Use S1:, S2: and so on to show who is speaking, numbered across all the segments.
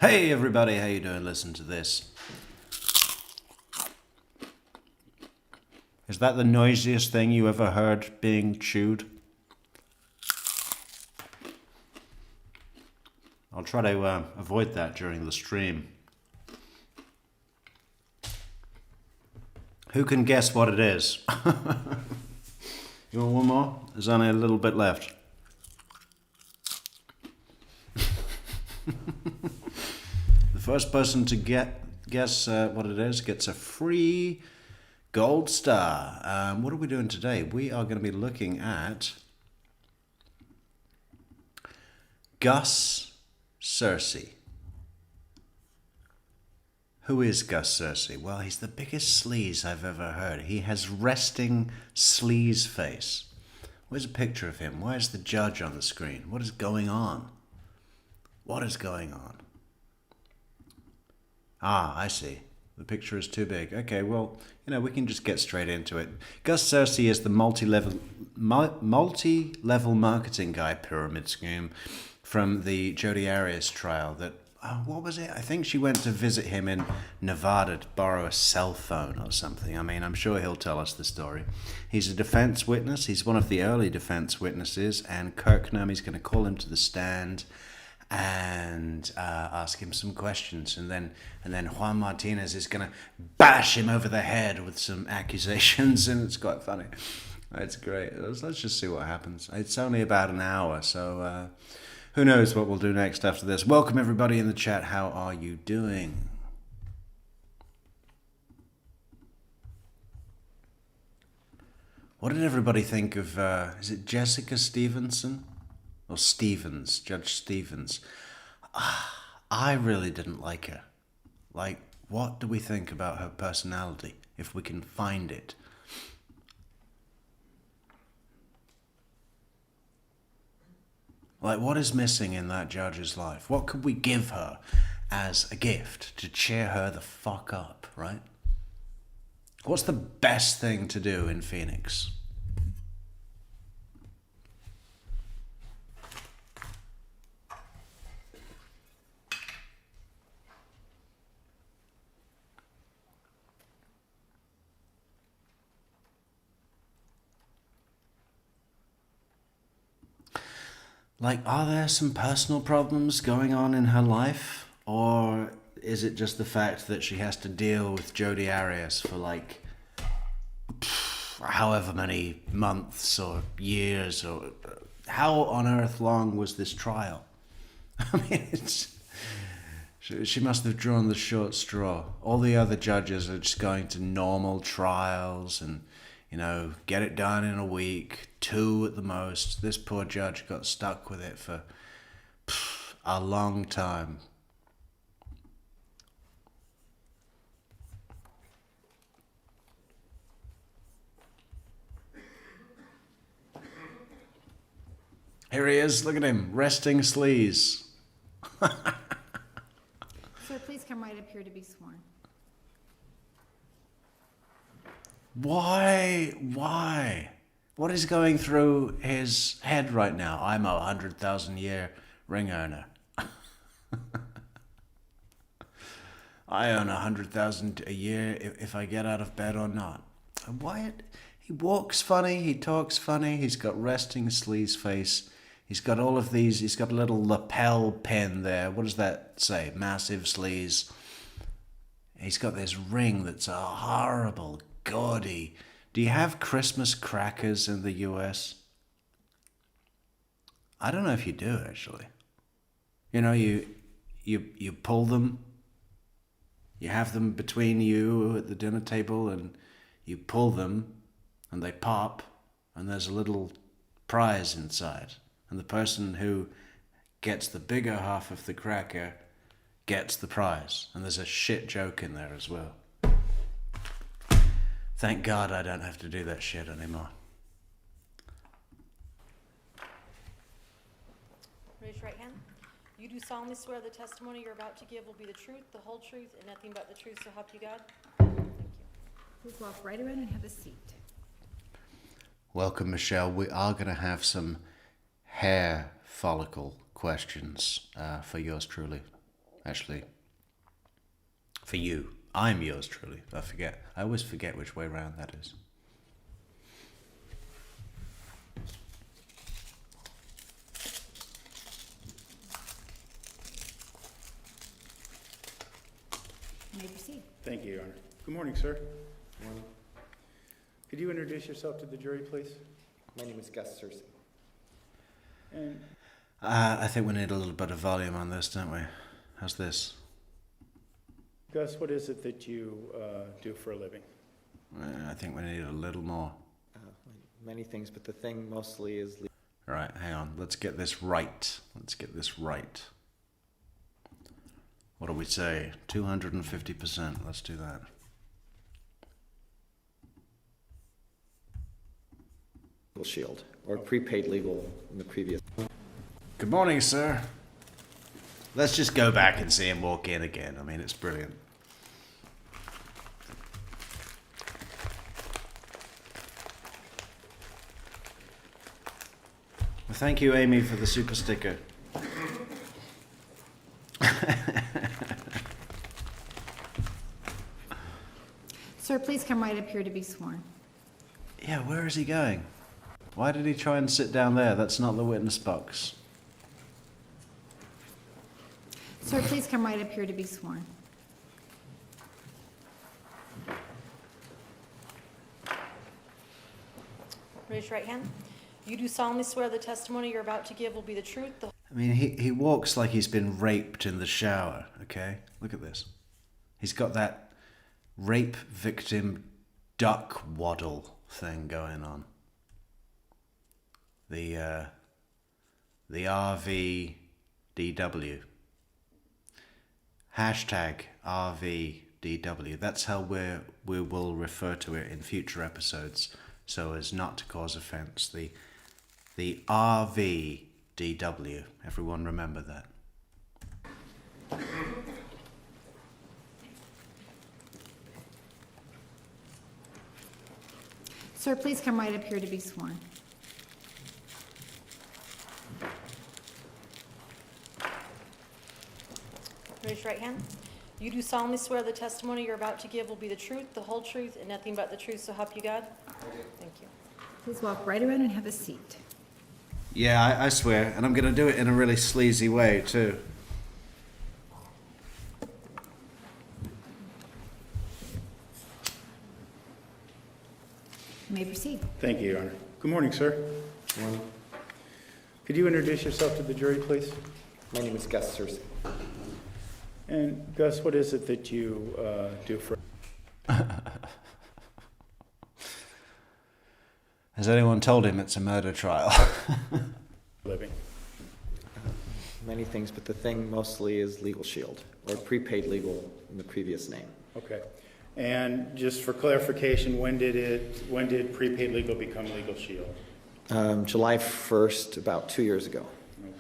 S1: Hey everybody, how you doing? Listen to this. Is that the noisiest thing you ever heard being chewed? I'll try to avoid that during the stream. Who can guess what it is? You want one more? There's only a little bit left. The first person to guess what it is gets a free gold star. What are we doing today? We are going to be looking at Gus Searcy. Who is Gus Searcy? Well, he's the biggest sleaze I've ever heard. He has resting sleaze face. Where's a picture of him? Where's the judge on the screen? What is going on? What is going on? Ah, I see. The picture is too big. Okay, well, we can just get straight into it. Gus Searcy is the multi-level marketing guy pyramid scheme from the Jodi Arias trial that, what was it? I think she went to visit him in Nevada to borrow a cell phone or something. I mean, I'm sure he'll tell us the story. He's a defense witness. He's one of the early defense witnesses, and Kirknami's going to call him to the stand and ask him some questions, and then Juan Martinez is going to bash him over the head with some accusations, and it's quite funny. It's great. Let's just see what happens. It's only about an hour, so who knows what we'll do next after this. Welcome everybody in the chat. How are you doing? What did everybody think of, is it Jessica Stevenson? Or Stevens, Judge Stevens. I really didn't like her. Like, what do we think about her personality, if we can find it? Like, what is missing in that judge's life? What could we give her as a gift to cheer her the fuck up, right? What's the best thing to do in Phoenix? Like, are there some personal problems going on in her life? Or is it just the fact that she has to deal with Jodi Arias for like however many months or years, or how on earth long was this trial? I mean, she must have drawn the short straw. All the other judges are just going to normal trials and get it done in a week, 2 at the most. This poor judge got stuck with it for a long time. Here he is, look at him, resting sleaze.
S2: Sir, please come right up here to be sworn.
S1: Why? What is going through his head right now? I'm a 100,000-year ring earner. I earn 100,000 a year if I get out of bed or not. Why? He walks funny, he talks funny, he's got resting sleaze face. He's got all of these, he's got a little lapel pin there. What does that say? Massive sleaze. He's got this ring that's a horrible, gaudy. Do you have Christmas crackers in the US? I don't know if you do, actually. You pull them. You have them between you at the dinner table, and you pull them, and they pop, and there's a little prize inside. And the person who gets the bigger half of the cracker gets the prize. And there's a shit joke in there as well. Thank God I don't have to do that shit anymore.
S3: Raise your right hand. You do solemnly swear the testimony you're about to give will be the truth, the whole truth, and nothing but the truth, so help you God? Thank you.
S2: Please walk right around and have a seat.
S1: Welcome, Michelle. We are going to have some hair follicle questions for yours truly. Actually, for you. I'm yours truly. I always forget which way round that is.
S2: You may proceed.
S4: Thank you, Your Honor. Good morning, sir.
S5: Morning.
S4: Could you introduce yourself to the jury, please?
S5: My name is Gus Searcy.
S4: And
S1: I think we need a little bit of volume on this, don't we? How's this?
S4: Gus, what is it that you do for a living?
S1: I think we need a little more.
S5: Many things, but the thing mostly is
S1: All right, hang on. Let's get this right. What do we say? 250%. Let's do that.
S5: legal shield, or prepaid legal in the previous.
S1: Good morning, sir. Let's just go back and see him walk in again. I mean, it's brilliant. Well, thank you, Amy, for the super sticker.
S2: Sir, please come right up here to be sworn.
S1: Yeah, where is he going? Why did he try and sit down there? That's not the witness box.
S2: Sir, please come right up here to be sworn.
S3: Raise your right hand. You do solemnly swear the testimony you're about to give will be the truth, the
S1: I mean, he walks like he's been raped in the shower, okay? Look at this. He's got that rape victim duck waddle thing going on. The RVDW. Hashtag RVDW. That's how we will refer to it in future episodes so as not to cause offense. The RVDW. Everyone remember that.
S2: Sir, please come right up here to be sworn.
S3: Raise your right hand. You do solemnly swear the testimony you're about to give will be the truth, the whole truth, and nothing but the truth, so help you God? Thank you.
S2: Please walk right around and have a seat.
S1: Yeah, I swear, and I'm going to do it in a really sleazy way too.
S2: You may proceed.
S4: Thank you, Your Honor. Good morning, sir.
S5: Morning.
S4: Could you introduce yourself to the jury, please?
S5: My name is Gus Searcy.
S4: And Gus, what is it that you do for
S1: Has anyone told him it's a murder trial?
S4: a living?
S5: Many things, but the thing mostly is legal shield, or prepaid legal in the previous name.
S4: Okay. And just for clarification, when did prepaid legal become Legal Shield?
S5: July 1st, about 2 years ago.
S4: Okay.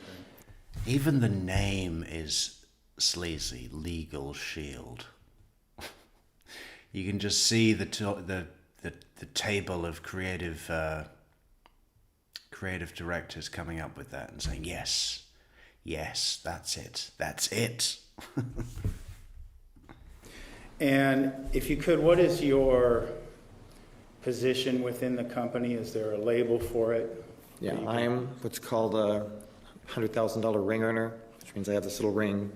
S1: Even the name is sleazy. Legal Shield. You can just see the table of creative directors coming up with that and saying, yes, that's it.
S4: And if you could, what is your position within the company? Is there a label for it?
S5: Yeah, I am what's called a $100,000 ring earner, which means I have this little ring.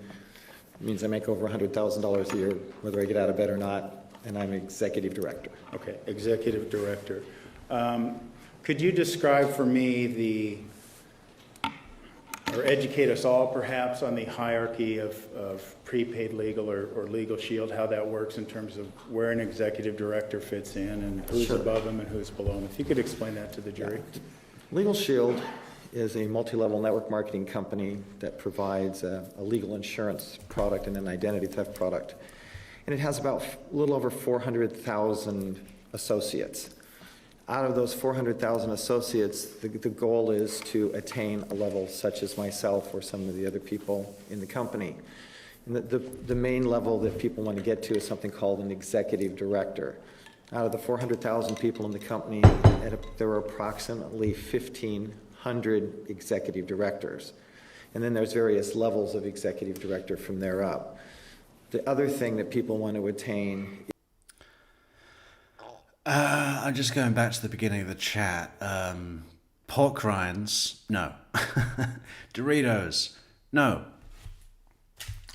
S5: It means I make over $100,000 a year, whether I get out of bed or not, and I'm executive director.
S4: Okay, executive director. Could you describe for me or educate us all perhaps on the hierarchy of prepaid legal or Legal Shield, how that works in terms of where an executive director fits in and who's
S5: Sure.
S4: above him and who's below him? If you could explain that to the jury.
S5: Legal Shield is a multi-level network marketing company that provides a legal insurance product and an identity theft product. And it has about a little over 400,000 associates. Out of those 400,000 associates, the goal is to attain a level such as myself or some of the other people in the company. And the main level that people want to get to is something called an executive director. Out of the 400,000 people in the company, there are approximately 1,500 executive directors. And then there's various levels of executive director from there up. The other thing that people want to attain.
S1: I'm just going back to the beginning of the chat. Pork rinds, no. Doritos, no.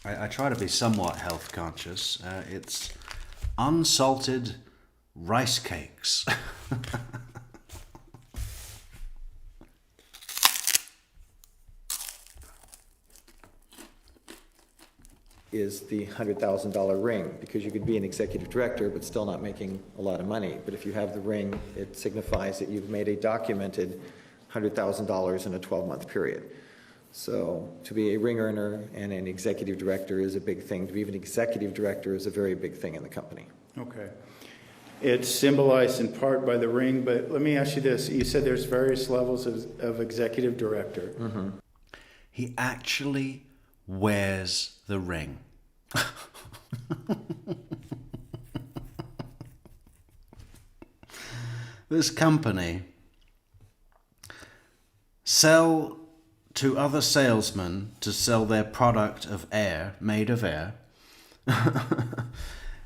S1: I try to be somewhat health conscious. It's unsalted rice cakes.
S5: Is the $100,000 ring, because you could be an executive director but still not making a lot of money. But if you have the ring, it signifies that you've made a documented $100,000 in a 12-month period. So to be a ring earner and an executive director is a big thing. To be an executive director is a very big thing in the company.
S4: Okay. It's symbolized in part by the ring, but let me ask you this. You said there's various levels of executive director.
S5: Mm-hmm.
S1: He actually wears the ring. This company sell to other salesmen to sell their product of air, made of air.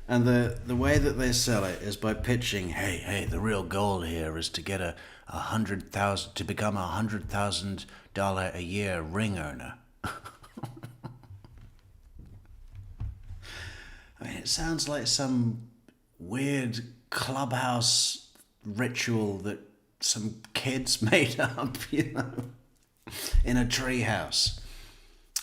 S1: And the way that they sell it is by pitching, hey, the real goal here is to get to become $100,000 a year ring earner. I mean, it sounds like some weird clubhouse ritual that some kids made up, in a treehouse.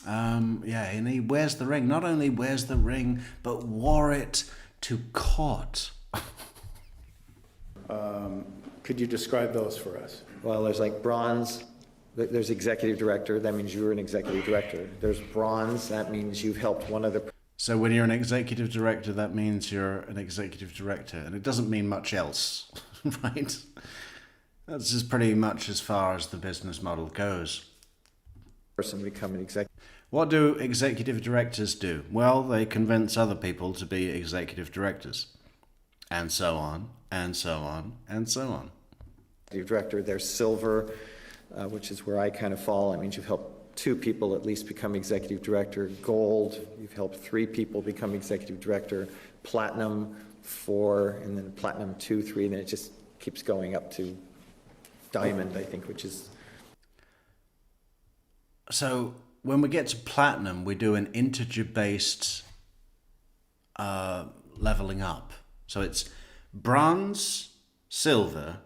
S1: Yeah, and he wears the ring. Not only wears the ring, but wore it to court.
S4: Could you describe those for us?
S5: Well, there's like bronze, there's executive director, that means you're an executive director. There's bronze, that means you've helped one other.
S1: So when you're an executive director, that means you're an executive director, and it doesn't mean much else, right? That's just pretty much as far as the business model goes.
S5: Person become an executive.
S1: What do executive directors do? Well, they convince other people to be executive directors, and so on, and so on, and so on.
S5: Director, there's silver, which is where I kind of fall. It means you've helped 2 people at least become executive director. Gold, you've helped 3 people become executive director. Platinum, 4, and then platinum 2, 3, and then it just keeps going up to diamond, I think, which is.
S1: So when we get to platinum, we do an integer-based leveling up. So it's bronze, silver,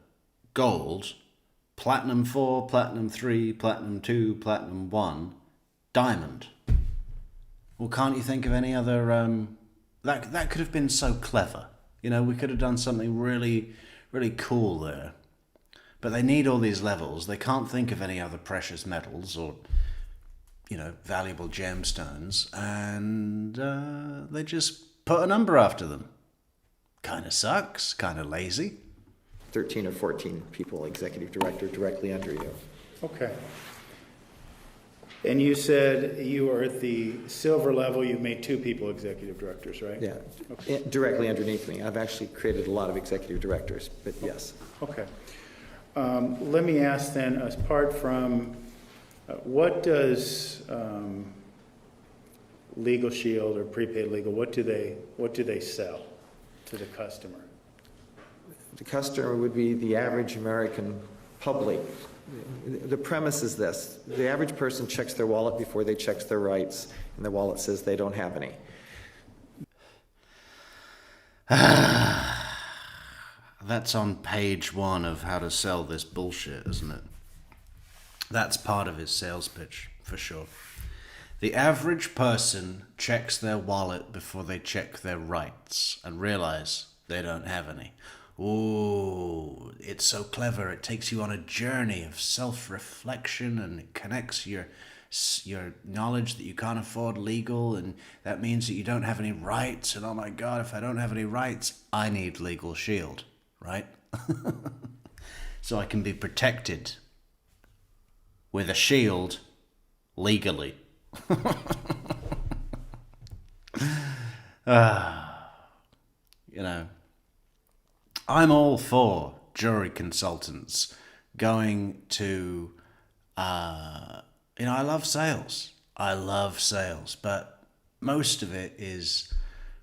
S1: gold, platinum 4, platinum 3, platinum 2, platinum 1, diamond. Well, can't you think of any other... that could have been so clever. We could have done something really, really cool there. But they need all these levels. They can't think of any other precious metals or, valuable gemstones. And they just put a number after them. Kind of sucks, kind of lazy.
S5: 13 or 14 people, executive director, directly under you.
S4: Okay. And you said you are at the silver level. You've made 2 people executive directors, right?
S5: Yeah,
S4: Okay.
S5: directly underneath me. I've actually created a lot of executive directors, but yes.
S4: Okay. Let me ask then, apart from what does Legal Shield or prepaid legal, what do they sell to the customer?
S5: The customer would be the average American public. The premise is this: the average person checks their wallet before they check their rights, and the wallet says they don't have any.
S1: That's on page 1 of how to sell this bullshit, isn't it? That's part of his sales pitch, for sure. The average person checks their wallet before they check their rights and realize they don't have any. Ooh, it's so clever. It takes you on a journey of self-reflection, and it connects your knowledge that you can't afford legal, and that means that you don't have any rights. And oh my God, if I don't have any rights, I need Legal Shield, right? So I can be protected with a shield legally. I'm all for jury consultants going to you know, I love sales. I love sales, but most of it is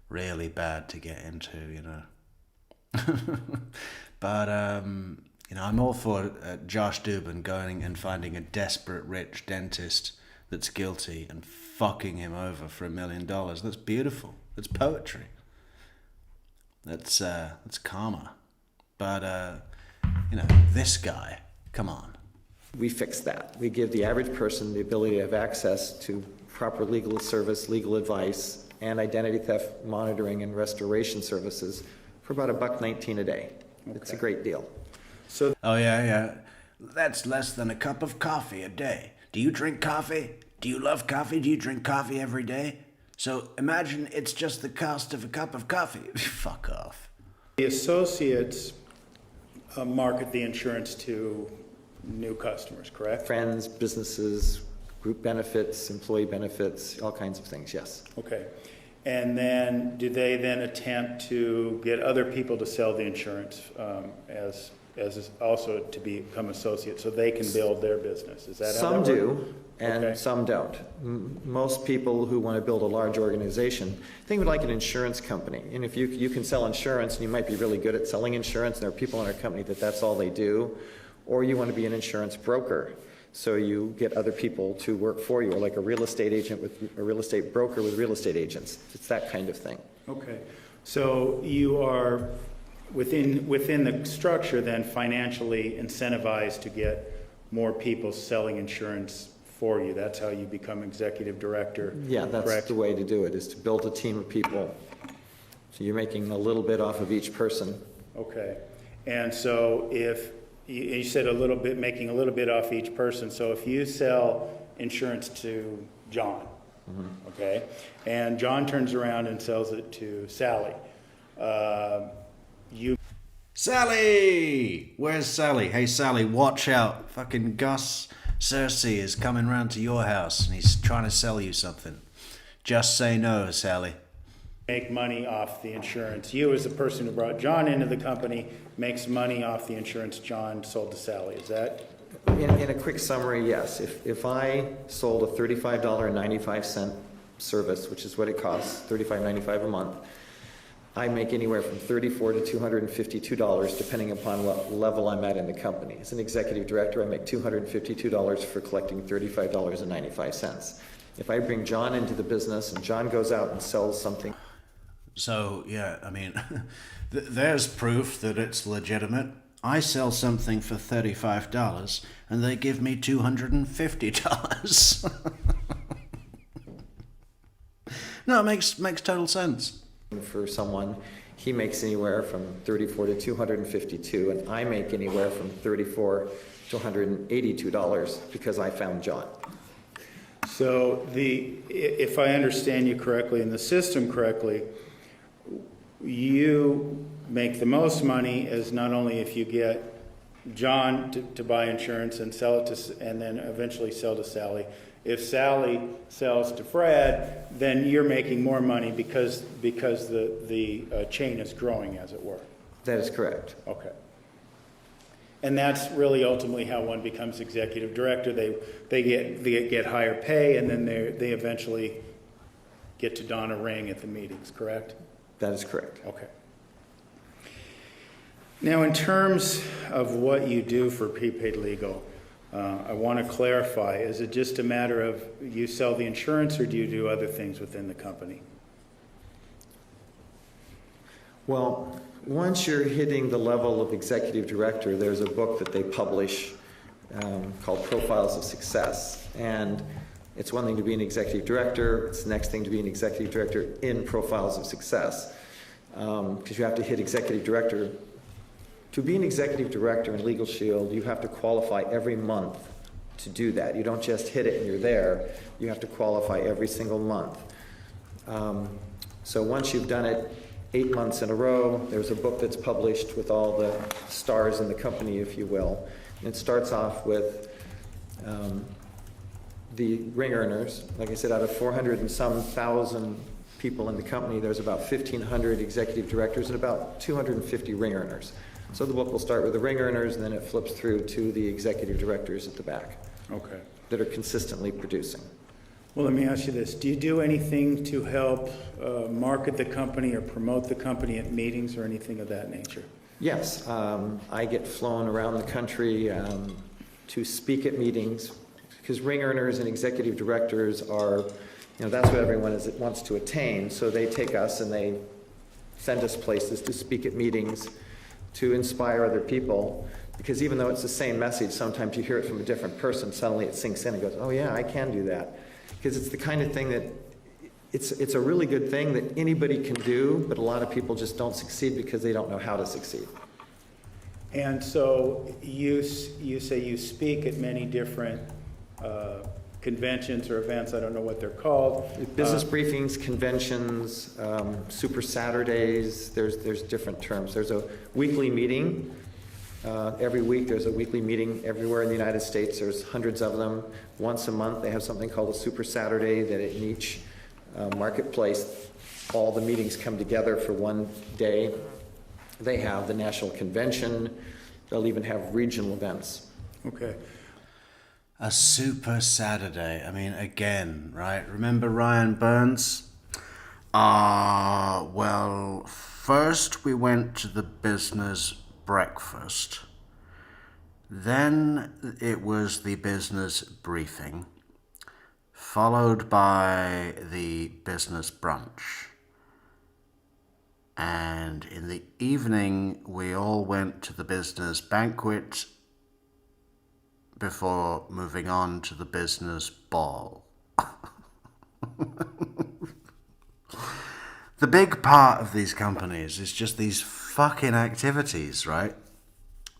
S1: really bad to get into, you know. But, you know, I'm all for Josh Dubin going and finding a desperate rich dentist that's guilty and fucking him over for $1 million. That's beautiful. That's poetry. That's karma. But, you know, this guy, come on.
S5: We fix that. We give the average person the ability to have access to proper legal service, legal advice, and identity theft monitoring and restoration services for about $1.19 a day. It's a great deal.
S4: So
S1: Oh, yeah. That's less than a cup of coffee a day. Do you drink coffee? Do you love coffee? Do you drink coffee every day? So imagine it's just the cost of a cup of coffee. Fuck off.
S4: the associates market the insurance to new customers, correct?
S5: Friends, businesses, group benefits, employee benefits, all kinds of things, yes.
S4: Okay. And then, do they then attempt to get other people to sell the insurance as also to become associates so they can build their business? Is that how
S5: Some
S4: that works?
S5: do, and
S4: Okay.
S5: some don't. Most people who want to build a large organization, think of it like an insurance company. And if you can sell insurance, and you might be really good at selling insurance, and there are people in our company that's all they do, or you want to be an insurance broker. So you get other people to work for you, or like a real estate agent with a real estate broker with real estate agents. It's that kind of thing.
S4: Okay. So you are within the structure then financially incentivized to get more people selling insurance for you. That's how you become executive director.
S5: Yeah, that's
S4: correct?
S5: the way to do it, is to build a team of people. So you're making a little bit off of each person.
S4: Okay. And so if you said making a little bit off each person. So if you sell insurance to John, okay, and John turns around and sells it to Sally,
S1: Sally! Where's Sally? Hey, Sally, watch out. Fucking Gus Searcy is coming round to your house and he's trying to sell you something. Just say no, Sally.
S4: make money off the insurance. You, as the person who brought John into the company, makes money off the insurance John sold to Sally. Is that?
S5: In a quick summary, yes. If I sold a $35.95 service, which is what it costs, $35.95 a month, I make anywhere from $34 to $252, depending upon what level I'm at in the company. As an executive director, I make $252 for collecting $35.95. If I bring John into the business and John goes out and sells something,
S1: So, yeah, I mean, there's proof that it's legitimate. I sell something for $35 and they give me $250. No, it makes total sense.
S5: for someone, he makes anywhere from $34 to $252, and I make anywhere from $34 to $182 because I found John.
S4: So if I understand you correctly and the system correctly, you make the most money as not only if you get John to buy insurance and sell it and then eventually sell to Sally. If Sally sells to Fred, then you're making more money because the chain is growing, as it were.
S5: That is correct.
S4: Okay. And that's really ultimately how one becomes executive director. They get higher pay, and then they eventually get to don a ring at the meetings, correct?
S5: That is correct.
S4: Okay. Now, in terms of what you do for prepaid legal, I want to clarify, is it just a matter of you sell the insurance, or do you do other things within the company?
S5: Well, once you're hitting the level of executive director, there's a book that they publish called Profiles of Success. And it's one thing to be an executive director. It's the next thing to be an executive director in Profiles of Success. Because you have to hit executive director. To be an executive director in Legal Shield, you have to qualify every month to do that. You don't just hit it and you're there. You have to qualify every single month. So once you've done it 8 months in a row, there's a book that's published with all the stars in the company, if you will. And it starts off with the ring earners. Like I said, out of 400 and some thousand people in the company, there's about 1,500 executive directors and about 250 ring earners. So the book will start with the ring earners, and then it flips through to the executive directors at the back.
S4: Okay.
S5: that are consistently producing.
S4: Well, let me ask you this. Do you do anything to help market the company or promote the company at meetings or anything of that nature?
S5: Yes, I get flown around the country to speak at meetings because ring earners and executive directors are, that's what everyone wants to attain. So they take us and they send us places to speak at meetings to inspire other people. Because even though it's the same message, sometimes you hear it from a different person, suddenly it sinks in and goes, oh yeah, I can do that. Because it's the kind of thing that, it's a really good thing that anybody can do, but a lot of people just don't succeed because they don't know how to succeed.
S4: And so you say you speak at many different conventions or events, I don't know what they're called.
S5: Business briefings, conventions, super Saturdays, there's different terms. There's a weekly meeting. Every week there's a weekly meeting everywhere in the United States. There's hundreds of them. Once a month they have something called a Super Saturday that in each marketplace all the meetings come together for one day. They have the national convention. They'll even have regional events.
S4: Okay.
S1: A Super Saturday. I mean, again, right? Remember Ryan Burns? Well, first we went to the business breakfast. Then it was the business briefing, followed by the business brunch. And in the evening, we all went to the business banquet before moving on to the business ball. The big part of these companies is just these fucking activities, right?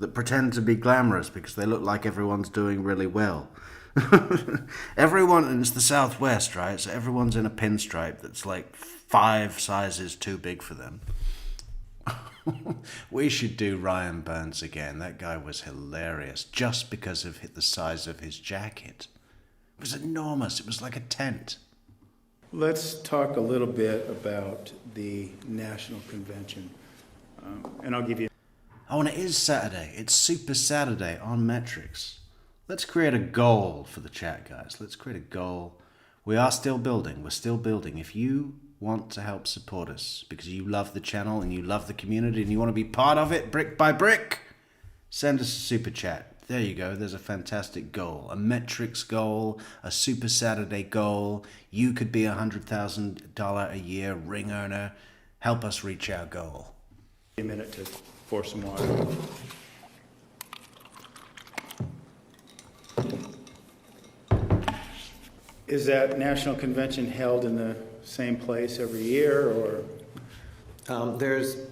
S1: That pretend to be glamorous because they look like everyone's doing really well. Everyone, and it's the Southwest, right? So everyone's in a pinstripe that's like 5 sizes too big for them. We should do Ryan Burns again. That guy was hilarious just because of the size of his jacket. It was enormous. It was like a tent.
S4: Let's talk a little bit about the national convention. And I'll give you...
S1: Oh, and it is Saturday. It's Super Saturday on Metrix. Let's create a goal for the chat, guys. Let's create a goal. We are still building. We're still building. If you want to help support us because you love the channel and you love the community and you want to be part of it brick by brick, send us a super chat. There you go. There's a fantastic goal. A Metrix goal, a Super Saturday goal. You could be $100,000 a year ring earner. Help us reach our goal.
S4: A minute to pour some water. Is that national convention held in the same place every year, or?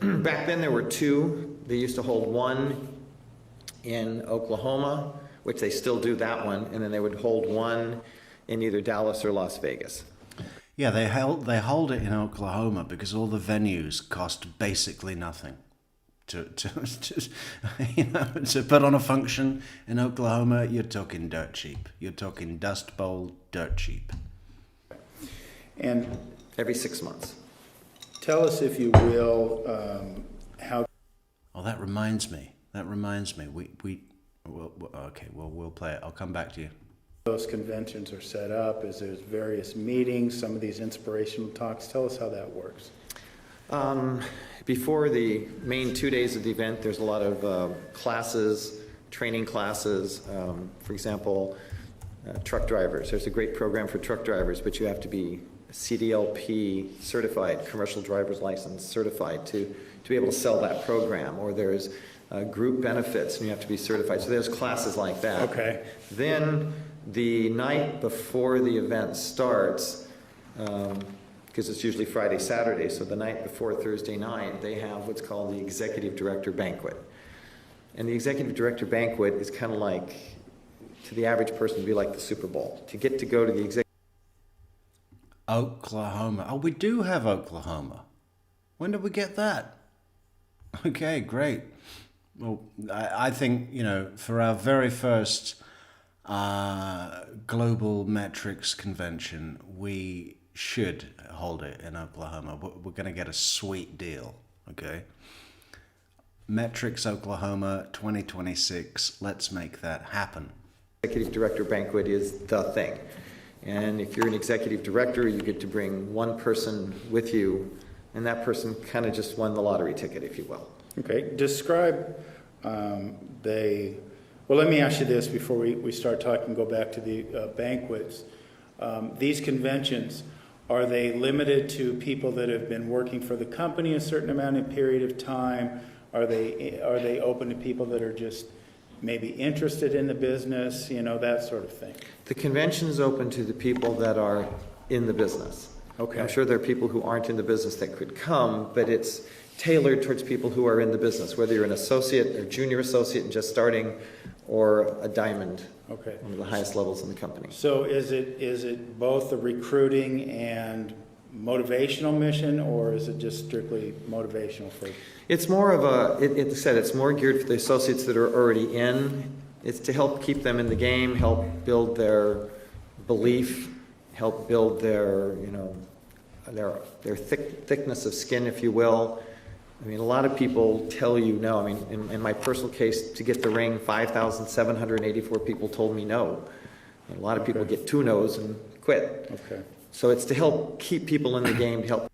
S5: Back then there were 2. They used to hold one in Oklahoma, which they still do that one, and then they would hold one in either Dallas or Las Vegas.
S1: Yeah, they hold it in Oklahoma because all the venues cost basically nothing. To put on a function in Oklahoma, you're talking dirt cheap. You're talking Dust Bowl dirt cheap.
S4: And
S5: Every 6 months.
S4: tell us, if you will, how...
S1: Oh, that reminds me. We'll play it. I'll come back to you.
S4: those conventions are set up. Is there's various meetings, some of these inspirational talks. Tell us how that works.
S5: Before the main 2 days of the event, there's a lot of classes, training classes. For example, truck drivers. There's a great program for truck drivers, but you have to be CDLP certified, commercial driver's license certified to be able to sell that program. Or there's group benefits, and you have to be certified. So there's classes like that.
S4: Okay.
S5: Then the night before the event starts, because it's usually Friday, Saturday, so the night before Thursday night, they have what's called the Executive Director Banquet. And the Executive Director Banquet is kind of like, to the average person, would be like the Super Bowl. To get to go to the Executive
S1: Oklahoma. Oh, we do have Oklahoma. When did we get that? Okay, great. Well, I think, for our very first global Metrix convention, we should hold it in Oklahoma. We're going to get a sweet deal, okay? Metrix Oklahoma 2026. Let's make that happen.
S5: Executive director banquet is the thing. And if you're an executive director, you get to bring one person with you, and that person kind of just won the lottery ticket, if you will.
S4: Okay, describe well, let me ask you this before we start talking, go back to the banquets. These conventions, are they limited to people that have been working for the company a certain amount of period of time? Are they open to people that are just maybe interested in the business, that sort of thing?
S5: The convention is open to the people that are in the business.
S4: Okay.
S5: I'm sure there are people who aren't in the business that could come, but it's tailored towards people who are in the business, whether you're an associate or junior associate and just starting, or a diamond,
S4: Okay.
S5: one of the highest levels in the company.
S4: So is it both the recruiting and motivational mission, or is it just strictly motivational for?
S5: It's more of it's more geared for the associates that are already in. It's to help keep them in the game, help build their belief, help build their thickness of skin, if you will. I mean, a lot of people tell you no. I mean, in my personal case, to get the ring, 5,784 people told me no. And a lot of people get 2 no's and quit.
S4: Okay.
S5: So it's to help keep people in the game, to help.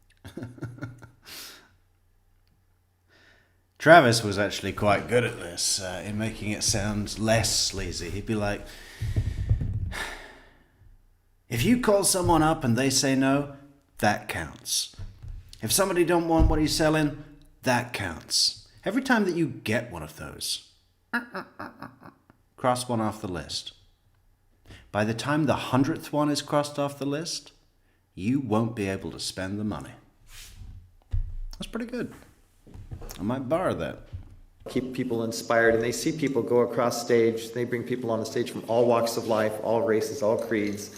S1: Travis was actually quite good at this, in making it sound less sleazy. He'd be like, if you call someone up and they say no, that counts. If somebody don't want what he's selling, that counts. Every time that you get one of those, cross one off the list. By the time the 100th one is crossed off the list, you won't be able to spend the money. That's pretty good. I might borrow that.
S5: Keep people inspired, and they see people go across stage. They bring people on the stage from all walks of life, all races, all creeds,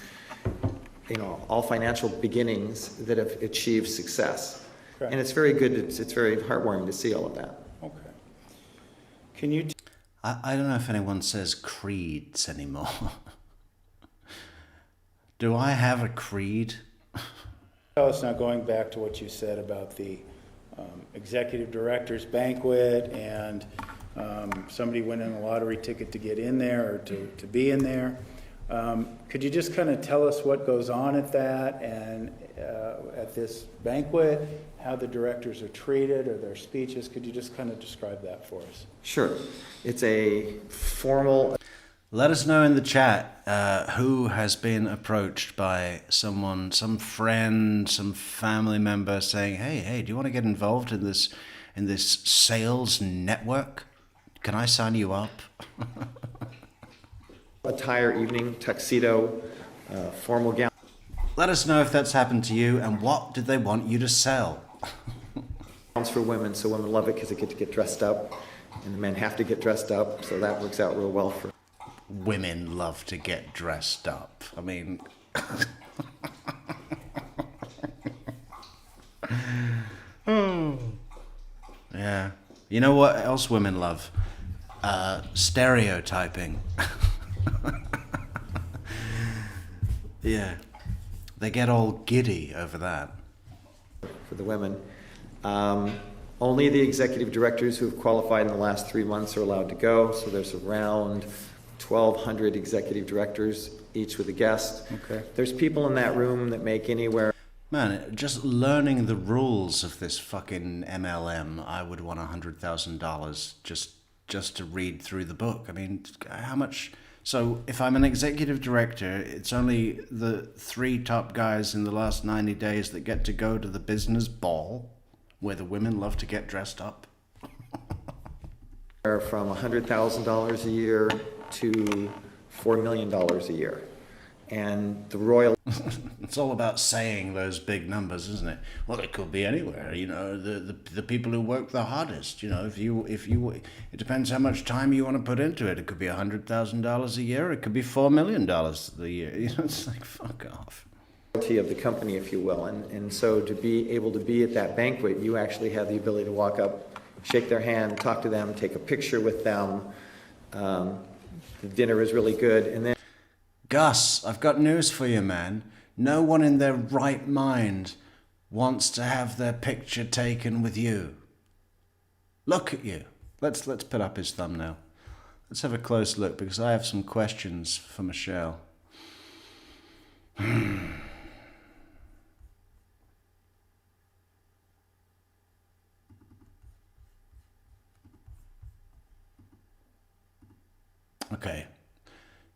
S5: all financial beginnings that have achieved success.
S4: Correct.
S5: And it's very good. It's very heartwarming to see all of that.
S4: Okay. Can you
S1: I don't know if anyone says creeds anymore. Do I have a creed?
S4: tell us now, going back to what you said about the executive director's banquet and somebody winning a lottery ticket to get in there or to be in there. Could you just kind of tell us what goes on at that and at this banquet, how the directors are treated or their speeches? Could you just kind of describe that for us?
S5: Sure. It's a formal.
S1: Let us know in the chat who has been approached by someone, some friend, some family member saying, hey, do you want to get involved in this sales network? Can I sign you up?
S5: Attire, evening, tuxedo, formal gown.
S1: Let us know if that's happened to you and what did they want you to sell?
S5: Gowns for women, so women love it because they get to get dressed up, and the men have to get dressed up, so that works out real well for.
S1: Women love to get dressed up. I mean... Yeah. You know what else women love? Stereotyping. Yeah. They get all giddy over that.
S5: For the women. Only the executive directors who have qualified in the last 3 months are allowed to go, so there's around 1,200 executive directors, each with a guest.
S4: Okay.
S5: There's people in that room that make anywhere.
S1: Man, just learning the rules of this fucking MLM, I would want $100,000 just to read through the book. I mean, how much... So if I'm an executive director, it's only the 3 top guys in the last 90 days that get to go to the business ball where the women love to get dressed up.
S5: From $100,000 a year to $4 million a year. And the royal...
S1: It's all about saying those big numbers, isn't it? Well, it could be anywhere. You know, the people who work the hardest. You know, if you, it depends how much time you want to put into it. It could be $100,000 a year. It could be $4 million a year. You know, it's like fuck off.
S5: Of the company, if you will, and so to be able to be at that banquet, you actually have the ability to walk up, shake their hand, talk to them, take a picture with them. The dinner is really good, and then.
S1: Gus, I've got news for you, man. No one in their right mind wants to have their picture taken with you. Look at you. Let's put up his thumbnail. Let's have a close look because I have some questions for Michelle. Okay,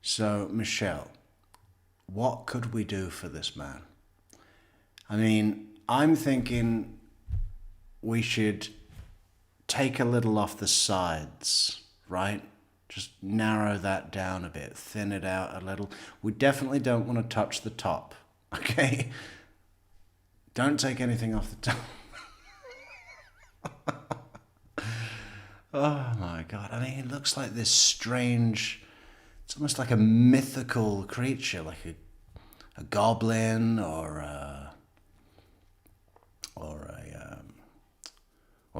S1: so Michelle, what could we do for this man? I mean, I'm thinking we should take a little off the sides, right? Just narrow that down a bit, thin it out a little. We definitely don't want to touch the top, okay? Don't take anything off the top. Oh my God, I mean, it looks like this strange, it's almost like a mythical creature, like a goblin or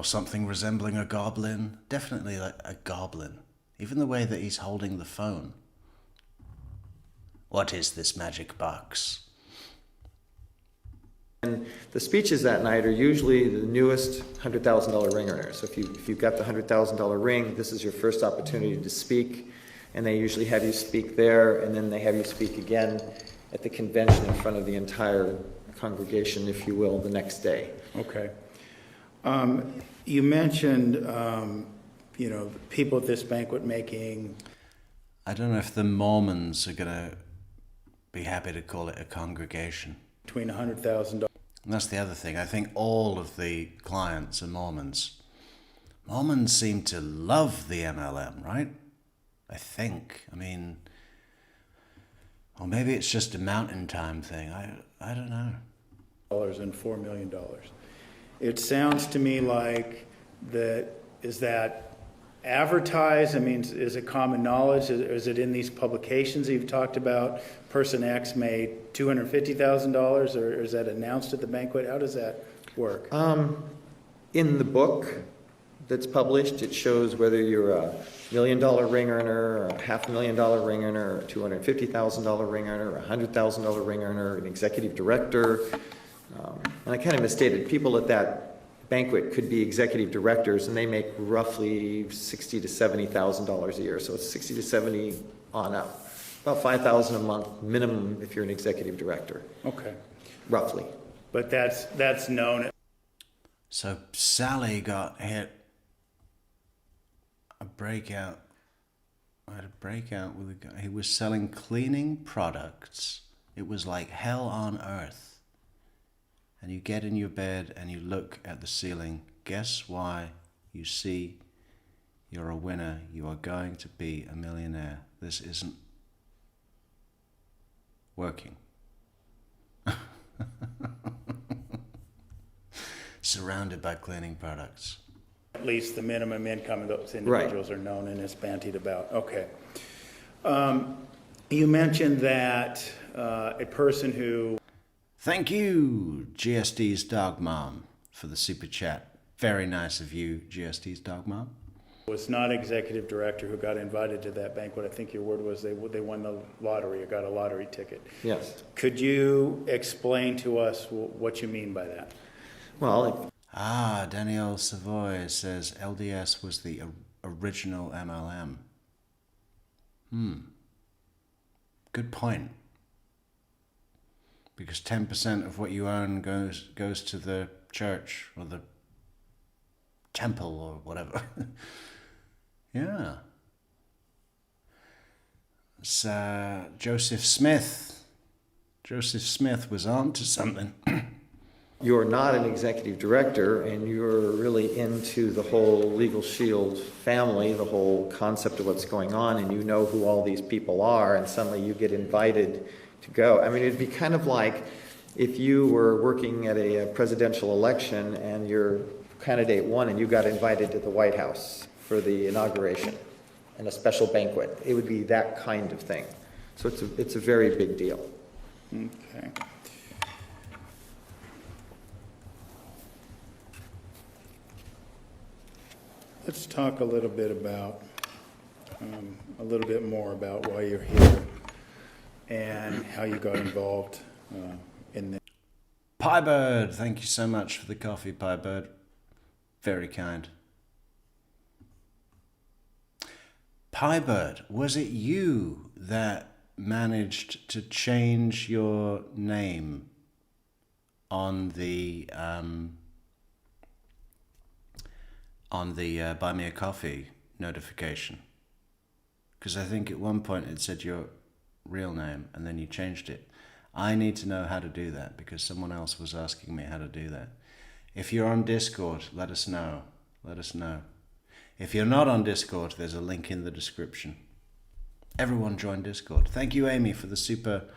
S1: something resembling a goblin. Definitely like a goblin. Even the way that he's holding the phone. What is this magic box?
S5: And the speeches that night are usually the newest $100,000 ring earner. So if you've got the $100,000 ring, this is your first opportunity to speak. And they usually have you speak there, and then they have you speak again at the convention in front of the entire congregation, if you will, the next day.
S4: Okay. You mentioned, people at this banquet making...
S1: I don't know if the Mormons are going to be happy to call it a congregation.
S4: Between $100,000.
S1: And that's the other thing. I think all of the clients are Mormons. Mormons seem to love the MLM, right? I think. I mean, or maybe it's just a mountain time thing. I don't know.
S4: And $4 million. It sounds to me like is that advertised? I mean, is it common knowledge? Is it in these publications that you've talked about? Person X made $250,000, or is that announced at the banquet? How does that work?
S5: In the book that's published, it shows whether you're a $1 million ring earner, or a $500,000 ring earner, or a $250,000 ring earner, or a $100,000 ring earner, an executive director. And I kind of misstated, people at that banquet could be executive directors, and they make roughly $60,000 to $70,000 a year. So it's 60 to 70 on up. About $5,000 a month minimum if you're an executive director.
S4: Okay.
S5: Roughly.
S4: But that's known.
S1: So Sally got hit a breakout. I had a breakout with a guy. He was selling cleaning products. It was like hell on earth. And you get in your bed and you look at the ceiling. Guess why? You see you're a winner. You are going to be a millionaire. This isn't working. Surrounded by cleaning products.
S4: At least the minimum income of those individuals are known and is bantied about. Okay. You mentioned that a person who...
S1: Thank you, GSD's dog mom, for the super chat. Very nice of you, GSD's dog mom.
S4: was not executive director who got invited to that banquet. I think your word was they won the lottery or got a lottery ticket.
S5: Yes.
S4: Could you explain to us what you mean by that?
S5: Well,
S1: Danielle Savoy says LDS was the original MLM. Good point. Because 10% of what you own goes to the church or the temple or whatever. Yeah. It's Joseph Smith. Joseph Smith was on to something.
S5: you're not an executive director and you're really into the whole Legal Shield family, the whole concept of what's going on, and you know who all these people are, and suddenly you get invited to go. I mean, it'd be kind of like if you were working at a presidential election and your candidate won and you got invited to the White House for the inauguration and a special banquet. It would be that kind of thing. So it's a very big deal.
S4: Okay. Let's talk a little bit more about why you're here and how you got involved in this.
S1: Piebird, thank you so much for the coffee, Piebird. Very kind. Piebird, was it you that managed to change your name on the Buy Me a Coffee notification? Because I think at one point it said your real name and then you changed it. I need to know how to do that because someone else was asking me how to do that. If you're on Discord, let us know. Let us know. If you're not on Discord, there's a link in the description. Everyone join Discord. Thank you, Amy, for the super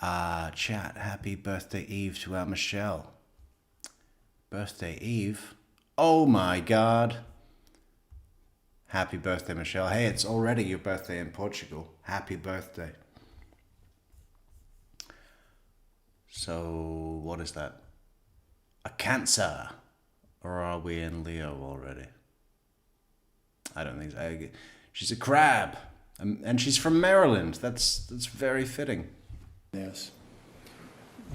S1: chat. Happy birthday, Eve, to our Michelle. Birthday, Eve? Oh my God. Happy birthday, Michelle. Hey, it's already your birthday in Portugal. Happy birthday. So, what is that? A Cancer? Or are we in Leo already? I don't think so. She's a crab. And she's from Maryland. That's very fitting.
S4: Yes.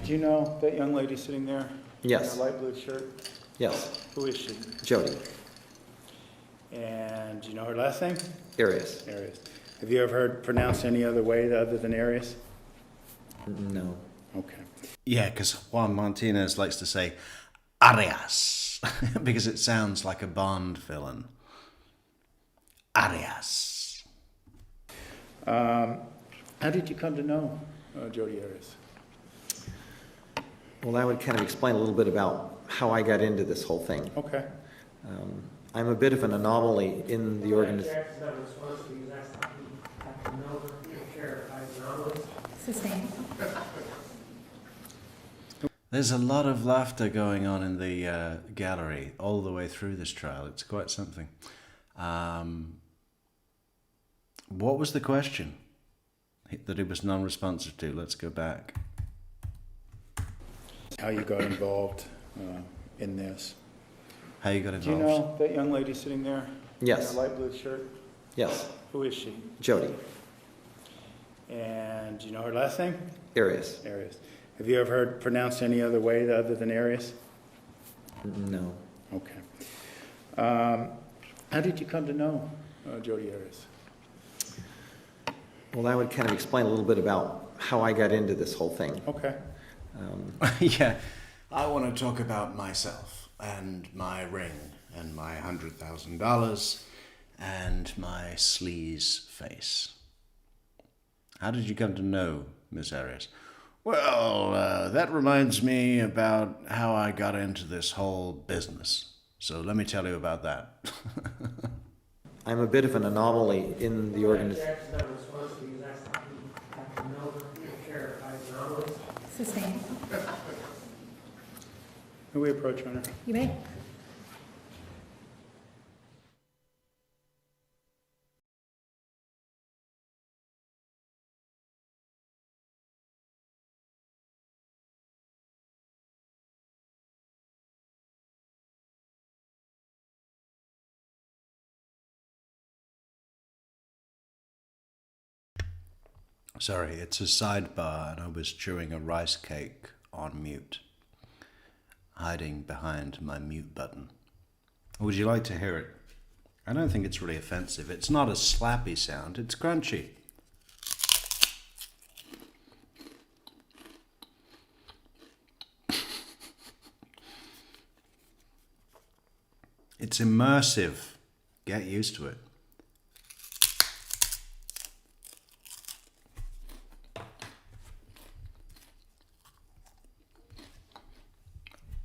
S4: Do you know that young lady sitting there?
S5: Yes.
S4: In a light blue shirt?
S5: Yes.
S4: Who is she?
S5: Jodi
S4: And do you know her last name?
S5: Arias.
S4: Arias. Have you ever heard pronounced any other way other than Arias?
S5: No.
S4: Okay.
S1: Yeah, because Juan Martinez likes to say Arias because it sounds like a Bond villain. Arias.
S4: How did you come to know Jodi Arias?
S5: Well, that would kind of explain a little bit about how I got into this whole thing.
S4: Okay.
S5: I'm a bit of an anomaly in the organization.
S2: Sustained.
S1: There's a lot of laughter going on in the gallery all the way through this trial. It's quite something. What was the question that it was non-responsive to? Let's go back.
S4: How you got involved in this?
S1: How you got
S4: Do you
S1: involved?
S4: know that young lady sitting there?
S5: Yes.
S4: In a light blue shirt?
S5: Yes.
S4: Who is she?
S5: Jodi
S4: And do you know her last name?
S5: Arias.
S4: Arias. Have you ever heard pronounced any other way other than Arias?
S5: No.
S4: Okay. How did you come to know Jodi Arias?
S5: Well, that would kind of explain a little bit about how I got into this whole thing.
S4: Okay.
S1: Yeah, I want to talk about myself and my ring and my $100,000 and my Sleeze face. How did you come to know Miss Arias? Well, that reminds me about how I got into this whole business. So let me tell you about that.
S5: I'm a bit of an anomaly in the organization.
S2: Sustained.
S4: May we approach, Honor?
S2: You may.
S1: Sorry, it's a sidebar and I was chewing a rice cake on mute, hiding behind my mute button. Would you like to hear it? I don't think it's really offensive. It's not a slappy sound, it's crunchy. It's immersive. Get used to it.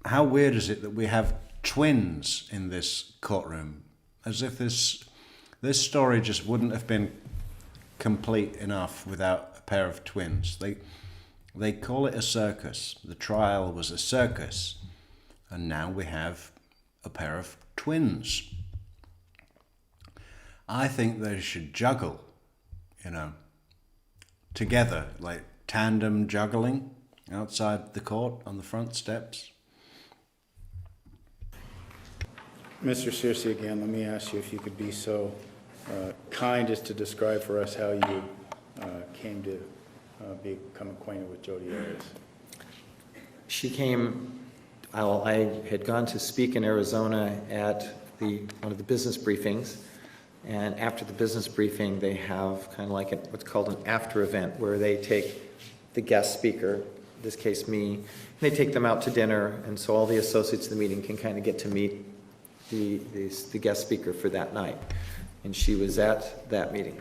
S1: How weird is it that we have twins in this courtroom? As if this story just wouldn't have been complete enough without a pair of twins. They call it a circus. The trial was a circus. And now we have a pair of twins. I think they should juggle, together, like tandem juggling outside the court on the front steps.
S4: Mr. Searcy, again, let me ask you if you could be so kind as to describe for us how you came to become acquainted with Jodi Arias.
S5: She came, I had gone to speak in Arizona at one of the business briefings, And after the business briefing, they have kind of like what's called an after event, where they take the guest speaker, in this case me, and they take them out to dinner, and so all the associates of the meeting can kind of get to meet the guest speaker for that night. And she was at that meeting.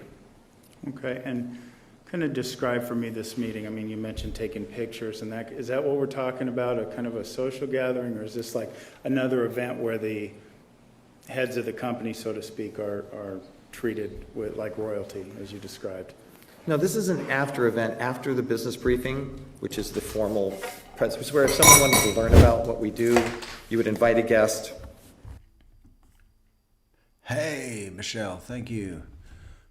S4: Okay, and kind of describe for me this meeting. I mean, you mentioned taking pictures and that. Is that what we're talking about, a kind of a social gathering, or is this like another event where the heads of the company, so to speak, are treated with like royalty, as you described?
S5: No, this is an after event, after the business briefing, which is the formal press, which is where if someone wanted to learn about what we do, you would invite a guest.
S1: Hey, Michelle, thank you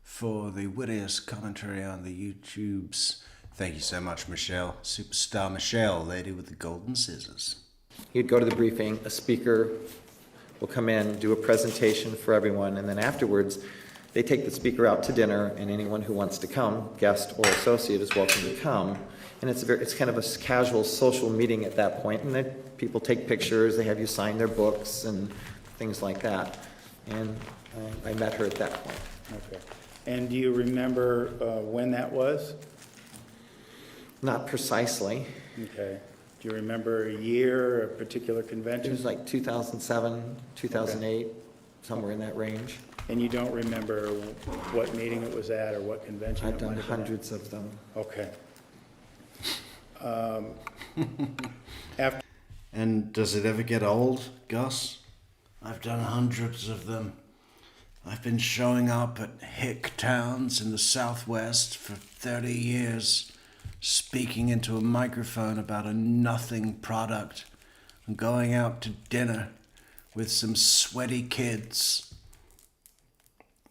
S1: for the wittiest commentary on the YouTubes. Thank you so much, Michelle. Superstar Michelle, lady with the golden scissors.
S5: You'd go to the briefing, a speaker will come in, do a presentation for everyone, and then afterwards, they take the speaker out to dinner, and anyone who wants to come, guest or associate, is welcome to come. And it's kind of a casual social meeting at that point, and then people take pictures, they have you sign their books and things like that. And I met her at that point.
S4: Okay. And do you remember when that was?
S5: Not precisely.
S4: Okay. Do you remember a year, a particular
S5: It
S4: convention?
S5: was like 2007, 2008, somewhere in that range.
S4: And you don't remember what meeting it was at or what convention?
S5: I've
S4: it
S5: done
S4: might have been at?
S5: hundreds of them.
S4: Okay. After
S1: And does it ever get old, Gus? I've done hundreds of them. I've been showing up at hick towns in the Southwest for 30 years, speaking into a microphone about a nothing product, and going out to dinner with some sweaty kids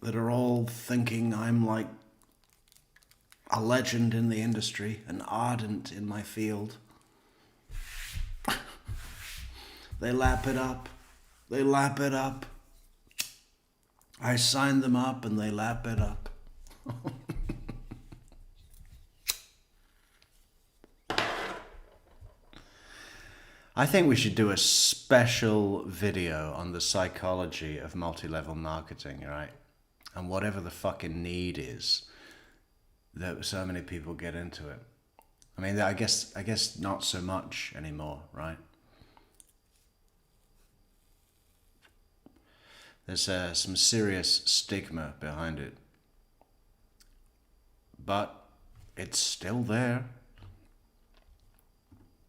S1: that are all thinking I'm like a legend in the industry, an ardent in my field. They lap it up. They lap it up. I sign them up and they lap it up. I think we should do a special video on the psychology of multi-level marketing, right? And whatever the fucking need is that so many people get into it. I mean, I guess not so much anymore, right? There's some serious stigma behind it. But it's still there.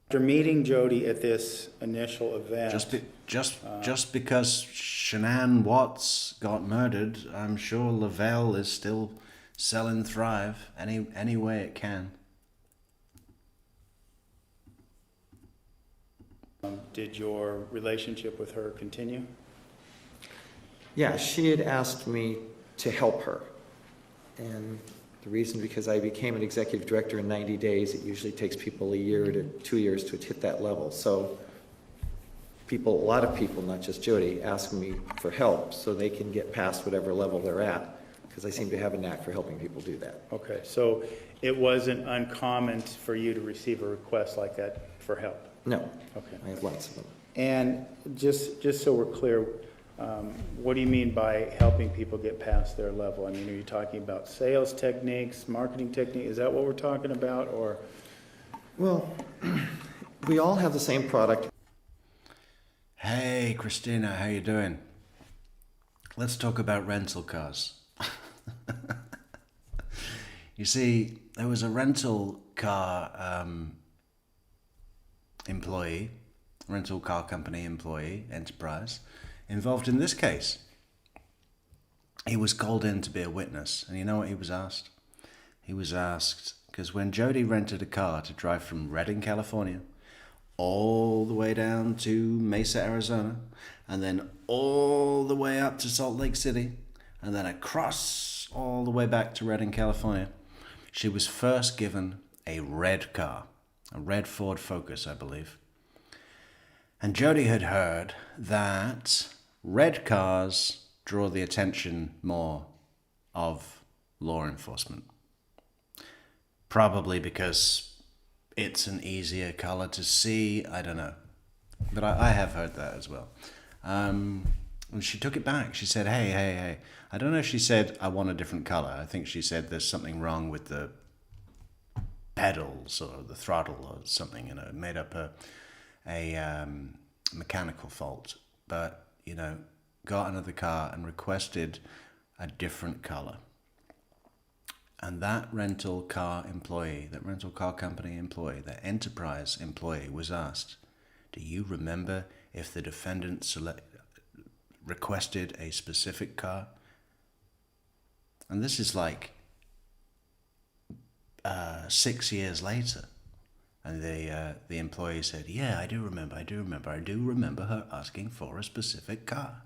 S4: After meeting Jodi at this initial event,
S1: Just because Shanann Watts got murdered, I'm sure Lavelle is still selling Thrive any way it can.
S4: did your relationship with her continue?
S5: Yeah, she had asked me to help her. And the reason, because I became an executive director in 90 days, it usually takes people a year to 2 years to hit that level. So people, a lot of people, not just Jodi, ask me for help so they can get past whatever level they're at, because I seem to have a knack for helping people do that.
S4: Okay, so it wasn't uncommon for you to receive a request like that for help?
S5: No.
S4: Okay.
S5: I have lots of them.
S4: And just so we're clear, what do you mean by helping people get past their level? I mean, are you talking about sales techniques, marketing technique? Is that what we're talking about, or?
S5: Well, we all have the same product.
S1: Hey, Christina, how you doing? Let's talk about rental cars. You see, there was a rental car rental car company employee, enterprise, involved in this case. He was called in to be a witness, and you know what he was asked? He was asked, because when Jodi rented a car to drive from Redding, California, all the way down to Mesa, Arizona, and then all the way up to Salt Lake City, and then across all the way back to Redding, California, she was first given a red car, a red Ford Focus, I believe. And Jodi had heard that red cars draw the attention more of law enforcement. Probably because it's an easier color to see, I don't know. But I have heard that as well. And she took it back. She said, hey. I don't know if she said, I want a different color. I think she said there's something wrong with the pedals or the throttle or something, made up a mechanical fault. But, got another car and requested a different color. And that rental car company employee, that enterprise employee was asked, do you remember if the defendant requested a specific car? And this is like 6 years later. And the employee said, yeah, I do remember. I do remember her asking for a specific car.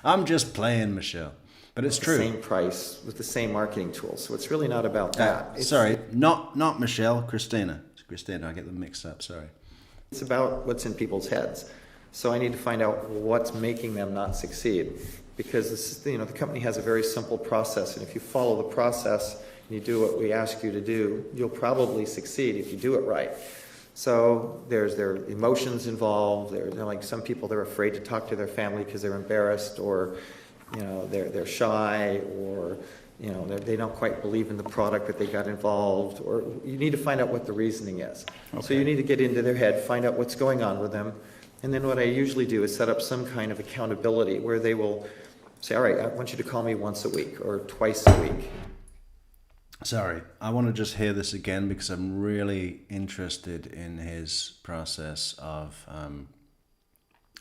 S1: I'm just playing, Michelle. But it's true.
S5: Same price with the same marketing tools. So it's really not about that.
S1: Sorry, not Michelle, Christina. Christina, I get them mixed up, sorry.
S5: It's about what's in people's heads. So I need to find out what's making them not succeed. Because the company has a very simple process. And if you follow the process and you do what we ask you to do, you'll probably succeed if you do it right. So there's their emotions involved. They're like some people, they're afraid to talk to their family because they're embarrassed, or they're shy, or they don't quite believe in the product that they got involved, or you need to find out what the reasoning is. Okay. So you need to get into their head, find out what's going on with them, and then what I usually do is set up some kind of accountability where they will say, all right, I want you to call me once a week or twice a week.
S1: Sorry, I want to just hear this again because I'm really interested in his process of,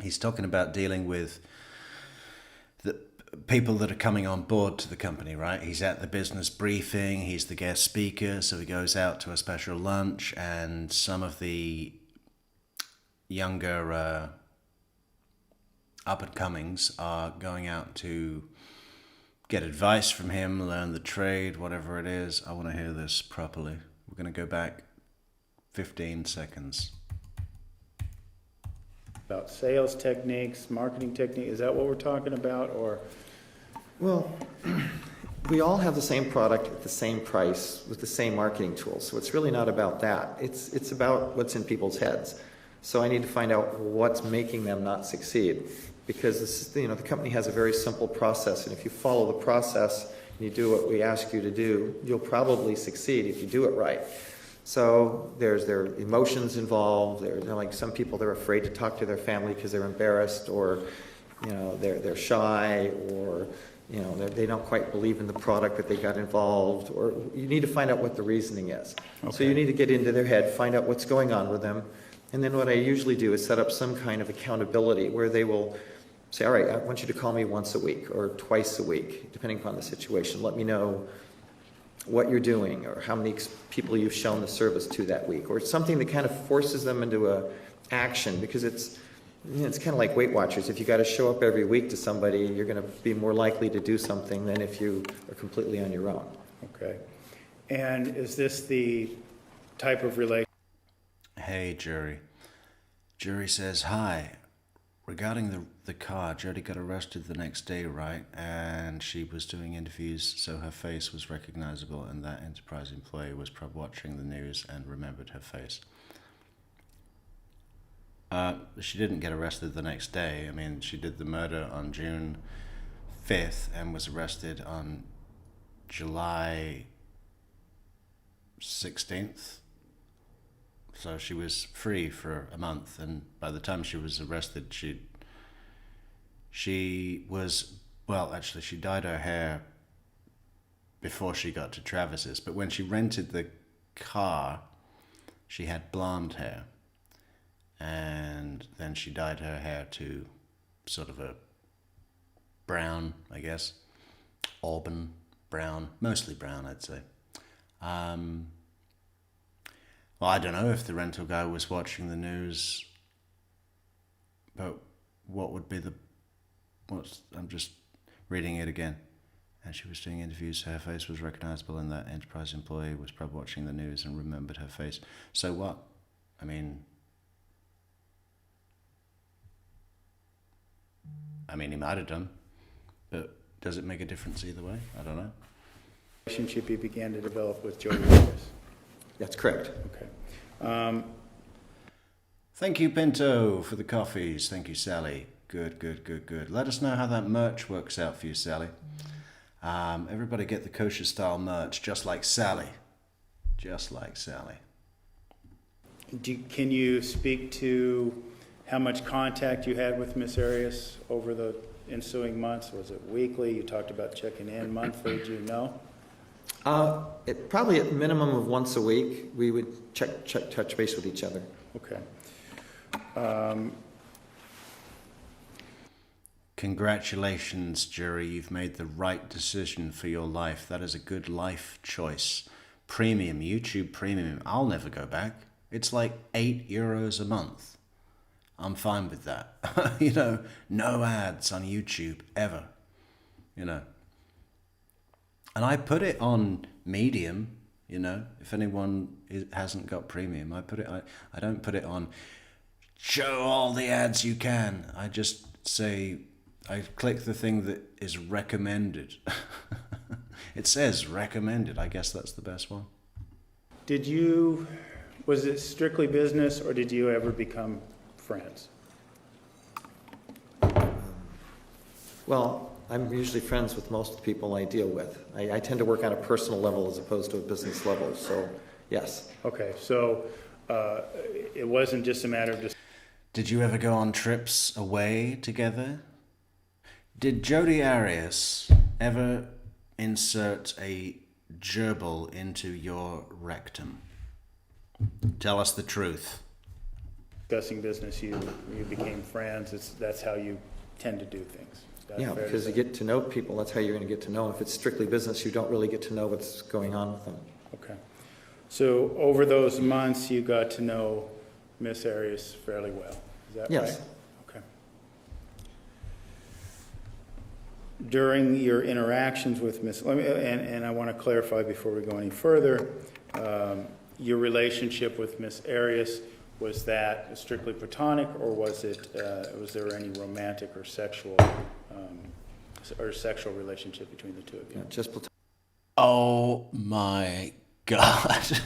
S1: he's talking about dealing with the people that are coming on board to the company, right? He's at the business briefing, he's the guest speaker, so he goes out to a special lunch, and some of the younger up-and-comings are going out to get advice from him, learn the trade, whatever it is. I want to hear this properly. We're going to go back 15 seconds.
S4: About sales techniques, marketing technique, is that what we're talking about, or?
S5: Well, we all have the same product at the same price with the same marketing tools. So it's really not about that. It's about what's in people's heads. So I need to find out what's making them not succeed. Because the company has a very simple process. And if you follow the process and you do what we ask you to do, you'll probably succeed if you do it right. So there's their emotions involved. They're like some people, they're afraid to talk to their family because they're embarrassed, or they're shy, or they don't quite believe in the product that they got involved, or you need to find out what the reasoning is. Okay. So you need to get into their head, find out what's going on with them, and then what I usually do is set up some kind of accountability where they will say, all right, I want you to call me once a week or twice a week, depending upon the situation. Let me know what you're doing, or how many people you've shown the service to that week, or something that kind of forces them into a action, because it's kind of like Weight Watchers. If you got to show up every week to somebody, you're going to be more likely to do something than if you are completely on your own.
S4: Okay. And is this the type of relationship?
S1: Hey, jury. Jury says, hi. Regarding the car, Jodi got arrested the next day, right? And she was doing interviews, so her face was recognizable, and that enterprise employee was probably watching the news and remembered her face. She didn't get arrested the next day. I mean, she did the murder on June 5th and was arrested on July 16th. So she was free for a month, and by the time she was arrested, she dyed her hair before she got to Travis's, but when she rented the car, she had blonde hair, and then she dyed her hair to sort of a brown, I guess, auburn brown, mostly brown, I'd say. Well, I don't know if the rental guy was watching the news, but what would be I'm just reading it again. And she was doing interviews, her face was recognizable, and that enterprise employee was probably watching the news and remembered her face. So what? I mean, he might have done, but does it make a difference either way? I don't know.
S4: Relationship you began to develop with Jodi Arias.
S5: That's correct.
S4: Okay.
S1: Thank you, Pinto, for the coffees. Thank you, Sally. Good. Let us know how that merch works out for you, Sally. Everybody get the kosher style merch, just like Sally. Just like Sally.
S4: Can you speak to how much contact you had with Miss Arias over the ensuing months? Was it weekly? You talked about checking in monthly. Do you know?
S5: Probably at minimum of once a week, we would touch base with each other.
S4: Okay.
S1: Congratulations, jury. You've made the right decision for your life. That is a good life choice. Premium, YouTube Premium. I'll never go back. It's like €8 a month. I'm fine with that. No ads on YouTube ever. And I put it on Medium, if anyone hasn't got Premium, I don't put it on show all the ads you can. I just say, I click the thing that is recommended. It says recommended. I guess that's the best one.
S4: Was it strictly business, or did you ever become friends?
S5: Well, I'm usually friends with most of the people I deal with. I tend to work on a personal level as opposed to a business level, so yes.
S4: Okay, so it wasn't just a matter of just...
S1: Did you ever go on trips away together? Did Jodi Arias ever insert a gerbil into your rectum? Tell us the truth.
S4: Discussing business, you became friends. That's how you tend to do things.
S5: Yeah, because you get to know people, that's how you're going to get to know. If it's strictly business, you don't really get to know what's going on with them.
S4: Okay. So over those months, you got to know Miss Arias fairly well. Is that
S5: Yes.
S4: right? Okay. During your interactions with Miss, and I want to clarify before we go any further, your relationship with Miss Arias, was that strictly platonic, or was there any romantic or sexual relationship between the two of you?
S5: Yeah, just platonic.
S1: Oh my God.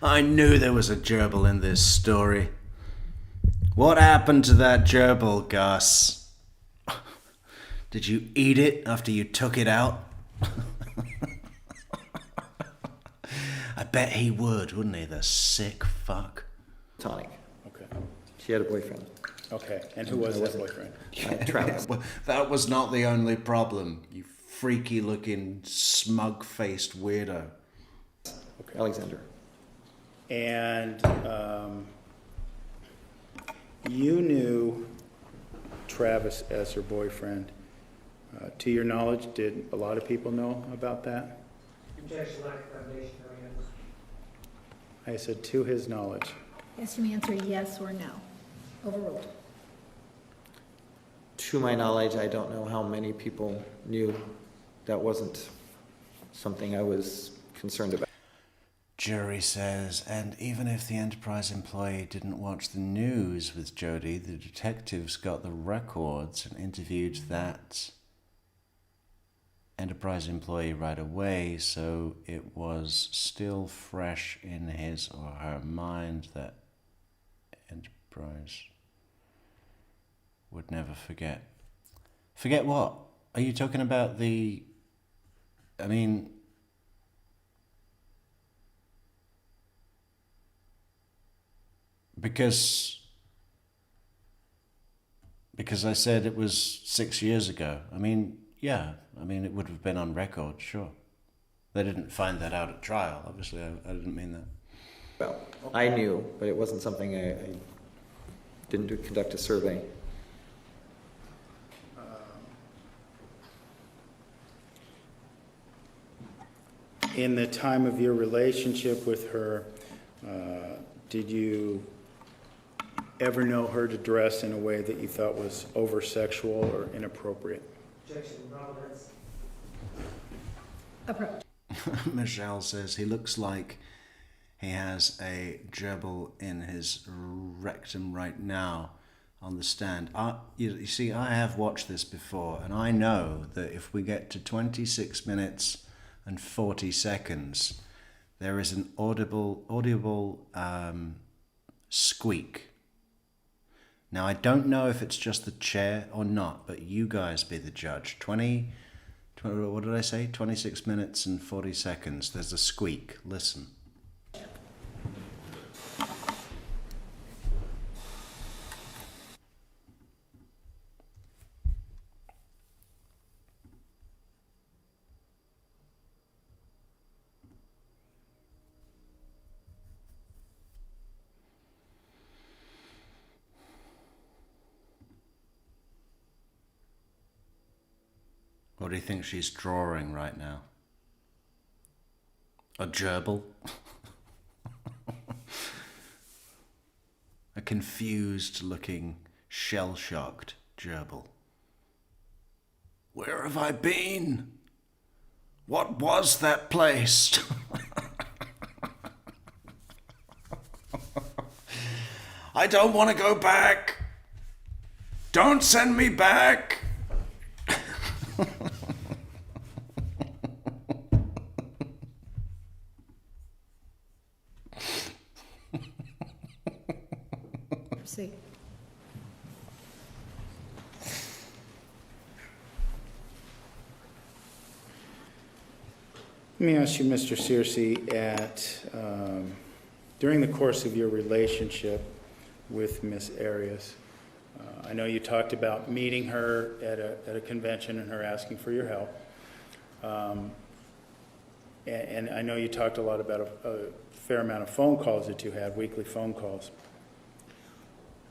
S1: I knew there was a gerbil in this story. What happened to that gerbil, Gus? Did you eat it after you took it out? I bet he would, wouldn't he? The sick fuck.
S5: Platonic.
S4: Okay.
S5: She had a boyfriend.
S4: Okay. And who was that boyfriend?
S5: Travis.
S1: Well, that was not the only problem, you freaky looking, smug faced weirdo.
S4: Okay.
S5: Alexander.
S4: And you knew Travis as her boyfriend. To your knowledge, did a lot of people know about that?
S6: Objection, lack of foundation, no evidence.
S4: I said to his knowledge.
S2: Yes, you may answer yes or no. Overruled.
S5: To my knowledge, I don't know how many people knew. That wasn't something I was concerned about.
S1: Jury says, and even if the Enterprise employee didn't watch the news with Jodi, the detectives got the records and interviewed that Enterprise employee right away, so it was still fresh in his or her mind that Enterprise would never forget. Forget what? Are you talking about because I said it was 6 years ago. Yeah, it would have been on record, sure. They didn't find that out at trial, obviously. I didn't mean that.
S5: Well, I knew, but it wasn't something I didn't conduct a survey.
S4: In the time of your relationship with her, did you ever know her to dress in a way that you thought was over-sexual or inappropriate?
S6: Objection, relevance.
S2: Approach.
S1: Michelle says he looks like he has a gerbil in his rectum right now on the stand. You see, I have watched this before, and I know that if we get to 26 minutes and 40 seconds, there is an audible squeak. Now, I don't know if it's just the chair or not, but you guys be the judge. 20 what did I say? 26 minutes and 40 seconds. There's a squeak. Listen. What do you think she's drawing right now? A gerbil? A confused looking, shell-shocked gerbil. Where have I been? What was that place? I don't want to go back. Don't send me back.
S2: Proceed.
S4: Let me ask you, Mr. Searcy, during the course of your relationship with Miss Arias, I know you talked about meeting her at a convention and her asking for your help. And I know you talked a lot about a fair amount of phone calls that you had, weekly phone calls.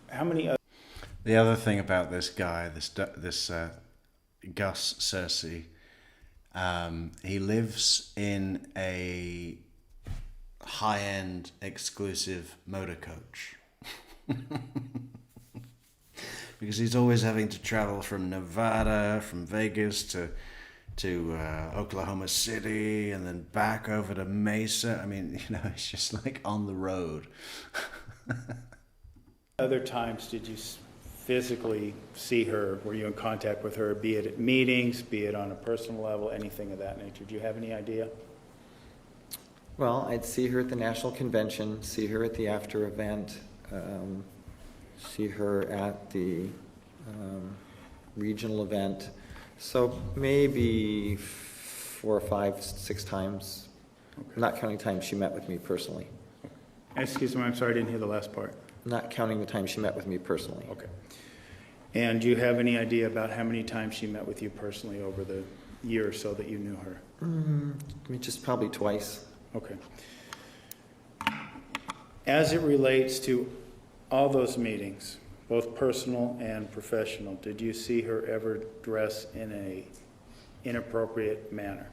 S4: How many other...
S1: The other thing about this guy, this Gus Searcy, he lives in a high-end exclusive motor coach. Because he's always having to travel from Nevada, from Vegas to Oklahoma City, and then back over to Mesa. I mean, you know, it's just like on the road.
S4: Other times did you physically see her? Were you in contact with her, be it at meetings, be it on a personal level, anything of that nature? Do you have any idea?
S5: Well, I'd see her at the national convention, see her at the after event, see her at the regional event. So maybe 4 or 5, 6 times, not counting times she met with me personally.
S4: Excuse me, I'm sorry, I didn't hear the last part.
S5: Not counting the time she met with me personally.
S4: Okay. And do you have any idea about how many times she met with you personally over the year or so that you knew her?
S5: I mean, just probably twice.
S4: Okay. As it relates to all those meetings, both personal and professional, did you see her ever dress in an inappropriate manner?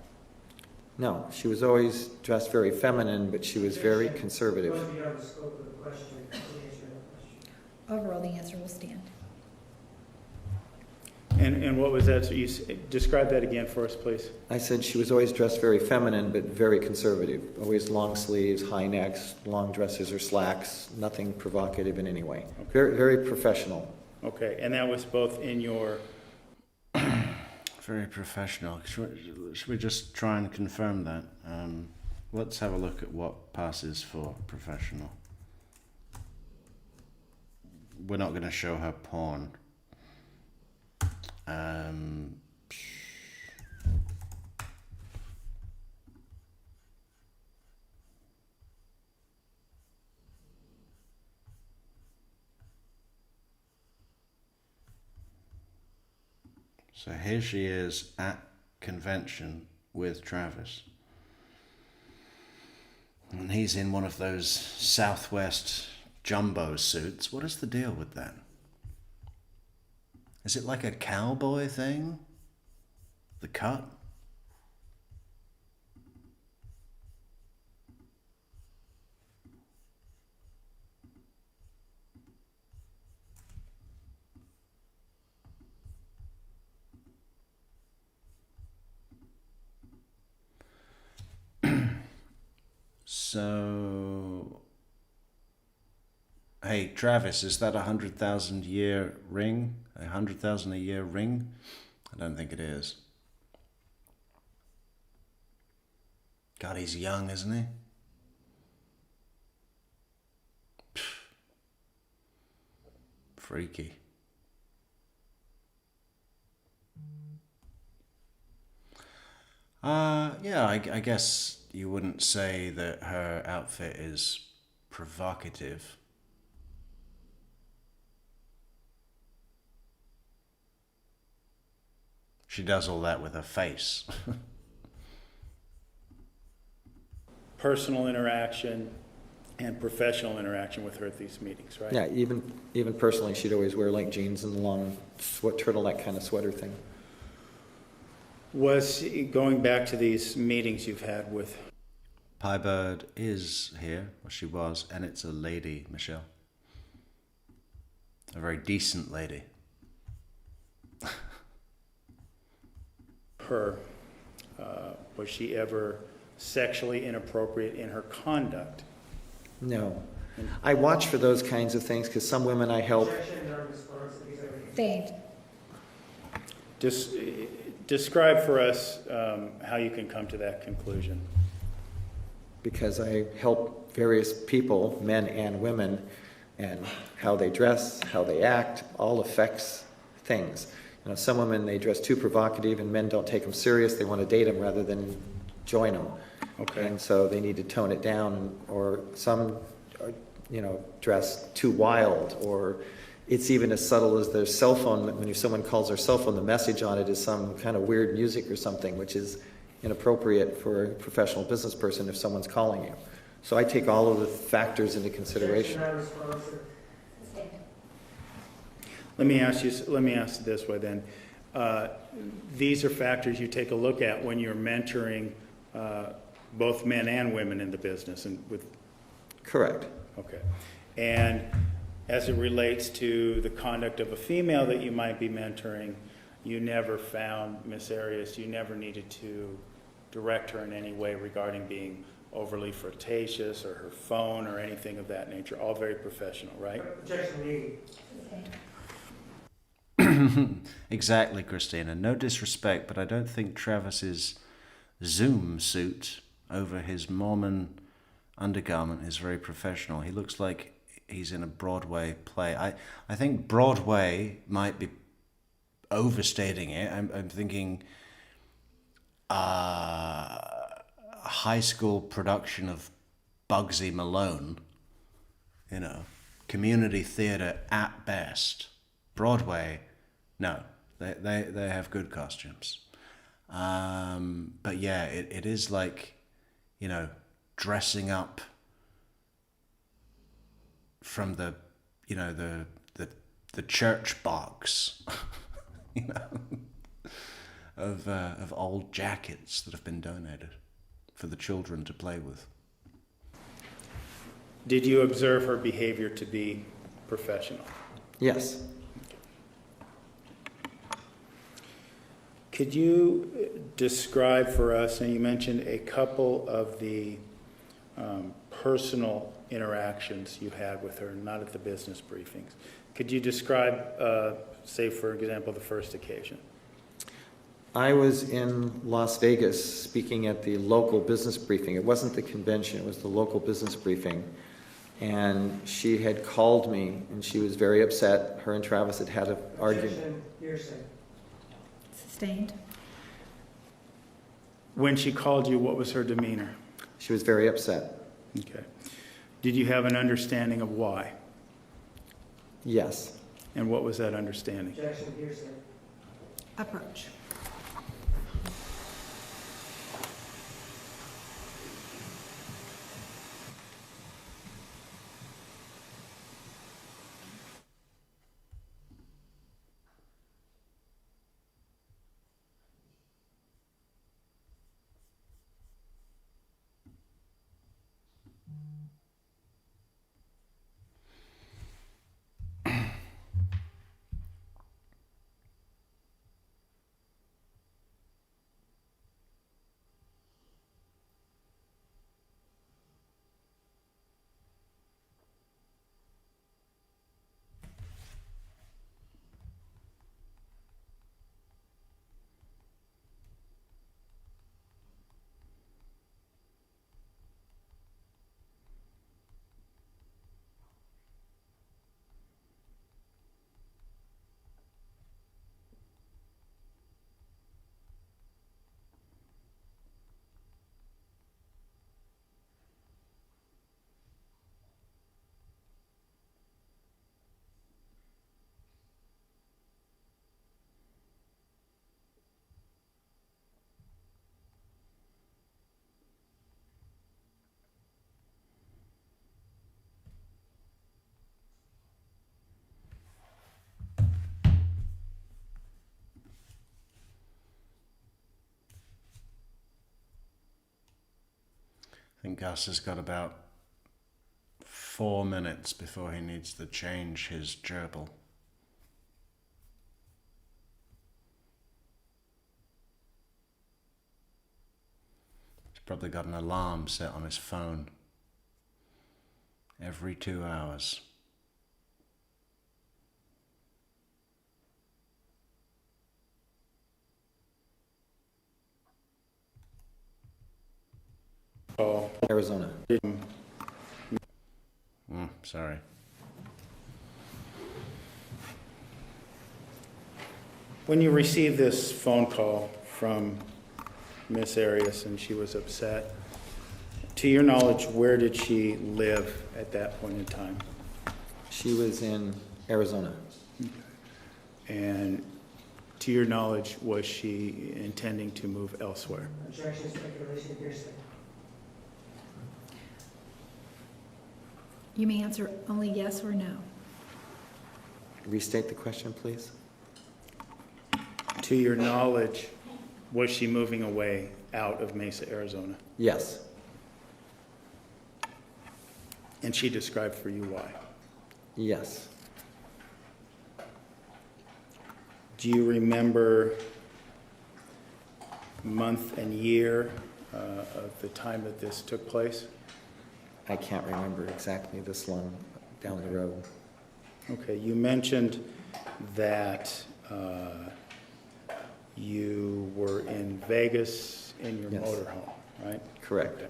S5: No, she was always dressed very feminine, but she was very conservative.
S6: Going beyond the scope of the question, please answer that question.
S2: Overall, the answer will stand.
S4: And what was that? So describe that again for us, please.
S5: I said she was always dressed very feminine, but very conservative. Always long sleeves, high necks, long dresses or slacks, nothing provocative in any way. Very, very professional.
S4: Okay, and that was both in your...
S1: Very professional. Should we just try and confirm that? Let's have a look at what passes for professional. We're not going to show her porn. So here she is at convention with Travis. And he's in one of those Southwest jumbo suits. What is the deal with that? Is it like a cowboy thing? The cut? So, hey, Travis, is that 100,000 year ring? 100,000 a year ring? I don't think it is. God, he's young, isn't he? freaky. Yeah, I guess you wouldn't say that her outfit is provocative. She does all that with her face.
S4: Personal interaction and professional interaction with her at these meetings, right?
S5: Yeah, even personally, she'd always wear like jeans and long turtleneck kind of sweater thing.
S4: Was, going back to these meetings you've had with,
S1: Piebird is here, or she was, and it's a lady, Michelle. A very decent lady.
S4: her, was she ever sexually inappropriate in her conduct?
S5: No. I watch for those kinds of things because some women I help.
S6: Objection, non-responsive, is everything.
S2: Sustained.
S4: Just describe for us how you can come to that conclusion.
S5: Because I help various people, men and women, and how they dress, how they act, all affects things. You know, some women, they dress too provocative and men don't take them serious. They want to date them rather than join them.
S4: Okay.
S5: And so they need to tone it down, or some, you know, dress too wild, or it's even as subtle as their cell phone. When someone calls their cell phone, the message on it is some kind of weird music or something, which is inappropriate for a professional business person if someone's calling you. So I take all of the factors into consideration.
S6: Objection, non-responsive.
S2: Sustained.
S4: Let me ask it this way then. These are factors you take a look at when you're mentoring both men and women in the business and with.
S5: Correct.
S4: Okay. And as it relates to the conduct of a female that you might be mentoring, you never found, Miss Arias, you never needed to direct her in any way regarding being overly flirtatious or her phone or anything of that nature. All very professional, right?
S6: Objection, legal.
S2: Sustained.
S1: Exactly, Christina. No disrespect, but I don't think Travis's Zoom suit over his Mormon undergarment is very professional. He looks like he's in a Broadway play. I think Broadway might be overstating it. I'm thinking high school production of Bugsy Malone, you know, community theater at best. Broadway, no, they have good costumes. But yeah, it is like, you know, dressing up from the, you know, the church box, you know, of old jackets that have been donated for the children to play with.
S4: Did you observe her behavior to be professional?
S5: Yes.
S4: Could you describe for us, and you mentioned a couple of the personal interactions you had with her, not at the business briefings. Could you describe, say, for example, the first occasion?
S5: I was in Las Vegas speaking at the local business briefing. It wasn't the convention, it was the local business briefing. And she had called me and she was very upset. Her and Travis had had an argument.
S6: Objection, hearsay.
S2: Sustained.
S4: When she called you, what was her demeanor?
S5: She was very upset.
S4: Okay. Did you have an understanding of why?
S5: Yes.
S4: And what was that understanding?
S6: Objection, hearsay.
S2: Approach.
S1: I think Gus has got about 4 minutes before he needs to change his gerbil. He's probably got an alarm set on his phone every 2 hours.
S4: Oh,
S5: Arizona.
S1: Sorry.
S4: when you received this phone call from Miss Arias and she was upset, to your knowledge, where did she live at that point in time?
S5: She was in Arizona.
S4: And to your knowledge, was she intending to move elsewhere?
S6: Objection, speculation, hearsay.
S2: You may answer only yes or no.
S5: Restate the question, please.
S4: To your knowledge, was she moving away out of Mesa, Arizona?
S5: Yes.
S4: And she described for you why.
S5: Yes.
S4: Do you remember month and year of the time that this took place?
S5: I can't remember exactly this long down the road.
S4: Okay, you mentioned that you were in Vegas in your
S5: Yes.
S4: motorhome, right?
S5: Correct.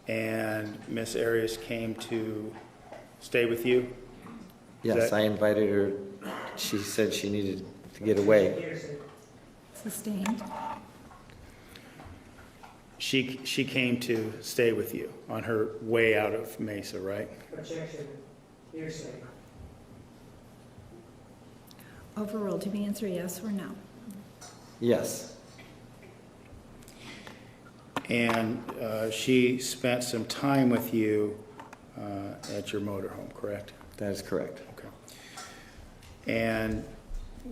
S4: And Miss Arias came to stay with you?
S5: Yes,
S4: that-
S5: I invited her. She said she needed to get away.
S6: Hearsay.
S2: Sustained.
S4: She came to stay with you on her way out of Mesa, right?
S6: Objection, hearsay.
S2: Overruled. You may answer yes or no.
S5: Yes.
S4: And she spent some time with you at your motorhome, correct?
S5: That is correct.
S4: Okay. And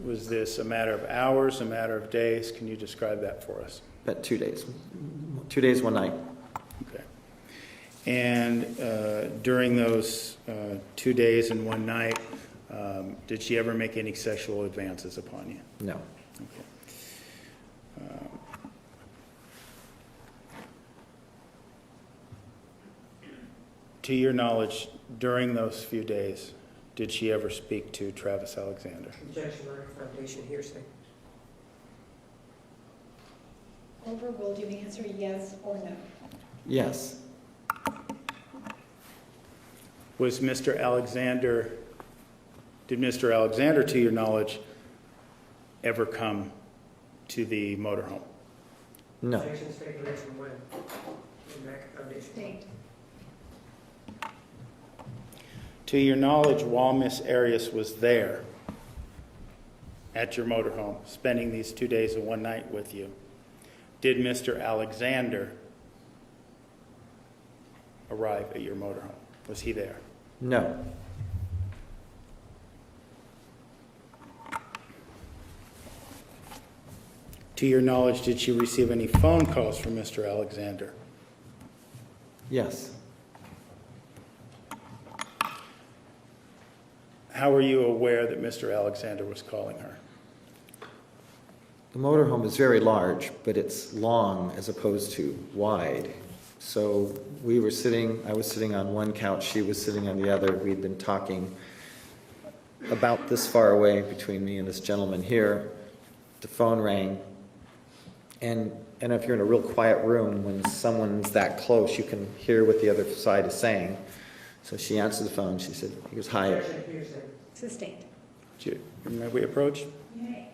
S4: was this a matter of hours, a matter of days? Can you describe that for us?
S5: About 2 days. 2 days, 1 night.
S4: Okay. And during those 2 days and 1 night, did she ever make any sexual advances upon you?
S5: No.
S4: Okay. To your knowledge, during those few days, did she ever speak to Travis Alexander?
S6: Objection, lack of foundation, hearsay.
S2: Overruled. You may answer yes or no.
S5: Yes.
S4: Was Mr. Alexander, did Mr. Alexander, to your knowledge, ever come to the motorhome?
S5: No.
S6: Objection, speculation, when? And lack of foundation.
S2: Sustained.
S4: To your knowledge, while Miss Arias was there at your motorhome, spending these 2 days and 1 night with you, did Mr. Alexander arrive at your motorhome? Was he there?
S5: No.
S4: To your knowledge, did she receive any phone calls from Mr. Alexander?
S5: Yes.
S4: How were you aware that Mr. Alexander was calling her?
S5: The motorhome is very large, but it's long as opposed to wide. So I was sitting on one couch, she was sitting on the other. We'd been talking about this far away between me and this gentleman here. The phone rang. And if you're in a real quiet room, when someone's that close, you can hear what the other side is saying. So she answered the phone. She said, he goes, hi.
S6: Objection, hearsay.
S2: Sustained.
S4: May we approach?
S2: Yay.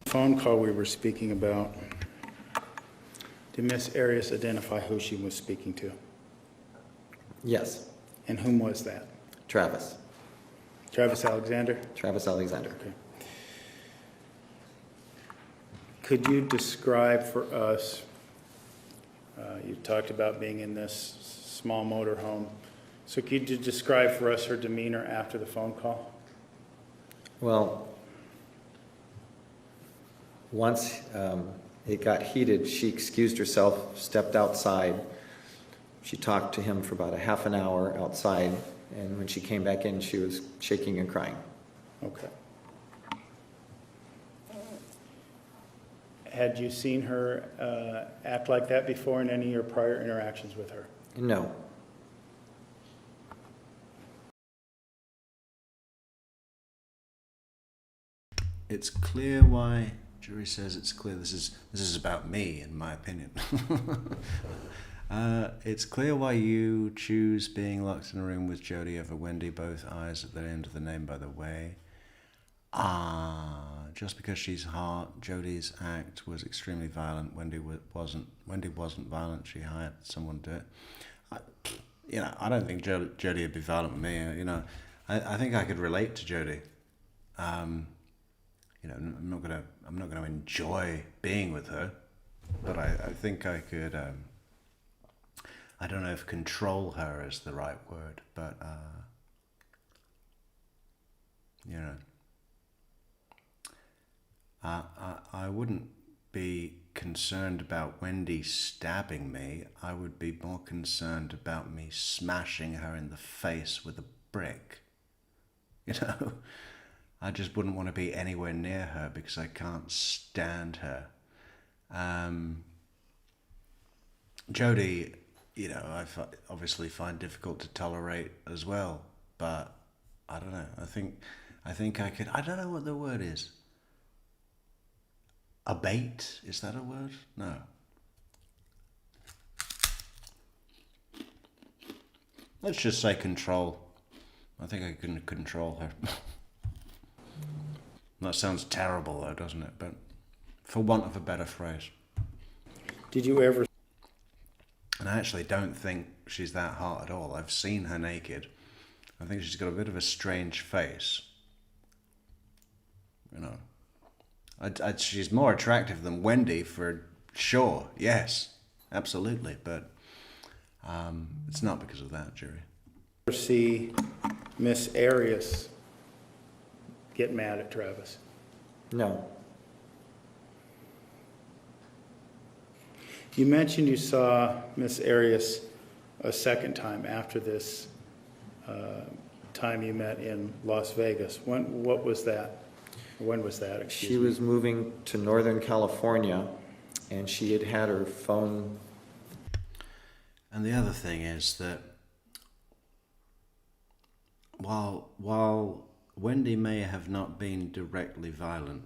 S4: Phone call we were speaking about, did Miss Arias identify who she was speaking to?
S5: Yes.
S4: And whom was that?
S5: Travis.
S4: Travis Alexander?
S5: Travis Alexander.
S4: Okay. Could you describe for us, you talked about being in this small motor home, so could you describe for us her demeanor after the phone call?
S5: Well, once it got heated, she excused herself, stepped outside. She talked to him for about a half an hour outside, and when she came back in, she was shaking and crying.
S4: Okay. Had you seen her act like that before in any of your prior interactions with her?
S5: No.
S1: It's clear why, jury says it's clear, this is about me, in my opinion. It's clear why you choose being locked in a room with Jodi over Wendy, both eyes at the end of the name, by the way. Just because she's hot, Jodi's act was extremely violent. Wendy wasn't violent. She hired someone to do it. I don't think Jodi would be violent with me. I think I could relate to Jodi. I'm not gonna enjoy being with her, but I think I could. I don't know if control her is the right word, but I wouldn't be concerned about Wendy stabbing me. I would be more concerned about me smashing her in the face with a brick. I just wouldn't want to be anywhere near her because I can't stand her. Jodi, I obviously find difficult to tolerate as well, but I don't know. I think I could. I don't know what the word is. Abate? Is that a word? No. Let's just say control. I think I can control her. That sounds terrible though, doesn't it? But for want of a better phrase.
S4: Did you ever?
S1: And I actually don't think she's that hot at all. I've seen her naked. I think she's got a bit of a strange face. She's more attractive than Wendy for sure. Yes, absolutely. But it's not because of that, jury.
S4: Ever see Miss Arias get mad at Travis?
S5: No.
S4: You mentioned you saw Miss Arias a second time after this time you met in Las Vegas. What was that? When was that? Excuse
S5: She
S4: me.
S5: was moving to Northern California, and she had her phone.
S1: And the other thing is that while Wendy may have not been directly violent,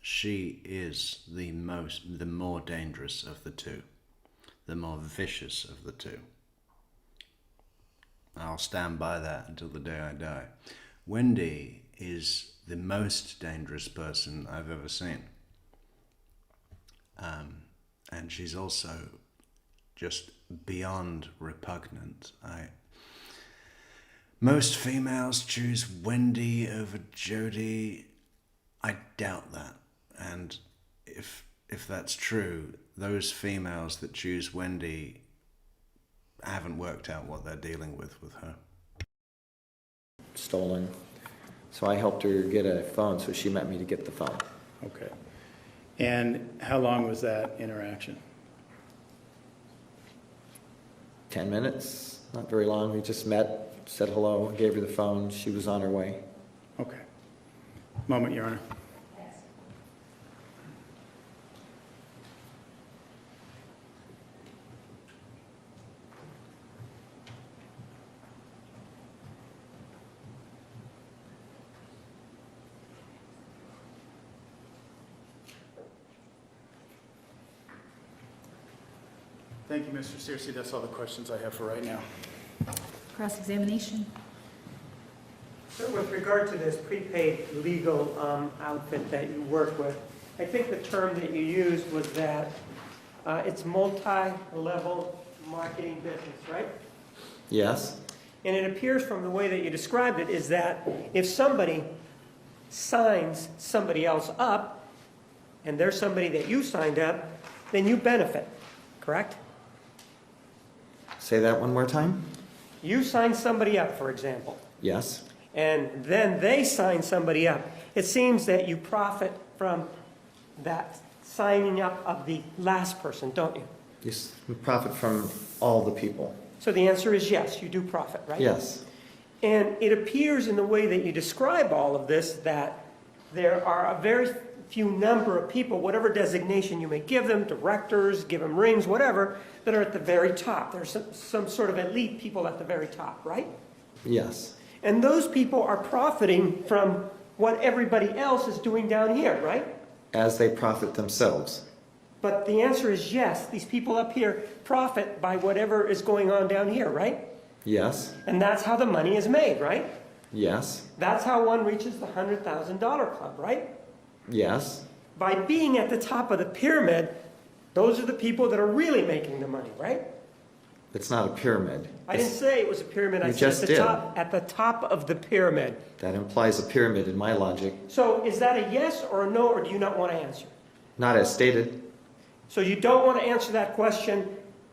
S1: she is the more dangerous of the two, the more vicious of the two. I'll stand by that until the day I die. Wendy is the most dangerous person I've ever seen. And she's also just beyond repugnant. Most females choose Wendy over Jodi. I doubt that. And if that's true, those females that choose Wendy haven't worked out what they're dealing with her.
S5: Stolen. So I helped her get a phone, so she met me to get the phone.
S4: Okay. And how long was that interaction?
S5: 10 minutes, not very long. We just met, said hello, gave her the phone. She was on her way.
S4: Okay. Moment, Your Honor. Thank you, Mr. Searcy. That's all the questions I have for right now.
S2: Cross-examination.
S6: So with regard to this prepaid legal outfit that you work with, I think the term that you used was that it's multi-level marketing business, right?
S5: Yes?
S6: And it appears from the way that you described it is that if somebody signs somebody else up and they're somebody that you signed up, then you benefit, correct?
S5: Say that one more time?
S6: You sign somebody up, for example,
S5: Yes.
S6: and then they sign somebody up. It seems that you profit from that signing up of the last person, don't you?
S5: You profit from all the people.
S6: So the answer is yes, you do profit, right?
S5: Yes.
S6: And it appears in the way that you describe all of this that there are a very few number of people, whatever designation you may give them, directors, give them rings, whatever, that are at the very top. There's some sort of elite people at the very top, right?
S5: Yes.
S6: And those people are profiting from what everybody else is doing down here, right?
S5: As they profit themselves.
S6: But the answer is yes, these people up here profit by whatever is going on down here, right?
S5: Yes.
S6: And that's how the money is made, right?
S5: Yes.
S6: That's how one reaches the $100,000 club, right?
S5: Yes.
S6: By being at the top of the pyramid, those are the people that are really making the money, right?
S5: It's not a pyramid.
S6: I didn't say it was a pyramid. I
S5: You
S6: said
S5: just
S6: at the
S5: did.
S6: top, at the top of the pyramid.
S5: That implies a pyramid in my logic.
S6: So is that a yes or a no, or do you not want to answer?
S5: Not as stated.
S6: So you don't want to answer that question,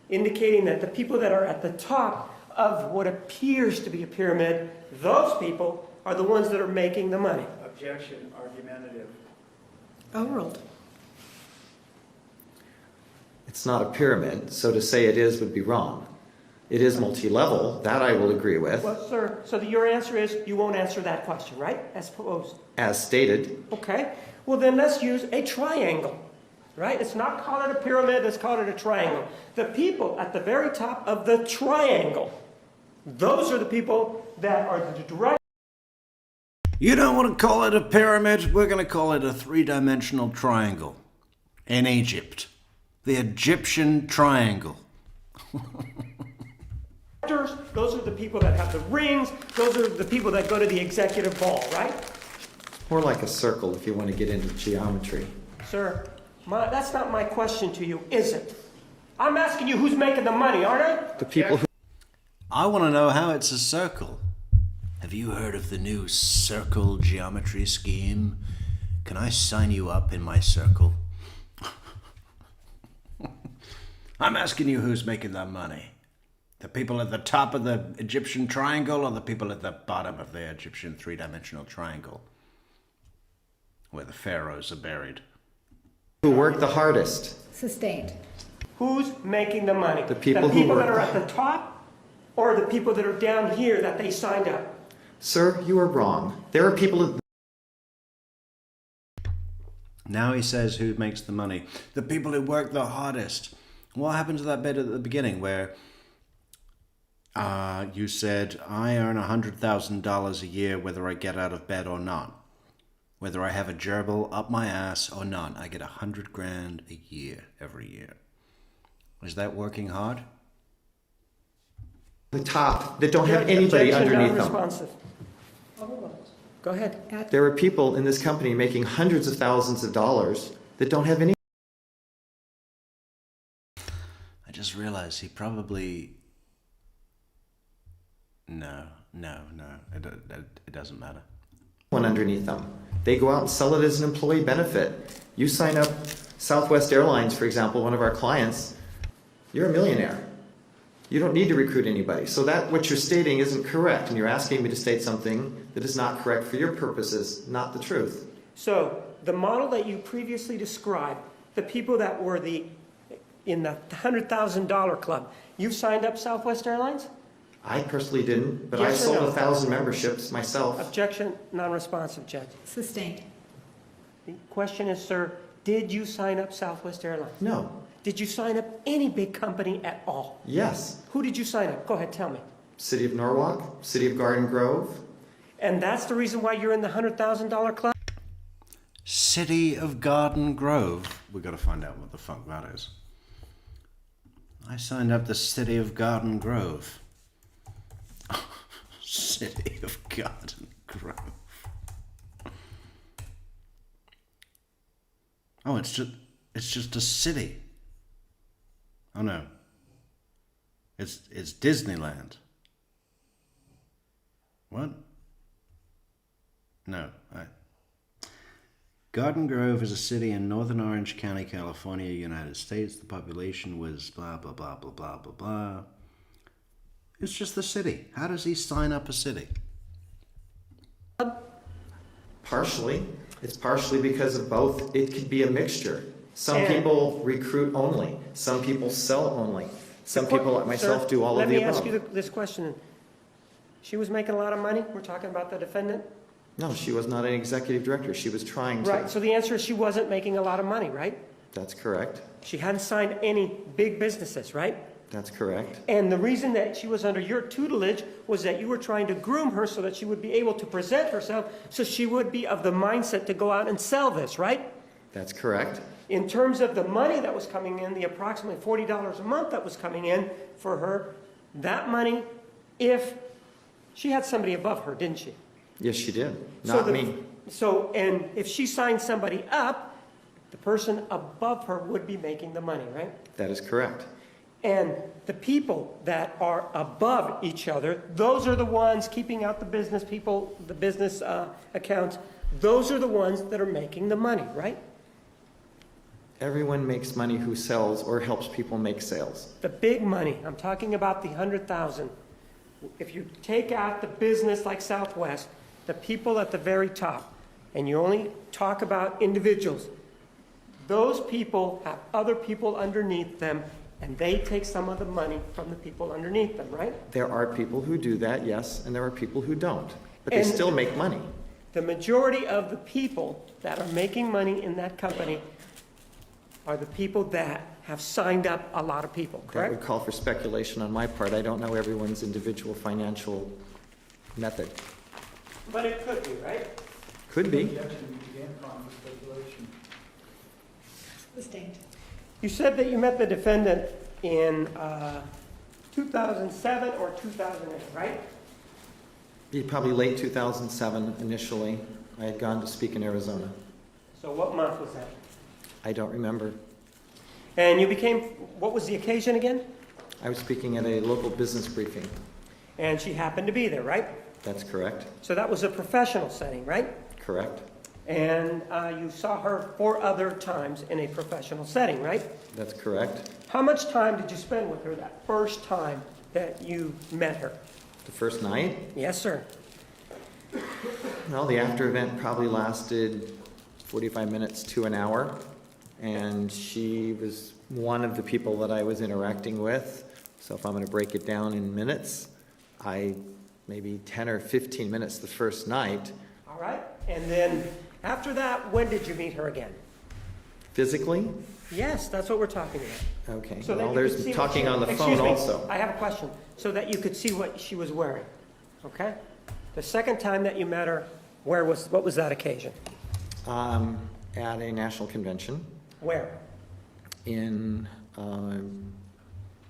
S6: indicating that the people that are at the top of what appears to be a pyramid, those people are the ones that are making the money.
S4: Objection, argumentative.
S2: Overruled.
S5: It's not a pyramid, so to say it is would be wrong. It is multi-level, that I will agree with,
S6: Well, sir, so your answer is you won't answer that question, right? As proposed.
S5: as stated.
S6: Okay. Well, then let's use a triangle, right? Let's not call it a pyramid, let's call it a triangle. The people at the very top of the triangle, those are the people that are the direct.
S1: You don't want to call it a pyramid, we're going to call it a three-dimensional triangle. In Egypt. The Egyptian triangle.
S6: Those are the people that have the rings. Those are the people that go to the executive ball, right?
S5: More like a circle if you want to get into geometry.
S6: Sir, that's not my question to you, is it? I'm asking you who's making the money, aren't I?
S5: The people who
S1: I want to know how it's a circle. Have you heard of the new circle geometry scheme? Can I sign you up in my circle? I'm asking you who's making that money. The people at the top of the Egyptian triangle or the people at the bottom of the Egyptian three-dimensional triangle? Where the pharaohs are buried.
S5: work the hardest.
S2: Sustained.
S6: Who's making the money?
S5: The people who
S6: that
S5: work
S6: are
S5: the-
S6: at the top, or the people that are down here that they signed up?
S5: Sir, you are wrong. There are people...
S1: Now he says who makes the money. The people who work the hardest. What happened to that bit at the beginning where you said, I earn $100,000 a year whether I get out of bed or not. Whether I have a gerbil up my ass or not, I get $100,000 a year every year. Is that working hard?
S5: the top that don't have
S6: Judge,
S5: anybody
S6: objection,
S5: underneath them.
S6: non-responsive. Go ahead.
S5: There are people in this company making hundreds of thousands of dollars that don't have any...
S1: I just realized he probably... No. It doesn't matter.
S5: one underneath them. They go out and sell it as an employee benefit. You sign up Southwest Airlines, for example, one of our clients, you're a millionaire. You don't need to recruit anybody. So that what you're stating isn't correct, and you're asking me to state something that is not correct for your purposes, not the truth.
S6: So the model that you previously described, the people that were in the $100,000 club, you've signed up Southwest Airlines?
S5: I personally didn't, but
S6: Yes
S5: I
S6: or
S5: sold
S6: no?
S5: 1,000 memberships myself.
S6: Objection, non-responsive, Judge.
S2: Sustained.
S6: The question is, sir, did you sign up Southwest Airlines?
S5: No.
S6: Did you sign up any big company at all?
S5: Yes.
S6: Who did you sign up? Go ahead, tell me.
S5: City of Norwalk, City of Garden Grove.
S6: And that's the reason why you're in the $100,000 club?
S1: City of Garden Grove. We got to find out what the fuck that is. I signed up the City of Garden Grove. City of Garden Grove. Oh, it's just a city. Oh no. It's Disneyland. What? No. Garden Grove is a city in northern Orange County, California, United States. The population was blah, blah, blah, blah, blah, blah, blah. It's just the city. How does he sign up a city?
S5: Partially. It's partially because of both. It could be a mixture. Some
S6: And-
S5: people recruit only. Some people sell only. Some people like myself
S6: Sir,
S5: do all of the
S6: Let me ask
S5: above.
S6: you this question. She was making a lot of money? We're talking about the defendant?
S5: No, she was not an executive director. She was trying to.
S6: Right, so the answer is she wasn't making a lot of money, right?
S5: That's correct.
S6: She hadn't signed any big businesses, right?
S5: That's correct.
S6: And the reason that she was under your tutelage was that you were trying to groom her so that she would be able to present herself, so she would be of the mindset to go out and sell this, right?
S5: That's correct.
S6: In terms of the money that was coming in, the approximately $40 a month that was coming in for her, that money, if she had somebody above her, didn't she?
S5: Yes, she did.
S6: So
S5: Not
S6: the-
S5: me.
S6: So, and if she signed somebody up, the person above her would be making the money, right?
S5: That is correct.
S6: And the people that are above each other, those are the ones keeping out the business people, the business accounts. Those are the ones that are making the money, right?
S5: Everyone makes money who sells or helps people make sales.
S6: The big money, I'm talking about the 100,000. If you take out the business like Southwest, the people at the very top, and you only talk about individuals, those people have other people underneath them, and they take some of the money from the people underneath them, right?
S5: There are people who do that, yes, and there are people who don't. But they
S6: And-
S5: still make money.
S6: The majority of the people that are making money in that company are the people that have signed up a lot of people,
S5: That
S6: correct?
S5: would call for speculation on my part. I don't know everyone's individual financial method.
S6: But it could be, right?
S5: Could be.
S2: Sustained.
S6: You said that you met the defendant in 2007 or 2008, right?
S5: Probably late 2007 initially. I had gone to speak in Arizona.
S6: So what month was that?
S5: I don't remember.
S6: And you became, what was the occasion again?
S5: I was speaking at a local business briefing.
S6: And she happened to be there, right?
S5: That's correct.
S6: So that was a professional setting, right?
S5: Correct.
S6: And you saw her 4 other times in a professional setting, right?
S5: That's correct.
S6: How much time did you spend with her that first time that you met her?
S5: The first night,
S6: Yes, sir.
S5: well, the after event probably lasted 45 minutes to an hour. And she was one of the people that I was interacting with. So if I'm going to break it down in minutes, maybe 10 or 15 minutes the first night.
S6: All right. And then after that, when did you meet her again?
S5: Physically?
S6: Yes, that's what we're talking about.
S5: Okay.
S6: So that
S5: Well,
S6: you could
S5: there's
S6: see what
S5: talking
S6: she-
S5: on the
S6: Excuse
S5: phone
S6: me,
S5: also.
S6: I have a question, so that you could see what she was wearing, okay? The second time that you met her, what was that occasion?
S5: At a national convention
S6: Where?
S5: in, I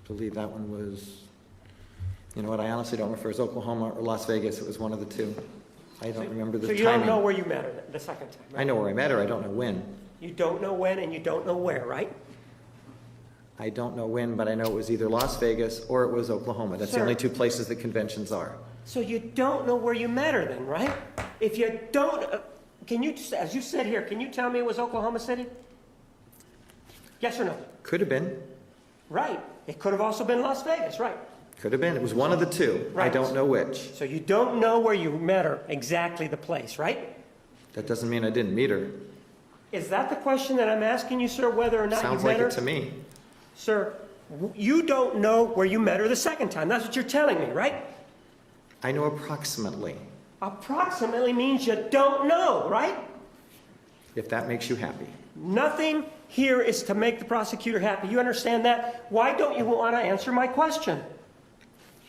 S5: believe that one was, you know what, I honestly don't remember if it was Oklahoma or Las Vegas. It was one of the two. I don't remember the
S6: So
S5: timing.
S6: you don't know where you met her the second time,
S5: I
S6: right?
S5: know where I met her. I don't know when.
S6: You don't know when and you don't know where, right?
S5: I don't know when, but I know it was either Las Vegas or it was Oklahoma. That's the
S6: Sir.
S5: only 2 places that conventions are.
S6: So you don't know where you met her then, right? If you don't, can you, as you said here, can you tell me it was Oklahoma City? Yes or no?
S5: Could have been.
S6: Right. It could have also been Las Vegas, right?
S5: Could have been. It was one of the 2. I
S6: Right.
S5: don't know which.
S6: So you don't know where you met her, exactly the place, right?
S5: That doesn't mean I didn't meet her.
S6: Is that the question that I'm asking you, sir, whether or not you
S5: Sounds
S6: met
S5: like
S6: her?
S5: it to me.
S6: Sir, you don't know where you met her the second time. That's what you're telling me, right?
S5: I know approximately,
S6: Approximately means you don't know, right?
S5: if that makes you happy.
S6: Nothing here is to make the prosecutor happy. You understand that? Why don't you want to answer my question?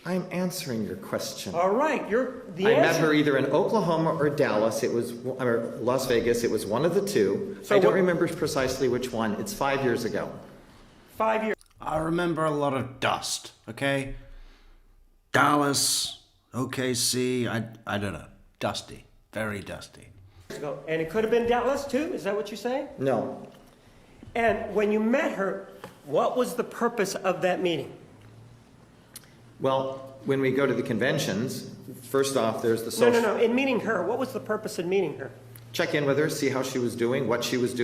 S5: I'm answering your question.
S6: All right, the
S5: I met
S6: answer.
S5: her either in Oklahoma or Dallas. Or Las Vegas. It was one of the 2.
S6: So
S5: I don't
S6: what-
S5: remember precisely which one. It's 5 years ago.
S6: 5 years
S1: I remember a lot of dust, okay? Dallas, OKC, I don't know. Dusty. Very dusty.
S6: ago. And it could have been Dallas too? Is that what you're saying?
S5: No.
S6: And when you met her, what was the purpose of that meeting?
S5: Well, when we go to the conventions, first off, there's the
S6: No,
S5: social...
S6: no, no. In meeting her, what was the purpose in meeting her?
S5: check in with her, see how she was doing, what she was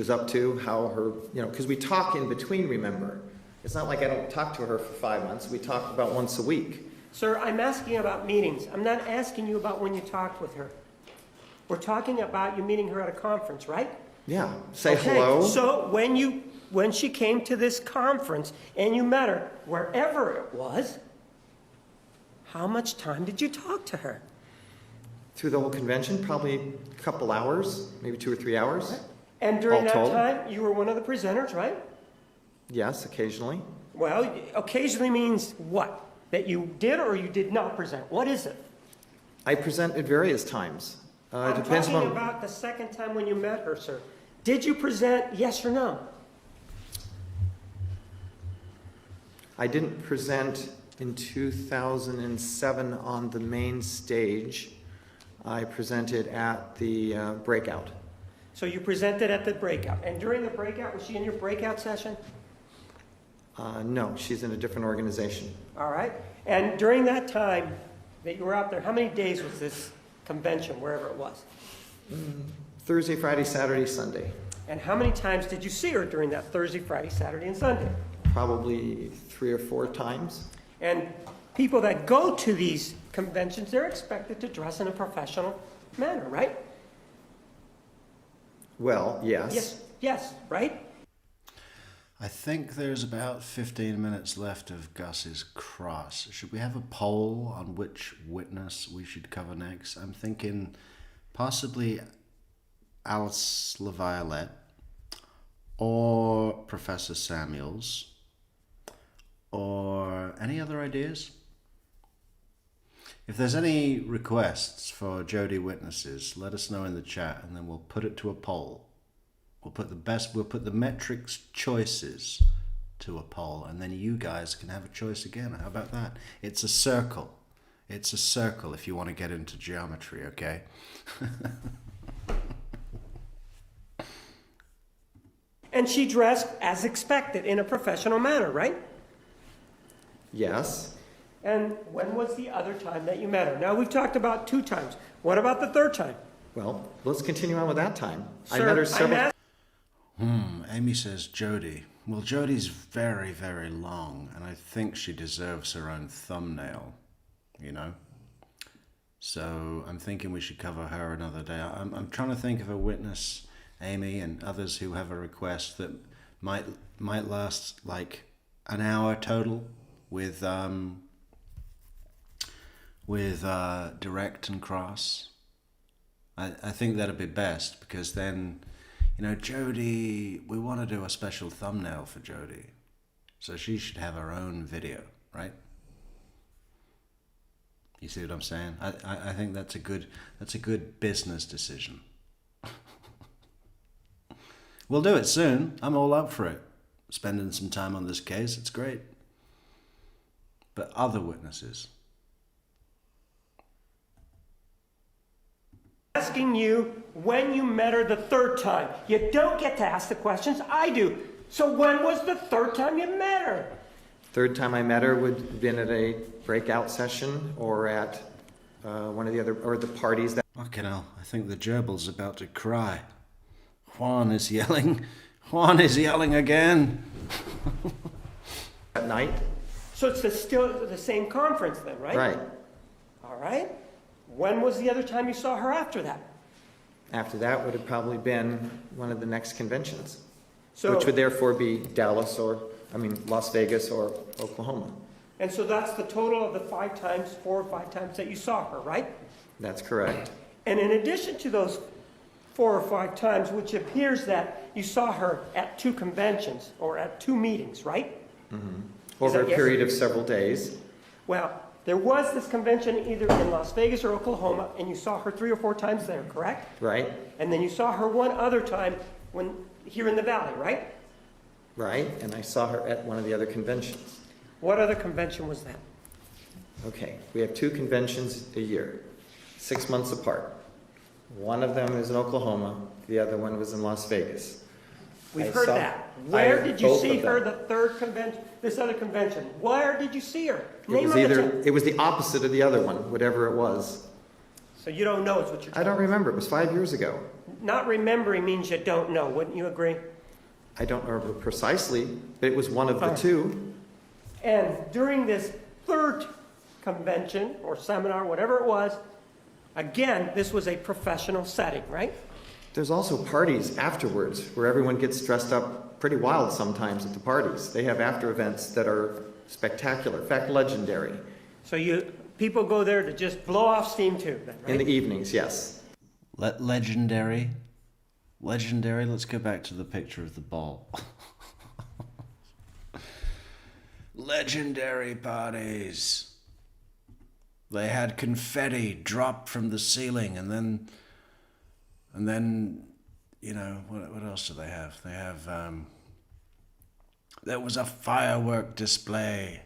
S5: up to, how her, because we talk in between, remember. It's not like I don't talk to her for 5 months. We talk about once a week.
S6: Sir, I'm asking about meetings. I'm not asking you about when you talked with her. We're talking about you meeting her at a conference, right?
S5: Yeah, say
S6: Okay,
S5: hello.
S6: so when she came to this conference and you met her, wherever it was, how much time did you talk to her?
S5: Through the whole convention, probably a couple hours, maybe 2 or 3 hours.
S6: And during
S5: All
S6: that
S5: told.
S6: time, you were one of the presenters, right?
S5: Yes, occasionally.
S6: Well, occasionally means what? That you did or you did not present? What is it?
S5: I present at various times. It
S6: I'm
S5: depends
S6: talking
S5: on.
S6: about the second time when you met her, sir. Did you present, yes or no?
S5: I didn't present in 2007 on the main stage. I presented at the breakout.
S6: So you presented at the breakout. And during the breakout, was she in your breakout session?
S5: No, she's in a different organization.
S6: All right. And during that time that you were out there, how many days was this convention, wherever it was?
S5: Thursday, Friday, Saturday, Sunday.
S6: And how many times did you see her during that Thursday, Friday, Saturday, and Sunday?
S5: Probably 3 or 4 times.
S6: And people that go to these conventions, they're expected to dress in a professional manner, right?
S5: Well, yes.
S6: Yes, right?
S1: I think there's about 15 minutes left of Gus's cross. Should we have a poll on which witness we should cover next? I'm thinking possibly Alice LaViolette or Professor Samuels, or any other ideas? If there's any requests for Jodi witnesses, let us know in the chat and then we'll put it to a poll. We'll put the Metrix choices to a poll, and then you guys can have a choice again. How about that? It's a circle. It's a circle if you want to get into geometry, okay?
S6: And she dressed as expected in a professional manner, right?
S5: Yes.
S6: And when was the other time that you met her? Now, we've talked about 2 times. What about the 3rd time?
S5: Well, let's continue on with that time. I
S6: Sir,
S5: met her several.
S6: I'm
S1: Amy says Jodi. Well, Jodi's very, very long, and I think she deserves her own thumbnail, you know? So I'm thinking we should cover her another day. I'm trying to think of a witness, Amy, and others who have a request that might last like an hour total with direct and cross. I think that'd be best, because then, you know, Jodi, we want to do a special thumbnail for Jodi. So she should have her own video, right? You see what I'm saying? I think that's a good business decision. We'll do it soon. I'm all up for it. Spending some time on this case, it's great. But other witnesses.
S6: asking you when you met her the 3rd time. You don't get to ask the questions, I do. So when was the 3rd time you met her?
S5: 3rd time I met her would have been at a breakout session or at one of the other, or the parties that.
S1: Fucking hell, I think the gerbil's about to cry. Juan is yelling. Juan is yelling again.
S5: At night.
S6: So it's still the same conference then, right?
S5: Right.
S6: All right. When was the other time you saw her after that?
S5: After that would have probably been one of the next conventions,
S6: So,
S5: which would therefore be Las Vegas or Oklahoma.
S6: and so that's the total of the 5 times, 4 or 5 times that you saw her, right?
S5: That's correct.
S6: And in addition to those 4 or 5 times, which appears that you saw her at 2 conventions or at 2 meetings, right?
S5: Over a
S6: that yes?
S5: period of several days.
S6: Well, there was this convention either in Las Vegas or Oklahoma, and you saw her 3 or 4 times there, correct?
S5: Right.
S6: And then you saw her one other time here in the valley, right?
S5: Right. And I saw her at one of the other conventions.
S6: What other convention was that?
S5: Okay. We have 2 conventions a year, 6 months apart. One of them is in Oklahoma. The other one was in Las Vegas.
S6: We've
S5: I
S6: heard
S5: saw-
S6: that.
S5: I
S6: Where
S5: heard
S6: did you
S5: both
S6: see
S5: of
S6: her
S5: them.
S6: the 3rd convention, this other convention? Where did you see her?
S5: It was the opposite of the other one, whatever it was.
S6: So you don't know is what you're
S5: I
S6: telling
S5: don't
S6: us.
S5: remember. It was 5 years ago.
S6: Not remembering means you don't know. Wouldn't you agree?
S5: I don't remember precisely, but it was one of the
S6: Fine.
S5: two.
S6: And during this third convention or seminar, whatever it was, again, this was a professional setting, right?
S5: There's also parties afterwards where everyone gets dressed up pretty wild sometimes at the parties. They have after events that are spectacular, in fact, legendary.
S6: So people go there to just blow off steam too, then, right?
S5: In the evenings, yes.
S1: Legendary. Legendary. Let's go back to the picture of the ball. Legendary parties. They had confetti drop from the ceiling, and then, you know, what else do they have? They have, there was a firework display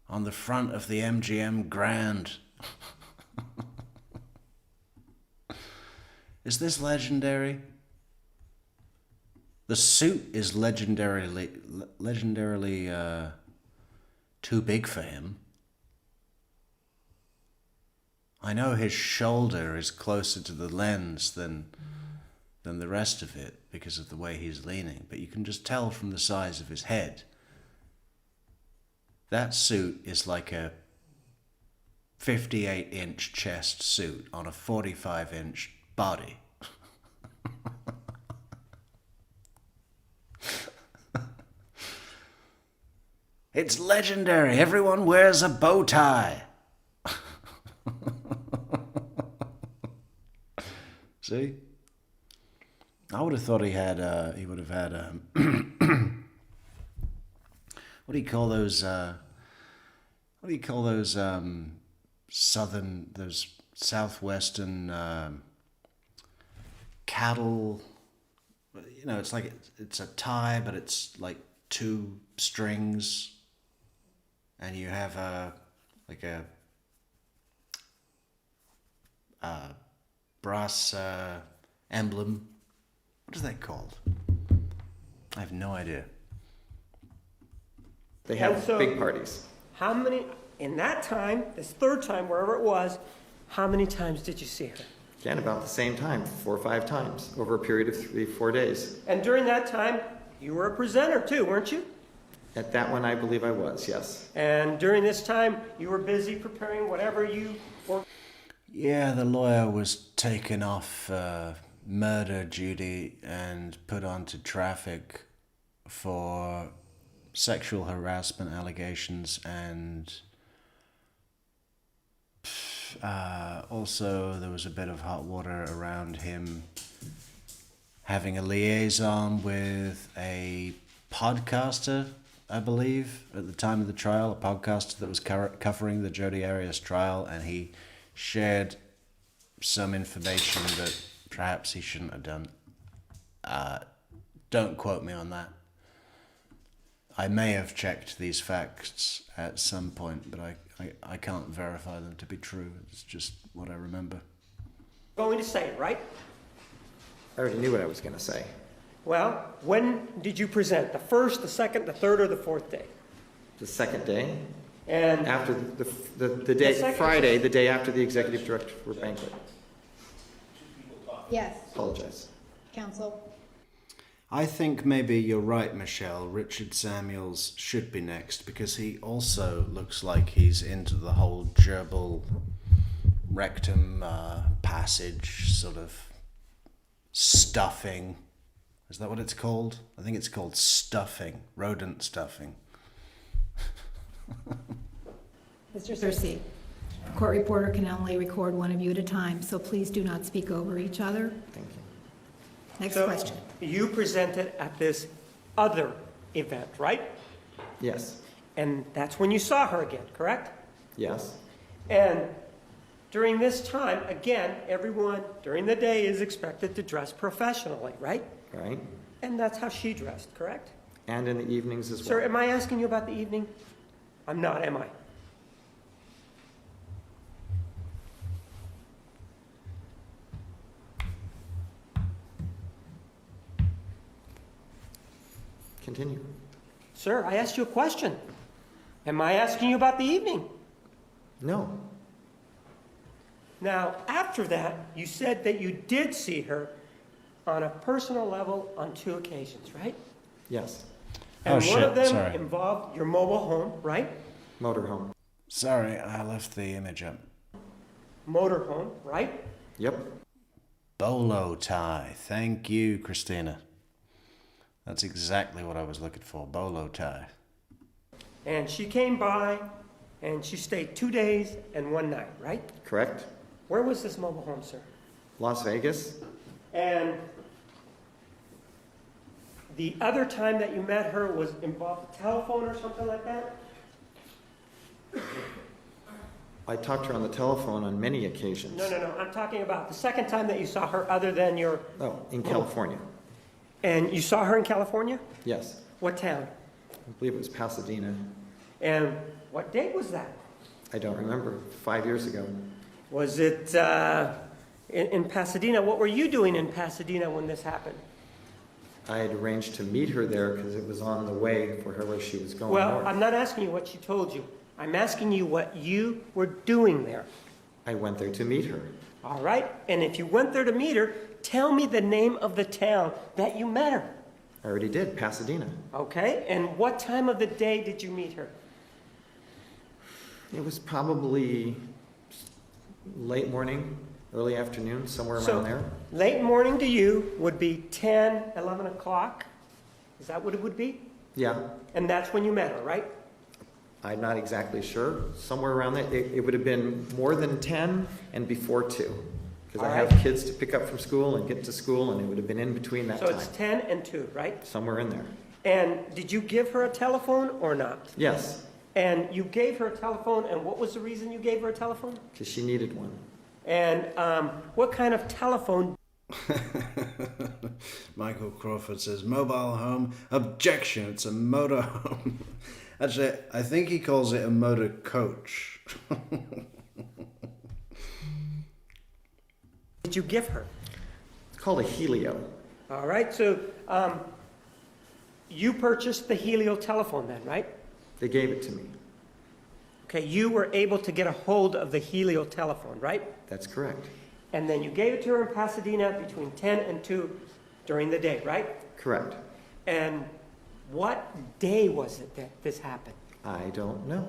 S1: on the front of the MGM Grand. Is this legendary? The suit is legendarily too big for him. I know his shoulder is closer to the lens than the rest of it because of the way he's leaning, but you can just tell from the size of his head. That suit is like a 58-inch chest suit on a 45-inch body. It's legendary. Everyone wears a bow tie. See? I would have thought he would have had, what do you call those, southwestern, cattle, you know, it's like, it's a tie, but it's like 2 strings, and you have a brass emblem. What is that called? I have no idea.
S5: They have
S6: And so-
S5: big parties.
S6: How many, in that time, this third time, wherever it was, how many times did you see her?
S5: Again, about the same time, 4 or 5 times over a period of 3-4 days.
S6: And during that time, you were a presenter too, weren't you?
S5: At that one, I believe I was, yes.
S6: And during this time, you were busy preparing whatever you were.
S1: Yeah, the lawyer was taken off murder duty and put onto traffic for sexual harassment allegations, and also there was a bit of hot water around him having a liaison with a podcaster, I believe, at the time of the trial, a podcaster that was covering the Jodi Arias trial, and he shared some information that perhaps he shouldn't have done. Don't quote me on that. I may have checked these facts at some point, but I can't verify them to be true. It's just what I remember.
S6: Going to say, right?
S5: I already knew what I was going to say.
S6: Well, when did you present? The first, the second, the third, or the fourth day?
S5: The second day,
S6: And
S5: after the day,
S6: The second-
S5: Friday, the day after the executive director for Banquet.
S2: Yes,
S5: Apologize.
S2: counsel.
S1: I think maybe you're right, Michelle. Richard Samuels should be next because he also looks like he's into the whole gerbil rectum passage sort of stuffing. Is that what it's called? I think it's called stuffing, rodent stuffing.
S2: Mr. Searcy, a court reporter can only record one of you at a time, so please do not speak over each other.
S5: Thank you.
S2: Next
S6: so
S2: question.
S6: you presented at this other event, right?
S5: Yes.
S6: And that's when you saw her again, correct?
S5: Yes.
S6: And during this time, again, everyone during the day is expected to dress professionally, right?
S5: Right.
S6: And that's how she dressed, correct?
S5: And in the evenings as well.
S6: Sir, am I asking you about the evening? I'm not, am I?
S5: Continue.
S6: Sir, I asked you a question. Am I asking you about the evening?
S5: No.
S6: Now, after that, you said that you did see her on a personal level on 2 occasions, right?
S5: Yes,
S6: And
S1: Oh,
S6: one
S1: shit,
S6: of them
S1: sorry.
S6: involved your mobile home, right?
S5: motorhome.
S1: Sorry, I left the image up.
S6: Motorhome, right?
S5: Yep,
S1: Bolo tie. Thank you, Christina. That's exactly what I was looking for. Bolo tie.
S6: And she came by and she stayed 2 days and 1 night, right?
S5: correct.
S6: Where was this mobile home, sir?
S5: Las Vegas,
S6: And the other time that you met her was involved a telephone or something like that?
S5: I talked to her on the telephone on many occasions.
S6: No. I'm talking about the second time that you saw her other than your...
S5: Oh, in California,
S6: And you saw her in California?
S5: yes.
S6: What town?
S5: I believe it was Pasadena.
S6: And what date was that?
S5: I don't remember, 5 years ago.
S6: Was it in Pasadena? What were you doing in Pasadena when this happened?
S5: I had arranged to meet her there because it was on the way for her where she was going
S6: Well,
S5: north.
S6: I'm not asking you what she told you. I'm asking you what you were doing there.
S5: I went there to meet her.
S6: All right? And if you went there to meet her, tell me the name of the town that you met her.
S5: I already did, Pasadena.
S6: Okay? And what time of the day did you meet her?
S5: It was probably late morning, early afternoon, somewhere around there.
S6: Late morning to you would be 10, 11 o'clock. Is that what it would be?
S5: Yeah,
S6: And that's when you met her, right?
S5: I'm not exactly sure. Somewhere around there. It would have been more than 10 and before 2. Because I
S6: All
S5: have
S6: right.
S5: kids to pick up from school and get to school, and it would have been in between that
S6: So
S5: time.
S6: it's 10 and 2, right?
S5: Somewhere in there.
S6: And did you give her a telephone or not?
S5: Yes,
S6: And you gave her a telephone, and what was the reason you gave her a telephone?
S5: because she needed one.
S6: And what kind of telephone?
S1: Michael Crawford says, mobile home. Objection, it's a motor home. Actually, I think he calls it a motor coach.
S6: Did you give her?
S5: It's called a Helio.
S6: All right, so you purchased the Helio telephone then, right?
S5: They gave it to me.
S6: Okay, you were able to get a hold of the Helio telephone, right?
S5: That's correct.
S6: And then you gave it to her in Pasadena between 10 and 2 during the day, right?
S5: Correct.
S6: And what day was it that this happened?
S5: I don't know.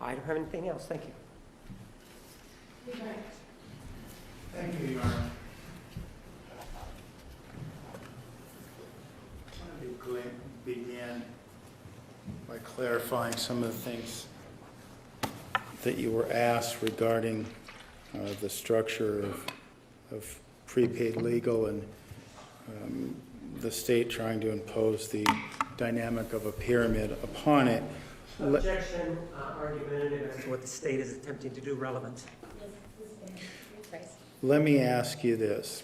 S6: I don't have anything else, thank you.
S4: Thank you, Your Honor. I wanted to begin by clarifying some of the things that you were asked regarding the structure of prepaid legal and the state trying to impose the dynamic of a pyramid upon it.
S6: Objection, argumentative as to what the state is attempting to do relevant.
S4: Let me ask you this.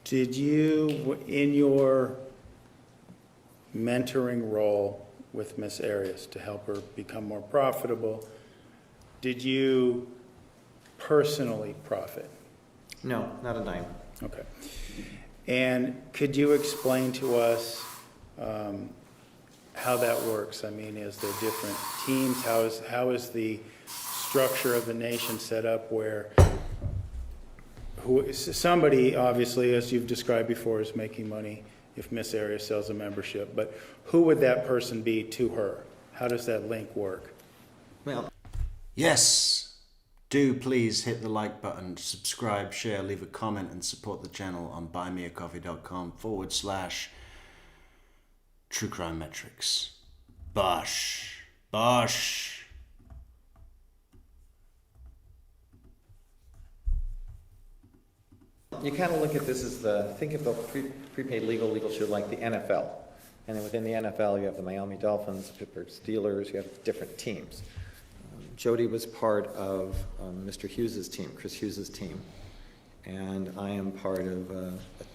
S4: Did you, in your mentoring role with Miss Arias to help her become more profitable, did you personally profit?
S5: No, not a dime.
S4: Okay. And could you explain to us how that works? I mean, is there different teams? How is the structure of the nation set up where somebody, obviously, as you've described before, is making money if Miss Arias sells a membership, but who would that person be to her? How does that link work?
S5: Well,
S1: Yes, do please hit the like button, subscribe, share, leave a comment, and support the channel on buymeacoffee.com/True Crime Metrix. Bosh. Bosh.
S5: you kind of look at this as think of the prepaid legal shield like the NFL. And then within the NFL, you have the Miami Dolphins, Pittsburgh Steelers, you have different teams. Jodi was part of Mr. Hughes' team, Chris Hughes' team. And I am part of a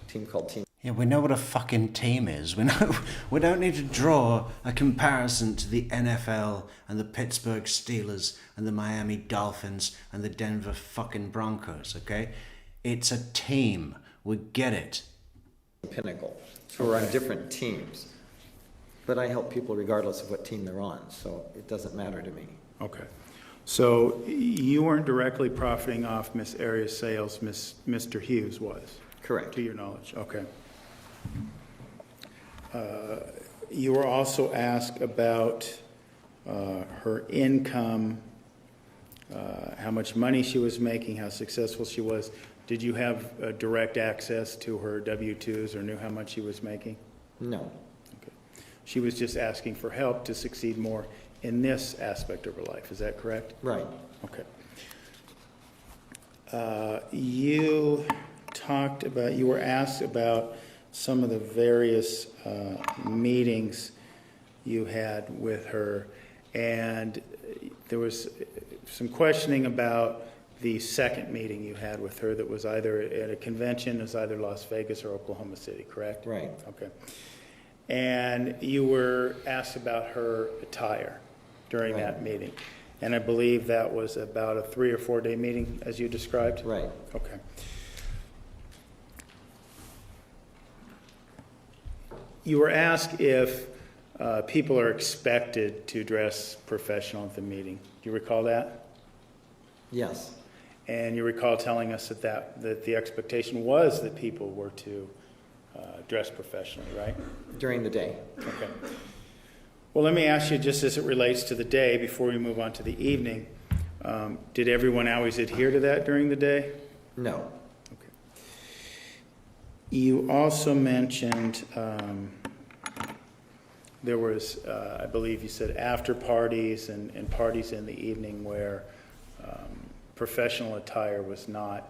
S5: team called Team.
S1: Yeah, we know what a fucking team is. We don't need to draw a comparison to the NFL and the Pittsburgh Steelers and the Miami Dolphins and the Denver fucking Broncos, okay? It's a team. We get it.
S5: Pinnacle. So we're on different teams. But I help people regardless of what team they're on, so it doesn't matter to me.
S4: Okay. So you weren't directly profiting off Miss Arias' sales, Mr. Hughes was,
S5: Correct.
S4: to your knowledge? Okay. You were also asked about her income, how much money she was making, how successful she was. Did you have direct access to her W-2s or knew how much she was making?
S5: No.
S4: Okay. She was just asking for help to succeed more in this aspect of her life. Is that correct?
S5: Right.
S4: Okay. You were asked about some of the various meetings you had with her, and there was some questioning about the second meeting you had with her that was either at a convention, it was either Las Vegas or Oklahoma City, correct?
S5: Right.
S4: Okay. And you were asked about her attire during
S5: Right.
S4: that meeting. And I believe that was about a 3 or 4 day meeting, as you described?
S5: Right.
S4: Okay. You were asked if people are expected to dress professional at the meeting. Do you recall that?
S5: Yes.
S4: And you recall telling us that the expectation was that people were to dress professionally, right?
S5: During the day.
S4: Okay. Well, let me ask you, just as it relates to the day, before we move on to the evening, did everyone always adhere to that during the day?
S5: No.
S4: Okay. You also mentioned there was, I believe you said, after parties and parties in the evening where professional attire was not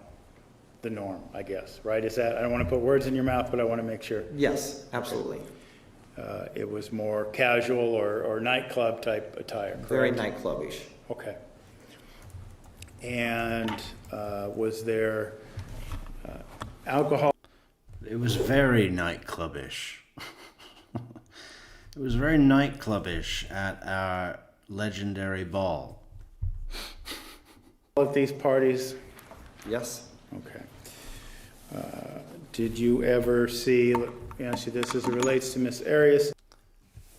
S4: the norm, I guess, right? Is that, I don't want to put words in your mouth, but I want to make sure.
S5: Yes, absolutely.
S4: It was more casual or nightclub type attire, correct?
S5: Very nightclubish.
S4: Okay. And was there alcohol?
S1: It was very nightclubbish. It was very nightclubbish at our legendary ball.
S4: At these parties?
S5: Yes.
S4: Okay. Did you ever see, let me ask you this as it relates to Miss Arias.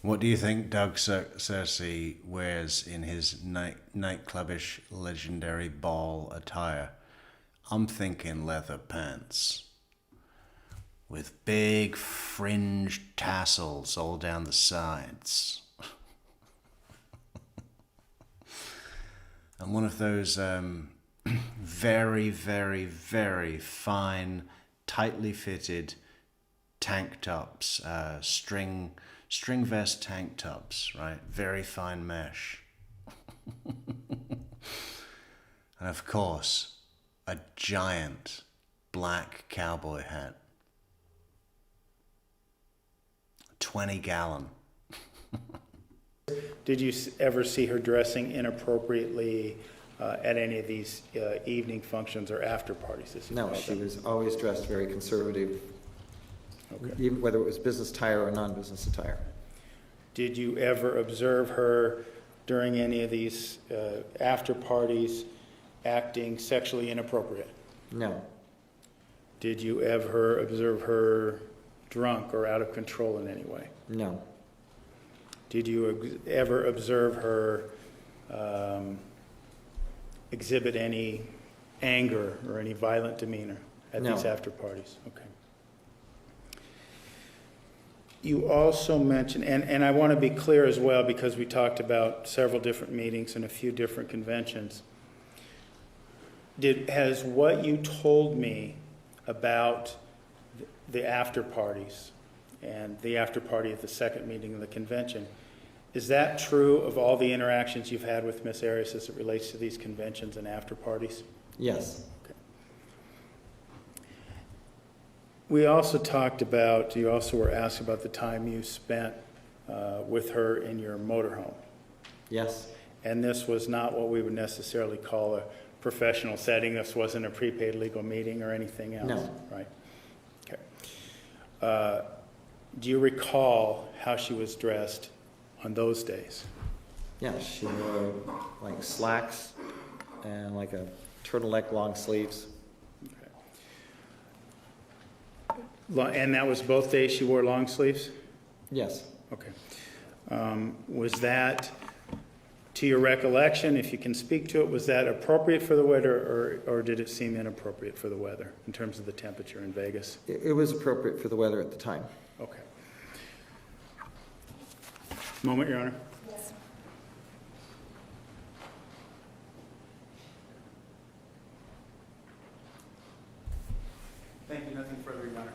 S1: What do you think Doug Searcy wears in his nightclubbish legendary ball attire? I'm thinking leather pants with big fringed tassels all down the sides. And one of those very, very, very fine, tightly fitted tank tops, string vest tank tops, right? Very fine mesh. And of course, a giant black cowboy hat. 20-gallon.
S4: Did you ever see her dressing inappropriately at any of these evening functions or after parties? As you
S5: No,
S4: call
S5: she
S4: them?
S5: was always dressed very conservative,
S4: Okay.
S5: even whether it was business attire or non-business attire.
S4: Did you ever observe her during any of these after parties acting sexually inappropriate?
S5: No.
S4: Did you ever observe her drunk or out of control in any way?
S5: No.
S4: Did you ever observe her exhibit any anger or any violent demeanor at
S5: No.
S4: these after parties? Okay. You also mentioned, and I want to be clear as well, because we talked about several different meetings and a few different conventions. Has what you told me about the after parties and the after party at the second meeting of the convention, is that true of all the interactions you've had with Miss Arias as it relates to these conventions and after parties?
S5: Yes.
S4: We also talked about, you also were asked about the time you spent with her in your motorhome.
S5: Yes.
S4: And this was not what we would necessarily call a professional setting. This wasn't a prepaid legal meeting or anything else?
S5: No.
S4: Right. Okay. Do you recall how she was dressed on those days?
S5: Yeah, she wore like slacks and like a turtleneck long sleeves.
S4: And that was both days she wore long sleeves?
S5: Yes.
S4: Okay. Was that, to To your recollection, if you can speak to it, was that appropriate for the weather, or did it seem inappropriate for the weather in terms of the temperature in Vegas?
S5: It was appropriate for the weather at the time.
S4: Okay. Moment, Your Honor. Thank you. Nothing further, Your Honor.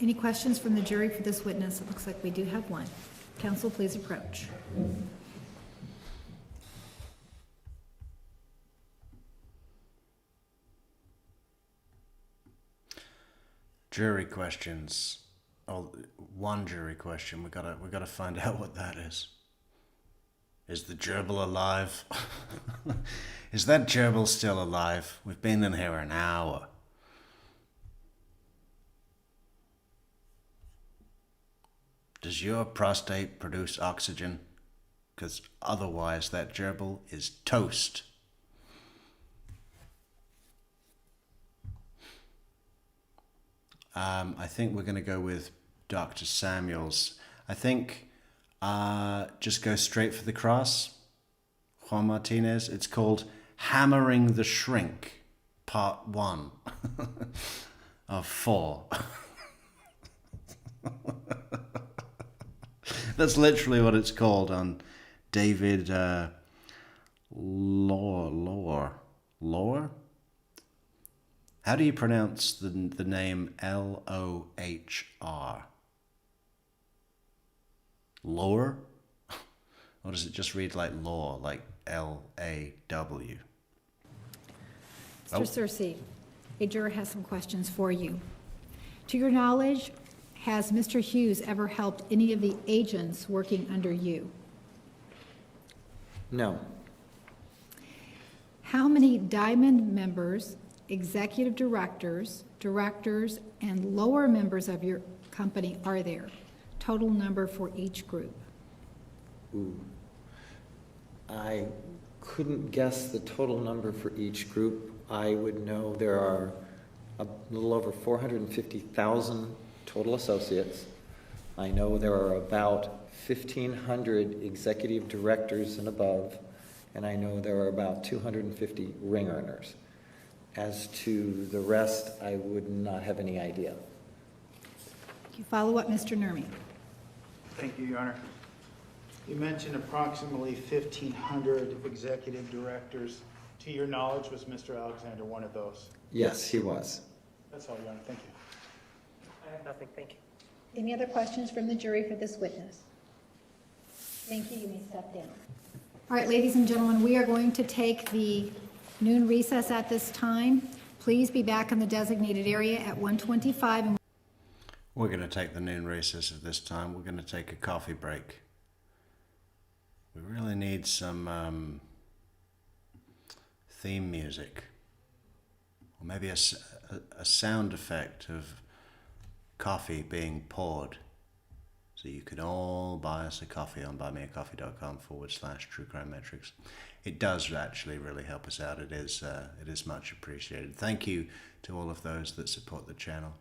S2: Any questions from the jury for this witness? It looks like we do have one. Counsel, please approach.
S1: Jury questions. Oh, one jury question. We gotta find out what that is. Is the gerbil alive? Is that gerbil still alive? We've been in here an hour. Does your prostate produce oxygen? Because otherwise that gerbil is toast. I think we're going to go with Dr. Samuels. I think just go straight for the cross. Juan Martinez. It's called Hammering the Shrink, Part 1 of 4. That's literally what it's called on David Lohr. How do you pronounce the name Lohr? Lohr? Or does it just read like law, like L-A-W?
S2: Mr. Searcy, a juror has some questions for you. To your knowledge, has Mr. Hughes ever helped any of the agents working under you?
S5: No.
S2: How many Diamond members, executive directors, and lower members of your company are there? Total number for each group.
S5: Ooh. I couldn't guess the total number for each group. I would know there are a little over 450,000 total associates. I know there are about 1,500 executive directors and above, and I know there are about 250 ring earners. As to the rest, I would not have any idea.
S2: You follow up, Mr. Nurmi.
S4: Thank you, Your Honor. You mentioned approximately 1,500 executive directors. To your knowledge, was Mr. Alexander one of those?
S5: Yes, he was.
S4: That's all, Your Honor. Thank you.
S6: I have nothing, thank you.
S2: Any other questions from the jury for this witness? Thank you. You may step down. All right, ladies and gentlemen, we are going to take the noon recess at this time. Please be back in the designated area at 1:25. And
S1: We're going to take the noon recess at this time. We're going to take a coffee break. We really need some theme music. Or maybe a sound effect of coffee being poured. So you could all buy us a coffee on buymeacoffee.com/True Crime Metrix. It does actually really help us out. It is much appreciated. Thank you to all of those that support the channel.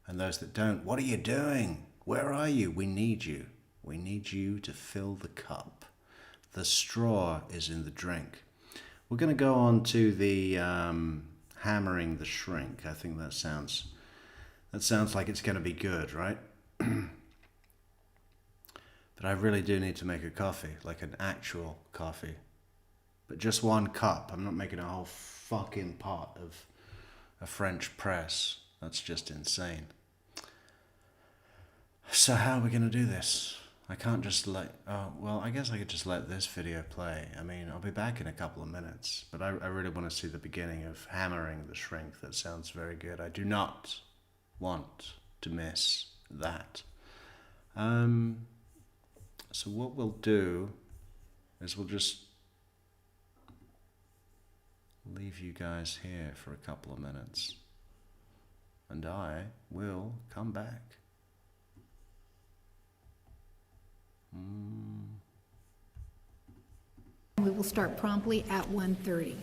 S1: And those that don't, what are you doing? Where are you? We need you. We need you to fill the cup. The straw is in the drink. We're going to go on to the hammering the shrink. I think that sounds like it's going to be good, right? But I really do need to make a coffee, like an actual coffee. But just one cup. I'm not making a whole fucking pot of a French press. That's just insane. So how are we going to do this? I can't just I guess I could just let this video play. I mean, I'll be back in a couple of minutes, but I really want to see the beginning of hammering the shrink. That sounds very good. I do not want to miss that. So what we'll do is we'll just leave you guys here for a couple of minutes, and I will come back.
S2: we will start promptly at 1:30.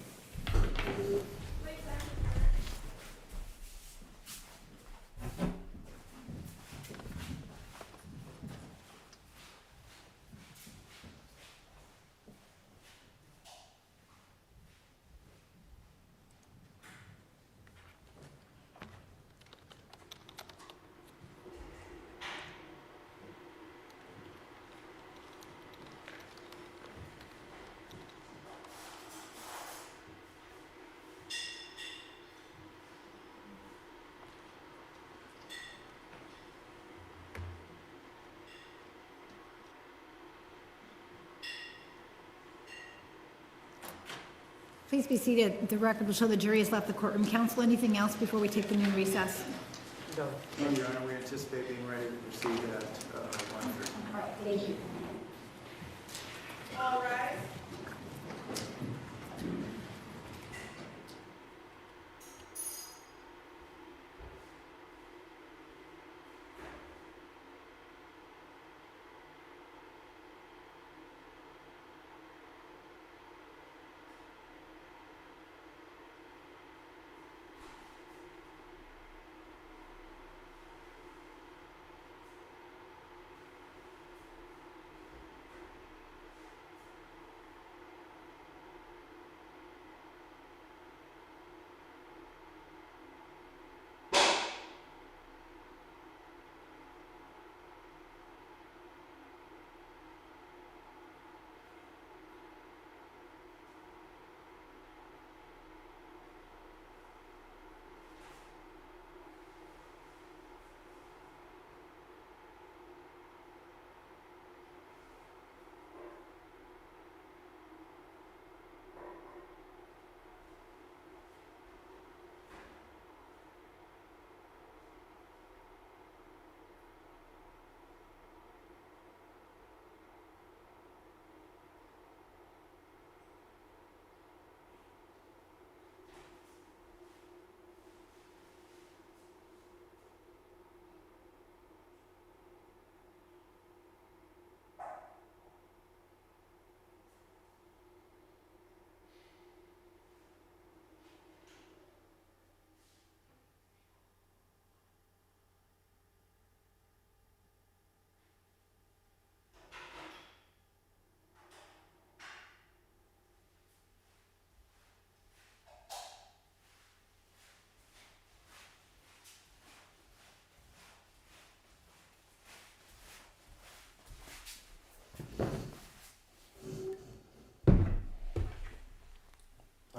S2: Please be seated. The record will show the jury has left the courtroom. Counsel, anything else before we take the noon recess?
S6: No.
S7: No, Your Honor, we anticipate being ready to proceed at 1:30.
S2: All right, thank you.
S8: All rise.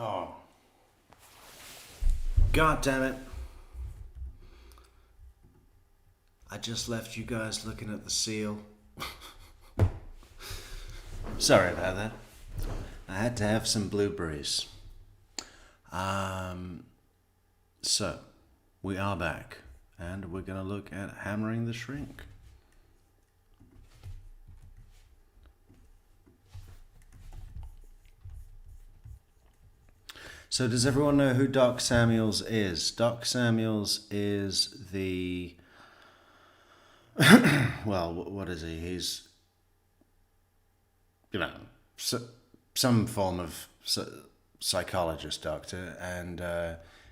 S1: Oh. God damn it. I just left you guys looking at the seal. Sorry about that. I had to have some blueberries. So, we are back, and we're going to look at hammering the shrink. So does everyone know who Doc Samuels is? Doc Samuels is the... well, what is he? He's, you know, some form of psychologist doctor, and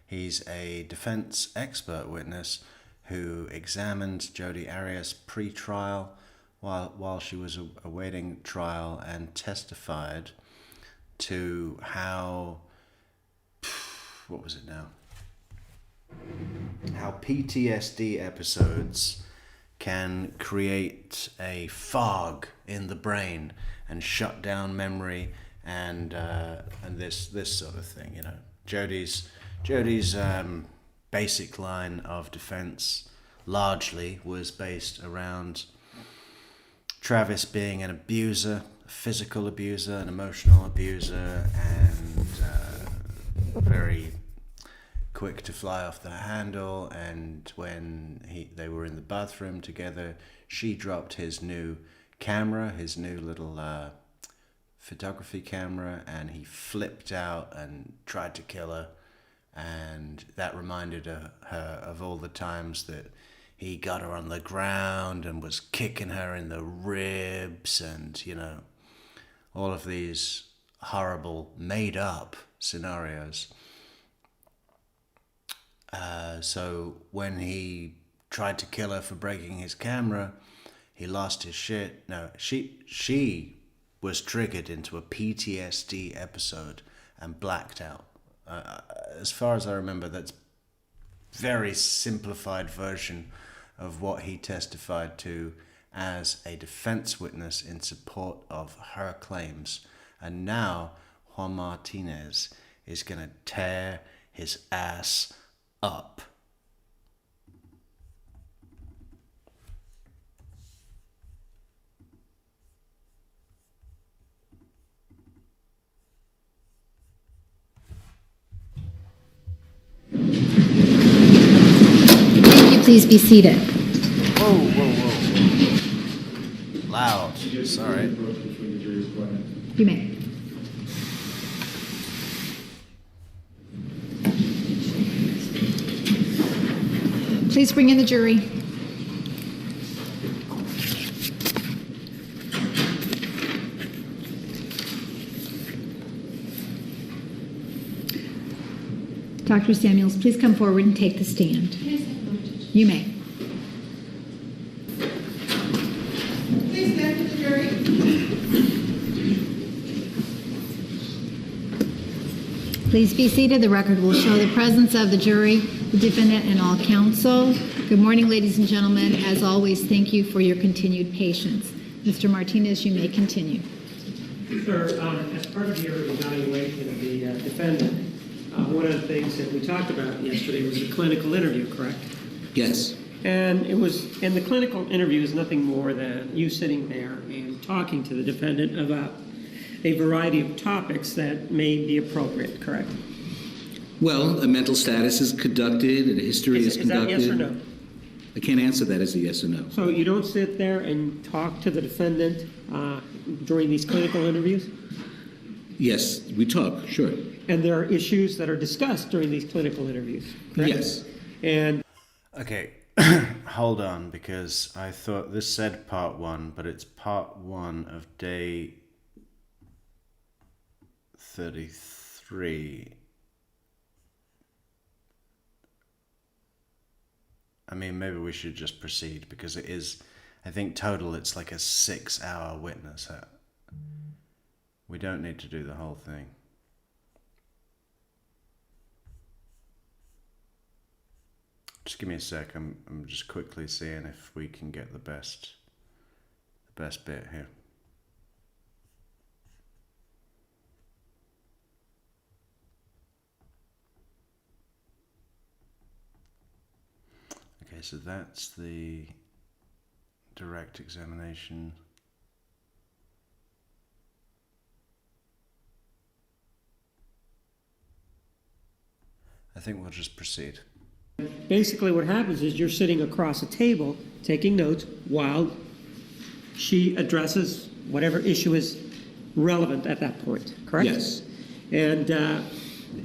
S1: he's a defense expert witness who examined Jodi Arias pre-trial while she was awaiting trial and testified to how... what was it now? How PTSD episodes can create a fog in the brain and shut down memory and this sort of thing. You know, Jodi's basic line of defense largely was based around Travis being an abuser, a physical abuser, an emotional abuser, and very quick to fly off the handle. And when they were in the bathroom together, she dropped his new camera, his new little photography camera, and he flipped out and tried to kill her. And that reminded her of all the times that he got her on the ground and was kicking her in the ribs, and, you know, all of these horrible made up scenarios. So when he tried to kill her for breaking his camera, he lost his shit. No, she was triggered into a PTSD episode and blacked out. As far as I remember, that's very simplified version of what he testified to as a defense witness in support of her claims. And now Juan Martinez is going to tear his ass up.
S2: please be seated.
S1: Whoa, whoa, whoa. Loud. Sorry.
S2: You may. Please bring in the jury. Dr. Samuels, please come forward and take the stand. You may.
S8: Please stand for the jury.
S2: Please be seated. The record will show the presence of the jury, the defendant, and all counsel. Good morning, ladies and gentlemen. As always, thank you for your continued patience. Mr. Martinez, you may continue.
S6: Sir, as part of your evaluation of the defendant, one of the things that we talked about yesterday was the clinical interview, correct?
S9: Yes.
S6: And the clinical interview is nothing more than you sitting there and talking to the defendant about a variety of topics that may be appropriate, correct?
S9: Well, a mental status is conducted, and a history is conducted.
S6: Is that yes or no?
S9: I can't answer that as a yes or no.
S6: So you don't sit there and talk to the defendant during these clinical interviews?
S9: Yes, we talk, sure.
S6: And there are issues that are discussed during these clinical interviews, correct?
S9: Yes.
S6: And
S1: Okay, hold on, because I thought this said part 1, but it's part 1 of day 33. I mean, maybe we should just proceed, because it is, I think total it's like a 6-hour witness. We don't need to do the whole thing. Just give me a sec. I'm just quickly seeing if we can get the best bit here. Okay, so that's the direct examination. I think we'll just proceed.
S6: basically what happens is you're sitting across a table taking notes while she addresses whatever issue is relevant at that point, correct?
S9: Yes.
S6: And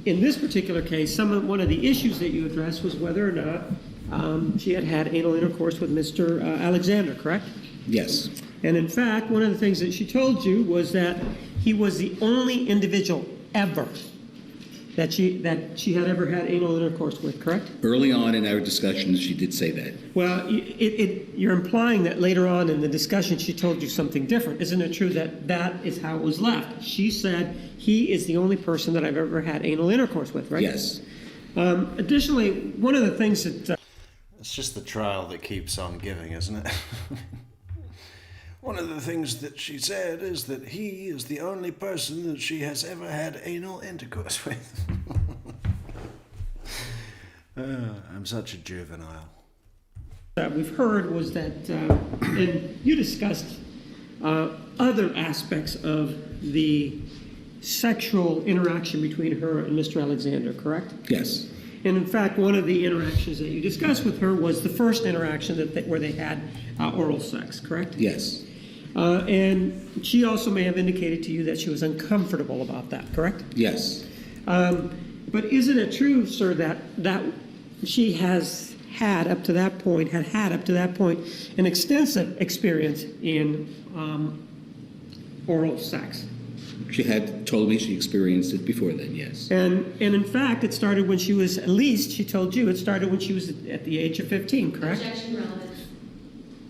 S6: in this particular case, one of the issues that you addressed was whether or not she had had anal intercourse with Mr. Alexander, correct?
S9: Yes.
S6: And in fact, one of the things that she told you was that he was the only individual ever that she had ever had anal intercourse with, correct?
S9: Early on in our discussions, she did say that.
S6: Well, you're implying that later on in the discussion she told you something different. Isn't it true that that is how it was left? She said, he is the only person that I've ever had anal intercourse with, right?
S9: Yes.
S6: Additionally, one of the things that...
S1: It's just the trial that keeps on giving, isn't it? One of the things that she said is that he is the only person that she has ever had anal intercourse with. I'm such a juvenile.
S6: that we've heard was that, and you discussed other aspects of the sexual interaction between her and Mr. Alexander, correct?
S9: Yes.
S6: And in fact, one of the interactions that you discussed with her was the first interaction where they had oral sex, correct?
S9: Yes.
S6: And she also may have indicated to you that she was uncomfortable about that, correct?
S9: Yes.
S6: But isn't it true, sir, that she has had up to that point, an extensive experience in oral sex?
S9: She had told me she experienced it before then, yes.
S6: And in fact, it started when she was, at least she told you, it started when she was at the age of 15, correct?
S8: Objection relevant.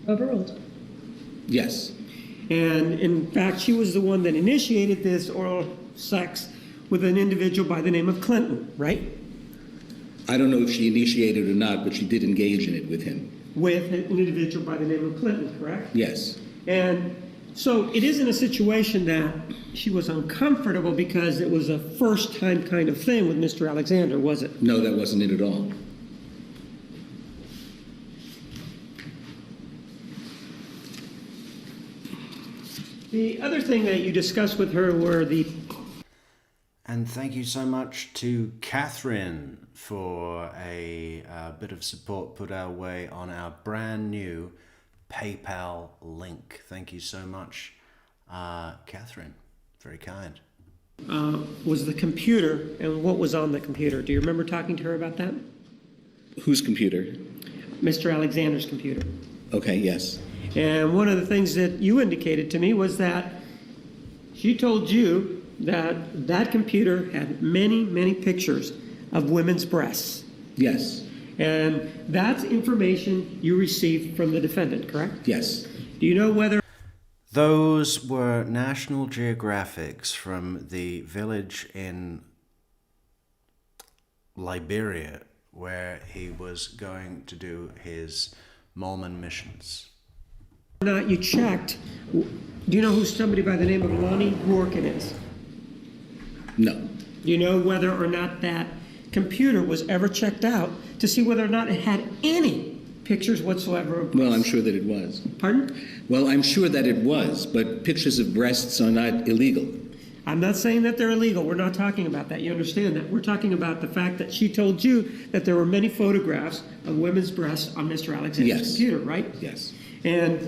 S2: Overruled.
S9: Yes.
S6: And in fact, she was the one that initiated this oral sex with an individual by the name of Clinton, right?
S9: I don't know if she initiated or not, but she did engage in it with him.
S6: With an individual by the name of Clinton, correct?
S9: Yes.
S6: And so it isn't a situation that she was uncomfortable because it was a first-time kind of thing with Mr. Alexander, was it?
S9: No, that wasn't it at all.
S6: The other thing that you discussed with her were the...
S1: And thank you so much to Catherine for a bit of support put our way on our brand new PayPal link. Thank you so much, Catherine. Very kind.
S6: Was the computer and what was on the computer. Do you remember talking to her about that?
S9: Whose computer?
S6: Mr. Alexander's computer.
S9: Okay, yes.
S6: And one of the things that you indicated to me was that she told you that that computer had many, many pictures of women's breasts.
S9: Yes.
S6: And that's information you received from the defendant, correct?
S9: Yes.
S6: Do you know whether...
S1: Those were National Geographics from the village in Liberia where he was going to do his Mormon missions.
S6: Not you checked. Do you know who somebody by the name of Lonnie Gorkin is?
S9: No.
S6: Do you know whether or not that computer was ever checked out to see whether or not it had any pictures whatsoever of breasts?
S9: Well, I'm sure that it was.
S6: Pardon?
S9: Well, I'm sure that it was, but pictures of breasts are not illegal.
S6: I'm not saying that they're illegal. We're not talking about that. You understand that. We're talking about the fact that she told you that there were many photographs of women's breasts on Mr. Alexander's computer, right?
S9: Yes.
S6: And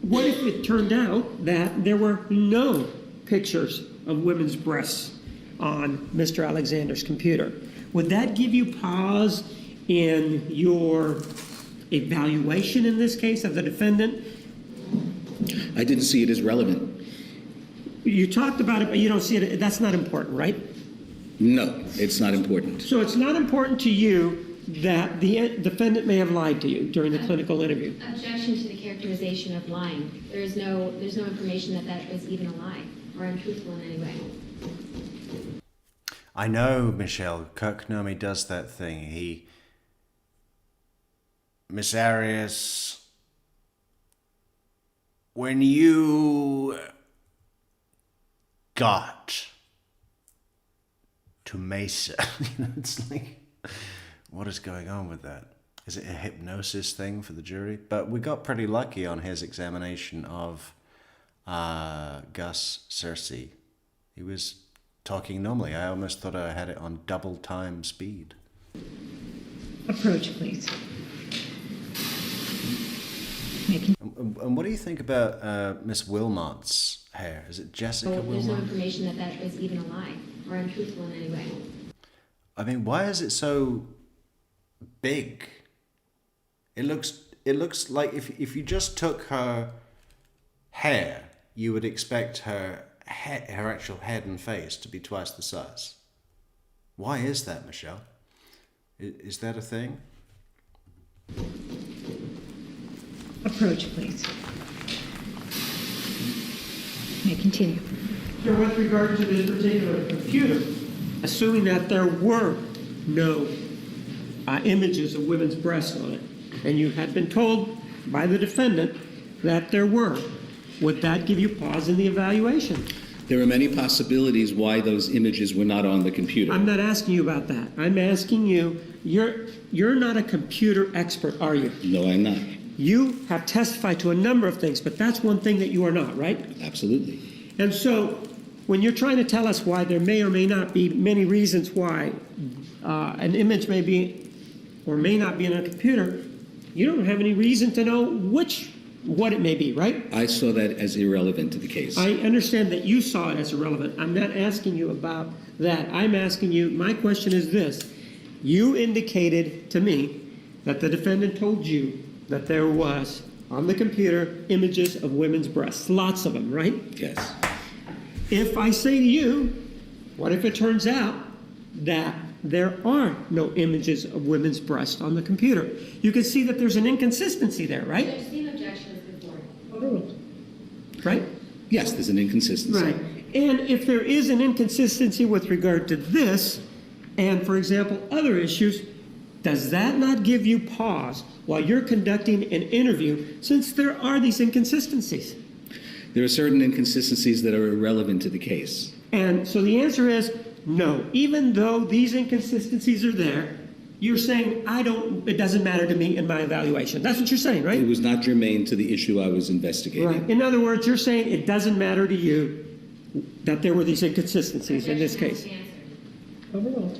S6: what if it turned out that there were no pictures of women's breasts on Mr. Alexander's computer? Would that give you pause in your evaluation in this case of the defendant?
S9: I didn't see it as relevant.
S6: You talked about it, but you don't see it. That's not important, right?
S9: No, it's not important.
S6: So it's not important to you that the defendant may have lied to you during the clinical interview.
S10: Objection to the characterization of lying. There's no information that that was even a lie or untruthful in any way.
S1: I know, Michelle. Kirknomi does that thing. Miss Arias, when you got to Mesa, it's like, what is going on with that? Is it a hypnosis thing for the jury? But we got pretty lucky on his examination of Gus Searcy. He was talking normally. I almost thought I had it on double time speed.
S2: Approach, please.
S1: And what do you think about Miss Wilmot's hair? Is it Jessica
S10: There's no
S1: Wilmot?
S10: information that that was even a lie or untruthful in any way.
S1: I mean, why is it so big? It looks like if you just took her hair, you would expect her actual head and face to be twice the size. Why is that, Michelle? Is that a thing?
S2: Approach, please. May continue.
S6: So with regard to this particular computer, assuming that there were no images of women's breasts on it, and you had been told by the defendant that there were, would that give you pause in the evaluation?
S9: There are many possibilities why those images were not on the computer.
S6: I'm not asking you about that. I'm asking you, you're not a computer expert, are you?
S9: No, I'm not.
S6: You have testified to a number of things, but that's one thing that you are not, right?
S9: Absolutely.
S6: And so when you're trying to tell us why there may or may not be many reasons why an image may be or may not be in a computer, you don't have any reason to know what it may be, right?
S9: I saw that as irrelevant to the case.
S6: I understand that you saw it as irrelevant. I'm not asking you about that. I'm asking you, my question is this. You indicated to me that the defendant told you that there was, on the computer, images of women's breasts. Lots of them, right?
S9: Yes.
S6: If I say to you, what if it turns out that there are no images of women's breasts on the computer? You can see that there's an inconsistency there, right?
S10: There's seen objections before.
S6: Right?
S9: Yes, there's an inconsistency.
S6: Right. And if there is an inconsistency with regard to this, and for example, other issues, does that not give you pause while you're conducting an interview, since there are these inconsistencies?
S9: There are certain inconsistencies that are irrelevant to the case.
S6: And so the answer is no. Even though these inconsistencies are there, you're saying, it doesn't matter to me in my evaluation. That's what you're saying, right?
S9: It was not germane to the issue I was investigating.
S6: Right. In other words, you're saying it doesn't matter to you that there were these inconsistencies in this case.
S10: Objection
S6: Overruled.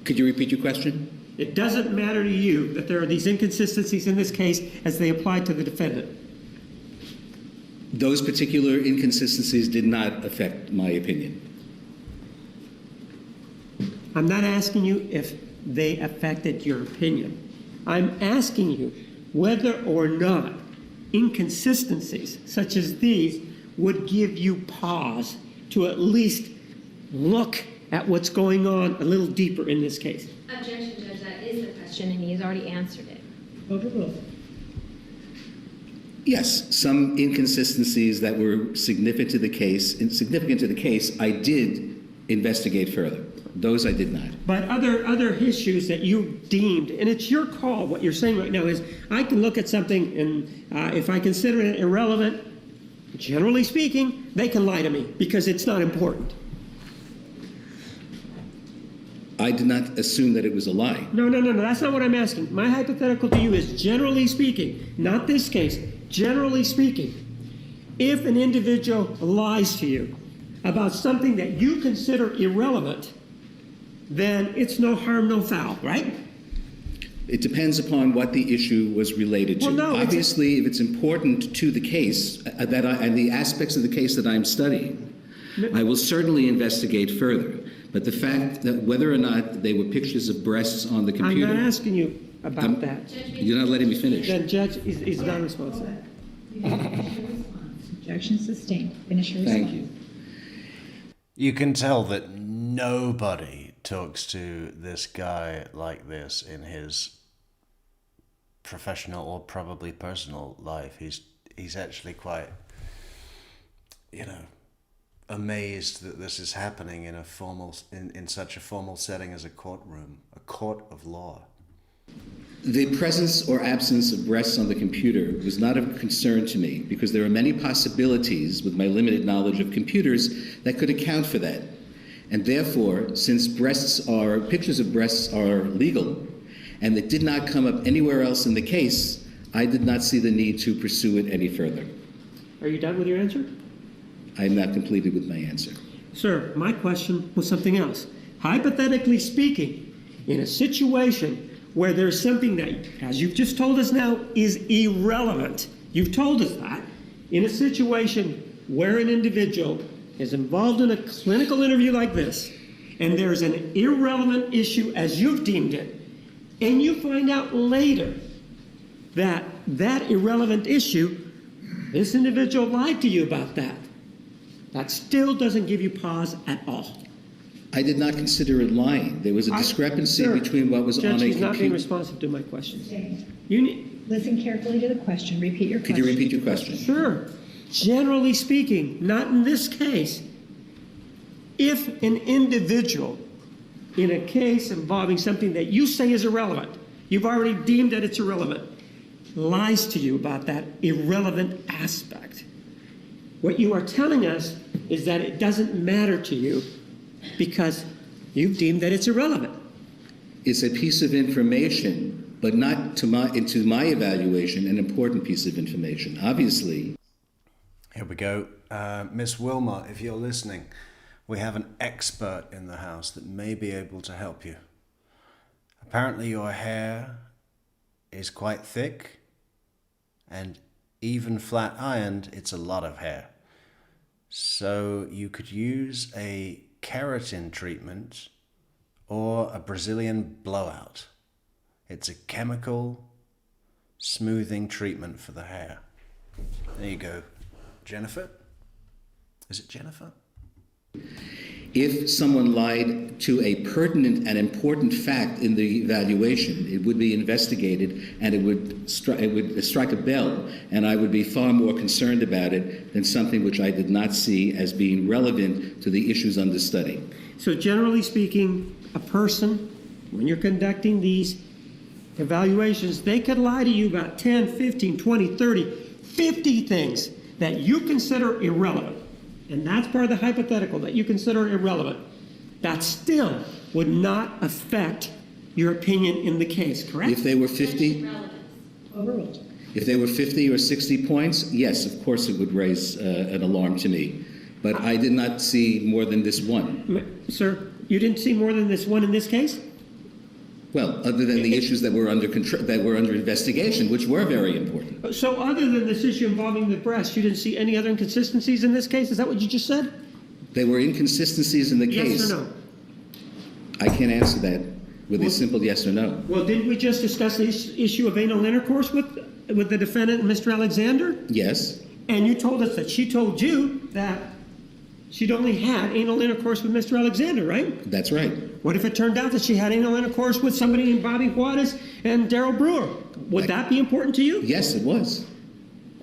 S9: Could you repeat your question?
S6: It doesn't matter to you that there are these inconsistencies in this case as they apply to the defendant.
S9: Those particular inconsistencies did not affect my opinion.
S6: I'm not asking you if they affected your opinion. I'm asking you whether or not inconsistencies such as these would give you pause to at least look at what's going on a little deeper in this case.
S10: Objection, Judge, that is the question, and he has already answered it.
S6: Overruled.
S9: Yes, some inconsistencies that were significant to the case, I did investigate further. Those I did not.
S6: But other issues that you deemed, and it's your call, what you're saying right now is, I can look at something and if I consider it irrelevant, generally speaking, they can lie to me because it's not important.
S9: I did not assume that it was a lie.
S6: No, that's not what I'm asking. My hypothetical to you is generally speaking, not this case, generally speaking, if an individual lies to you about something that you consider irrelevant, then it's no harm, no foul, right?
S9: It depends upon what the issue was related to.
S6: Well, no,
S9: obviously, if it's important to the case and the aspects of the case that I'm studying, I will certainly investigate further. But the fact that whether or not they were pictures of breasts on the computer...
S6: I'm not asking you about that.
S9: You're not letting me finish.
S6: Then Judge is not responsive.
S2: Objection sustained. Finish your response.
S9: Thank you.
S1: You can tell that nobody talks to this guy like this in his professional or probably personal life. He's actually quite, amazed that this is happening in in such a formal setting as a courtroom, a court of law.
S9: The presence or absence of breasts on the computer was not of concern to me because there are many possibilities with my limited knowledge of computers that could account for that. And therefore, since pictures of breasts are legal and it did not come up anywhere else in the case, I did not see the need to pursue it any further.
S6: Are you done with your answer?
S9: I am not completed with my answer.
S6: Sir, my question was something else. Hypothetically speaking, in a situation where there's something that, as you've just told us now, is irrelevant, you've told us that, in a situation where an individual is involved in a clinical interview like this, and there's an irrelevant issue as you've deemed it, and you find out later that that irrelevant issue, this individual lied to you about that, that still doesn't give you pause at all.
S9: I did not consider it lying. There was a discrepancy between what was on a
S6: Judge,
S9: computer.
S6: he's not being responsive to my questions.
S2: Listen carefully to the question. Repeat your question.
S9: Could you repeat your question?
S6: Sure. Generally speaking, not in this case, if an individual in a case involving something that you say is irrelevant, you've already deemed that it's irrelevant, lies to you about that irrelevant aspect, what you are telling us is that it doesn't matter to you because you've deemed that it's irrelevant.
S9: It's a piece of information, but not to my evaluation, an important piece of information. Obviously.
S1: Here we go. Miss Wilmot, if you're listening, we have an expert in the house that may be able to help you. Apparently your hair is quite thick, and even flat ironed, it's a lot of hair. So you could use a keratin treatment or a Brazilian blowout. It's a chemical smoothing treatment for the hair. There you go. Jennifer? Is it Jennifer?
S9: If someone lied to a pertinent and important fact in the evaluation, it would be investigated and it would strike a bell, and I would be far more concerned about it than something which I did not see as being relevant to the issues under study.
S6: So generally speaking, a person, when you're conducting these evaluations, they could lie to you about 10, 15, 20, 30, 50 things that you consider irrelevant. And that's part of the hypothetical that you consider irrelevant. That still would not affect your opinion in the case, correct?
S9: If they were 50,
S2: Overruled.
S9: if they were 50 or 60 points, yes, of course it would raise an alarm to me. But I did not see more than this one.
S6: Sir, you didn't see more than this one in this case?
S9: Well, other than the issues that were under control, that were under investigation, which were very important.
S6: So other than this issue involving the breast, you didn't see any other inconsistencies in this case? Is that what you just said?
S9: There were inconsistencies in the case.
S6: Yes or no?
S9: I can't answer that with a simple yes or no.
S6: Well, didn't we just discuss the issue of anal intercourse with the defendant, Mr. Alexander?
S9: Yes,
S6: And you told us that she told you that she'd only had anal intercourse with Mr. Alexander, right?
S9: that's right.
S6: What if it turned out that she had anal intercourse with somebody named Bobby Juarez and Daryl Brewer? Would that be important to you?
S9: Yes, it was.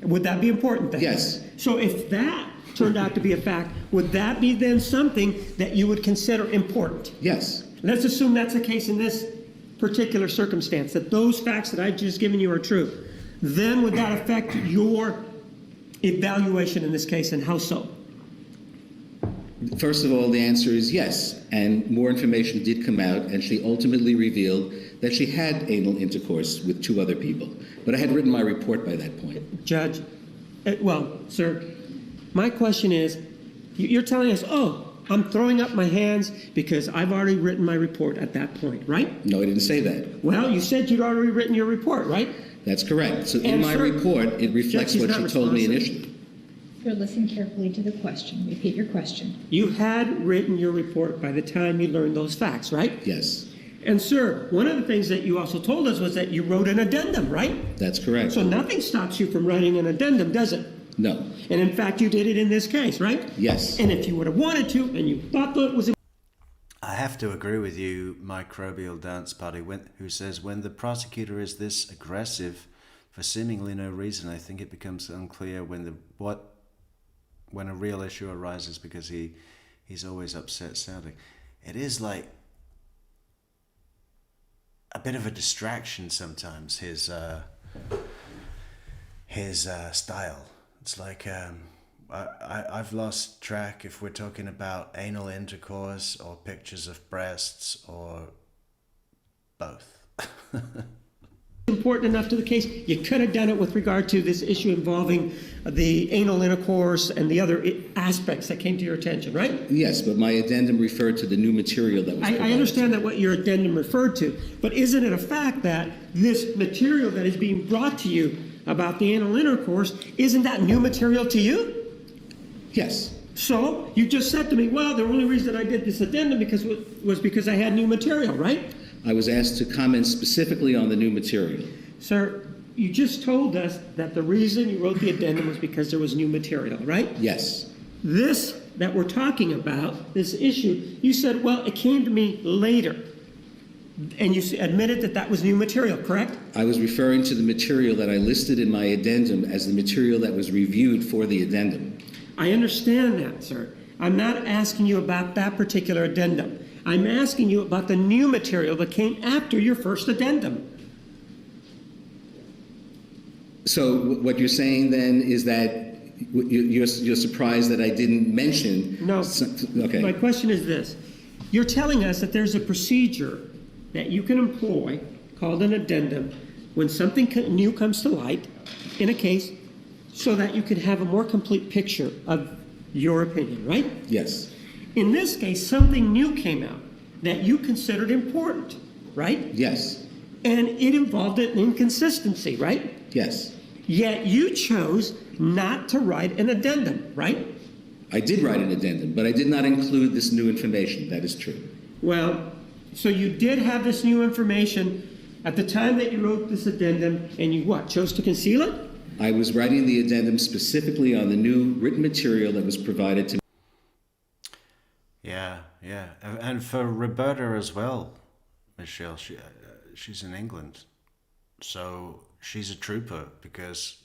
S6: Would that be important then?
S9: Yes.
S6: So if that turned out to be a fact, would that be then something that you would consider important?
S9: Yes.
S6: Let's assume that's the case in this particular circumstance, that those facts that I've just given you are true. Then would that affect your evaluation in this case, and how so?
S9: First of all, the answer is yes. And more information did come out, and she ultimately revealed that she had anal intercourse with 2 other people. But I had written my report by that point.
S6: Judge, well, sir, my question is, you're telling us, oh, I'm throwing up my hands because I've already written my report at that point, right?
S9: No, I didn't say that.
S6: Well, you said you'd already written your report, right?
S9: That's correct. So in
S6: And
S9: my
S6: sir,
S9: report, it reflects
S6: Judge, he's
S9: what she
S6: not
S9: told me
S6: responsive.
S9: initially.
S2: Sir, listen carefully to the question. Repeat your question.
S6: You had written your report by the time you learned those facts, right?
S9: Yes,
S6: And sir, one of the things that you also told us was that you wrote an addendum, right?
S9: that's correct.
S6: So nothing stops you from writing an addendum, does it?
S9: No.
S6: And in fact, you did it in this case, right?
S9: Yes.
S6: And if you would have wanted to, and you thought that it was
S1: I have to agree with you, Microbial Dance Party, who says when the prosecutor is this aggressive for seemingly no reason, I think it becomes unclear when a real issue arises because he's always upset sounding. It is like a bit of a distraction sometimes, his style. It's like I've lost track if we're talking about anal intercourse or pictures of breasts or both.
S6: important enough to the case, you could have done it with regard to this issue involving the anal intercourse and the other aspects that came to your attention, right?
S9: Yes, but my addendum referred to the new material that was provided.
S6: I understand that what your addendum referred to, but isn't it a fact that this material that is being brought to you about the anal intercourse, isn't that new material to you?
S9: Yes.
S6: So you just said to me, well, the only reason I did this addendum was because I had new material, right?
S9: I was asked to comment specifically on the new material.
S6: Sir, you just told us that the reason you wrote the addendum was because there was new material, right?
S9: Yes.
S6: This that we're talking about, this issue, you said, well, it came to me later. And you admitted that that was new material, correct?
S9: I was referring to the material that I listed in my addendum as the material that was reviewed for the addendum.
S6: I understand that, sir. I'm not asking you about that particular addendum. I'm asking you about the new material that came after your first addendum.
S9: So what you're saying then is that you're surprised that I didn't mention...
S6: No.
S9: Okay.
S6: My question is this. You're telling us that there's a procedure that you can employ called an addendum when something new comes to light in a case so that you could have a more complete picture of your opinion, right?
S9: Yes.
S6: In this case, something new came out that you considered important, right?
S9: Yes.
S6: And it involved an inconsistency, right?
S9: Yes.
S6: Yet you chose not to write an addendum, right?
S9: I did write an addendum, but I did not include this new information. That is true.
S6: Well, so you did have this new information at the time that you wrote this addendum, and you what, chose to conceal it?
S9: I was writing the addendum specifically on the new written material that was provided to me.
S1: Yeah. And for Roberta as well, Michelle, she's in England. So she's a trooper because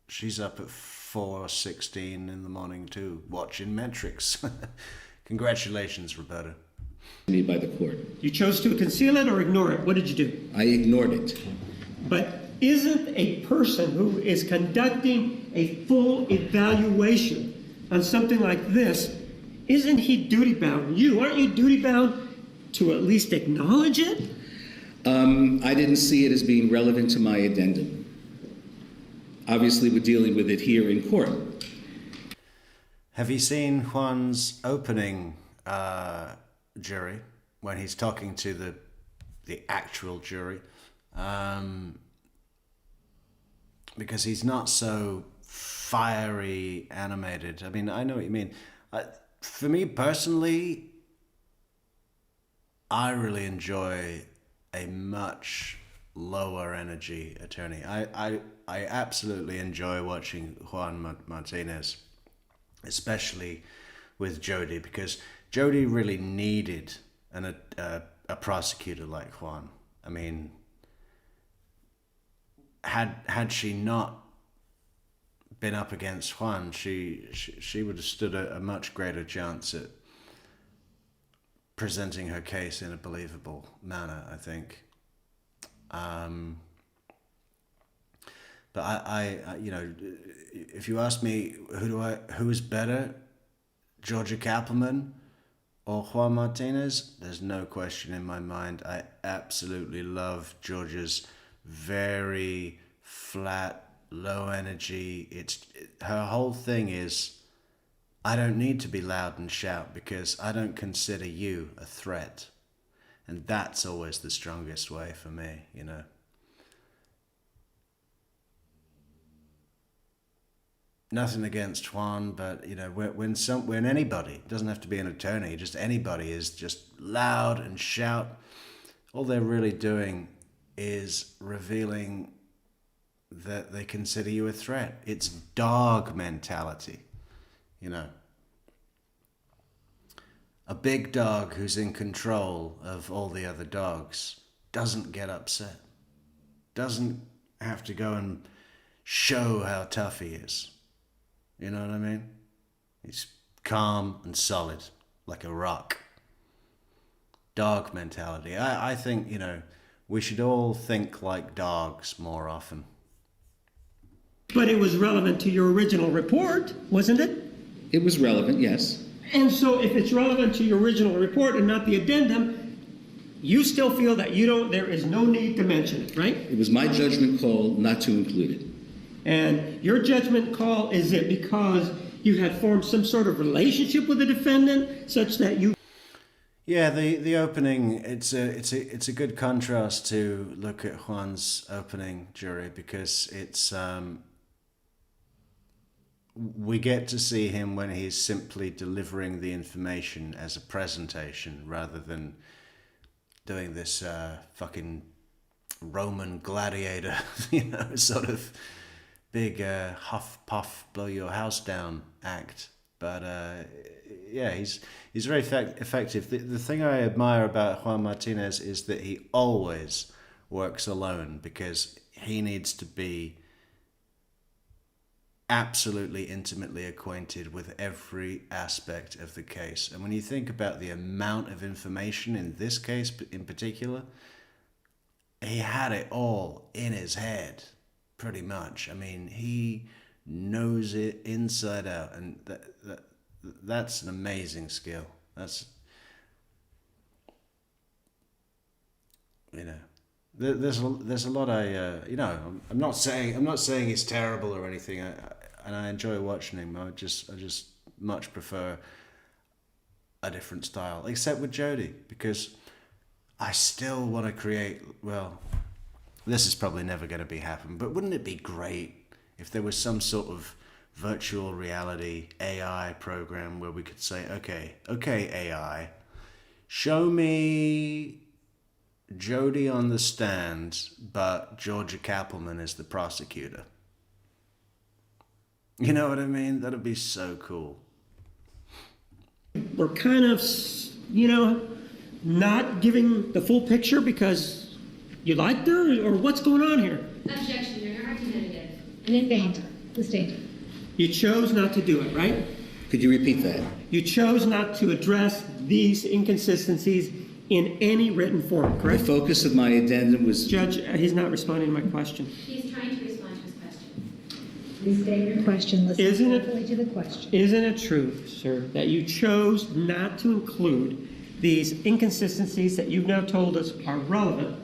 S1: she's up at 4:16 in the morning too, watching Metrix. Congratulations, Roberta.
S9: Me by the court.
S6: You chose to conceal it or ignore it. What did you do?
S9: I ignored it.
S6: But isn't a person who is conducting a full evaluation on something like this, isn't he duty-bound? Aren't you duty-bound to at least acknowledge it?
S9: I didn't see it as being relevant to my addendum. Obviously, we're dealing with it here in court.
S1: Have you seen Juan's opening jury when he's talking to the actual jury? Because he's not so fiery, animated. I mean, I know what you mean. For me personally, I really enjoy a much lower energy attorney. I absolutely enjoy watching Juan Martinez, especially with Jodi, because Jodi really needed a prosecutor like Juan. I mean, had she not been up against Juan, she would have stood a much greater chance at presenting her case in a believable manner, I think. But I you know, if you ask me who is better, Georgia Kappelman or Juan Martinez, there's no question in my mind. I absolutely love Georgia's very flat, low energy. Her whole thing is, I don't need to be loud and shout because I don't consider you a threat. And that's always the strongest way for me, you know. Nothing against Juan, but you know, when anybody, doesn't have to be an attorney, just anybody is just loud and shout, all they're really doing is revealing that they consider you a threat. It's dog mentality, you know. A big dog who's in control of all the other dogs doesn't get upset, doesn't have to go and show how tough he is. You know what I mean? He's calm and solid, like a rock. Dog mentality. I think, you know, we should all think like dogs more often.
S6: But it was relevant to your original report, wasn't it?
S9: It was relevant, yes.
S6: And so if it's relevant to your original report and not the addendum, you still feel that there is no need to mention it, right?
S9: It was my judgment call not to include it.
S6: And your judgment call, is it because you had formed some sort of relationship with the defendant such that you...
S1: Yeah, the opening, it's a good contrast to look at Juan's opening jury, because it's we get to see him when he's simply delivering the information as a presentation rather than doing this fucking Roman gladiator, you know, sort of big huff puff blow your house down act. But yeah, he's very effective. The thing I admire about Juan Martinez is that he always works alone, because he needs to be absolutely intimately acquainted with every aspect of the case. And when you think about the amount of information in this case in particular, he had it all in his head, pretty much. I mean, he knows it inside out, and that's an amazing skill. That's, you know, there's a lot you know, I'm not saying he's terrible or anything, and I enjoy watching him. I just much prefer a different style, except with Jodi, because I still want to create, well, this is probably never going to happen, but wouldn't it be great if there was some sort of virtual reality AI program where we could say, okay, AI, show me Jodi on the stand, but Georgia Kappelman is the prosecutor. You know what I mean? That'd be so cool.
S6: We're kind of, you know, not giving the full picture because you liked her, or what's going on here?
S10: Objection, you're argumentative. And in vain. Sustained.
S6: You chose not to do it, right?
S9: Could you repeat that?
S6: You chose not to address these inconsistencies in any written form,
S9: The
S6: correct?
S9: focus of my addendum was...
S6: Judge, he's not responding to my question.
S10: He's trying to respond to his question.
S2: Please state your question. Listen
S6: Isn't it-
S2: carefully to the question.
S6: Isn't it true, sir, that you chose not to include these inconsistencies that you've now told us are relevant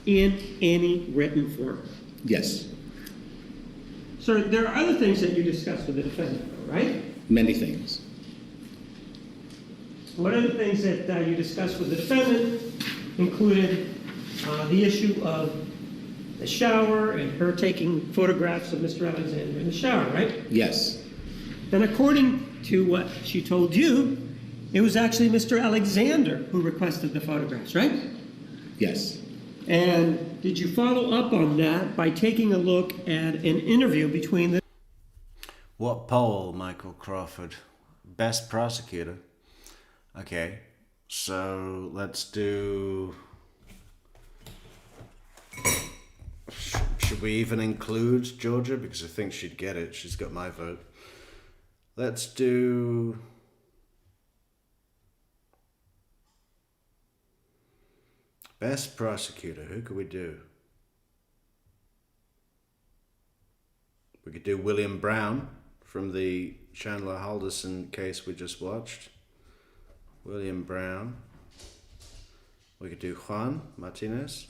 S6: in any written form?
S9: Yes.
S6: Sir, there are other things that you discussed with the defendant, right?
S9: Many things.
S6: One of the things that you discussed with the defendant included the issue of the shower and her taking photographs of Mr. Alexander in the shower, right?
S9: Yes.
S6: Then according to what she told you, it was actually Mr. Alexander who requested the photographs, right?
S9: Yes.
S6: And did you follow up on that by taking a look at an interview between the...
S1: What poll, Michael Crawford? Best prosecutor. Okay, so let's do... Should we even include Georgia? Because I think she'd get it. She's got my vote. Let's do... Best prosecutor. Who could we do? We could do William Brown from the Chandler Halderson case we just watched. William Brown. We could do Juan Martinez.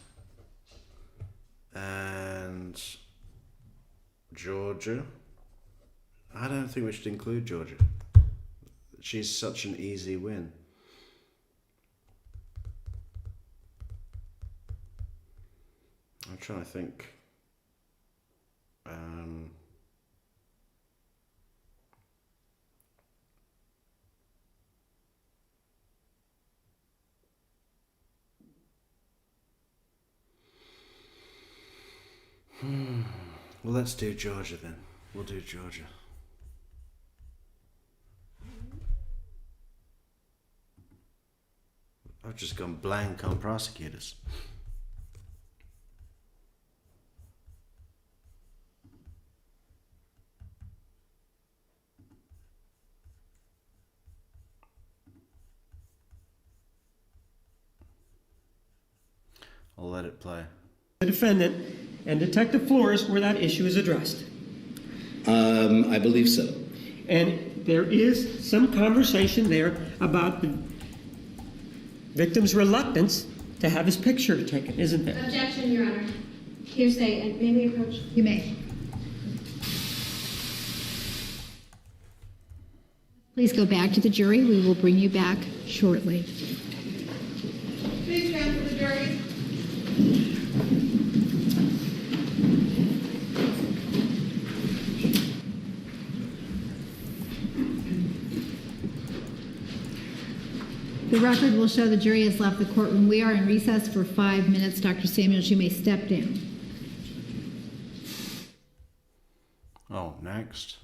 S1: And Georgia. I don't think we should include Georgia. She's such an easy win. I'm trying to think. Well, let's do Georgia then. We'll do Georgia. I've just gone blank on prosecutors. I'll let it play.
S6: The defendant and Detective Flores where that issue is addressed.
S9: I believe so.
S6: And there is some conversation there about the victim's reluctance to have his picture taken, isn't there?
S10: Objection, Your Honor. Hearsay, and may we approach?
S2: You may. Please go back to the jury. We will bring you back shortly.
S8: Please stand for the jury.
S2: The record will show the jury has left the courtroom. We are in recess for 5 minutes. Dr. Samuels, you may step down.
S1: Oh, next.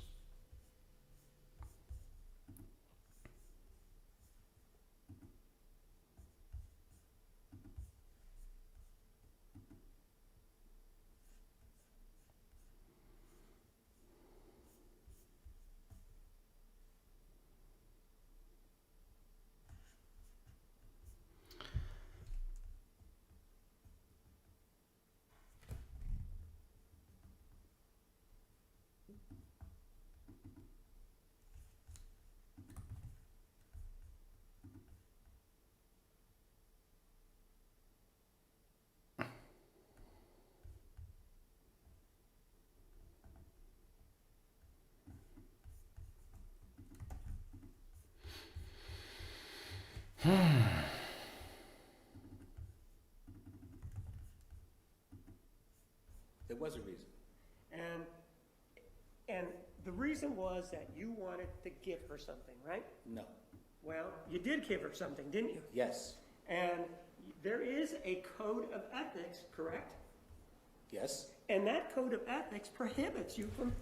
S9: There was a reason.
S6: And the reason was that you wanted to give her something, right?
S9: No.
S6: Well, you did give her something, didn't you?
S9: Yes.
S6: And there is a code of ethics, correct?
S9: Yes.
S6: And that code of ethics prohibits you from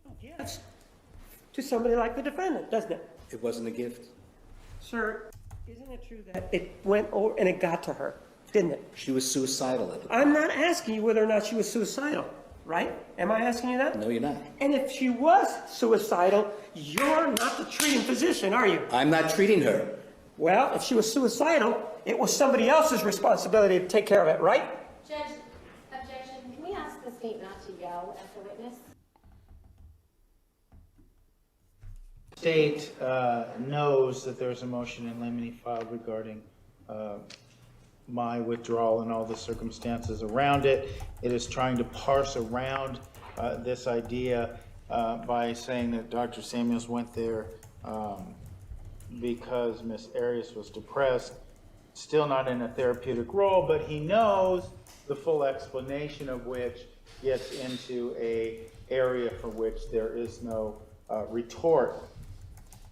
S6: providing gifts to somebody like the defendant, doesn't it?
S9: It wasn't a gift.
S6: Sir, isn't it true that it went over and it got to her, didn't it?
S9: She was suicidal at the time.
S6: I'm not asking you whether or not she was suicidal, right? Am I asking you that?
S9: No, you're not.
S6: And if she was suicidal, you're not the treating physician, are you?
S9: I'm not treating her.
S6: Well, if she was suicidal, it was somebody else's responsibility to take care of it, right?
S10: Judge, objection. Can we ask the state not to yell at the witness?
S7: State knows that there's a motion in limine filed regarding my withdrawal and all the circumstances around it. It is trying to parse around this idea by saying that Dr. Samuels went there because Miss Arias was depressed, still not in a therapeutic role, but he knows the full explanation of which gets into a area for which there is no retort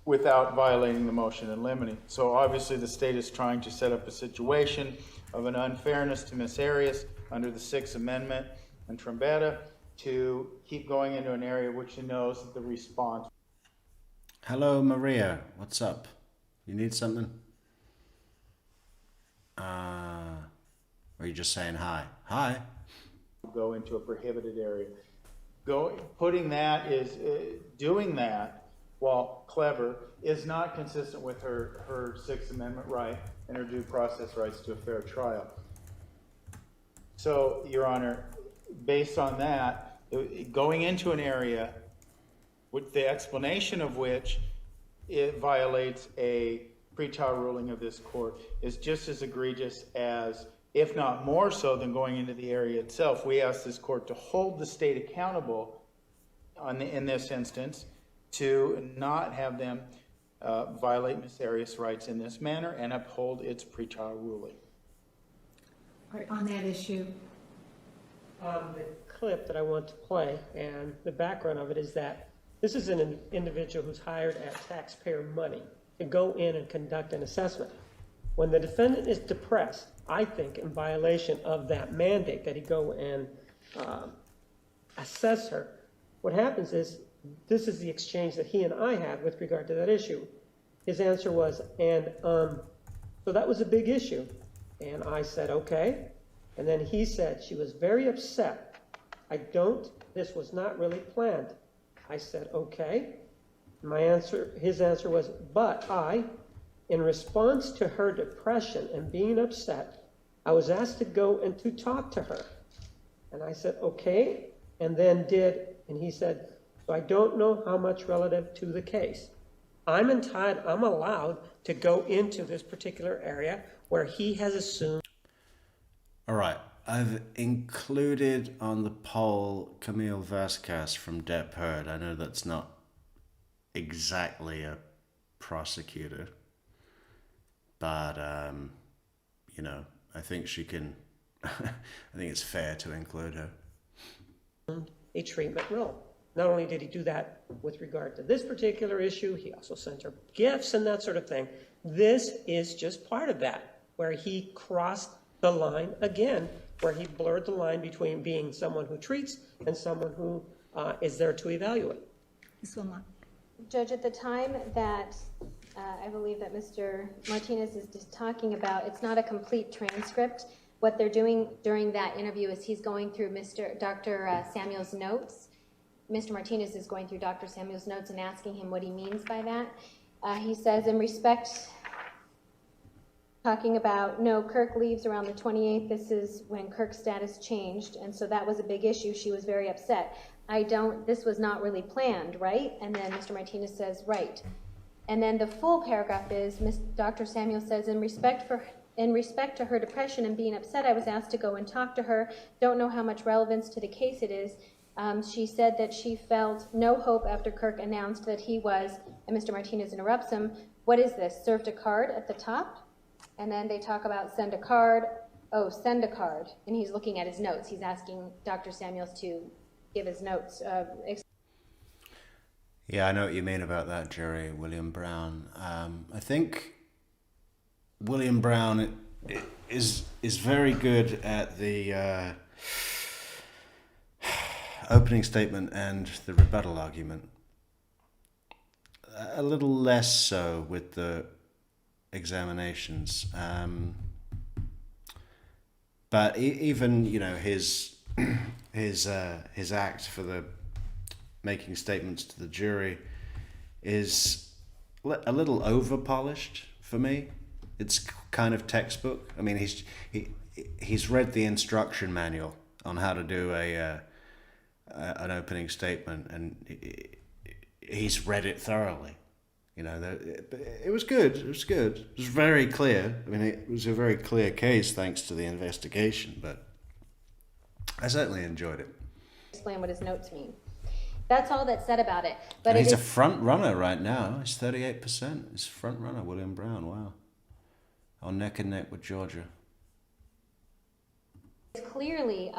S7: without violating the motion in limine. So obviously the state is trying to set up a situation of an unfairness to Miss Arias under the Sixth Amendment and Trombetta to keep going into an area which he knows that the response.
S1: Hello, Maria. What's up? You need something? Or are you just saying hi? Hi.
S7: Go into a prohibited area. Putting that is, doing that while clever is not consistent with her Sixth Amendment right and her due process rights to a fair trial. So, Your Honor, based on that, going into an area with the explanation of which it violates a pretrial ruling of this court is just as egregious as, if not more so, than going into the area itself. We ask this court to hold the state accountable in this instance to not have them violate Ms. Arias' rights in this manner and uphold its pretrial ruling.
S2: All right, on that issue.
S6: The clip that I want to play and the background of it is that this is an individual who's hired at taxpayer money to go in and conduct an assessment. When the defendant is depressed, I think in violation of that mandate that he go and assess her, what happens is, this is the exchange that he and I had with regard to that issue. His answer was, so that was a big issue. And I said, okay. And then he said, she was very upset. This was not really planned. I said, okay. His answer was, but in response to her depression and being upset, I was asked to go and to talk to her. And I said, okay. And he said, so I don't know how much relative to the case. I'm allowed to go into this particular area where he has assumed.
S1: All right. I've included on the poll Camille Vasquez from Depp Heard. I know that's not exactly a prosecutor, but, I think she can, I think it's fair to include her.
S6: A treatment role. Not only did he do that with regard to this particular issue, he also sent her gifts and that sort of thing. This is just part of that, where he crossed the line again, where he blurred the line between being someone who treats and someone who is there to evaluate.
S2: Ms. Wilmot.
S10: Judge, at the time that I believe that Mr. Martinez is just talking about, it's not a complete transcript. What they're doing during that interview is he's going through Dr. Samuel's notes. Mr. Martinez is going through Dr. Samuel's notes and asking him what he means by that. He says, in respect, talking about, no, Kirk leaves around the 28th. This is when Kirk's status changed, and so that was a big issue. She was very upset. This was not really planned, right? And then Mr. Martinez says, right. And then the full paragraph is, Dr. Samuel says, in respect to her depression and being upset, I was asked to go and talk to her. Don't know how much relevance to the case it is. She said that she felt no hope after Kirk announced that he was, and Mr. Martinez interrupts him, what is this, served a card at the top? And then they talk about send a card. Oh, send a card. And he's looking at his notes. He's asking Dr. Samuels to give his notes.
S1: Yeah, I know what you mean about that, Jerry. William Brown. I think William Brown is very good at the opening statement and the rebuttal argument. A little less so with the examinations. But even, his act for the making statements to the jury is a little over-polished for me. It's kind of textbook. I mean, he's read the instruction manual on how to do an opening statement, and he's read it thoroughly. It was good. It was good. It was very clear. I mean, it was a very clear case thanks to the investigation, but I certainly enjoyed it.
S10: Explain what his notes mean. That's all that's said about it. But
S1: And he's
S10: it
S1: a
S10: is,
S1: front runner right now. He's 38%. He's front runner, William Brown. Wow. On neck and neck with Georgia.
S10: clearly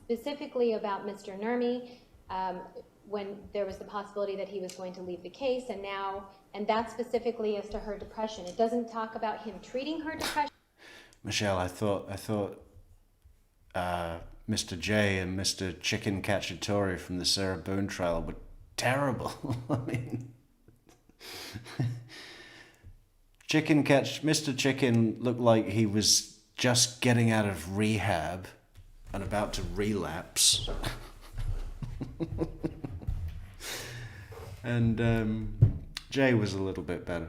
S10: specifically about Mr. Nurmi, when there was the possibility that he was going to leave the case, and that's specifically as to her depression. It doesn't talk about him treating her depression.
S1: Michelle, I thought Mr. J and Mr. Chicken Cacciatore from the Sarah Boone trial were terrible. I mean, Mr. Chicken looked like he was just getting out of rehab and about to relapse. And Jay was a little bit better.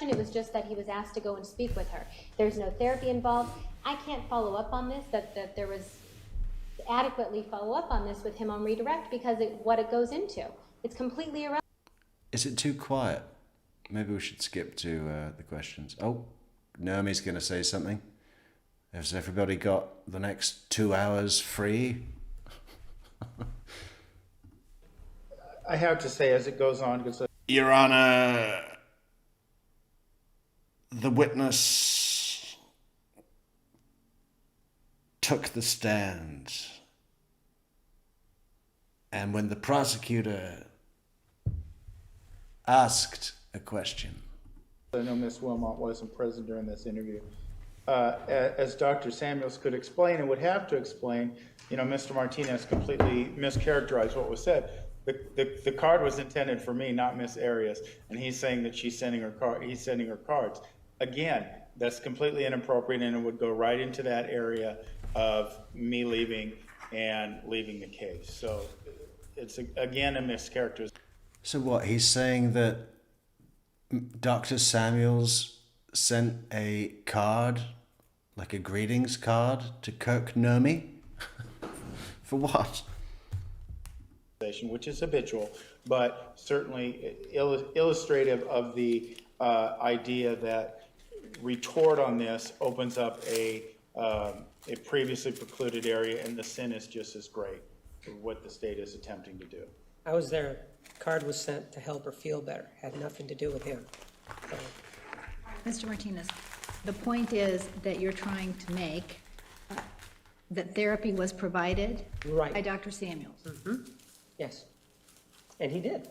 S10: It was just that he was asked to go and speak with her. There's no therapy involved. I can't follow up on this, that there was adequately follow up on this with him on redirect, because what it goes into. It's completely irrelevant.
S1: Is it too quiet? Maybe we should skip to the questions. Oh, Naomi's going to say something. Has everybody got the next 2 hours free?
S7: I have to say, as it goes on, because
S1: Your Honor, the witness took the stand, and when the prosecutor asked a question,
S7: I know Ms. Wilmot wasn't present during this interview. As Dr. Samuels could explain and would have to explain, Mr. Martinez completely mischaracterized what was said. The card was intended for me, not Ms. Arias, and he's saying that he's sending her cards. Again, that's completely inappropriate, and it would go right into that area of me leaving the case. So it's, again, a mischaracterization.
S1: so what, he's saying that Dr. Samuels sent a card, like a greetings card, to Kirk Nurmi? For what?
S7: Which is habitual, but certainly illustrative of the idea that retort on this opens up a previously precluded area, and the sin is just as great for what the state is attempting to do.
S6: I was there. Card was sent to help her feel better. Had nothing to do with him. So,
S2: Mr. Martinez, the point is that you're trying to make that therapy was provided
S6: Right.
S2: by Dr. Samuels.
S6: yes. And he did.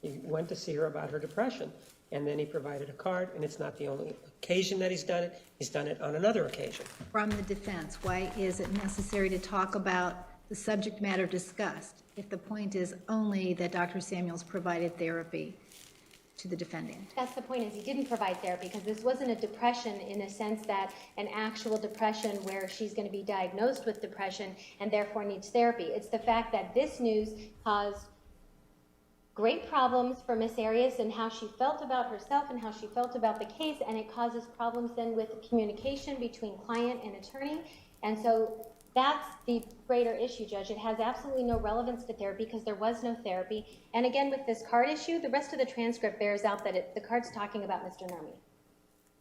S6: He went to see her about her depression, and then he provided a card, and it's not the only occasion that he's done it. He's done it on another occasion.
S2: From the defense, why is it necessary to talk about the subject matter discussed if the point is only that Dr. Samuels provided therapy to the defendant?
S10: That's the point, is he didn't provide therapy, because this wasn't a depression in a sense that an actual depression where she's going to be diagnosed with depression and therefore needs therapy. It's the fact that this news caused great problems for Miss Arias and how she felt about herself and how she felt about the case, and it causes problems then with communication between client and attorney. And so that's the greater issue, Judge. It has absolutely no relevance to therapy because there was no therapy. And again, with this card issue, the rest of the transcript bears out that the card's talking about Mr. Nurmi.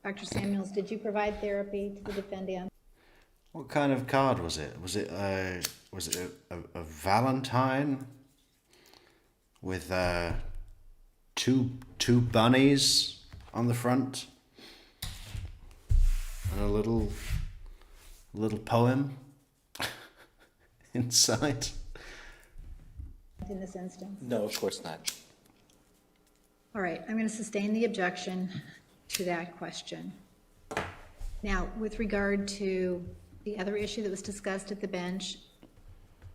S2: Dr. Samuels, did you provide therapy to the defendant?
S1: What kind of card was it? Was it a Valentine with two bunnies on the front and a little poem inside?
S2: In this instance?
S11: No, of course not.
S2: All right, I'm going to sustain the objection to that question. Now, with regard to the other issue that was discussed at the bench,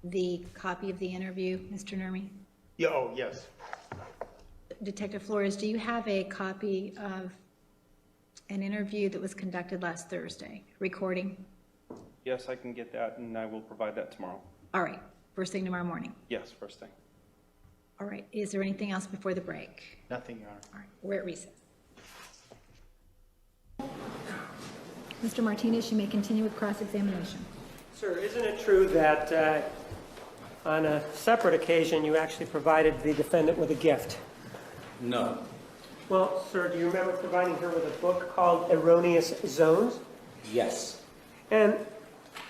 S2: the copy of the interview, Mr. Nurmi?
S7: Yeah, oh, yes.
S2: Detective Flores, do you have a copy of an interview that was conducted last Thursday, recording?
S12: Yes, I can get that, and I will provide that tomorrow.
S2: All right, first thing tomorrow morning.
S12: Yes, first thing.
S2: All right, is there anything else before the break?
S7: Nothing, Your Honor.
S2: All right, we're at recess. Mr. Martinez, you may continue with cross-examination.
S6: Sir, isn't it true that on a separate occasion you actually provided the defendant with a gift?
S11: No.
S6: Well, sir, do you remember providing her with a book called Erroneous Zones?
S11: Yes.
S6: And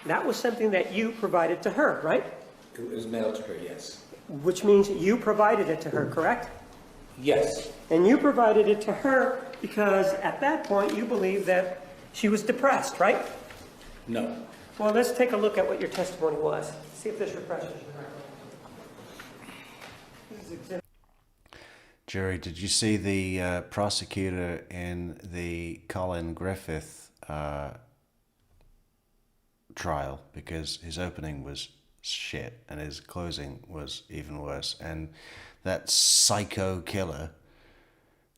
S6: that was something that you provided to her, right?
S11: It was mailed to her, yes.
S6: which means you provided it to her, correct?
S11: Yes.
S6: And you provided it to her because at that point you believed that she was depressed, right?
S11: No.
S6: Well, let's take a look at what your testimony was. See if this refreshes your memory. This is exhibit.
S1: Jury, did you see the prosecutor in the Colin Griffith trial? Because his opening was shit and his closing was even worse. And that psycho killer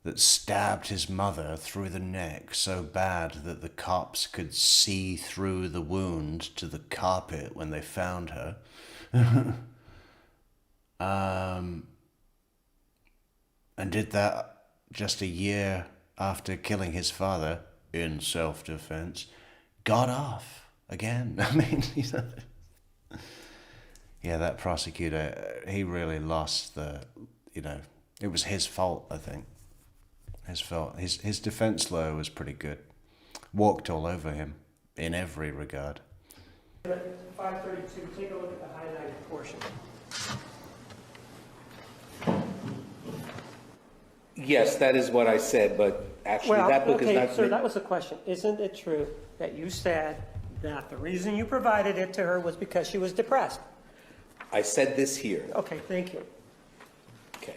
S1: that stabbed his mother through the neck so bad that the cops could see through the wound to the carpet when they found her. And did that just a year after killing his father in self-defense, got off again. I mean, yeah, that prosecutor, he really lost it was his fault, I think. His fault. His defense lawyer was pretty good. Walked all over him in every regard.
S6: 532, take a look at the highlighted portion.
S11: Yes, that is what I said, but actually
S6: Well,
S11: that book
S6: okay,
S11: is not...
S6: sir, that was the question. Isn't it true that you said that the reason you provided it to her was because she was depressed?
S11: I said this here.
S6: Okay, thank you.
S11: Okay.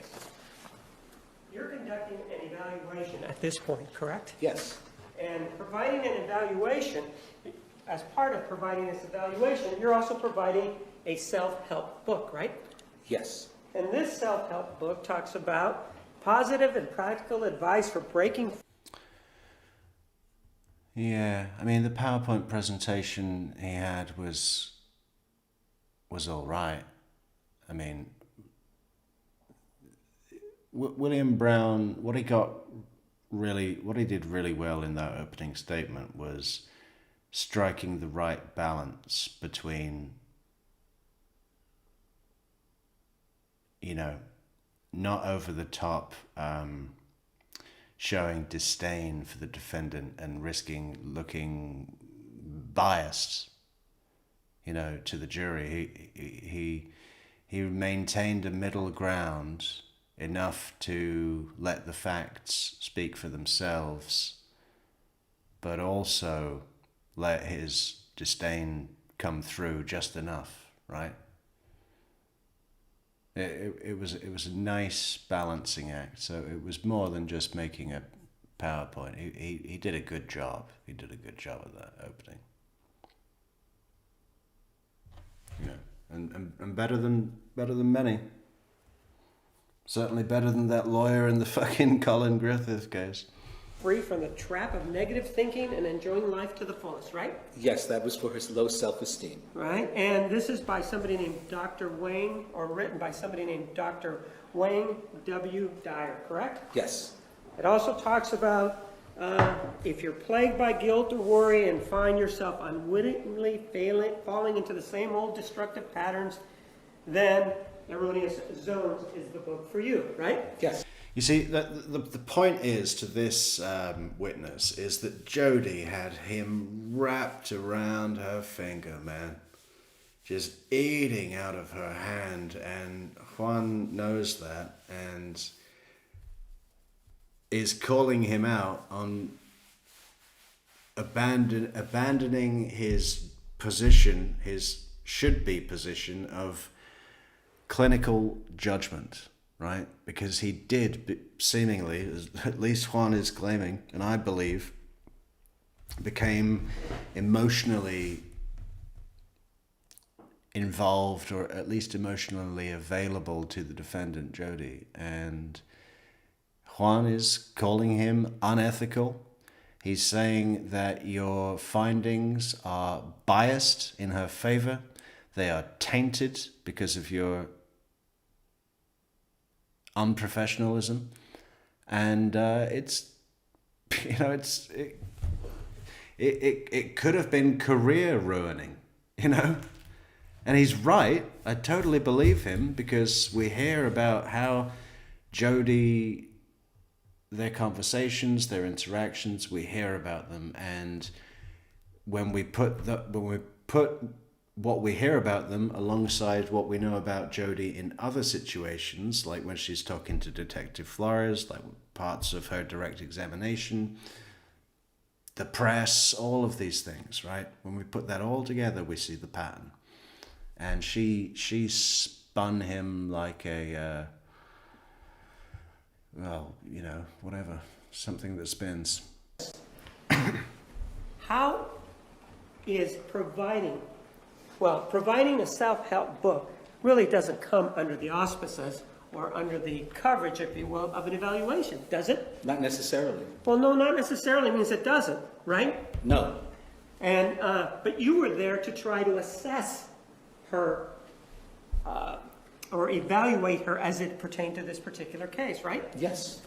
S6: You're conducting an evaluation at this point, correct?
S11: Yes.
S6: And providing an evaluation, as part of providing this evaluation, you're also providing a self-help book, right?
S11: Yes.
S6: And this self-help book talks about positive and practical advice for breaking.
S1: Yeah, I mean, the PowerPoint presentation he had was all right. I mean, William Brown, what he did really well in that opening statement was striking the right balance between, not over the top, showing disdain for the defendant and risking looking biased, to the jury. He maintained a middle ground enough to let the facts speak for themselves, but also let his disdain come through just enough, right? It was a nice balancing act. So it was more than just making a PowerPoint. He did a good job. He did a good job of that opening. And better than many. Certainly better than that lawyer in the fucking Colin Griffith case.
S6: Free from the trap of negative thinking and enjoying life to the fullest, right?
S11: Yes, that was for his low self-esteem.
S6: Right, and this is by somebody named Dr. Wayne, or written by somebody named Dr. Wayne W. Dyer, correct?
S11: Yes.
S6: It also talks about if you're plagued by guilt or worry and find yourself unwittingly falling into the same old destructive patterns, then Erroneous Zones is the book for you, right?
S11: Yes.
S1: You see, the point is to this witness is that Jodi had him wrapped around her finger, man. Just eating out of her hand, and Juan knows that and is calling him out on abandoning his position, his should-be position of clinical judgment. Right? Because he did seemingly, at least Juan is claiming, and I believe, became emotionally involved, or at least emotionally available to the defendant, Jodi. And Juan is calling him unethical. He's saying that your findings are biased in her favor. They are tainted because of your unprofessionalism, and it could have been career ruining, and he's right. I totally believe him, because we hear about how Jodi, their conversations, their interactions, we hear about them, and when we put what we hear about them alongside what we know about Jodi in other situations, like when she's talking to Detective Flores, like parts of her direct examination, the press, all of these things, right? When we put that all together, we see the pattern. And she spun him like a, well, you know, whatever, something that spins.
S6: How is providing a self-help book really doesn't come under the auspices or under the coverage, if you will, of an evaluation, does it?
S11: Not necessarily.
S6: Well, no, not necessarily means it doesn't, right?
S11: No.
S6: And, but you were there to try to assess her, or evaluate her as it pertained to this particular case, right?
S11: Yes.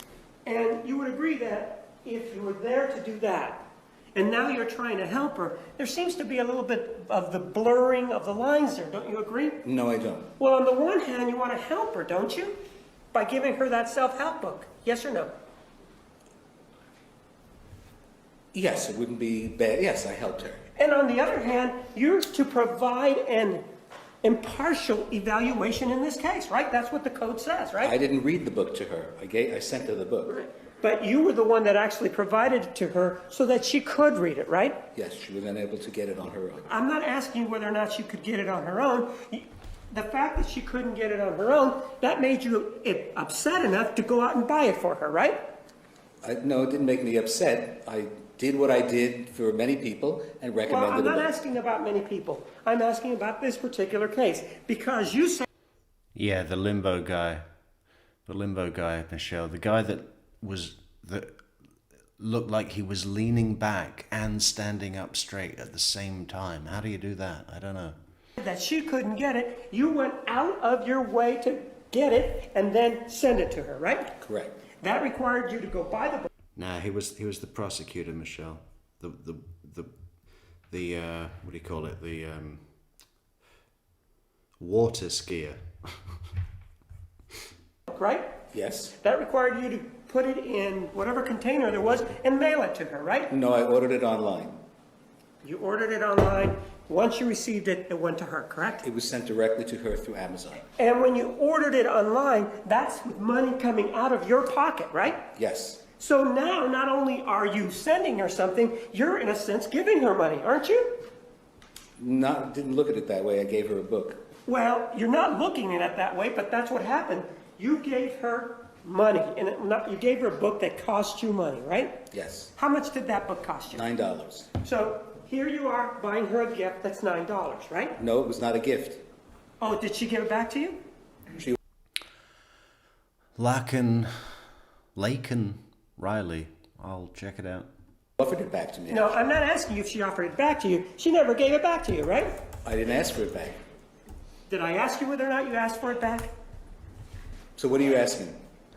S6: And you would agree that if you were there to do that, and now you're trying to help her, there seems to be a little bit of the blurring of the lines there, don't you agree?
S11: No, I don't.
S6: Well, on the one hand, you want to help her, don't you? By giving her that self-help book, yes or no?
S11: Yes, it wouldn't be bad. Yes, I helped her.
S6: And on the other hand, you're to provide an impartial evaluation in this case, right? That's what the code says, right?
S11: I didn't read the book to her. I sent her the book.
S6: Right. But you were the one that actually provided it to her so that she could read it, right?
S11: Yes, she was unable to get it on her own.
S6: I'm not asking you whether or not she could get it on her own. The fact that she couldn't get it on her own, that made you upset enough to go out and buy it for her, right?
S11: No, it didn't make me upset. I did what I did for many people and recommended
S6: Well, I'm
S11: the
S6: not
S11: book.
S6: asking about many people. I'm asking about this particular case because you said...
S1: Yeah, the limbo guy, Michelle, the guy that looked like he was leaning back and standing up straight at the same time. How do you do that? I don't know.
S6: That she couldn't get it. You went out of your way to get it and then send it to her, right?
S11: Correct.
S6: That required you to go buy the book.
S1: Nah, he was the prosecutor, Michelle. The what do you call it? The water skier.
S6: Right?
S11: Yes.
S6: That required you to put it in whatever container there was and mail it to her, right?
S11: No, I ordered it online.
S6: You ordered it online. Once you received it, it went to her, correct?
S11: It was sent directly to her through Amazon.
S6: And when you ordered it online, that's with money coming out of your pocket, right?
S11: Yes.
S6: So now, not only are you sending her something, you're in a sense giving her money, aren't you?
S11: Didn't look at it that way. I gave her a book.
S6: Well, you're not looking at it that way, but that's what happened. You gave her money, and you gave her a book that cost you money, right?
S11: Yes.
S6: How much did that book cost you?
S11: $9.
S6: So here you are buying her a gift that's $9, right?
S11: No, it was not a gift.
S6: Oh, did she give it back to you?
S1: Laken Riley. I'll check it out.
S11: Offered it back to me.
S6: No, I'm not asking you if she offered it back to you. She never gave it back to you, right?
S11: I didn't ask for it back.
S6: Did I ask you whether or not you asked for it back?
S11: So what are you asking?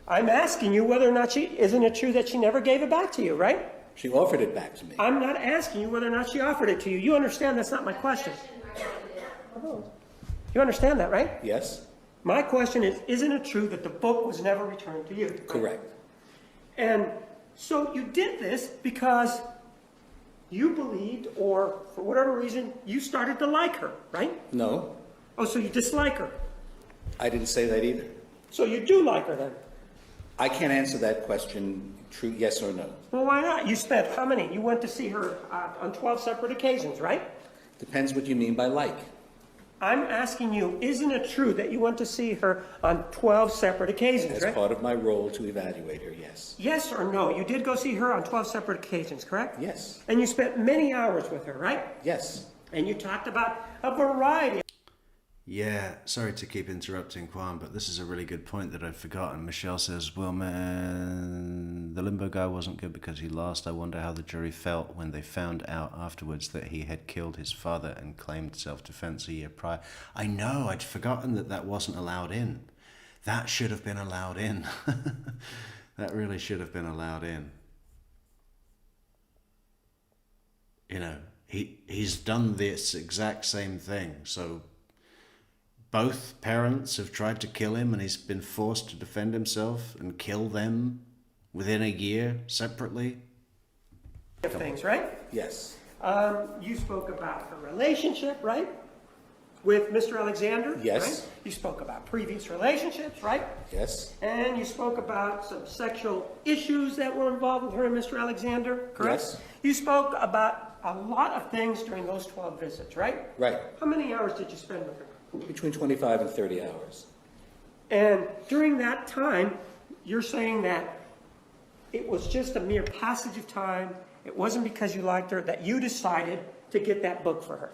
S6: I'm asking you whether or not isn't it true that she never gave it back to you, right?
S11: She offered it back to me.
S6: I'm not asking you whether or not she offered it to you. You understand that's not my question. You understand that, right?
S11: Yes.
S6: My question is, isn't it true that the book was never returned to you?
S11: Correct.
S6: And so you did this because you believed, or for whatever reason, you started to like her, right?
S11: No.
S6: Oh, so you dislike her.
S11: I didn't say that either.
S6: So you do like her then?
S11: I can't answer that question, true, yes or no.
S6: Well, why not? You spent how many? You went to see her on 12 separate occasions, right?
S11: Depends what you mean by like.
S6: I'm asking you, isn't it true that you went to see her on 12 separate occasions,
S11: As
S6: right?
S11: part of my role to evaluate her, yes.
S6: Yes or no? You did go see her on 12 separate occasions, correct?
S11: Yes.
S6: And you spent many hours with her, right?
S11: Yes.
S6: And you talked about a variety.
S1: Yeah, sorry to keep interrupting, Kwan, but this is a really good point that I'd forgotten. Michelle says, well, man, the limbo guy wasn't good because he lost. I wonder how the jury felt when they found out afterwards that he had killed his father and claimed self-defense a year prior. I know, I'd forgotten that wasn't allowed in. That should have been allowed in. That really should have been allowed in. You know, he's done this exact same thing, so... Both parents have tried to kill him and he's been forced to defend himself and kill them within a year separately.
S6: Things, right?
S11: Yes.
S6: You spoke about her relationship, right? with Mr. Alexander?
S11: Yes.
S6: Right? You spoke about previous relationships, right?
S11: Yes.
S6: And you spoke about some sexual issues that were involved with her and Mr. Alexander, correct?
S11: Yes.
S6: You spoke about a lot of things during those 12 visits, right?
S11: Right.
S6: How many hours did you spend with her?
S11: Between 25 and 30 hours.
S6: And during that time, you're saying that it was just a mere passage of time, it wasn't because you liked her, that you decided to get that book for her?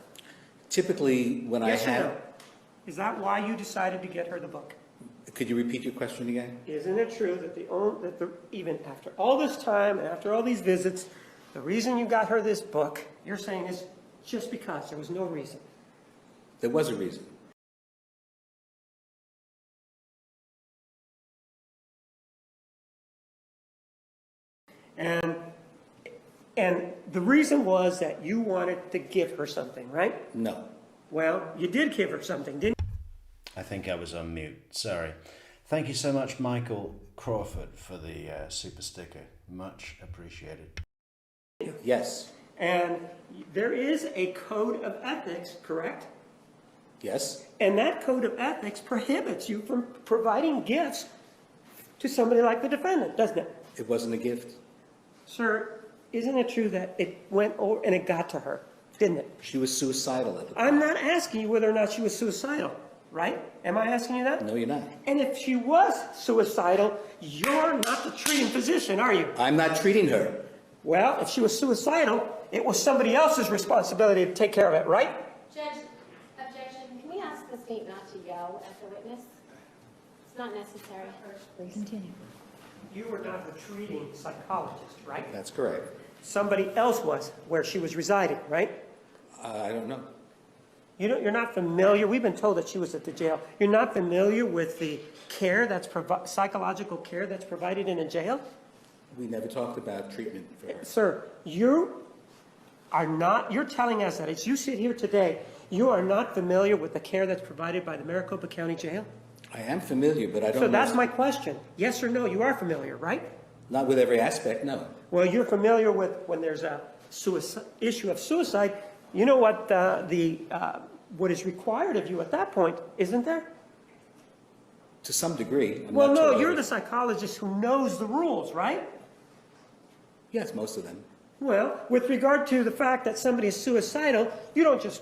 S11: Typically, when
S6: Yes
S11: I
S6: or
S11: have...
S6: no? Is that why you decided to get her the book?
S11: Could you repeat your question again?
S6: Isn't it true that even after all this time and after all these visits, the reason you got her this book, you're saying is just because there was no reason?
S11: There was a reason.
S6: And the reason was that you wanted to give her something, right?
S11: No.
S6: Well, you did give her something, didn't
S1: I think I was on mute. Sorry. Thank you so much, Michael Crawford, for the super sticker. Much appreciated.
S6: you?
S11: Yes.
S6: And there is a code of ethics, correct?
S11: Yes.
S6: And that code of ethics prohibits you from providing gifts to somebody like the defendant, doesn't it?
S11: It wasn't a gift.
S6: Sir, isn't it true that it went over and it got to her, didn't it?
S11: She was suicidal at the time.
S6: I'm not asking you whether or not she was suicidal, right? Am I asking you that?
S11: No, you're not.
S6: And if she was suicidal, you're not the treating physician, are you?
S11: I'm not treating her.
S6: Well, if she was suicidal, it was somebody else's responsibility to take care of it, right?
S10: Judge, objection. Can we ask the state not to yell at the witness? It's not necessary.
S2: Please continue.
S6: You were not the treating psychologist, right?
S11: That's correct.
S6: Somebody else was where she was residing, right?
S11: I don't know.
S6: You're not familiar, we've been told that she was at the jail. You're not familiar with the care that's psychological care that's provided in a jail?
S11: We never talked about treatment for her.
S6: Sir, you're telling us that as you sit here today, you are not familiar with the care that's provided by the Maricopa County Jail?
S11: I am familiar, but I don't know.
S6: So that's my question. Yes or no, you are familiar, right?
S11: Not with every aspect, no.
S6: Well, you're familiar with when there's a issue of suicide, you know what what is required of you at that point, isn't there?
S11: To some degree. I'm
S6: Well,
S11: not
S6: no,
S11: sure.
S6: you're the psychologist who knows the rules, right?
S11: Yes, most of them.
S6: Well, with regard to the fact that somebody is suicidal, you don't just,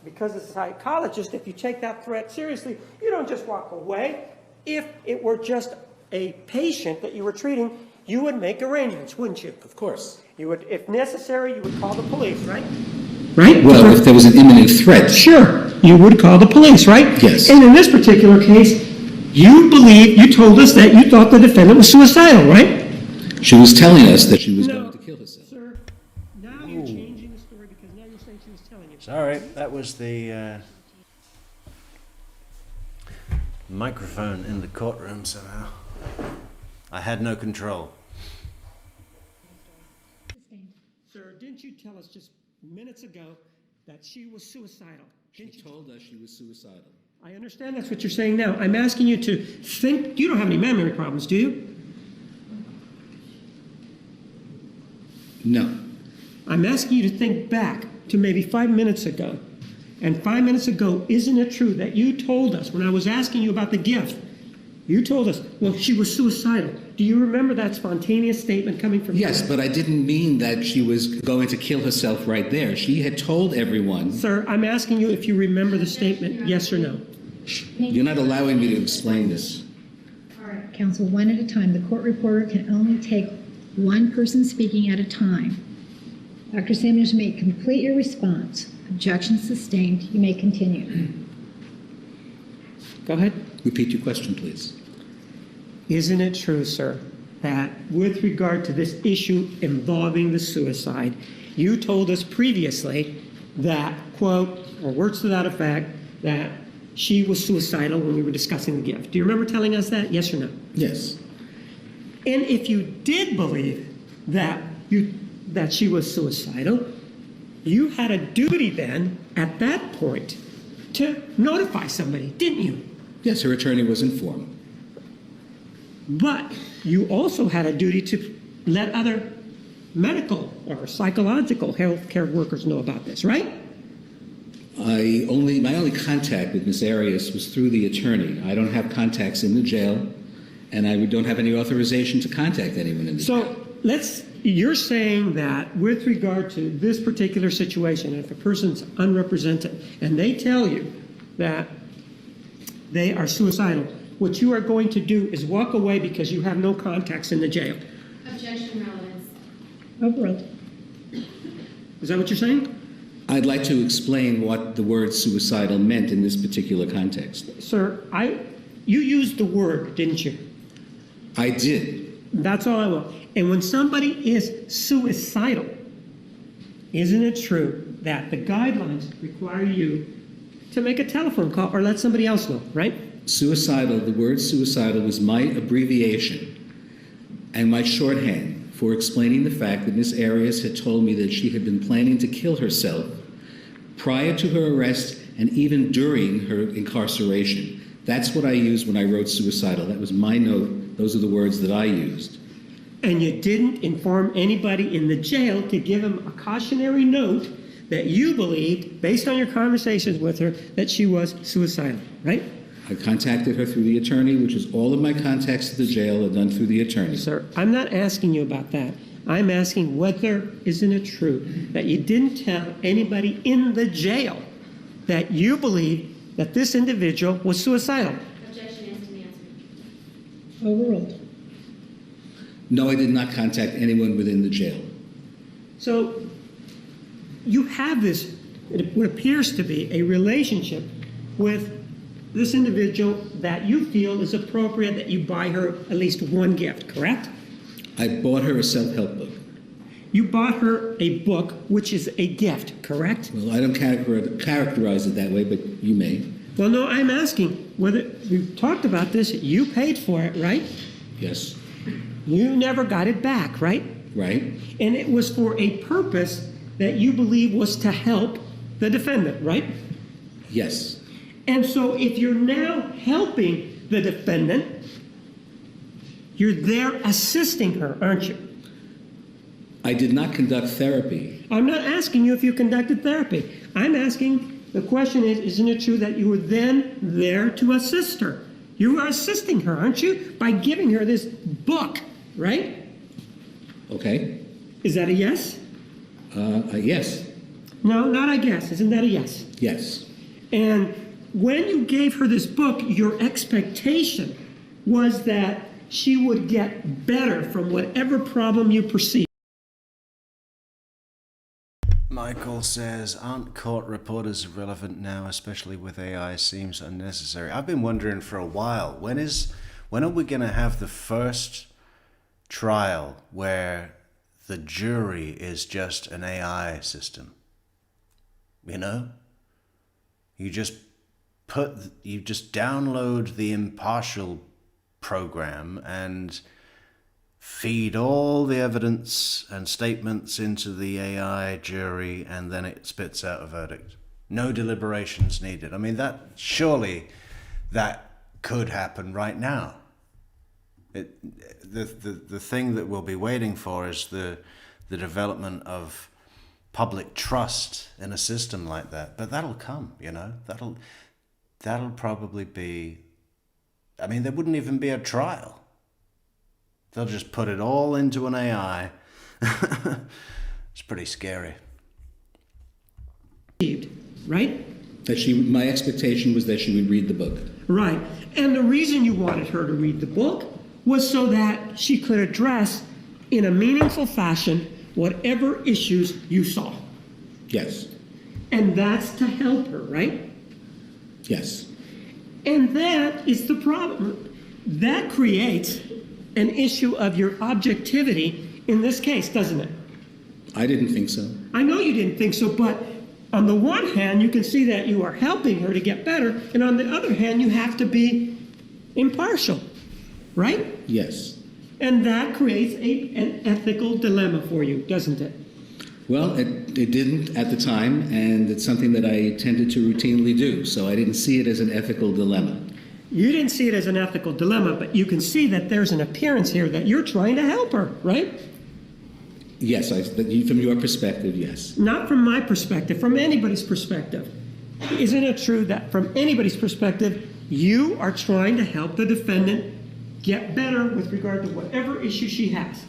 S6: because as a psychologist, if you take that threat seriously, you don't just walk away. If it were just a patient that you were treating, you would make arrangements, wouldn't you?
S11: Of course.
S6: You would, if necessary, you would call the police, right?
S9: Right? Well, if there was an imminent threat.
S6: Sure, you would call the police, right?
S9: Yes.
S6: And in this particular case, you told us that you thought the defendant was suicidal, right?
S9: She was telling us that she was going to kill herself.
S6: Sir, now you're changing the story because now you're saying she was telling you.
S1: Sorry, that was the microphone in the courtroom somehow. I had no control.
S6: Sir, didn't you tell us just minutes ago that she was suicidal?
S9: She told us she was suicidal.
S6: I understand that's what you're saying now. I'm asking you to think. You don't have any memory problems, do you?
S9: No.
S6: I'm asking you to think back to maybe 5 minutes ago. And 5 minutes ago, isn't it true that you told us, when I was asking you about the gift, you told us, well, she was suicidal. Do you remember that spontaneous statement coming from you?
S9: Yes, but I didn't mean that she was going to kill herself right there. She had told everyone.
S6: Sir, I'm asking you if you remember the statement, yes or no.
S9: You're not allowing me to explain this.
S2: All right, counsel, one at a time. The court reporter can only take one person speaking at a time. Dr. Samuels, you may complete your response. Objection sustained. You may continue.
S6: Go ahead.
S9: Repeat your question, please.
S6: Isn't it true, sir, that with regard to this issue involving the suicide, you told us previously that, quote, or words to that effect, that she was suicidal when we were discussing the gift? Do you remember telling us that, yes or no?
S9: Yes.
S6: And if you did believe that she was suicidal, you had a duty then, at that point, to notify somebody, didn't you?
S9: Yes, her attorney was informed.
S6: But you also had a duty to let other medical or psychological health care workers know about this, right?
S9: My only contact with Ms. Arias was through the attorney. I don't have contacts in the jail, and I don't have any authorization to contact anyone in the jail.
S6: So you're saying that with regard to this particular situation, if a person's unrepresented and they tell you that they are suicidal, what you are going to do is walk away because you have no contacts in the jail.
S10: Objection, relevance.
S6: Overruled. Is that what you're saying?
S9: I'd like to explain what the word suicidal meant in this particular context.
S6: Sir, you used the word, didn't you?
S9: I did.
S6: That's all I want. And when somebody is suicidal, isn't it true that the guidelines require you to make a telephone call or let somebody else know, right?
S9: Suicidal, the word suicidal was my abbreviation and my shorthand for explaining the fact that Ms. Arias had told me that she had been planning to kill herself prior to her arrest and even during her incarceration. That's what I used when I wrote suicidal. That was my note. Those are the words that I used.
S6: And you didn't inform anybody in the jail to give them a cautionary note that you believed, based on your conversations with her, that she was suicidal, right?
S9: I contacted her through the attorney, which is all of my contacts to the jail are done through the attorney.
S6: Sir, I'm not asking you about that. I'm asking whether, isn't it true, that you didn't tell anybody in the jail that you believed that this individual was suicidal?
S10: Objection is to be answered.
S6: Overruled.
S9: No, I did not contact anyone within the jail.
S6: So you have this, what appears to be a relationship with this individual that you feel is appropriate that you buy her at least one gift, correct?
S9: I bought her a self-help book.
S6: You bought her a book, which is a gift, correct?
S9: Well, I don't characterize it that way, but you may.
S6: Well, no, I'm asking whether, we've talked about this, you paid for it, right?
S9: Yes.
S6: You never got it back, right?
S9: Right.
S6: And it was for a purpose that you believe was to help the defendant, right?
S9: Yes.
S6: And so if you're now helping the defendant, you're there assisting her, aren't you?
S9: I did not conduct therapy.
S6: I'm not asking you if you conducted therapy. I'm asking, the question is, isn't it true that you were then there to assist her? You are assisting her, aren't you? By giving her this book, right?
S9: Okay.
S6: Is that a yes?
S9: Yes.
S6: No, not I guess. Isn't that a yes?
S9: Yes.
S6: And when you gave her this book, your expectation was that she would get better from whatever problem you perceived.
S1: Michael says, aren't court reporters irrelevant now, especially with AI? Seems unnecessary. I've been wondering for a while, when are we going to have the first trial where the jury is just an AI system? You know? You just download the impartial program and feed all the evidence and statements into the AI jury, and then it spits out a verdict. No deliberations needed. I mean, surely that could happen right now. The thing that we'll be waiting for is the development of public trust in a system like that. But that'll come, you know. That'll probably be, I mean, there wouldn't even be a trial. They'll just put it all into an AI. It's pretty scary.
S6: Right?
S9: My expectation was that she would read the book.
S6: Right. And the reason you wanted her to read the book was so that she could address in a meaningful fashion whatever issues you saw.
S9: Yes.
S6: And that's to help her, right?
S9: Yes.
S6: And that is the problem. That creates an issue of your objectivity in this case, doesn't it?
S9: I didn't think so.
S6: I know you didn't think so, but on the one hand, you can see that you are helping her to get better, and on the other hand, you have to be impartial, right?
S9: Yes.
S6: And that creates an ethical dilemma for you, doesn't it?
S9: Well, it didn't at the time, and it's something that I tended to routinely do, so I didn't see it as an ethical dilemma.
S6: You didn't see it as an ethical dilemma, but you can see that there's an appearance here that you're trying to help her, right?
S9: Yes, from your perspective, yes.
S6: Not from my perspective, from anybody's perspective. isn't it true that from anybody's perspective, you are trying to help the defendant get better with regard to whatever issue she has?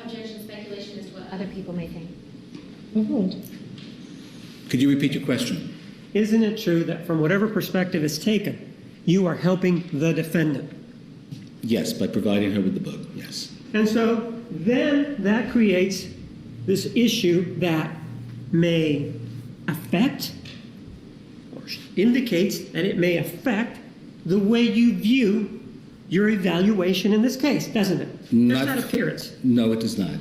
S10: Objection, speculation is what other people may think.
S9: Could you repeat your question?
S6: Isn't it true that from whatever perspective is taken, you are helping the defendant?
S9: Yes, by providing her with the book, yes.
S6: And so then that creates this issue that may affect or indicates that it may affect the way you view your evaluation in this case, doesn't it? There's that appearance.
S9: No, it does not.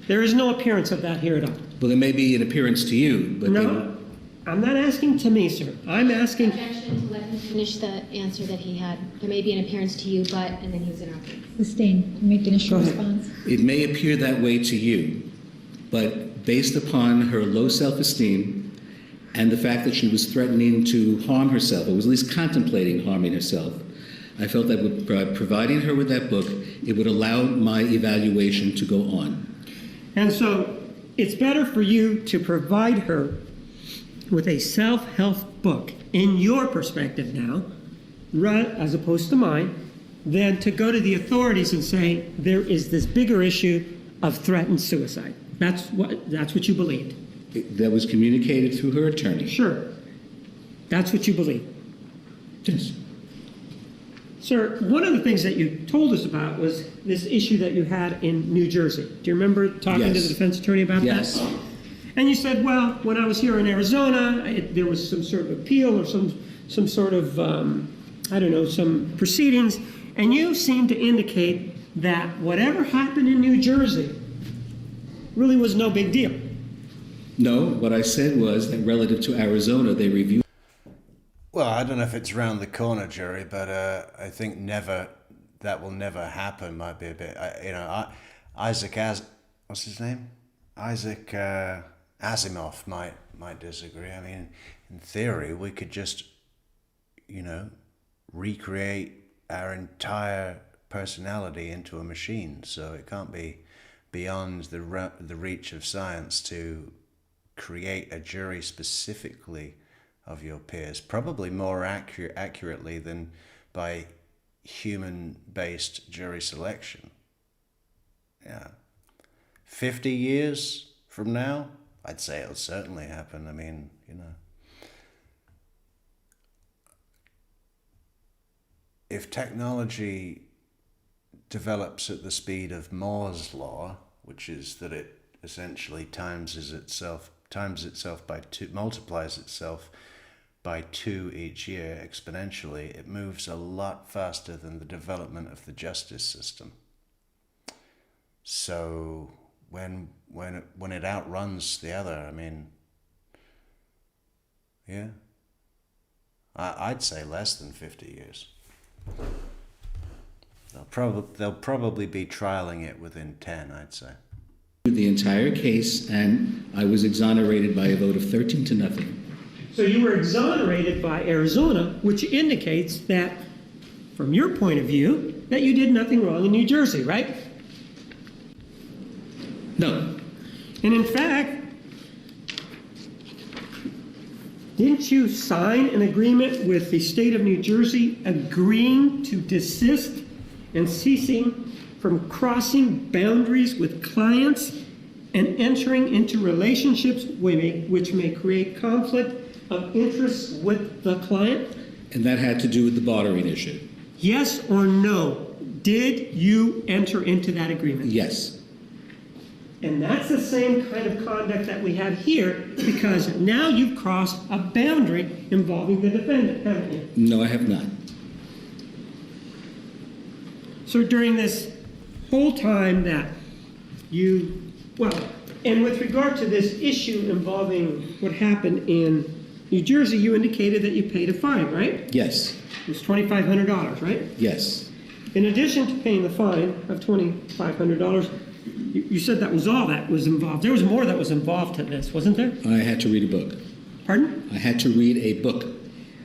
S6: There is no appearance of that here at all.
S9: Well, there may be an appearance to you, but
S6: No, I'm not asking to me, sir. I'm asking.
S10: Objection to let him finish the answer that he had. There may be an appearance to you, but, and then he was interrupted.
S2: Sustained. You may finish your response.
S9: it may appear that way to you, but based upon her low self-esteem and the fact that she was threatening to harm herself, or was at least contemplating harming herself, I felt that with providing her with that book, it would allow my evaluation to go on.
S6: And so it's better for you to provide her with a self-help book, in your perspective now, as opposed to mine, than to go to the authorities and say there is this bigger issue of threatened suicide. That's what you believed.
S9: That was communicated through her attorney.
S6: Sure. That's what you believe.
S9: Yes.
S6: Sir, one of the things that you told us about was this issue that you had in New Jersey. Do you remember talking to the defense attorney about
S9: Yes.
S6: that? And you said, well, when I was here in Arizona, there was some sort of appeal or some sort of, some proceedings, and you seemed to indicate that whatever happened in New Jersey really was no big deal.
S9: No, what I said was that relative to Arizona, they reviewed.
S1: Well, I don't know if it's round the corner, Jerry, but I think that will never happen. Might be a bit, what's his name? Isaac Asimov might disagree. I mean, in theory, we could just, recreate our entire personality into a machine. So it can't be beyond the reach of science to create a jury specifically of your peers, probably more accurately than by human-based jury selection. Yeah. 50 years from now, I'd say it'll certainly happen. I mean, if technology develops at the speed of Moore's law, which is that it essentially multiplies itself by 2 each year exponentially, it moves a lot faster than the development of the justice system. So when it outruns the other, I mean, yeah, I'd say less than 50 years. They'll probably be trialing it within 10, I'd say.
S9: The entire case, and I was exonerated by a vote of 13-0.
S6: So you were exonerated by Arizona, which indicates that, from your point of view, that you did nothing wrong in New Jersey, right?
S9: No.
S6: And in fact, didn't you sign an agreement with the state of New Jersey agreeing to desist and ceasing from crossing boundaries with clients and entering into relationships which may create conflict of interest with the client?
S9: And that had to do with the bartering issue.
S6: Yes or no? Did you enter into that agreement?
S9: Yes.
S6: And that's the same kind of conduct that we have here, because now you've crossed a boundary involving the defendant, haven't you?
S9: No, I have not.
S6: So during this whole time that and with regard to this issue involving what happened in New Jersey, you indicated that you paid a fine, right?
S9: Yes.
S6: It was $2,500, right?
S9: Yes.
S6: In addition to paying the fine of $2,500, you said that was all that was involved. There was more that was involved to this, wasn't there?
S9: I had to read a book.
S6: Pardon?
S9: I had to read a book.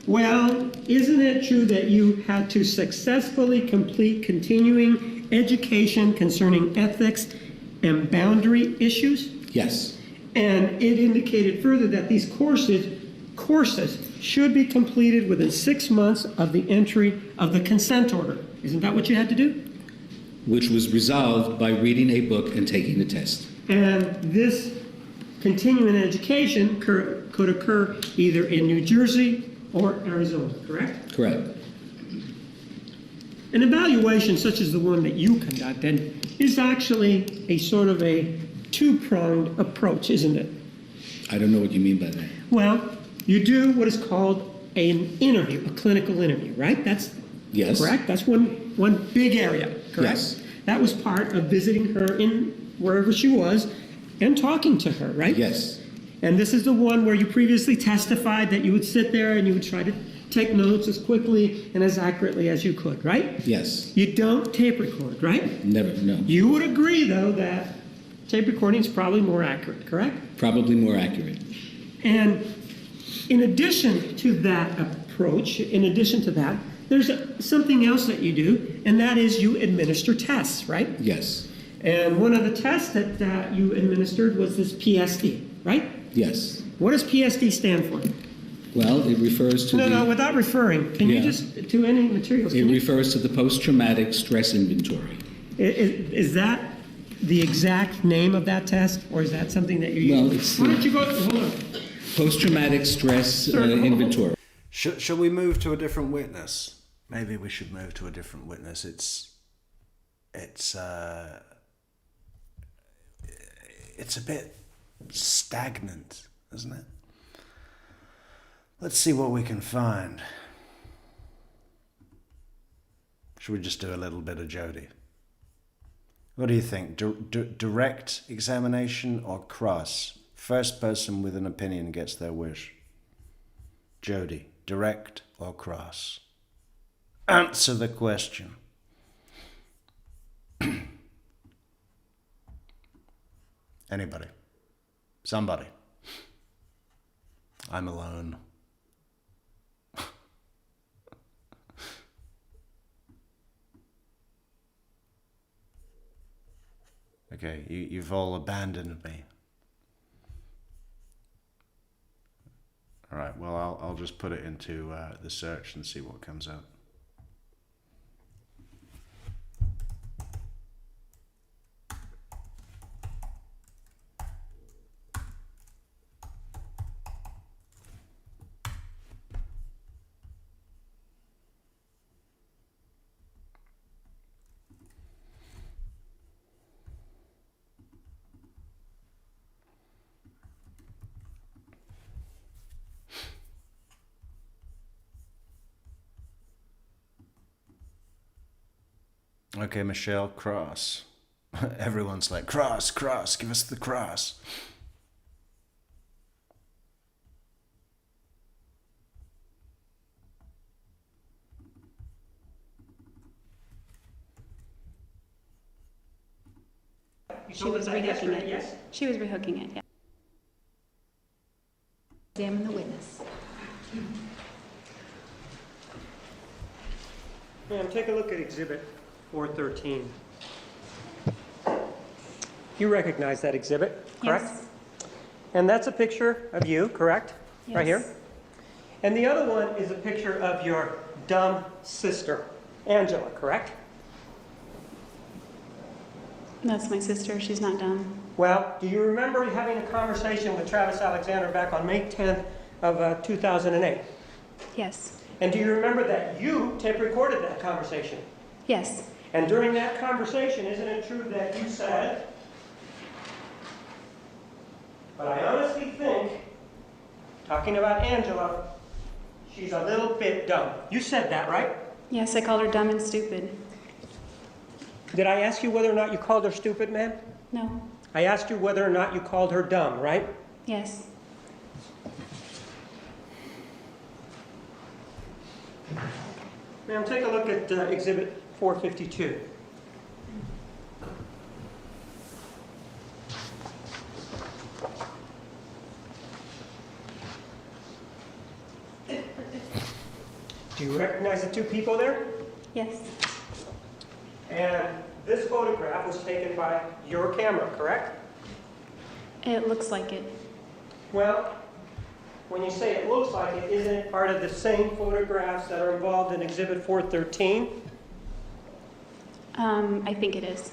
S6: Well, isn't it true that you had to successfully complete continuing education concerning ethics and boundary issues?
S9: Yes.
S6: And it indicated further that these courses courses should be completed within 6 months of the entry of the consent order. Isn't that what you had to do?
S9: Which was resolved by reading a book and taking the test.
S6: And this continuing education could occur either in New Jersey or Arizona, correct?
S9: Correct.
S6: An evaluation such as the one that you conducted is actually a sort of a two-pronged approach, isn't it?
S9: I don't know what you mean by that.
S6: Well, you do what is called an interview, a clinical interview, right? That's
S9: Yes.
S6: correct? That's one big area, correct?
S9: Yes.
S6: That was part of visiting her in wherever she was and talking to her, right?
S9: Yes.
S6: And this is the one where you previously testified that you would sit there and you would try to take notes as quickly and as accurately as you could, right?
S9: Yes.
S6: You don't tape record, right?
S9: Never, no.
S6: You would agree, though, that tape recording is probably more accurate, correct?
S9: Probably more accurate.
S6: And in addition to that approach, in addition to that, there's something else that you do, and that is you administer tests, right?
S9: Yes.
S6: And one of the tests that you administered was this PSD, right?
S9: Yes.
S6: What does PSD stand for?
S9: Well, it refers to
S6: No, without referring. Can you
S9: Yeah.
S6: just, to any materials?
S9: It
S6: can you-
S9: refers to the post-traumatic stress inventory.
S6: Is that the exact name of that test, or is that something that you
S9: Well,
S6: use?
S9: it's
S6: Why
S9: the-
S6: don't you go, hold on.
S9: Post-traumatic stress
S6: Sir, hold on.
S9: inventory.
S1: Shall we move to a different witness? Maybe we should move to a different witness. It's a bit stagnant, isn't it? Let's see what we can find. Should we just do a little bit of Jodi? What do you think? Direct examination or cross? First person with an opinion gets their wish. Jodi, direct or cross? Answer the question. Anybody? Somebody? I'm alone. Okay, you've all abandoned me. All right, well, I'll just put it into the search and see what comes up. Okay, Michelle, cross. Everyone's like, cross, cross, give us the cross.
S13: She was rehooking it. Yes? She was rehooking it, yeah.
S2: Examine the witness.
S6: Ma'am, take a look at Exhibit 413. You recognize that exhibit, correct?
S13: Yes.
S6: And that's a picture of you, correct? Right here?
S13: Yes.
S6: And the other one is a picture of your dumb sister, Angela, correct?
S13: That's my sister. She's not dumb.
S6: Well, do you remember having a conversation with Travis Alexander back on May 10th of 2008?
S13: Yes.
S6: And do you remember that you tape recorded that conversation?
S13: Yes.
S6: And during that conversation, isn't it true that you said, but I honestly think, talking about Angela, she's a little bit dumb. You said that, right?
S13: Yes, I called her dumb and stupid.
S6: Did I ask you whether or not you called her stupid, ma'am?
S13: No.
S6: I asked you whether or not you called her dumb, right?
S13: Yes.
S6: Ma'am, take a look at Exhibit 452. Do you recognize the two people there?
S13: Yes.
S6: And this photograph was taken by your camera, correct?
S13: It looks like it.
S6: Well, when you say it looks like it, isn't it part of the same photographs that are involved in Exhibit 413?
S13: I think it is.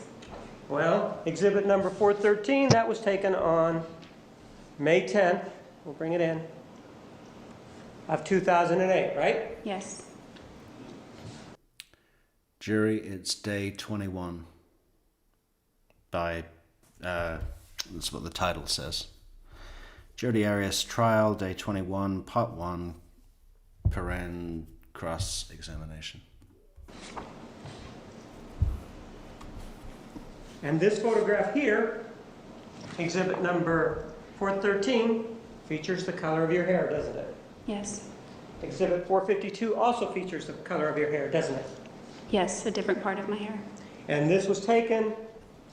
S6: Well, exhibit number 413, that was taken on May 10th, we'll bring it in, of 2008, right?
S13: Yes.
S1: Jury, it's day 21. That's what the title says. Jodi Arias trial, day 21, part 1, cross-examination.
S6: And this photograph here, exhibit number 413, features the color of your hair, doesn't it?
S13: Yes.
S6: Exhibit 452 also features the color of your hair, doesn't it?
S13: Yes, a different part of my hair.
S6: And this was taken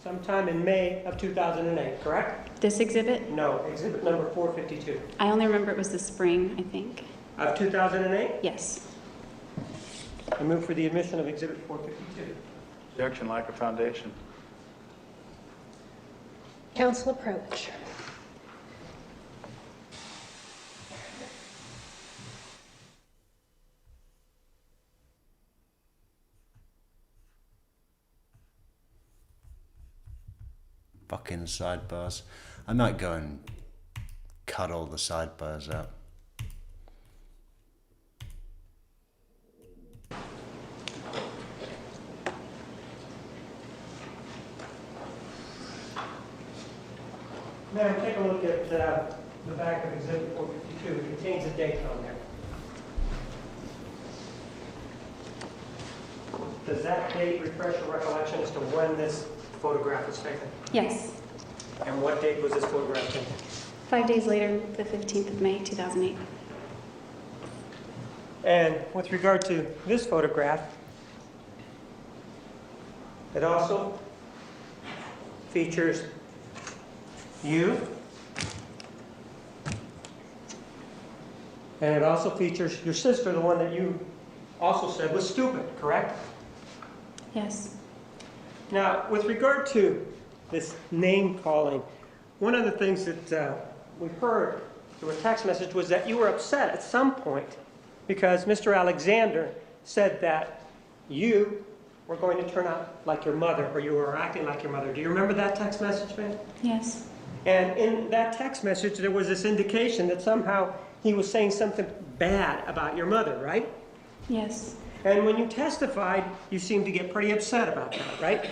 S6: sometime in May of 2008, correct?
S13: This exhibit?
S6: No, exhibit number 452.
S13: I only remember it was the spring, I think.
S6: Of 2008?
S13: Yes.
S6: I move for the admission of exhibit 452.
S7: Objection, lack of foundation.
S10: Council approach.
S1: Fucking sidebars. I might go and cut all the sidebars out.
S6: Ma'am, take a look at the back of exhibit 452. It contains a date on there. Does that date refresh your recollection as to when this photograph was taken?
S13: Yes.
S6: And what date was this photograph taken?
S13: 5 days later, the 15th of May, 2008.
S6: And with regard to this photograph, it also features you, and it also features your sister, the one that you also said was stupid, correct?
S13: Yes.
S6: Now, with regard to this name calling, one of the things that we heard through a text message was that you were upset at some point because Mr. Alexander said that you were going to turn out like your mother, or you were acting like your mother. Do you remember that text message, man?
S13: Yes.
S6: And in that text message, there was this indication that somehow he was saying something bad about your mother, right?
S13: Yes.
S6: And when you testified, you seemed to get pretty upset about that, right?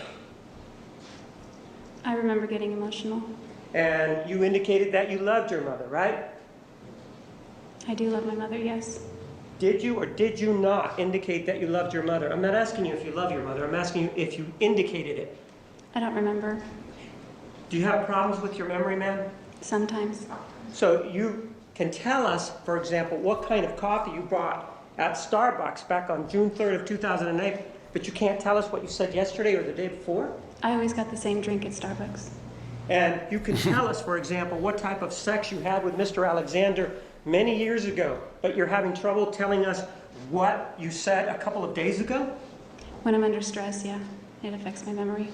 S13: I remember getting emotional.
S6: And you indicated that you loved your mother, right?
S13: I do love my mother, yes.
S6: Did you or did you not indicate that you loved your mother? I'm not asking you if you love your mother. I'm asking you if you indicated it.
S13: I don't remember.
S6: Do you have problems with your memory, man?
S13: Sometimes.
S6: So you can tell us, for example, what kind of coffee you bought at Starbucks back on June 3rd of 2008, but you can't tell us what you said yesterday or the day before?
S13: I always got the same drink at Starbucks.
S6: And you can tell us, for example, what type of sex you had with Mr. Alexander many years ago, but you're having trouble telling us what you said a couple of days ago?
S13: When I'm under stress, yeah, it affects my memory.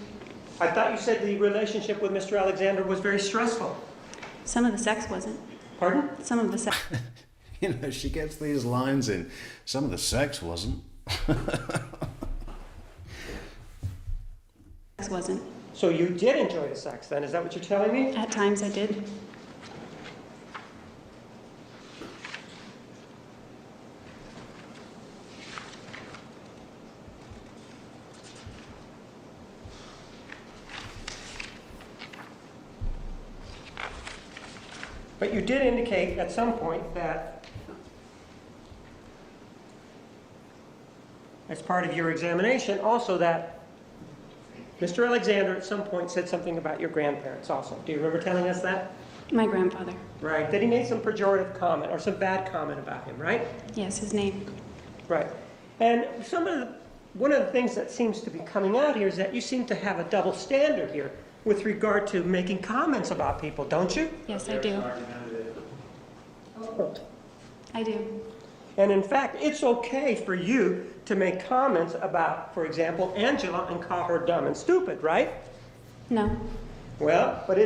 S6: I thought you said the relationship with Mr. Alexander was very stressful.
S13: Some of the sex wasn't.
S6: Pardon?
S13: Some of the sex.
S1: You know, she gets these lines in. Some of the sex wasn't.
S13: Wasn't.
S6: So you did enjoy the sex then, is that what you're telling me?
S13: At times I did.
S6: But you did indicate at some point that, as part of your examination, also that Mr. Alexander at some point said something about your grandparents also. Do you remember telling us that?
S13: My grandfather.
S6: Right, that he made some pejorative comment or some bad comment about him, right?
S13: Yes, his name.
S6: Right. And one of the things that seems to be coming out here is that you seem to have a double standard here with regard to making comments about people, don't you?
S13: Yes, I do. I do.
S6: And in fact, it's okay for you to make comments about, for example, Angela and call her dumb and stupid, right?
S13: No.
S6: Well, but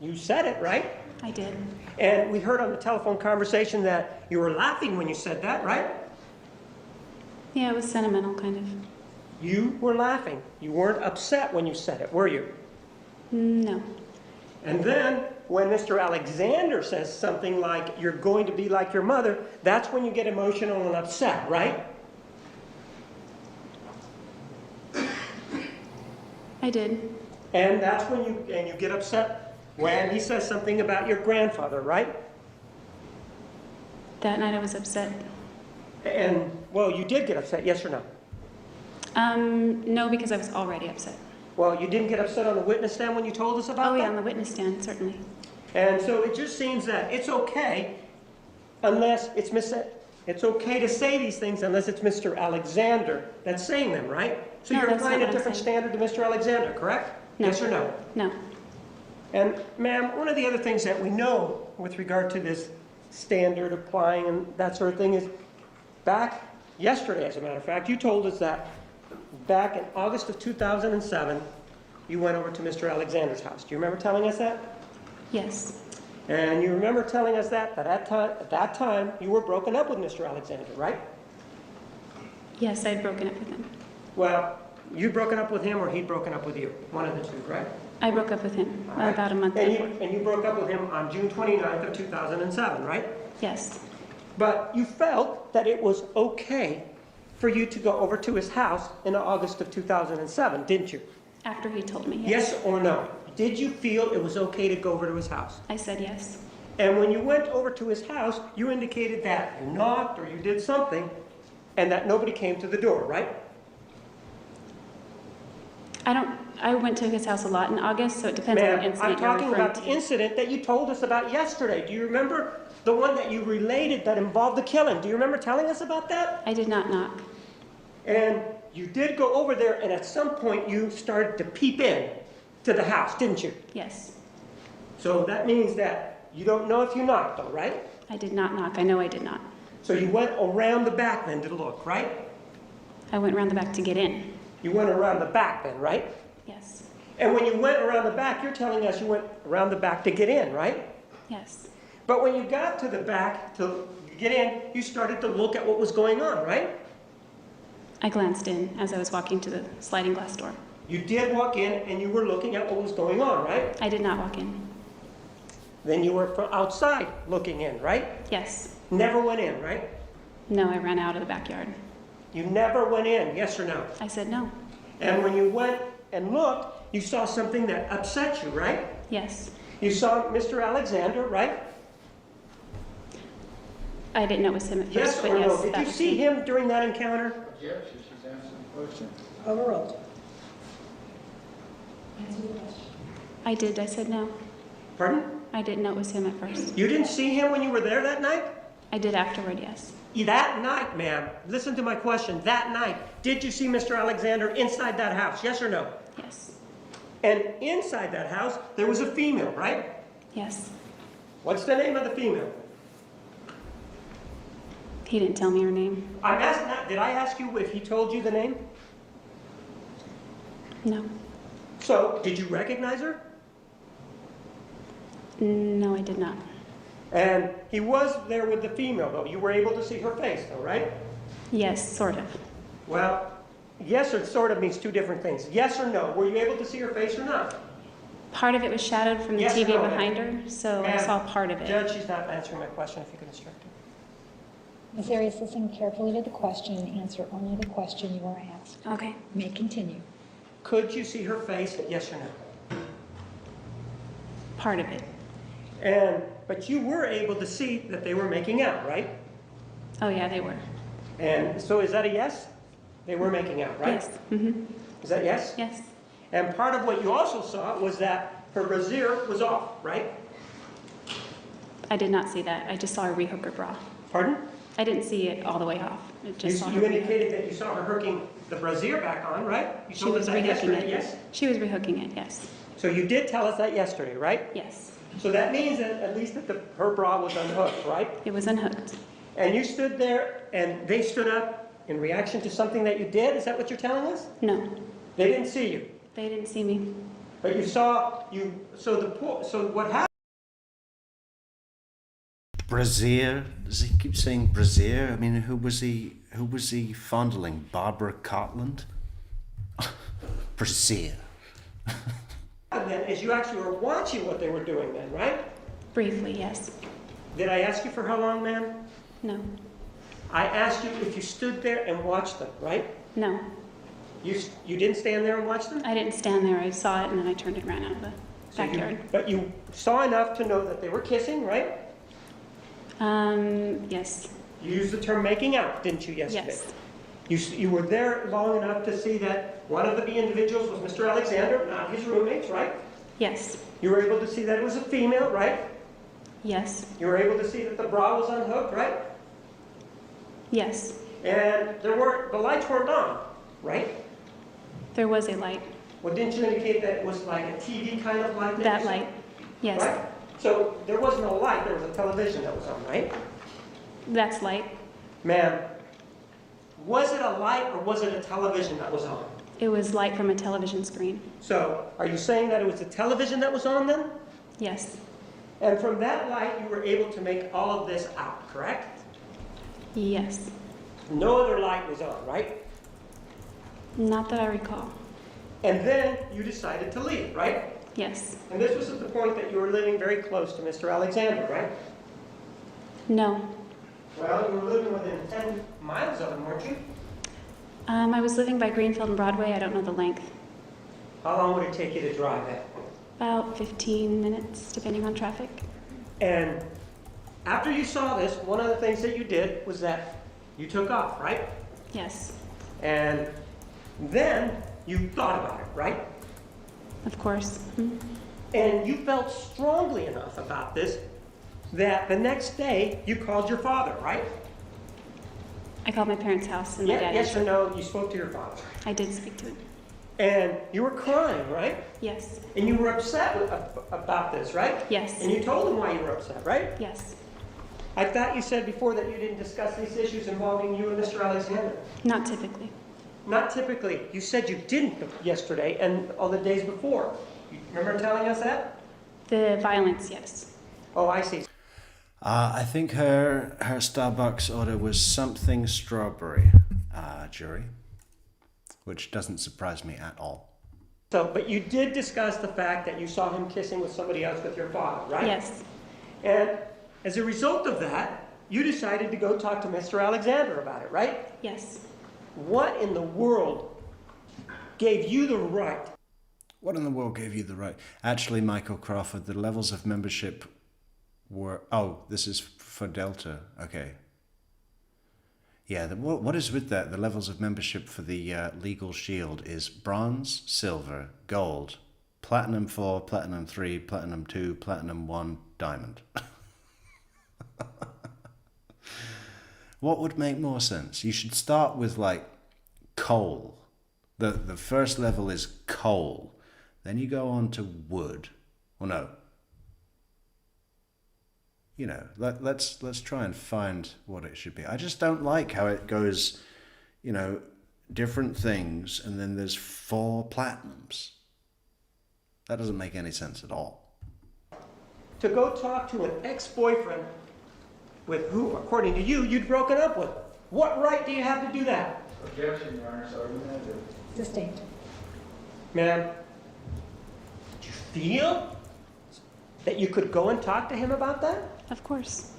S6: You said it, right?
S13: I did.
S6: And we heard on the telephone conversation that you were laughing when you said that, right?
S13: Yeah, it was sentimental, kind of.
S6: You were laughing. You weren't upset when you said it, were you?
S13: No.
S6: And then when Mr. Alexander says something like, you're going to be like your mother, that's when you get emotional and upset, right?
S13: I did.
S6: And that's when you get upset when he says something about your grandfather, right?
S13: That night I was upset.
S6: And, well, you did get upset, yes or no?
S13: No, because I was already upset.
S6: Well, you didn't get upset on the witness stand when you told us about
S13: Oh,
S6: that?
S13: yeah, on the witness stand, certainly.
S6: And so it just seems that it's okay unless it's okay to say these things unless it's Mr. Alexander that's saying them, right? So
S13: No,
S6: you're
S13: that's
S6: applying
S13: not
S6: a
S13: what I'm
S6: different
S13: saying.
S6: standard to Mr. Alexander, correct?
S13: No.
S6: Yes or no?
S13: No.
S6: And ma'am, one of the other things that we know with regard to this standard applying and that sort of thing is back yesterday, as a matter of fact, you told us that back in August of 2007, you went over to Mr. Alexander's house. Do you remember telling us that?
S13: Yes.
S6: And you remember telling us that at that time you were broken up with Mr. Alexander, right?
S13: Yes, I'd broken up with him.
S6: Well, you'd broken up with him or he'd broken up with you? One of the two, right?
S13: I broke up with him about a month
S6: And
S13: before.
S6: you broke up with him on June 29th of 2007, right?
S13: Yes.
S6: But you felt that it was okay for you to go over to his house in August of 2007, didn't you?
S13: After he told me,
S6: Yes or no? Did you feel it was okay to go over to his house?
S13: I said yes.
S6: And when you went over to his house, you indicated that you knocked or you did something and that nobody came to the door, right?
S13: I went to his house a lot in August, so it depends on the
S6: Ma'am,
S13: incident
S6: I'm
S13: you're
S6: talking
S13: referring
S6: about the
S13: to.
S6: incident that you told us about yesterday. Do you remember the one that you related that involved the killing? Do you remember telling us about that?
S13: I did not knock.
S6: And you did go over there, and at some point you started to peep in to the house, didn't you?
S13: Yes.
S6: So that means that you don't know if you knocked, though, right?
S13: I did not knock. I know I did not.
S6: So you went around the back then to look, right?
S13: I went around the back to get in.
S6: You went around the back then, right?
S13: Yes.
S6: And when you went around the back, you're telling us you went around the back to get in, right?
S13: Yes.
S6: But when you got to the back to get in, you started to look at what was going on, right?
S13: I glanced in as I was walking to the sliding glass door.
S6: You did walk in and you were looking at what was going on, right?
S13: I did not walk in.
S6: Then you were from outside looking in, right?
S13: Yes.
S6: Never went in, right?
S13: No, I ran out of the backyard.
S6: You never went in, yes or no?
S13: I said no.
S6: And when you went and looked, you saw something that upset you, right?
S13: Yes.
S6: You saw Mr. Alexander, right?
S13: I didn't know it was him at first,
S6: Yes
S13: but
S6: or
S13: yes,
S6: no? Did
S13: that
S6: you
S13: was
S6: see him during that encounter?
S7: Yes, she's asking a question.
S6: Overruled.
S13: I did. I said no.
S6: Pardon?
S13: I didn't know it was him at first.
S6: You didn't see him when you were there that night?
S13: I did afterward, yes.
S6: That night, ma'am, listen to my question. That night, did you see Mr. Alexander inside that house? Yes or no?
S13: Yes.
S6: And inside that house, there was a female, right?
S13: Yes.
S6: What's the name of the female?
S13: He didn't tell me her name.
S6: I'm asking, did I ask you if he told you the name?
S13: No.
S6: So, did you recognize her?
S13: No, I did not.
S6: And he was there with the female, though. You were able to see her face, though, right?
S13: Yes, sort of.
S6: Well, yes or sort of means two different things. Yes or no? Were you able to see her face or not?
S13: Part of it was shadowed from the
S6: Yes or
S13: TV
S6: no,
S13: behind
S6: ma'am?
S13: her, so I
S6: Ma'am,
S13: saw part of it.
S6: Judge, she's not answering my question. If you could instruct her.
S2: Ms. Arias, listen carefully to the question and answer only the question you are asked.
S13: Okay.
S2: May continue.
S6: Could you see her face? Yes or no?
S13: Part of it.
S6: But you were able to see that they were making out, right?
S13: Oh, yeah, they were.
S6: And so is that a yes? They were making out, right?
S13: Yes. Mm-hmm.
S6: Is that yes?
S13: Yes.
S6: And part of what you also saw was that her brassiere was off, right?
S13: I did not see that. I just saw her rehook her bra.
S6: Pardon?
S13: I didn't see it all the way off. I just saw
S6: You
S13: her
S6: indicated that you saw her hooking the brassiere back on, right? You
S13: She
S6: told us
S13: was
S6: that
S13: rehooking
S6: yesterday,
S13: it.
S6: yes?
S13: She was rehooking it, yes.
S6: So you did tell us that yesterday, right?
S13: Yes.
S6: So that means that at least that her bra was unhooked, right?
S13: It was unhooked.
S6: And you stood there and they stood up in reaction to something that you did? Is that what you're telling us?
S13: No.
S6: They didn't see you?
S13: They didn't see me.
S6: But you saw, so what happened?
S1: Brazier? Does he keep saying Brazier? I mean, who was he fondling? Barbara Cartland? Brazier.
S6: Then is you actually were watching what they were doing then, right?
S13: Briefly, yes.
S6: Did I ask you for how long, ma'am?
S13: No.
S6: I asked you if you stood there and watched them, right?
S13: No.
S6: You didn't stand there and watch them?
S13: I didn't stand there. I saw it and then I turned and ran out of the backyard.
S6: But you saw enough to know that they were kissing, right?
S13: Yes.
S6: You used the term making out, didn't you, yesterday?
S13: Yes.
S6: You were there long enough to see that one of the individuals was Mr. Alexander, not his roommates, right?
S13: Yes.
S6: You were able to see that it was a female, right?
S13: Yes.
S6: You were able to see that the bra was unhooked, right?
S13: Yes.
S6: And the lights weren't on, right?
S13: There was a light.
S6: Well, didn't you indicate that it was like a TV kind of light?
S13: That light. Yes.
S6: Right? So there wasn't a light, there was a television that was on, right?
S13: That's light.
S6: Ma'am, was it a light or was it a television that was on?
S13: It was light from a television screen.
S6: So, are you saying that it was the television that was on then?
S13: Yes.
S6: And from that light, you were able to make all of this out, correct?
S13: Yes.
S6: No other light was on, right?
S13: Not that I recall.
S6: And then you decided to leave, right?
S13: Yes.
S6: And this was at the point that you were living very close to Mr. Alexander, right?
S13: No.
S6: Well, you were living within 10 miles of him, weren't you?
S13: I was living by Greenfield and Broadway. I don't know the length.
S6: How long would it take you to drive that?
S13: About 15 minutes, depending on traffic.
S6: And after you saw this, one of the things that you did was that you took off, right?
S13: Yes.
S6: And then you thought about it, right?
S13: Of course.
S6: And you felt strongly enough about this that the next day you called your father, right?
S13: I called my parents' house and my dad
S6: yes or
S13: answered.
S6: no, you spoke to your father.
S13: I did speak to him.
S6: And you were crying, right?
S13: Yes.
S6: And you were upset about this, right?
S13: Yes.
S6: And you told him why you were upset, right?
S13: Yes.
S6: I thought you said before that you didn't discuss these issues involving you and Mr. Alexander.
S13: Not typically.
S6: Not typically. You said you didn't yesterday and all the days before. You remember telling us that?
S13: The violence, yes.
S6: Oh, I see.
S1: I think her Starbucks order was something strawberry, jury, which doesn't surprise me at all.
S6: So, but you did discuss the fact that you saw him kissing with somebody else with your father, right?
S13: Yes.
S6: And as a result of that, you decided to go talk to Mr. Alexander about it, right?
S13: Yes.
S6: What in the world gave you the right?
S1: What in the world gave you the right? Actually, Michael Crawford, the levels of membership were... Oh, this is for Delta. Okay. Yeah, what is with that? The levels of membership for the Legal Shield is bronze, silver, gold, platinum 4, platinum 3, platinum 2, platinum 1, diamond. What would make more sense? You should start with like coal. The first level is coal. Then you go on to wood. Well, no. You know, let's try and find what it should be. I just don't like how it goes, you know, different things, and then there's 4 platinums. That doesn't make any sense at all.
S6: To go talk to an ex-boyfriend with who, according to you, you'd broken up with. What right do you have to do that?
S7: Objection, Your Honor, so argument.
S2: Sustained.
S6: Ma'am, do you feel that you could go and talk to him about that?
S13: Of course.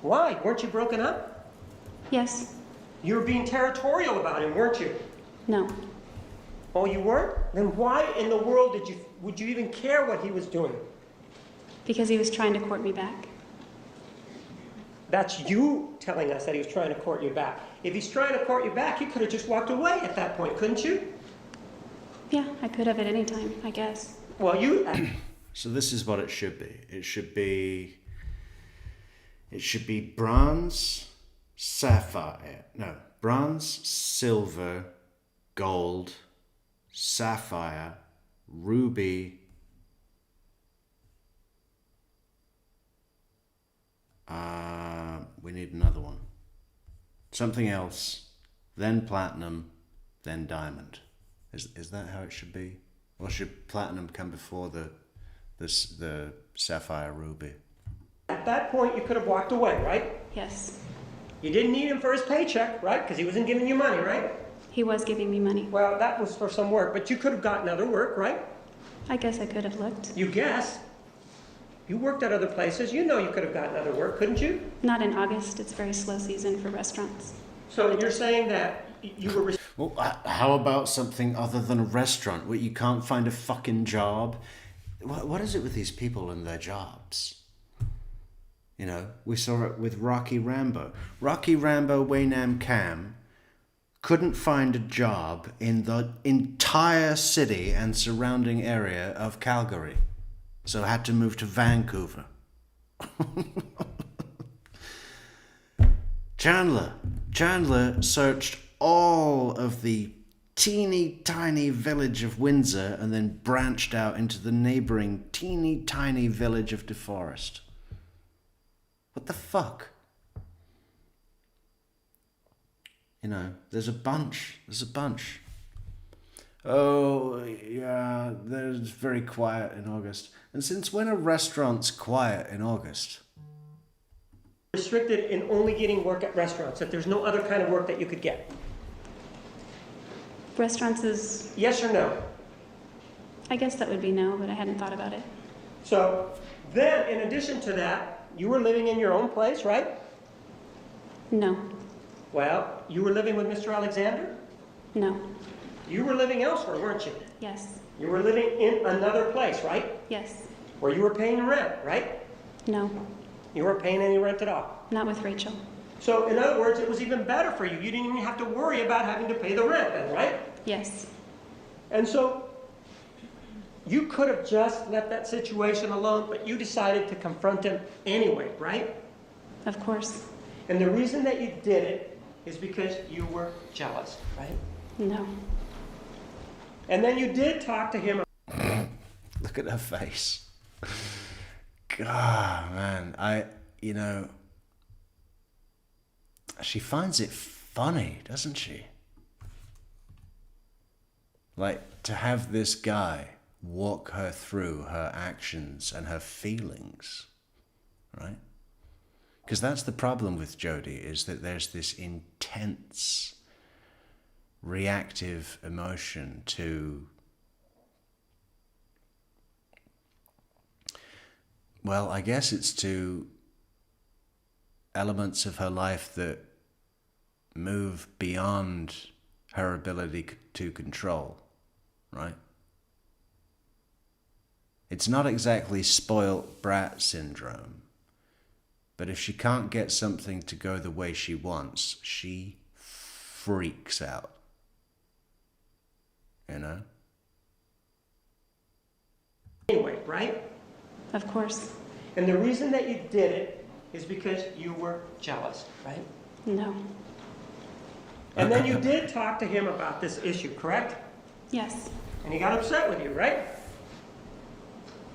S6: Why? Weren't you broken up?
S13: Yes.
S6: You were being territorial about him, weren't you?
S13: No.
S6: Oh, you weren't? Then why in the world would you even care what he was doing?
S13: Because he was trying to court me back.
S6: That's you telling us that he was trying to court you back. If he's trying to court you back, you could have just walked away at that point, couldn't you?
S13: Yeah, I could have at any time, I guess.
S6: Well, you...
S1: So this is what it should be. It should be bronze, sapphire. No, bronze, silver, gold, sapphire, ruby, we need another one. Something else, then platinum, then diamond. Is that how it should be? Or should platinum come before the sapphire ruby?
S6: At that point, you could have walked away, right?
S13: Yes.
S6: You didn't need him for his paycheck, right? Because he wasn't giving you money, right?
S13: He was giving me money.
S6: Well, that was for some work, but you could have gotten other work, right?
S13: I guess I could have looked.
S6: You guess. You worked at other places. You know you could have gotten other work, couldn't you?
S13: Not in August. It's very slow season for restaurants.
S6: So you're saying that you were...
S1: Well, how about something other than a restaurant where you can't find a fucking job? What is it with these people and their jobs? You know, we saw it with Rocky Rambo. Rocky Rambo Waynam Cam couldn't find a job in the entire city and surrounding area of Calgary, so had to move to Vancouver. Chandler searched all of the teeny tiny village of Windsor and then branched out into the neighboring teeny tiny village of DeForest. What the fuck? You know, there's a bunch. Oh, yeah, there's very quiet in August. And since when are restaurants quiet in August?
S6: Restricted in only getting work at restaurants, that there's no other kind of work that you could get.
S13: Restaurants is...
S6: Yes or no?
S13: I guess that would be no, but I hadn't thought about it.
S6: So then, in addition to that, you were living in your own place, right?
S13: No.
S6: Well, you were living with Mr. Alexander?
S13: No.
S6: You were living elsewhere, weren't you?
S13: Yes.
S6: You were living in another place, right?
S13: Yes.
S6: Where you were paying rent, right?
S13: No.
S6: You weren't paying any rent at all.
S13: Not with Rachel.
S6: So, in other words, it was even better for you. You didn't even have to worry about having to pay the rent then, right?
S13: Yes.
S6: And so, you could have just left that situation alone, but you decided to confront him anyway, right?
S13: Of course.
S6: And the reason that you did it is because you were jealous, right?
S13: No.
S6: And then you did talk to him.
S1: Look at her face. God, man, she finds it funny, doesn't she? Like, to have this guy walk her through her actions and her feelings, right? Because that's the problem with Jodi, is that there's this intense reactive emotion to, well, I guess it's to elements of her life that move beyond her ability to control, right? It's not exactly spoilt brat syndrome, but if she can't get something to go the way she wants, she freaks out. You know?
S6: Anyway, right?
S13: Of course.
S6: And the reason that you did it is because you were jealous, right?
S13: No.
S6: And then you did talk to him about this issue, correct?
S13: Yes.
S6: And he got upset with you, right?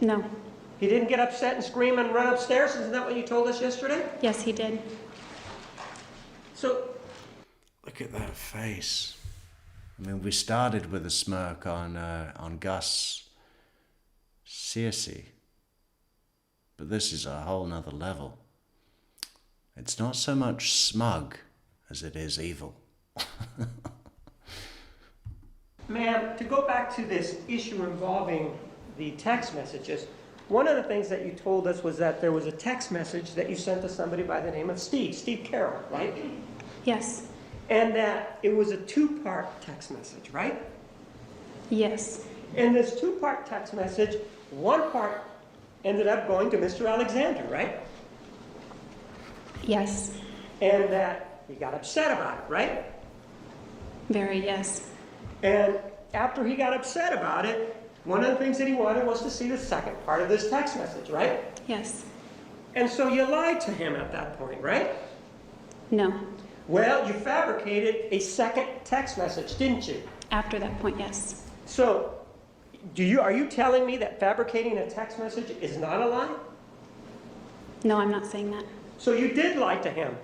S13: No.
S6: He didn't get upset and scream and run upstairs? Isn't that what you told us yesterday?
S13: Yes, he did.
S6: So...
S1: Look at that face. I mean, we started with a smirk on Gus Searcy, but this is a whole nother level. It's not so much smug as it is evil.
S6: Ma'am, to go back to this issue involving the text messages, one of the things that you told us was that there was a text message that you sent to somebody by the name of Steve Carroll, right?
S13: Yes.
S6: And that it was a two-part text message, right?
S13: Yes.
S6: In this two-part text message, one part ended up going to Mr. Alexander, right?
S13: Yes.
S6: And that he got upset about it, right?
S13: Very yes.
S6: And after he got upset about it, one of the things that he wanted was to see the second part of this text message, right?
S13: Yes.
S6: And so you lied to him at that point, right?
S13: No.
S6: Well, you fabricated a second text message, didn't you?
S13: After that point, yes.
S6: So, are you telling me that fabricating a text message is not a lie?
S13: No, I'm not saying that.
S6: So you did lie to him,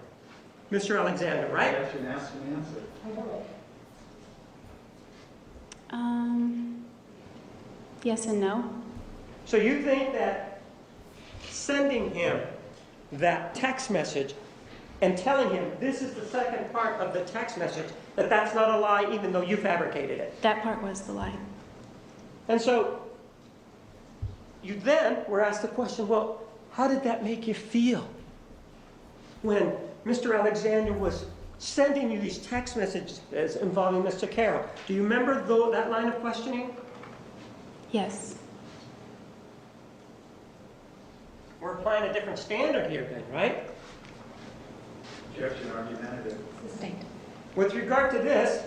S6: Mr. Alexander, right?
S7: I should ask and answer.
S13: Yes and no.
S6: So you think that sending him that text message and telling him this is the second part of the text message, that that's not a lie even though you fabricated it?
S13: That part was the lie.
S6: And so you then were asked the question, well, how did that make you feel when Mr. Alexander was sending you these text messages involving Mr. Carroll? Do you remember that line of questioning?
S13: Yes.
S6: We're applying a different standard here then, right?
S7: Objection, argumentative.
S2: Sustained.
S6: With regard to this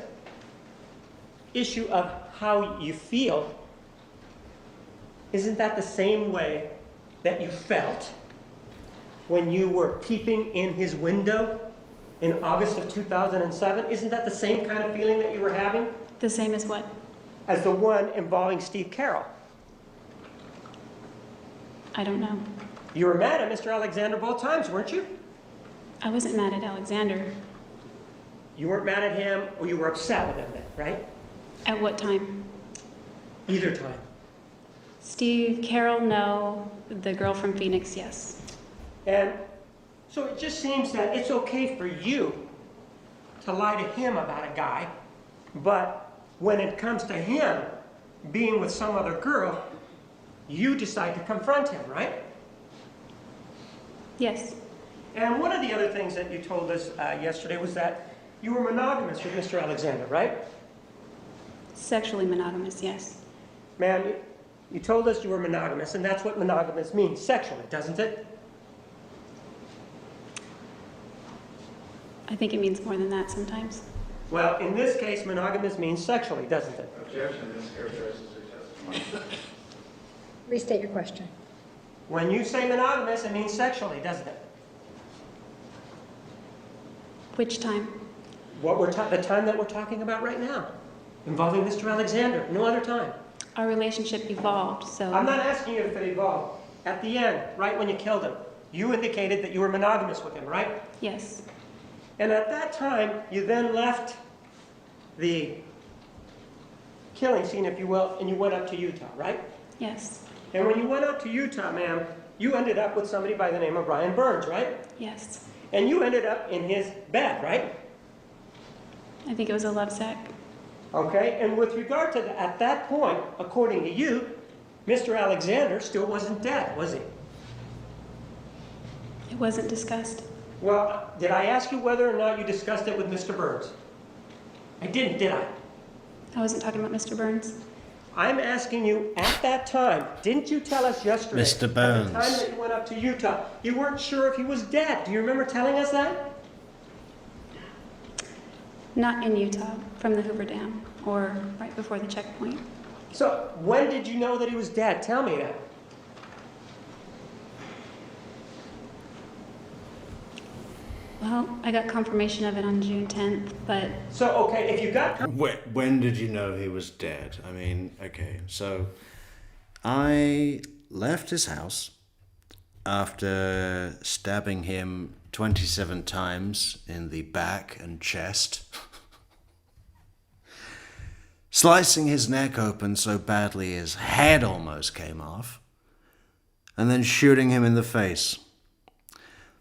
S6: issue of how you feel, isn't that the same way that you felt when you were peeping in his window in August of 2007? Isn't that the same kind of feeling that you were having?
S13: The same as what?
S6: As the one involving Steve Carroll.
S13: I don't know.
S6: You were mad at Mr. Alexander both times, weren't you?
S13: I wasn't mad at Alexander.
S6: You weren't mad at him, or you were upset with him then, right?
S13: At what time?
S6: Either time.
S13: Steve Carroll, no. The girl from Phoenix, yes.
S6: And so it just seems that it's okay for you to lie to him about a guy, but when it comes to him being with some other girl, you decide to confront him, right?
S13: Yes.
S6: And one of the other things that you told us yesterday was that you were monogamous with Mr. Alexander, right?
S13: Sexually monogamous, yes.
S6: Ma'am, you told us you were monogamous, and that's what monogamous means, sexually, doesn't it?
S13: I think it means more than that sometimes.
S6: Well, in this case, monogamous means sexually, doesn't it?
S7: Objection, this characterizes your testimony.
S2: Restate your question.
S6: When you say monogamous, it means sexually, doesn't it?
S13: Which time?
S6: The time that we're talking about right now, involving Mr. Alexander, no other time.
S13: Our relationship evolved, so...
S6: I'm not asking you if it evolved. At the end, right when you killed him, you indicated that you were monogamous with him, right?
S13: Yes.
S6: And at that time, you then left the killing scene, if you will, and you went up to Utah, right?
S13: Yes.
S6: And when you went up to Utah, ma'am, you ended up with somebody by the name of Brian Burns, right?
S13: Yes.
S6: And you ended up in his bed, right?
S13: I think it was a love sack.
S6: Okay, and with regard to at that point, according to you, Mr. Alexander still wasn't dead, was he?
S13: It wasn't discussed.
S6: Well, did I ask you whether or not you discussed it with Mr. Burns? I didn't, did I?
S13: I wasn't talking about Mr. Burns.
S6: I'm asking you, at that time, didn't you tell us yesterday,
S1: Mr. Burns.
S6: at the time that you went up to Utah, you weren't sure if he was dead? Do you remember telling us that?
S13: Not in Utah, from the Hoover Dam, or right before the checkpoint.
S6: So, when did you know that he was dead? Tell me that.
S13: Well, I got confirmation of it on June 10th, but...
S6: So, okay, if you got...
S1: When did you know he was dead? I mean, okay, so I left his house after stabbing him 27 times in the back and chest, slicing his neck open so badly his head almost came off, and then shooting him in the face.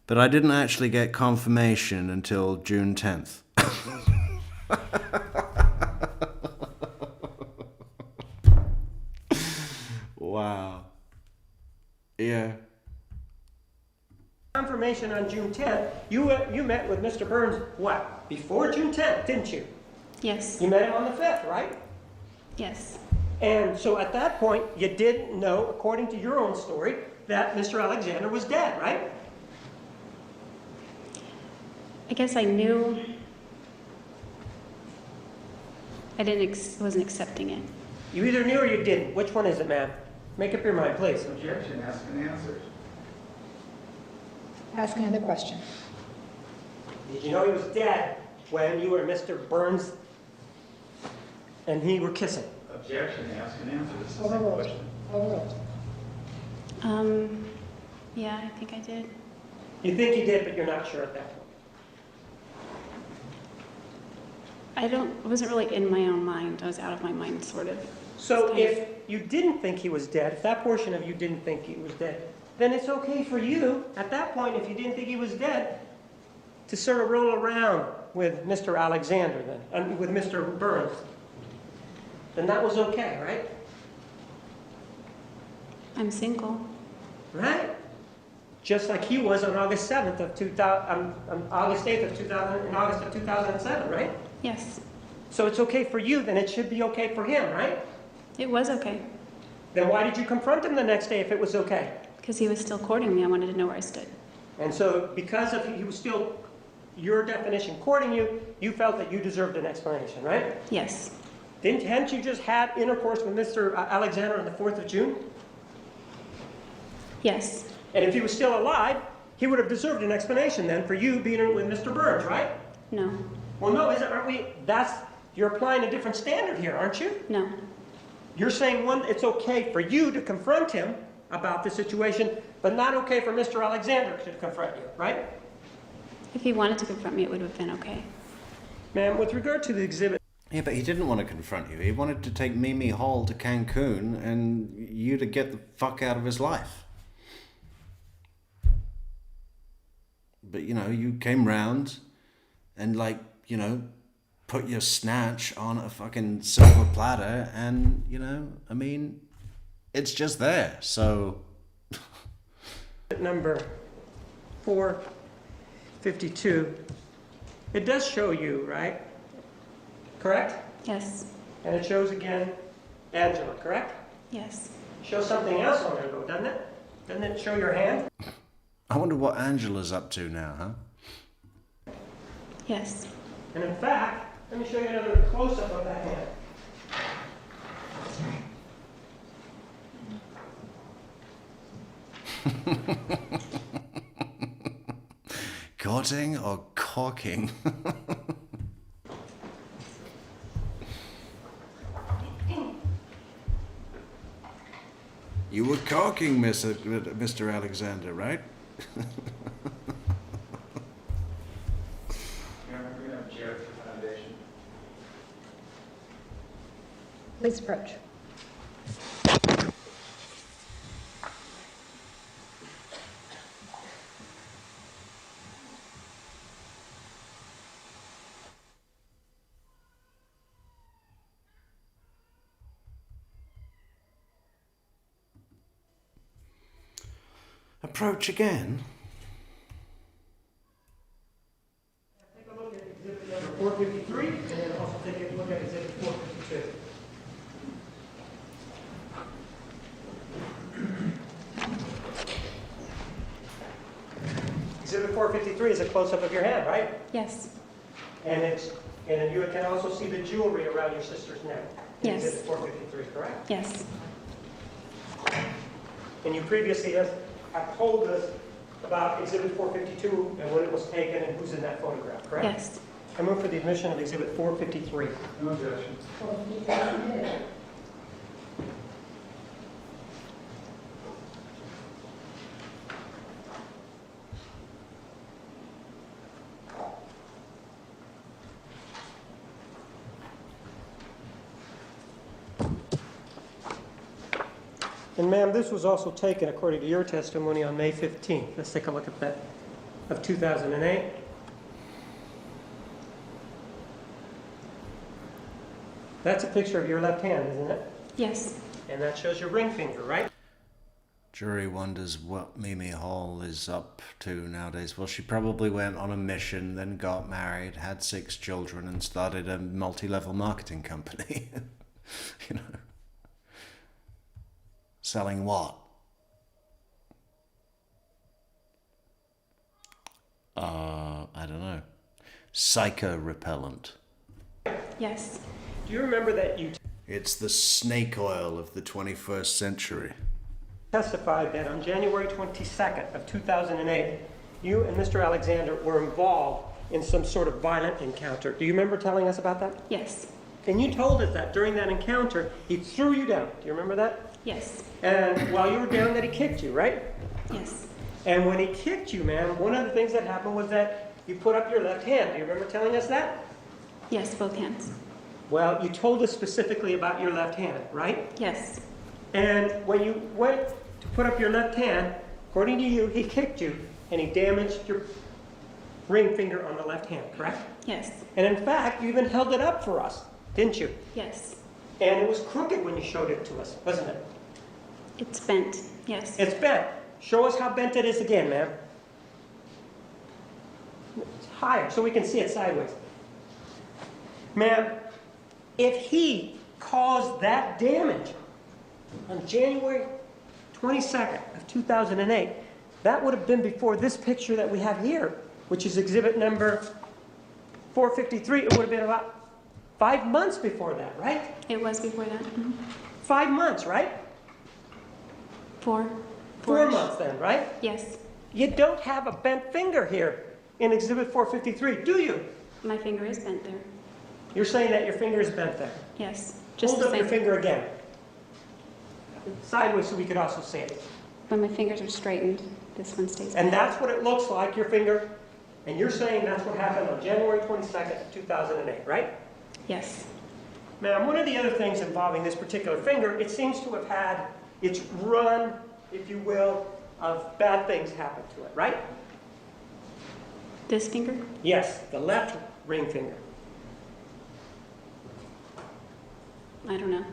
S1: But I didn't actually get confirmation until June 10th. Wow. Yeah.
S6: Confirmation on June 10th, you met with Mr. Burns, what, before June 10th, didn't you?
S13: Yes.
S6: You met him on the 5th, right?
S13: Yes.
S6: And so at that point, you didn't know, according to your own story, that Mr. Alexander was dead, right?
S13: I guess I knew. I wasn't accepting it.
S6: You either knew or you didn't. Which one is it, ma'am? Make up your mind, please.
S7: Objection, ask and answer.
S2: Ask another question.
S6: Did you know he was dead when you were Mr. Burns and he were kissing?
S7: Objection, ask and answer. This is the same
S2: Overruled.
S7: question.
S2: Overruled.
S13: Yeah, I think I did.
S6: You think you did, but you're not sure at that point.
S13: I wasn't really in my own mind. I was out of my mind, sort of.
S6: So if you didn't think he was dead, if that portion of you didn't think he was dead, then it's okay for you, at that point, if you didn't think he was dead, to sort of roll around with Mr. Alexander then, with Mr. Burns. Then that was okay, right?
S13: I'm single.
S6: Right? Just like he was on August 7th of 2000, August 8th of 2000, in August of 2007, right?
S13: Yes.
S6: So it's okay for you, then it should be okay for him, right?
S13: It was okay.
S6: Then why did you confront him the next day if it was okay?
S13: Because he was still courting me. I wanted to know where I stood.
S6: And so because of he was still, your definition, courting you, you felt that you deserved an explanation, right?
S13: Yes.
S6: Hadn't you just had intercourse with Mr. Alexander on the 4th of June?
S13: Yes.
S6: And if he was still alive, he would have deserved an explanation then for you being with Mr. Burns, right?
S13: No.
S6: Well, no, aren't we? You're applying a different standard here, aren't you?
S13: No.
S6: You're saying, one, it's okay for you to confront him about the situation, but not okay for Mr. Alexander to confront you, right?
S13: If he wanted to confront me, it would have been okay.
S6: Ma'am, with regard to the exhibit...
S1: Yeah, but he didn't want to confront you. He wanted to take Mimi Hall to Cancun and you to get the fuck out of his life. But, you know, you came round and, like, you know, put your snatch on a fucking silver platter and, you know, I mean, it's just there, so...
S6: Number 452, it does show you, right? Correct?
S13: Yes.
S6: And it shows again Angela, correct?
S13: Yes.
S6: Shows something else on there though, doesn't it? Doesn't it show your hand?
S1: I wonder what Angela's up to now, huh?
S13: Yes.
S6: And in fact, let me show you another close-up of that hand.
S1: Courting or caulking? You were caulking, Mr. Alexander, right?
S2: Please approach.
S1: Approach again?
S6: Take a look at exhibit number 453, and then also take a look at exhibit 452. Exhibit 453 is a close-up of your hand, right?
S13: Yes.
S6: And you can also see the jewelry around your sister's neck. in
S13: Yes.
S6: Exhibit 453, correct?
S13: Yes.
S6: And you previously have told us about Exhibit 452 and when it was taken and who's in that photograph, correct?
S13: Yes.
S6: I move for the admission of Exhibit 453.
S7: No objection.
S6: And ma'am, this was also taken, according to your testimony, on May 15th. Let's take a look at that, of 2008. That's a picture of your left hand, isn't it?
S13: Yes.
S6: And that shows your ring finger, right?
S1: Jury wonders what Mimi Hall is up to nowadays. Well, she probably went on a mission, then got married, had 6 children, and started a multi-level marketing company. You know. Selling what? I don't know. Psycho repellent.
S13: Yes.
S6: Do you remember that you
S1: It's the snake oil of the 21st century.
S6: testified that on January 22nd of 2008, you and Mr. Alexander were involved in some sort of violent encounter? Do you remember telling us about that?
S13: Yes.
S6: And you told us that during that encounter, he threw you down. Do you remember that?
S13: Yes.
S6: And while you were down, that he kicked you, right?
S13: Yes.
S6: And when he kicked you, ma'am, one of the things that happened was that you put up your left hand. Do you remember telling us that?
S13: Yes, both hands.
S6: Well, you told us specifically about your left hand, right?
S13: Yes.
S6: And when you went to put up your left hand, according to you, he kicked you and he damaged your ring finger on the left hand, correct?
S13: Yes.
S6: And in fact, you even held it up for us, didn't you?
S13: Yes.
S6: And it was crooked when you showed it to us, wasn't it?
S13: It's bent. Yes.
S6: It's bent. Show us how bent it is again, ma'am. It's higher so we can see it sideways. Ma'am, if he caused that damage on January 22nd of 2008, that would have been before this picture that we have here, which is exhibit number 453. It would have been about 5 months before that, right?
S13: It was before that.
S6: 5 months, right?
S13: 4.
S6: 4 months then, right?
S13: Yes.
S6: You don't have a bent finger here in exhibit 453, do you?
S13: My finger is bent there.
S6: You're saying that your finger is bent there.
S13: Yes. Just
S6: Hold
S13: the
S6: up
S13: same.
S6: your finger again. Sideways so we could also see it.
S13: When my fingers are straightened, this one stays
S6: And
S13: bent.
S6: that's what it looks like, your finger. And you're saying that's what happened on January 22nd, 2008, right?
S13: Yes.
S6: Ma'am, one of the other things involving this particular finger, it seems to have had its run, if you will, of bad things happen to it, right?
S13: This finger?
S6: Yes, the left ring finger.
S13: I don't know.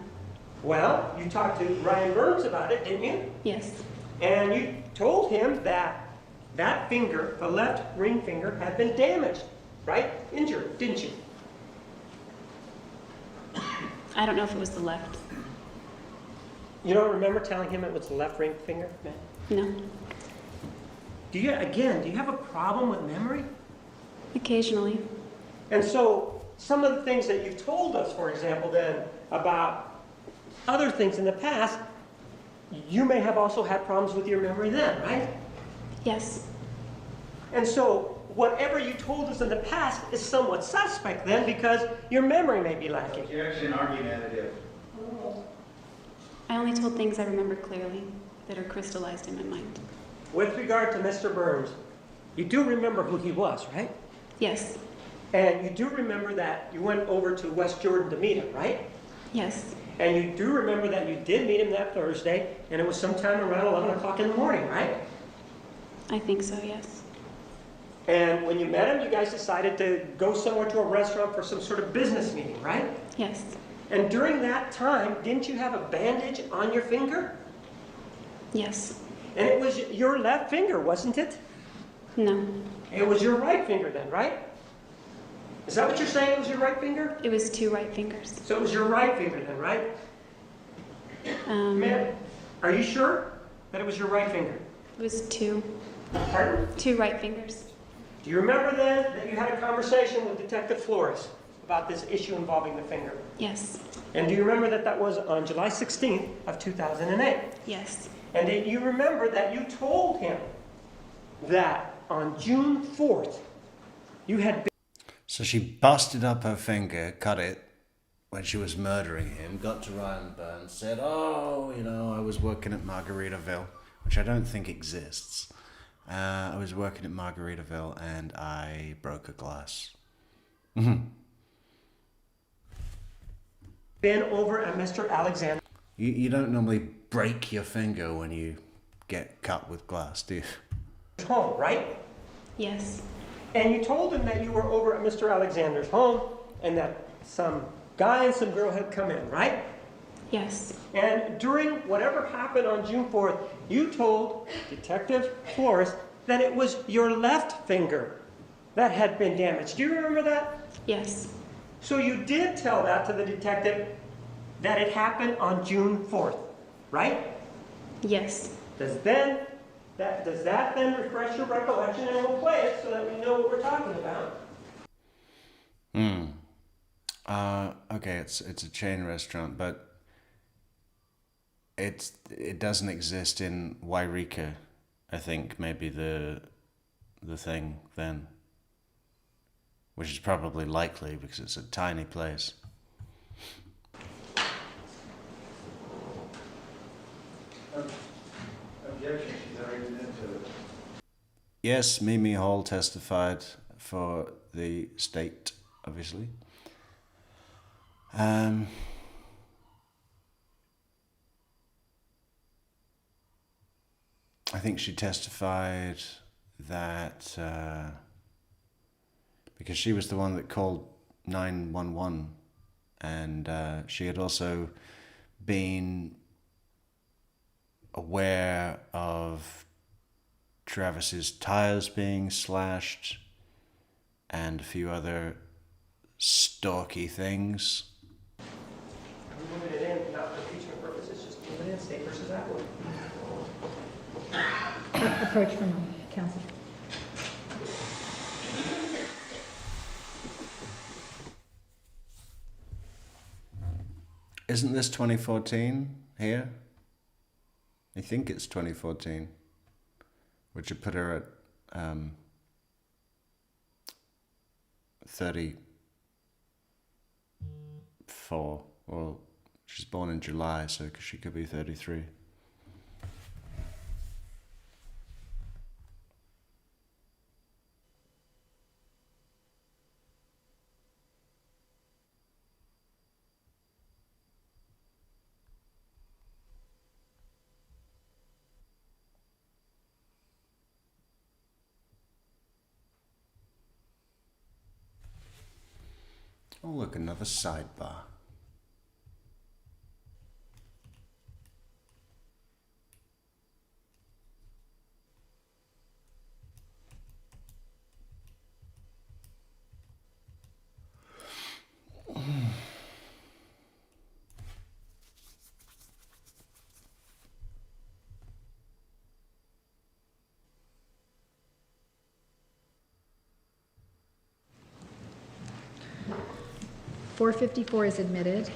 S6: Well, you talked to Ryan Burns about it, didn't you?
S13: Yes.
S6: And you told him that that finger, the left ring finger, had been damaged, right? Injured, didn't you?
S13: I don't know if it was the left.
S6: You don't remember telling him it was the left ring finger, man?
S13: No.
S6: Do you have a problem with memory?
S13: Occasionally.
S6: And so, some of the things that you've told us, for example, then, about other things in the past, you may have also had problems with your memory then, right?
S13: Yes.
S6: And so, whatever you told us in the past is somewhat suspect then, because your memory may be lacking.
S7: Objection, argumentative.
S13: I only told things I remember clearly that are crystallized in my mind.
S6: With regard to Mr. Burns, you do remember who he was, right?
S13: Yes.
S6: And you do remember that you went over to West Jordan to meet him, right?
S13: Yes.
S6: And you do remember that you did meet him that Thursday, and it was sometime around 11 o'clock in the morning, right?
S13: I think so, yes.
S6: And when you met him, you guys decided to go somewhere to a restaurant for some sort of business meeting, right?
S13: Yes.
S6: And during that time, didn't you have a bandage on your finger?
S13: Yes.
S6: And it was your left finger, wasn't it?
S13: No.
S6: It was your right finger then, right? Is that what you're saying, it was your right finger?
S13: It was 2 right fingers.
S6: So it was your right finger then, right? Ma'am, are you sure that it was your right finger?
S13: It was 2.
S6: Pardon?
S13: 2 right fingers.
S6: Do you remember then that you had a conversation with Detective Flores about this issue involving the finger?
S13: Yes.
S6: And do you remember that that was on July 16th of 2008?
S13: Yes.
S6: And do you remember that you told him that on June 4th, you had been...
S1: So she busted up her finger, cut it, when she was murdering him, got to Ryan Burns, said, oh, I was working at Margaritaville, which I don't think exists. I was working at Margaritaville and I broke a glass.
S6: been over at Mr. Alexander.
S1: You don't normally break your finger when you get cut with glass, do you?
S6: Home, right?
S13: Yes.
S6: And you told him that you were over at Mr. Alexander's home and that some guy and some girl had come in, right?
S13: Yes.
S6: And during whatever happened on June 4th, you told Detective Flores that it was your left finger that had been damaged. Do you remember that?
S13: Yes.
S6: So you did tell that to the detective that it happened on June 4th, right?
S13: Yes.
S6: Does that then refresh your recollection, and we'll play it so that we know what we're talking about?
S1: Okay, it's a chain restaurant, but it doesn't exist in Wairika, I think, maybe the thing then. Which is probably likely because it's a tiny place.
S7: Objection, she's already been into it.
S1: Yes, Mimi Hall testified for the state obviously. I think she testified that because she was the one that called 911, and she had also been aware of Travis's tires being slashed and a few other stalky things.
S6: We moved it in, not for impeachment purposes, just move it in, state versus Atwood.
S2: Approach from counsel.
S1: Isn't this 2014 here? I think it's 2014, which would put her at 34. Well, she's born in July, so she could be 33. Oh, look, another sidebar.
S2: .454 is admitted.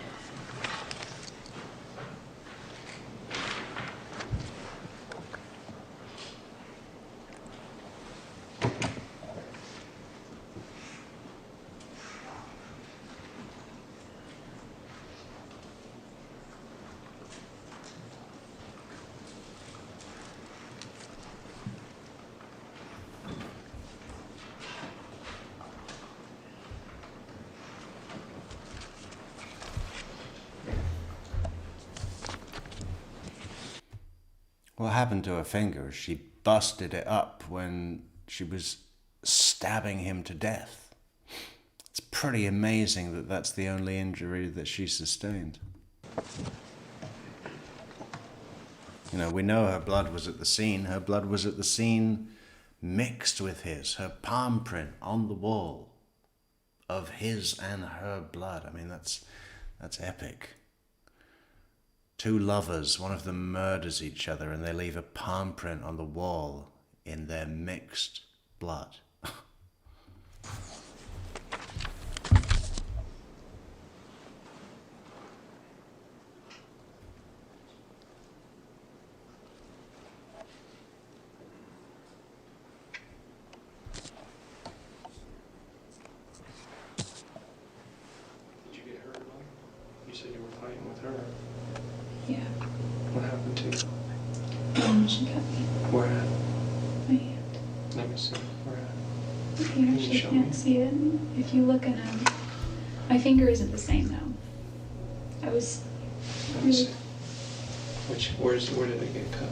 S1: What happened to her finger? She busted it up when she was stabbing him to death. It's pretty amazing that that's the only injury that she sustained. You know, we know her blood was at the scene. Her blood was at the scene mixed with his. Her palm print on the wall of his and her blood. I mean, that's epic. Two lovers, one of them murders each other, and they leave a palm print on the wall in their mixed blood.
S12: Did you get hurt, Mom? You said you were fighting with her.
S13: Yeah.
S12: What happened to you?
S13: She cut me.
S12: Where at?
S13: My hand.
S12: Let me see. Where at?
S13: You
S12: Can you
S13: actually
S12: show
S13: can't
S12: me?
S13: see it. If you look at my finger isn't the same though. I was
S12: Let me
S13: really,
S12: see. Where did it get cut?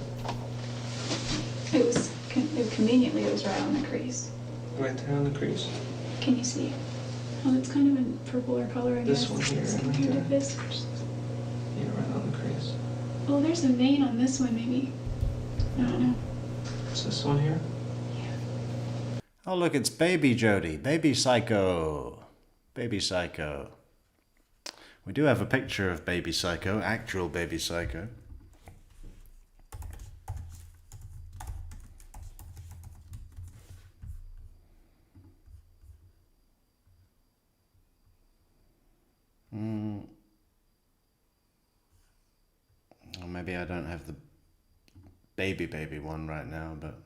S13: conveniently it was right on the crease.
S12: Right there on the crease?
S13: Can you see? Oh, it's kind of a purpler color, I
S12: This
S13: guess.
S12: one here, right
S13: Compared to
S12: there.
S13: this.
S12: Yeah, right on the crease.
S13: Oh, there's a vein on this one, maybe. I don't know.
S12: Is this one here?
S1: Oh, look, it's baby Jodi. Baby Psycho. Baby Psycho. We do have a picture of baby Psycho, actual baby Psycho. Or maybe I don't have the baby one right now, but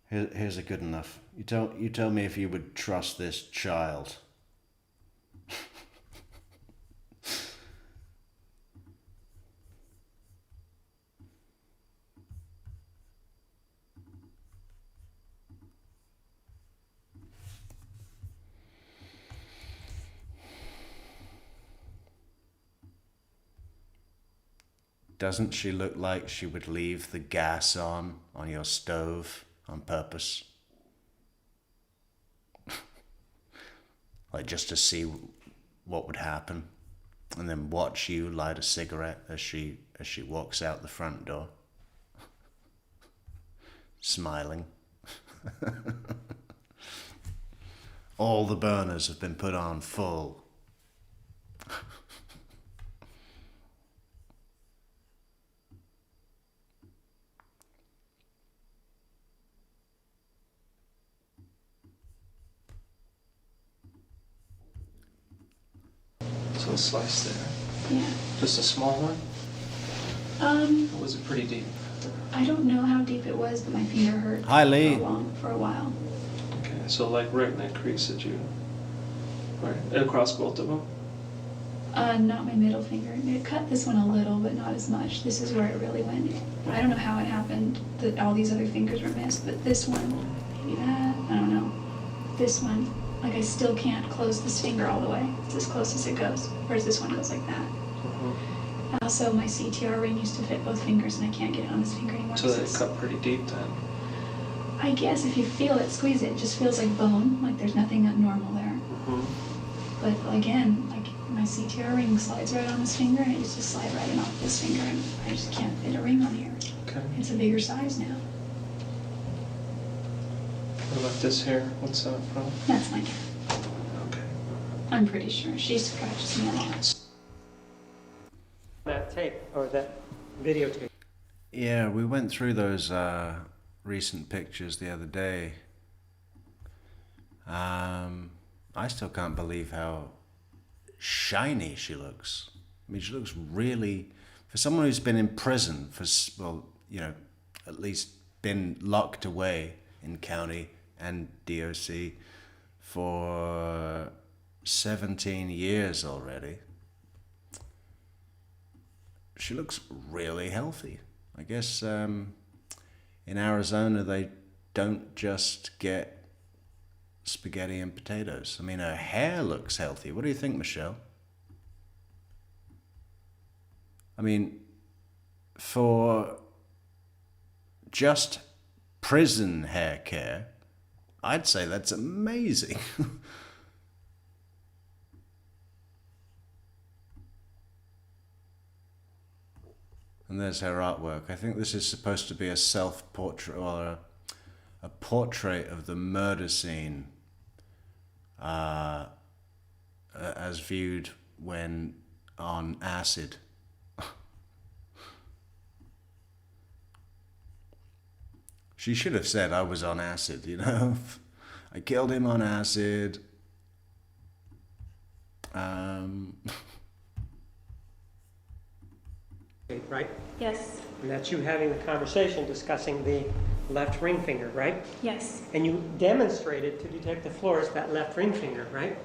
S1: here's a good enough. You tell me if you would trust this child. Doesn't she look like she would leave the gas on your stove on purpose? Like just to see what would happen, and then watch you light a cigarette as she walks out the front door, smiling. All the burners have been put on full.
S12: So a slice there.
S13: Yeah.
S12: Just a small one? Or was it pretty deep?
S13: I don't know how deep it was, but my finger hurt.
S1: Hi, Lee.
S13: For a while.
S12: Okay, so like right in that crease that you, right, across both of them?
S13: Not my middle finger. It cut this one a little, but not as much. This is where it really went. I don't know how it happened that all these other fingers were missed, but this one, maybe that, I don't know. This one, like I still can't close this finger all the way. It's as close as it goes, whereas this one goes like that. Also, my CTR ring used to fit both fingers, and I can't get it on this finger anymore.
S12: So that cut pretty deep then?
S13: I guess if you feel it, squeeze it, it just feels like bone, like there's nothing abnormal there. But again, like my CTR ring slides right on this finger, and it used to slide right in off this finger, and I just can't fit a ring on here.
S12: Okay.
S13: It's a bigger size now.
S12: What about this hair? What's that from?
S13: That's my cat.
S12: Okay.
S13: I'm pretty sure. She scratches me a lot.
S6: That tape, or that videotape.
S1: Yeah, we went through those recent pictures the other day. I still can't believe how shiny she looks. I mean, she looks really, for someone who's been in prison for, well, you know, at least been locked away in county and DOC for 17 years already. She looks really healthy. I guess in Arizona they don't just get spaghetti and potatoes. I mean, her hair looks healthy. What do you think, Michelle? I mean, for just prison hair care, I'd say that's amazing. And there's her artwork. I think this is supposed to be a self-portrait or a portrait of the murder scene as viewed when on acid. She should have said I was on acid, you know. I killed him on acid.
S6: Right?
S13: Yes.
S6: And that's you having the conversation discussing the left ring finger, right?
S13: Yes.
S6: And you demonstrated to Detective Flores that left ring finger, right?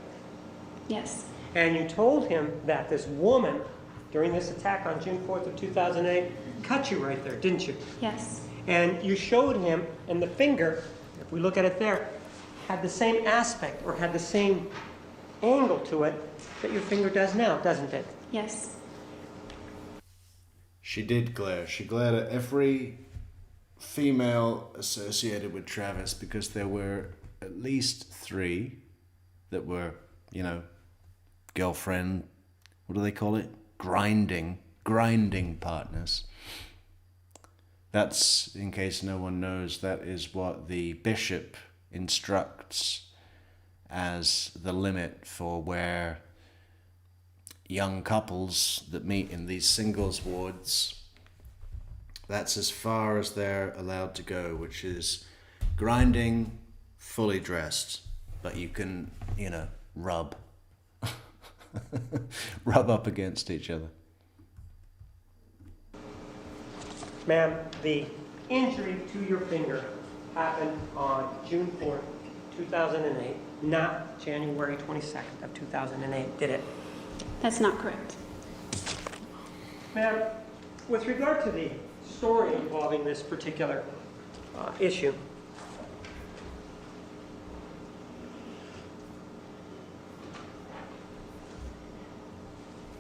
S13: Yes.
S6: And you told him that this woman, during this attack on June 4th of 2008, cut you right there, didn't you?
S13: Yes.
S6: And you showed him, and the finger, if we look at it there, had the same aspect or had the same angle to it that your finger does now, doesn't it?
S13: Yes.
S1: She did glare. She glared at every female associated with Travis because there were at least 3 that were, you know, girlfriend, what do they call it? Grinding partners. That's, in case no one knows, that is what the bishop instructs as the limit for where young couples that meet in these singles wards, that's as far as they're allowed to go, which is grinding, fully dressed, but you can, you know, rub up against each other.
S6: Ma'am, the injury to your finger happened on June 4th, 2008, not January 22nd of 2008, did it?
S13: That's not correct.
S6: Ma'am, with regard to the story involving this particular issue,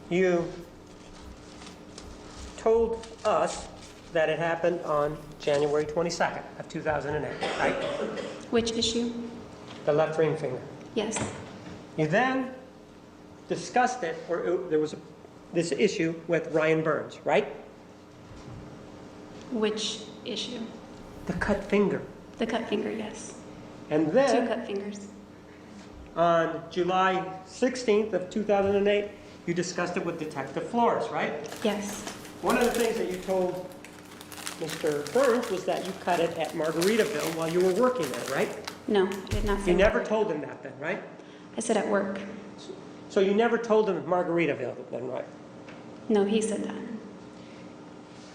S6: you told us that it happened on January 22nd of 2008, right?
S13: Which issue?
S6: The left ring finger.
S13: Yes.
S6: You then discussed it, or there was this issue with Ryan Burns, right?
S13: Which issue?
S6: The cut finger.
S13: The cut finger, yes.
S6: And
S13: 2
S6: then
S13: cut fingers.
S6: on July 16th of 2008, you discussed it with Detective Flores, right?
S13: Yes.
S6: One of the things that you told Mr. Burns was that you cut it at Margaritaville while you were working there, right?
S13: No, I did not say
S6: You never
S13: that.
S6: told him that then, right?
S13: I said at work.
S6: So you never told him at Margaritaville then, right?
S13: No, he said that.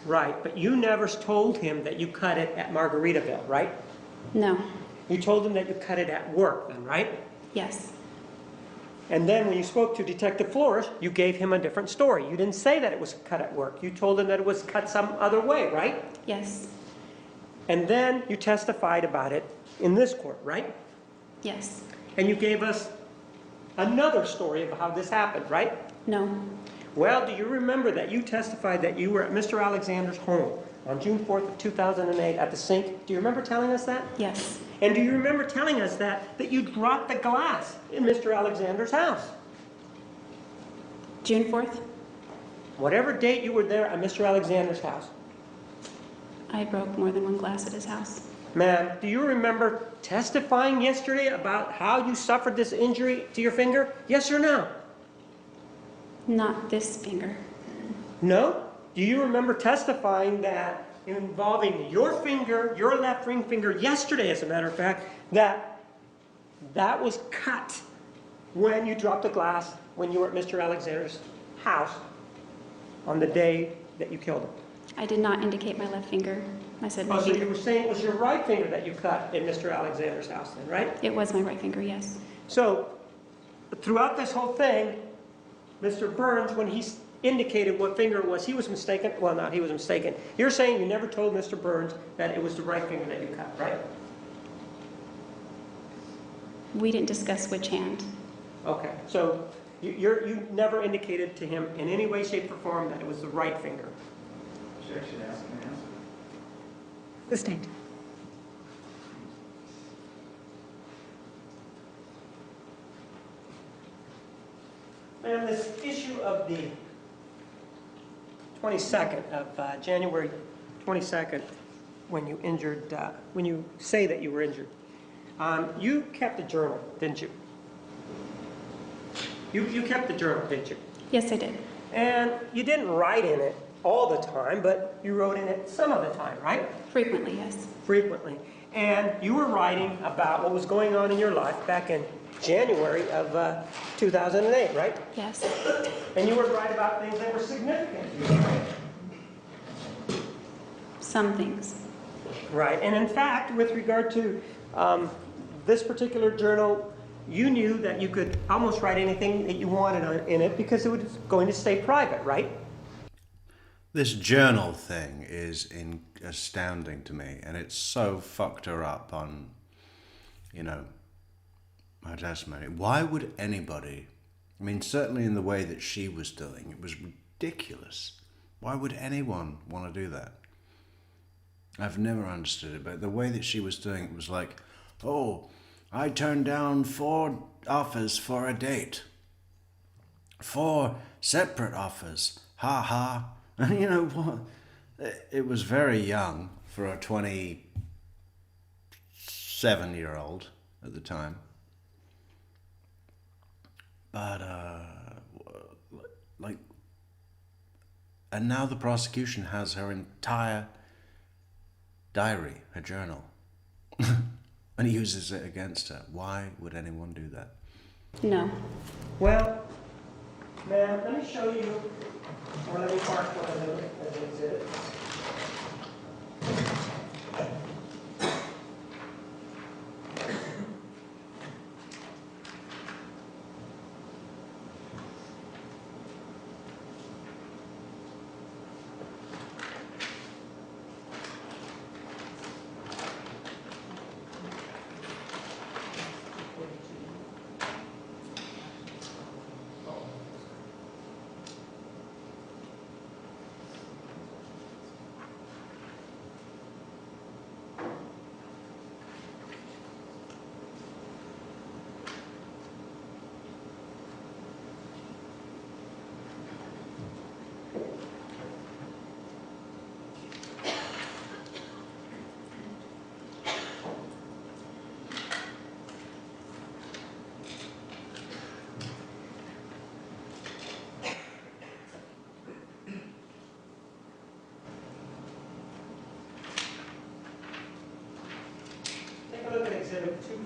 S6: Right, but you never told him that you cut it at Margaritaville, right?
S13: No.
S6: You told him that you cut it at work then, right?
S13: Yes.
S6: And then when you spoke to Detective Flores, you gave him a different story. You didn't say that it was cut at work. You told him that it was cut some other way, right?
S13: Yes.
S6: And then you testified about it in this court, right?
S13: Yes.
S6: And you gave us another story of how this happened, right?
S13: No.
S6: Well, do you remember that you testified that you were at Mr. Alexander's home on June 4th of 2008 at the sink? Do you remember telling us that?
S13: Yes.
S6: And do you remember telling us that you dropped the glass in Mr. Alexander's house?
S13: June 4th?
S6: Whatever date you were there at Mr. Alexander's house.
S13: I broke more than 1 glass at his house.
S6: Ma'am, do you remember testifying yesterday about how you suffered this injury to your finger? Yes or no?
S13: Not this finger.
S6: No? Do you remember testifying that involving your finger, your left ring finger, yesterday, as a matter of fact, that was cut when you dropped the glass when you were at Mr. Alexander's house on the day that you killed him?
S13: I did not indicate my left finger. I said my
S6: Oh, so
S13: finger.
S6: you were saying it was your right finger that you cut in Mr. Alexander's house then, right?
S13: It was my right finger, yes.
S6: So, throughout this whole thing, Mr. Burns, when he indicated what finger it was, he was mistaken. Well, not he was mistaken. You're saying you never told Mr. Burns that it was the right finger that you cut, right?
S13: We didn't discuss which hand.
S6: Okay, so you never indicated to him in any way, shape, or form that it was the right finger.
S7: Objection, ask and answer.
S2: Sustained.
S6: And this issue of the 22nd of January 22nd, when you injured, when you say that you were injured, you kept a journal, didn't you? You kept the journal, didn't you?
S13: Yes, I did.
S6: And you didn't write in it all the time, but you wrote in it some of the time, right?
S13: Frequently, yes.
S6: Frequently. And you were writing about what was going on in your life back in January of 2008, right?
S13: Yes.
S6: And you would write about things that were significant to you, right?
S13: Some things.
S6: Right. And in fact, with regard to this particular journal, you knew that you could almost write anything that you wanted in it because it was going to stay private, right?
S1: This journal thing is astounding to me, and it's so fucked her up on, her testimony. Why would anybody, I mean, certainly in the way that she was doing, it was ridiculous. Why would anyone want to do that? I've never understood it, but the way that she was doing it was like, oh, I turned down 4 offers for a date. 4 separate offers. Ha ha. And you know what? It was very young for a 27-year-old at the time. But, and now the prosecution has her entire diary, her journal, and uses it against her. Why would anyone do that?
S13: No.
S6: Well, ma'am, let me show you, or let me mark what I know as an exhibit.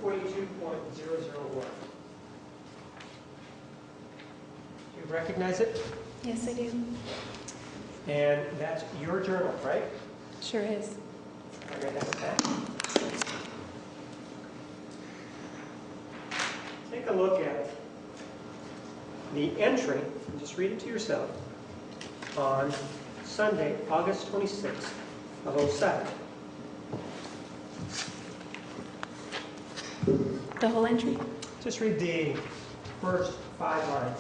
S6: 242.001. Do you recognize it?
S13: Yes, I do.
S6: And that's your journal, right?
S13: Sure is.
S6: Okay, that's that. Take a look at the entry, and just read it to yourself, on Sunday, August 26th of '07.
S13: The whole entry?
S6: Just read the first 5 lines.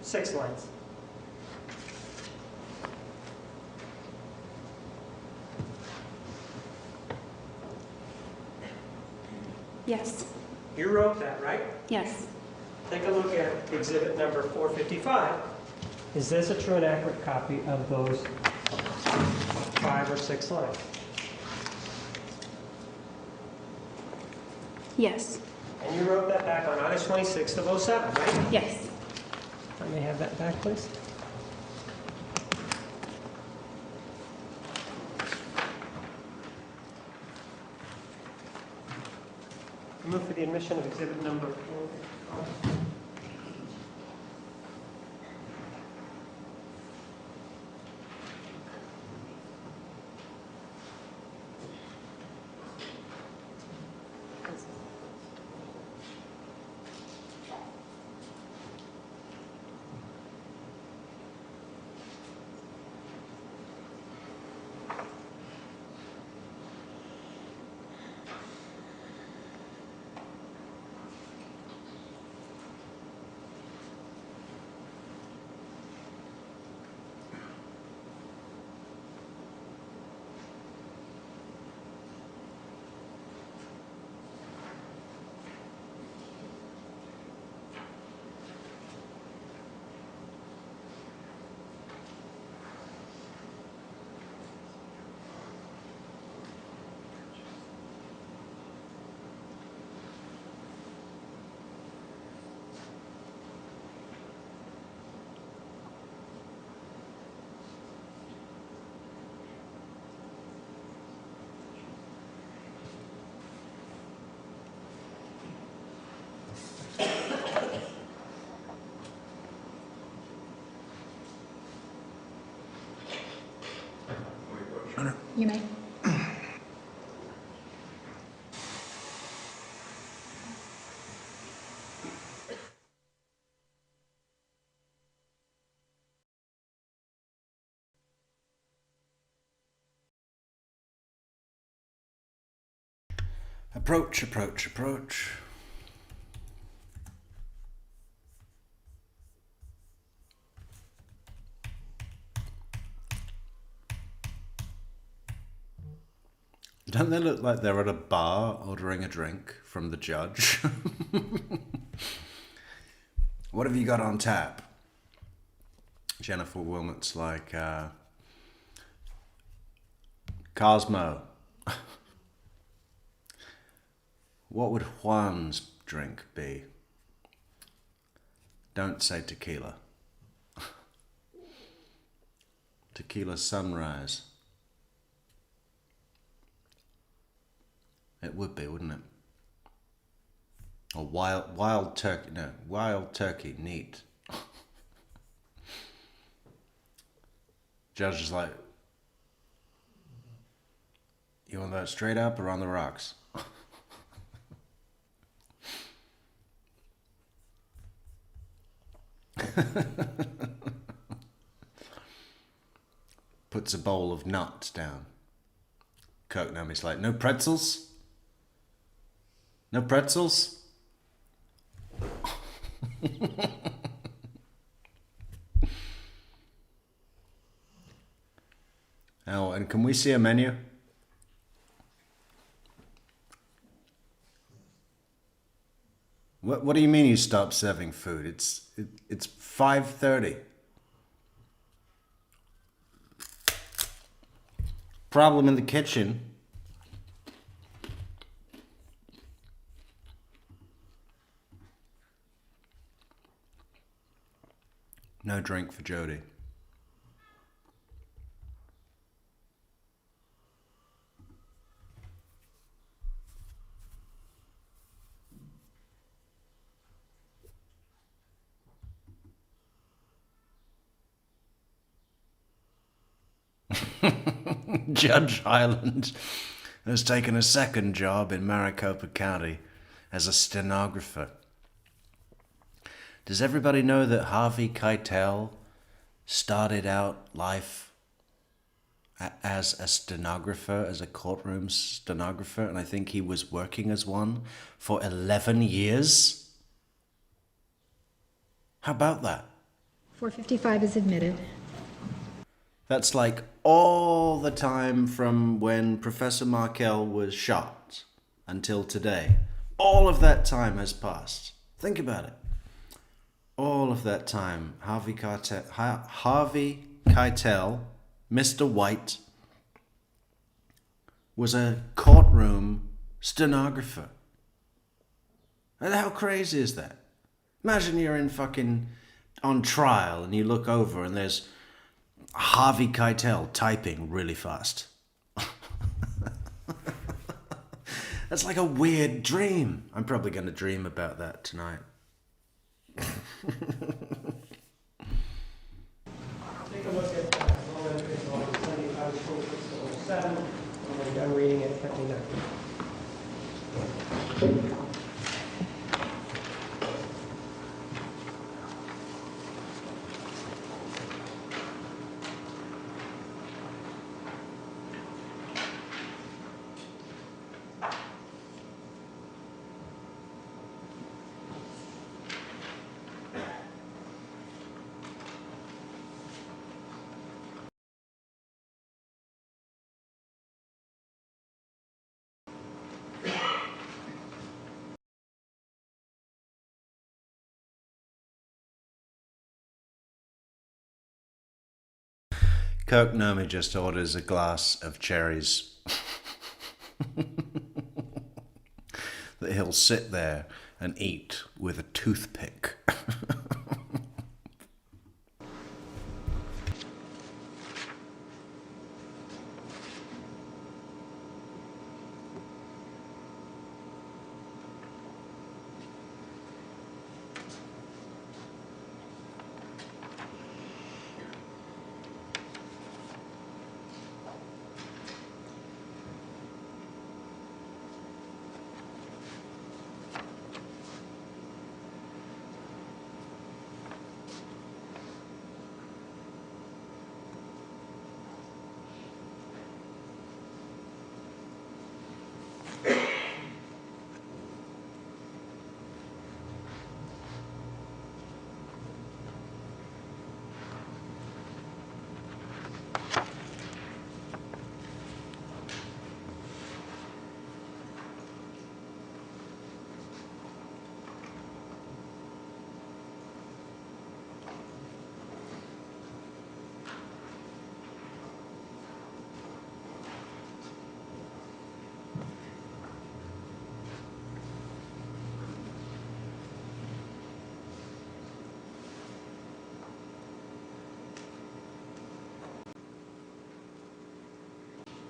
S6: 6 lines.
S13: Yes.
S6: You wrote that, right?
S13: Yes.
S6: Take a look at exhibit number 455. Is this a true and accurate copy of those 5 or 6 lines?
S13: Yes.
S6: And you wrote that back on August 26th of '07, right?
S13: Yes.
S6: Let me have that back, please. I move for the admission of exhibit number 4.
S13: You may.
S1: Approach, approach, approach. Don't they look like they're at a bar ordering a drink from the judge? What have you got on tap? Jennifer Wilmot's like, Cosmo. What would Juan's drink be? Don't say tequila. Tequila sunrise. It would be, wouldn't it? Or wild turkey. No, wild turkey. Neat. Judge is like, you want that straight up or on the rocks? Puts a bowl of nuts down. Kokonami's like, no pretzels? No pretzels? Oh, and can we see a menu? What do you mean you stopped serving food? It's 5:30. Problem in the kitchen. No drink for Jodi. Judge Highland has taken a second job in Maricopa County as a stenographer. Does everybody know that Harvey Keitel started out life as a stenographer, as a courtroom stenographer, and I think he was working as one for 11 years? How about that?
S2: 455 is admitted.
S1: That's like all the time from when Professor Markel was shot until today. All of that time has passed. Think about it. All of that time, Harvey Keitel, Mr. White, was a courtroom stenographer. And how crazy is that? Imagine you're in fucking on trial and you look over and there's Harvey Keitel typing really fast. That's like a weird dream. I'm probably going to dream about that tonight.
S6: Take a look at Roman Volume 75, 26, when we're done reading it, let me know.
S1: Kirk Nomi just orders a glass of cherries that he'll sit there and eat with a toothpick.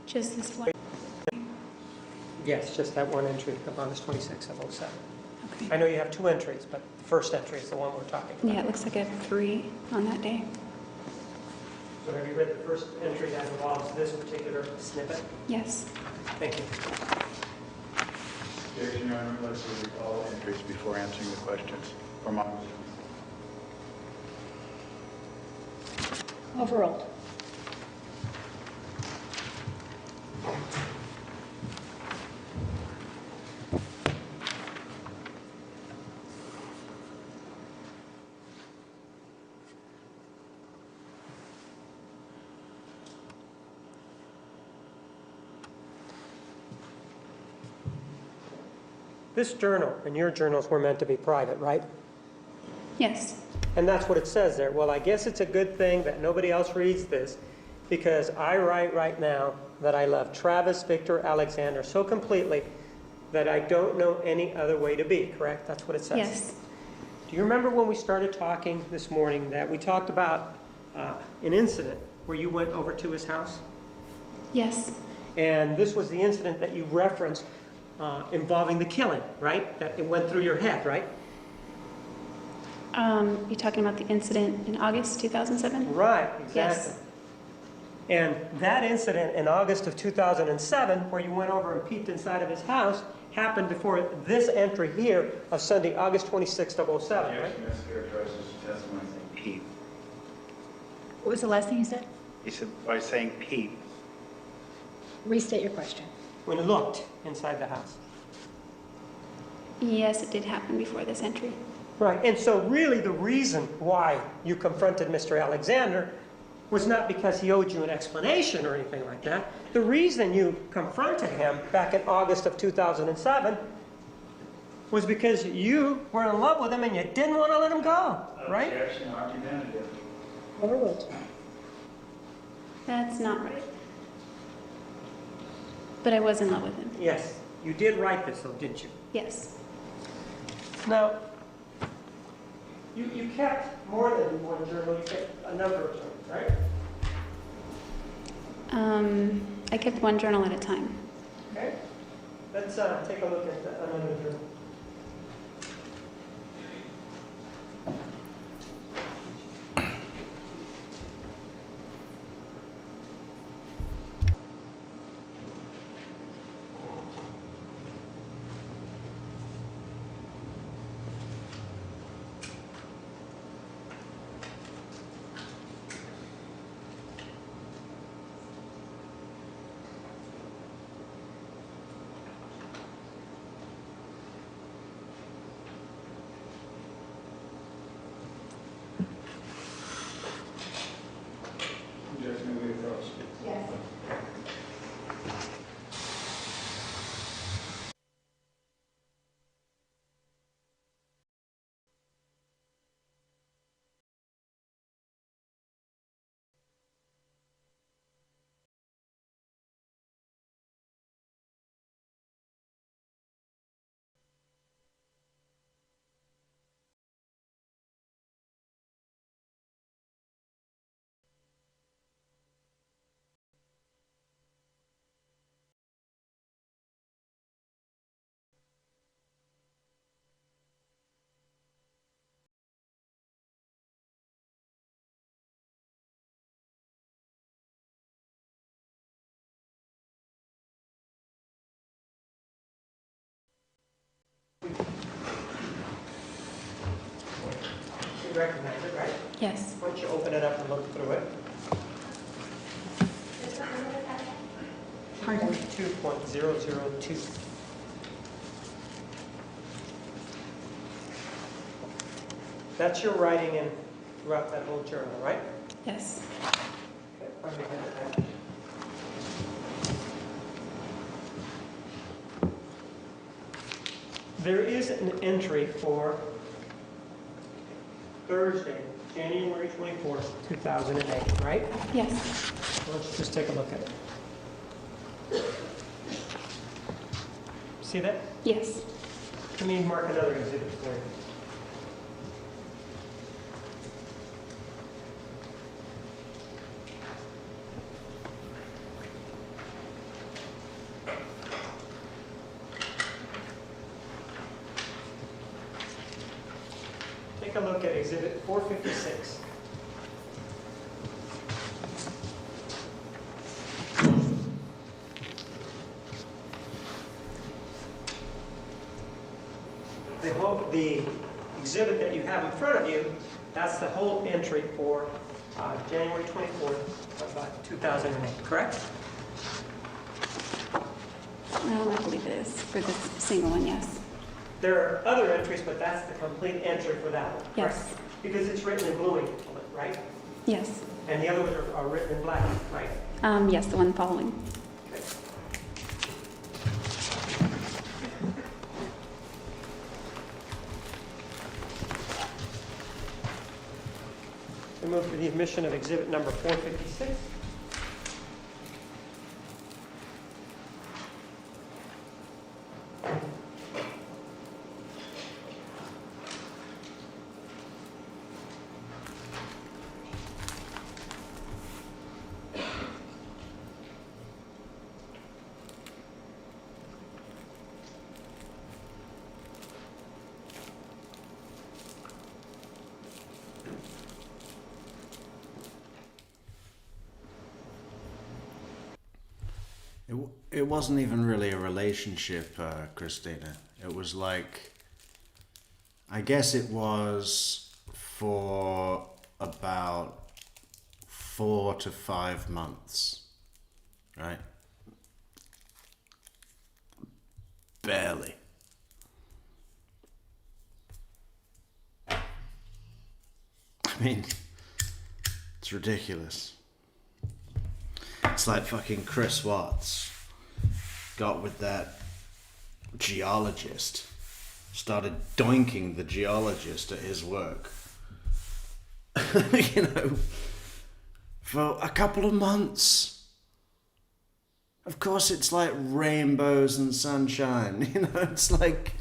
S13: Just this one.
S6: Yes, just that one entry of August 26 of 07.
S13: Okay.
S6: I know you have two entries, but the first entry is the one we're talking about.
S13: Yeah, it looks like I have 3 on that day.
S6: So have you read the first entry that involves this particular snippet?
S13: Yes.
S6: Thank you.
S7: Objection, Your Honor, let's recall entries before answering the questions. From August.
S2: Overruled.
S6: This journal and your journals were meant to be private, right?
S13: Yes.
S6: And that's what it says there. Well, I guess it's a good thing that nobody else reads this, because I write right now that I love Travis Victor Alexander so completely that I don't know any other way to be, correct? That's what it says.
S13: Yes.
S6: Do you remember when we started talking this morning that we talked about an incident where you went over to his house?
S13: Yes.
S6: And this was the incident that you referenced involving the killing, right? That it went through your head, right?
S13: You're talking about the incident in August 2007?
S6: Right, exactly.
S13: Yes.
S6: And that incident in August of 2007, where you went over and peeped inside of his house, happened before this entry here of Sunday, August 26th of 07, right?
S7: Mischaracterizes the testimony saying peep.
S2: What was the last thing you said?
S7: He said, by saying peep.
S2: Restate your question.
S6: When he looked inside the house.
S13: Yes, it did happen before this entry.
S6: Right, and so really the reason why you confronted Mr. Alexander was not because he owed you an explanation or anything like that. The reason you confronted him back in August of 2007 was because you were in love with him and you didn't want to let him go, right?
S7: Objection argumentative.
S2: Overruled.
S13: That's not right. But I was in love with him.
S6: Yes, you did write this though, didn't you?
S13: Yes.
S6: Now, you kept more than one journal, you kept a number of journals, right?
S13: I kept one journal at a time.
S6: Okay, let's take a look at another journal.
S7: Objection moving across.
S2: Yes. You recognize it, right?
S13: Yes.
S6: Why don't you open it up and look through it?
S2: Pardon?
S6: 2.002. That's your writing in throughout that whole journal, right?
S13: Yes.
S6: Okay, let me get it. There is an entry for Thursday, January 24th, 2008, right?
S13: Yes.
S6: Let's just take a look at it. See that?
S13: Yes.
S6: Let me mark another exhibit for you. Take a look at exhibit 456. The exhibit that you have in front of you, that's the whole entry for January 24th of 2008, correct?
S13: I believe it is for this single one, yes.
S6: There are other entries, but that's the complete entry for that one,
S13: Yes.
S6: correct? Because it's written in blue ink, right?
S13: Yes.
S6: And the other ones are written in black ink, right?
S13: Yes, the one following.
S6: Okay. We move to the admission of exhibit number 456.
S1: it wasn't even really a relationship, Christina. It was like, I guess it was for about 4 to 5 months, right? Barely. I mean, it's ridiculous. It's like fucking Chris Watts got with that geologist, started doinking the geologist at his work. You know, for a couple of months. Of course, it's like rainbows and sunshine. You know, it's like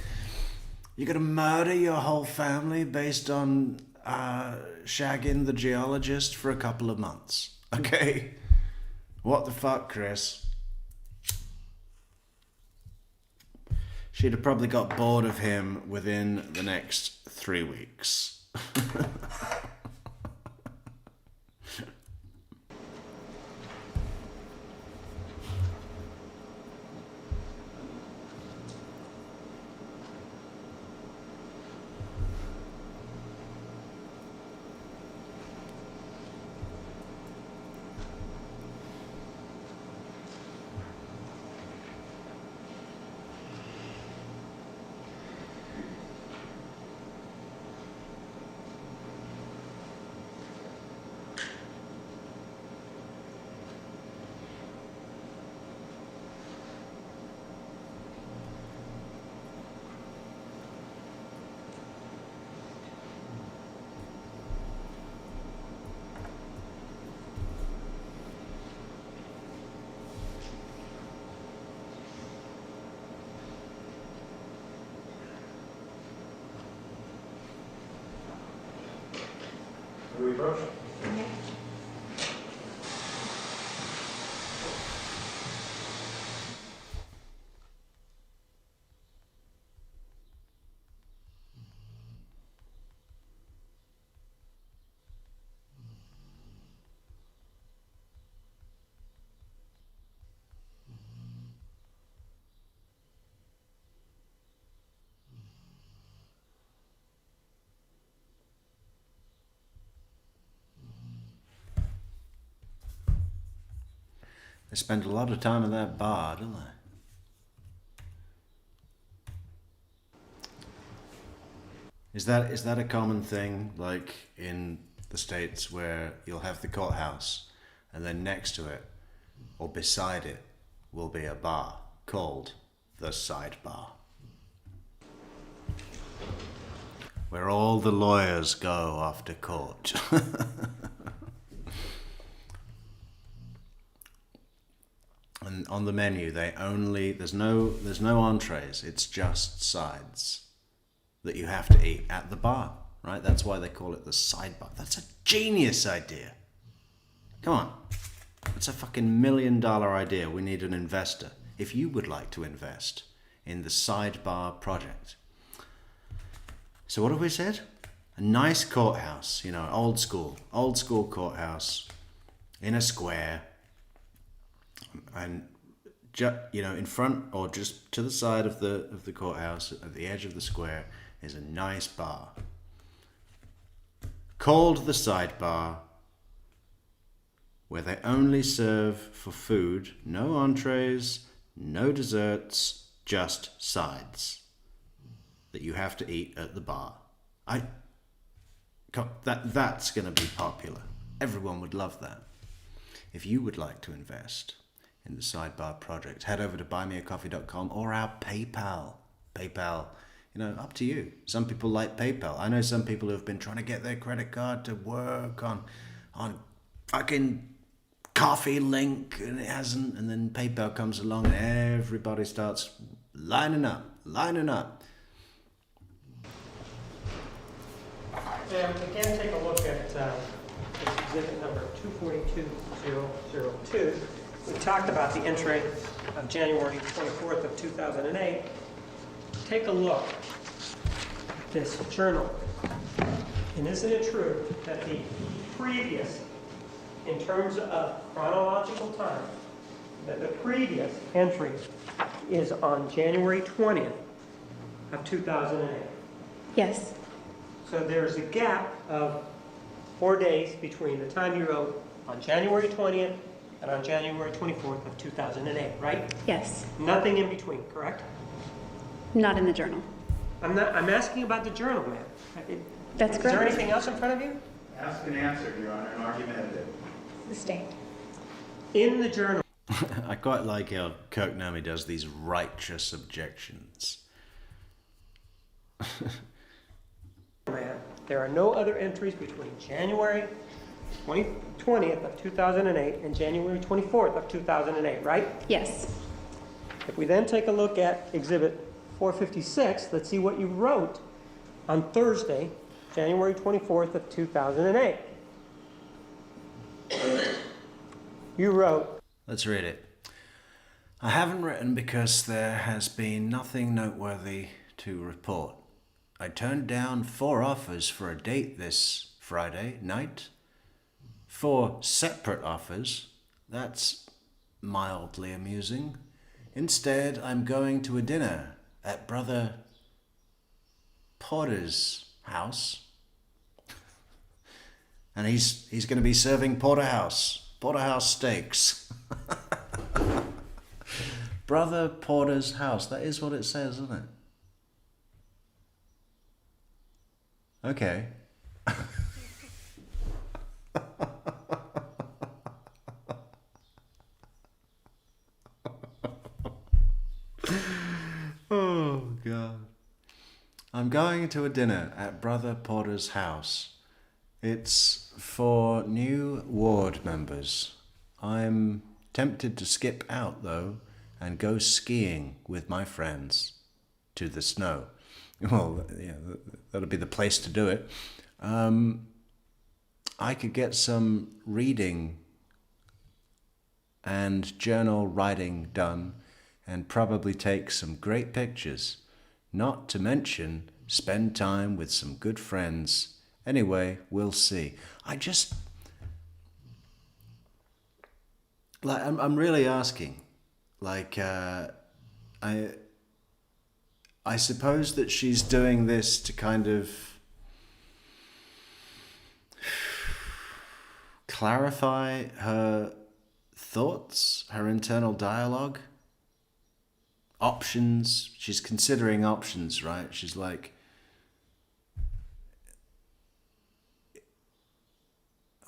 S1: you're gonna murder your whole family based on shagging the geologist for a couple of months. Okay? What the fuck, Chris? She'd have probably got bored of him within the next 3 weeks.
S12: Do we approach?
S1: They spend a lot of time in that bar, don't they? Is that a common thing, like in the States, where you'll have the courthouse and then next to it or beside it will be a bar called the sidebar, where all the lawyers go after court? And on the menu, there's no entrees. It's just sides that you have to eat at the bar, right? That's why they call it the sidebar. That's a genius idea. Come on, it's a fucking $1 million idea. We need an investor. If you would like to invest in the sidebar project. So what have we said? A nice courthouse, old school courthouse in a square. And in front or just to the side of the courthouse, at the edge of the square, is a nice bar called the sidebar, where they only serve for food, no entrees, no desserts, just sides that you have to eat at the bar. That's going to be popular. Everyone would love that. If you would like to invest in the sidebar project, head over to buymeacoffee.com or our PayPal. PayPal, up to you. Some people like PayPal. I know some people who have been trying to get their credit card to work on fucking Coffee Link, and it hasn't. And then PayPal comes along and everybody starts lining up.
S6: And again, take a look at exhibit number 242002. We talked about the entry of January 24th of 2008. Take a look at this journal. And isn't it true that the previous, in terms of chronological time, that the previous entry is on January 20th of 2008.
S13: Yes.
S6: So there's a gap of 4 days between the time you wrote on January 20th and on January 24th of 2008, right?
S13: Yes.
S6: Nothing in between, correct?
S13: Not in the journal.
S6: I'm asking about the journal, ma'am.
S13: That's
S6: Is there
S13: correct.
S6: anything else in front of you?
S7: Ask and answer, Your Honor, and argumentative.
S13: Sustained.
S6: In the journal.
S1: I quite like how Kirk Nami does these righteous objections.
S6: Ma'am, there are no other entries between January 20th of 2008 and January 24th of 2008, right?
S13: Yes.
S6: If we then take a look at Exhibit 456, let's see what you wrote on Thursday, January 24th of 2008. You wrote,
S1: Let's read it. I haven't written because there has been nothing noteworthy to report. I turned down 4 offers for a date this Friday night. 4 separate offers. That's mildly amusing. Instead, I'm going to a dinner at Brother Porter's house. And he's going to be serving porterhouse steaks. Brother Porter's house. That is what it says, isn't it? Okay. Oh, God. I'm going to a dinner at Brother Porter's house. It's for new ward members. I'm tempted to skip out, though, and go skiing with my friends to the snow. Well, yeah, that'll be the place to do it. I could get some reading and journal writing done and probably take some great pictures, not to mention spend time with some good friends. Anyway, we'll see. I'm really asking, I suppose that she's doing this to kind of clarify her thoughts, her internal dialogue, options. She's considering options, right? She's like,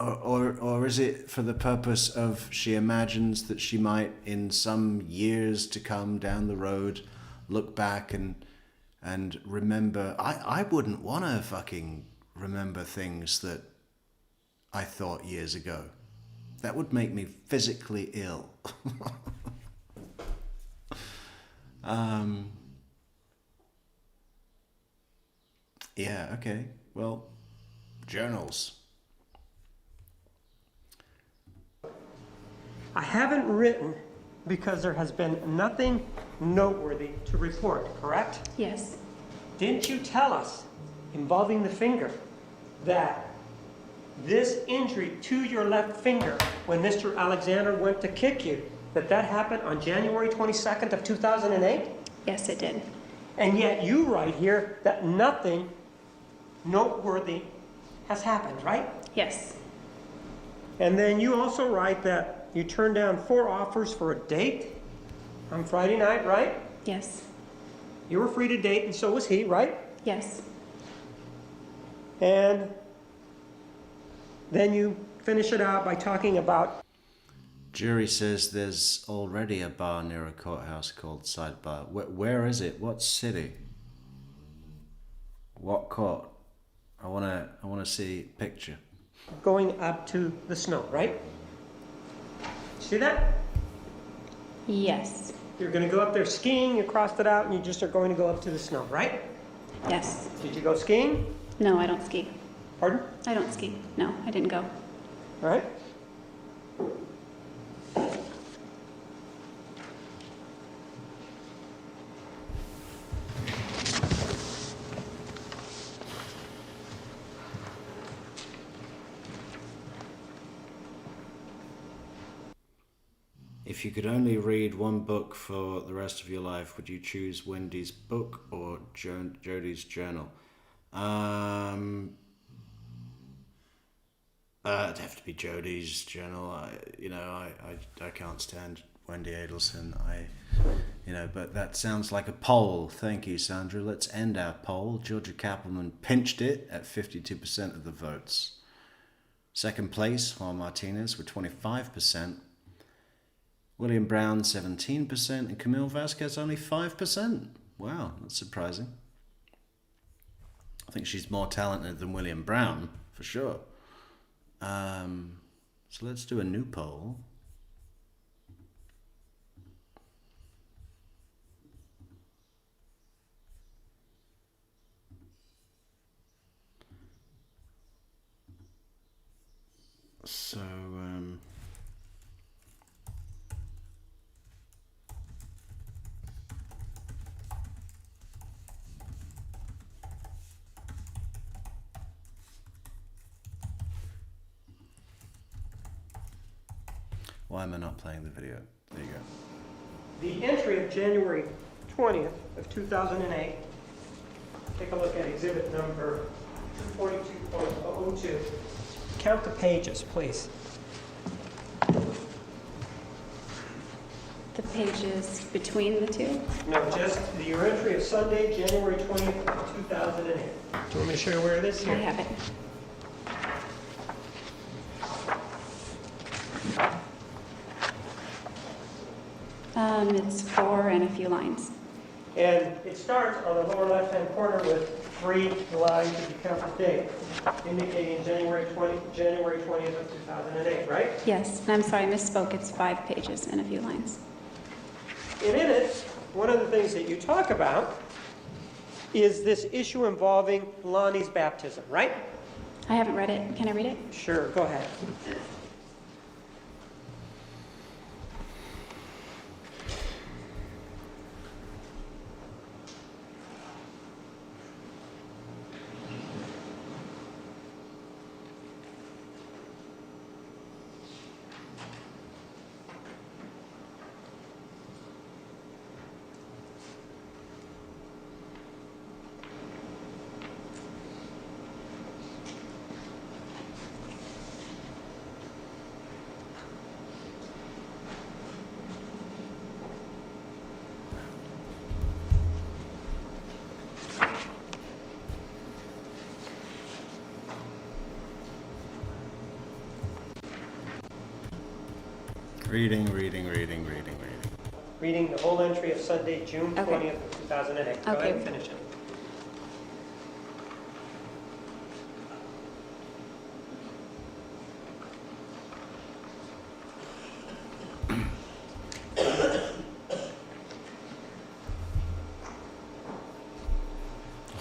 S1: or is it for the purpose of she imagines that she might, in some years to come down the road, look back and remember. I wouldn't want to fucking remember things that I thought years ago. That would make me physically ill. Yeah, okay. Well, journals.
S6: I haven't written because there has been nothing noteworthy to report, correct?
S13: Yes.
S6: Didn't you tell us, involving the finger, that this injury to your left finger, when Mr. Alexander went to kick you, that happened on January 22nd of 2008?
S13: Yes, it did.
S6: And yet you write here that nothing noteworthy has happened, right?
S13: Yes.
S6: And then you also write that you turned down 4 offers for a date on Friday night, right?
S13: Yes.
S6: You were free to date, and so was he, right?
S13: Yes.
S6: And then you finish it out by talking about...
S1: Jury says there's already a bar near a courthouse called Sidebar. Where is it? What city? What court? I wanna see a picture.
S6: going up to the snow, right? See that?
S13: Yes.
S6: You're going to go up there skiing, you crossed it out, and you just are going to go up to the snow, right?
S13: Yes.
S6: Did you go skiing?
S13: No, I don't ski.
S6: Pardon?
S13: I don't ski. No, I didn't go.
S6: All right.
S1: If If you could only read one book for the rest of your life, would you choose Wendy's book or Jodi's journal? It'd have to be Jodi's journal. I can't stand Wendy Adelson. But that sounds like a poll. Thank you, Sandra. Let's end our poll. Georgia Kappelman pinched it at 52% of the votes. Second place, Juan Martinez with 25%. William Brown, 17%. And Camille Vasquez, only 5%. Wow, that's surprising. I think she's more talented than William Brown, for sure. So let's do a new poll. So, why am I not playing the video? There you go.
S6: The entry of January 20th of 2008, take a look at exhibit number 242.002. Count the pages, please.
S14: The pages between the two?
S6: No, just your entry of Sunday, January 20th of 2008. Do you want me to show you where it is here?
S14: I have it. It's 4 and a few lines.
S6: And it starts on the lower left-hand corner with 3 lines if you count the date, indicating January 20th of 2008, right?
S14: Yes, and I'm sorry, I misspoke. It's 5 pages and a few lines.
S6: And in it, one of the things that you talk about is this issue involving Lonnie's baptism, right?
S14: I haven't read it. Can I read it?
S6: Sure, go ahead.
S1: Reading.
S6: Reading the whole entry of Sunday, June 20th
S14: Okay.
S6: of 2008. Go
S14: Okay.
S6: ahead and finish it.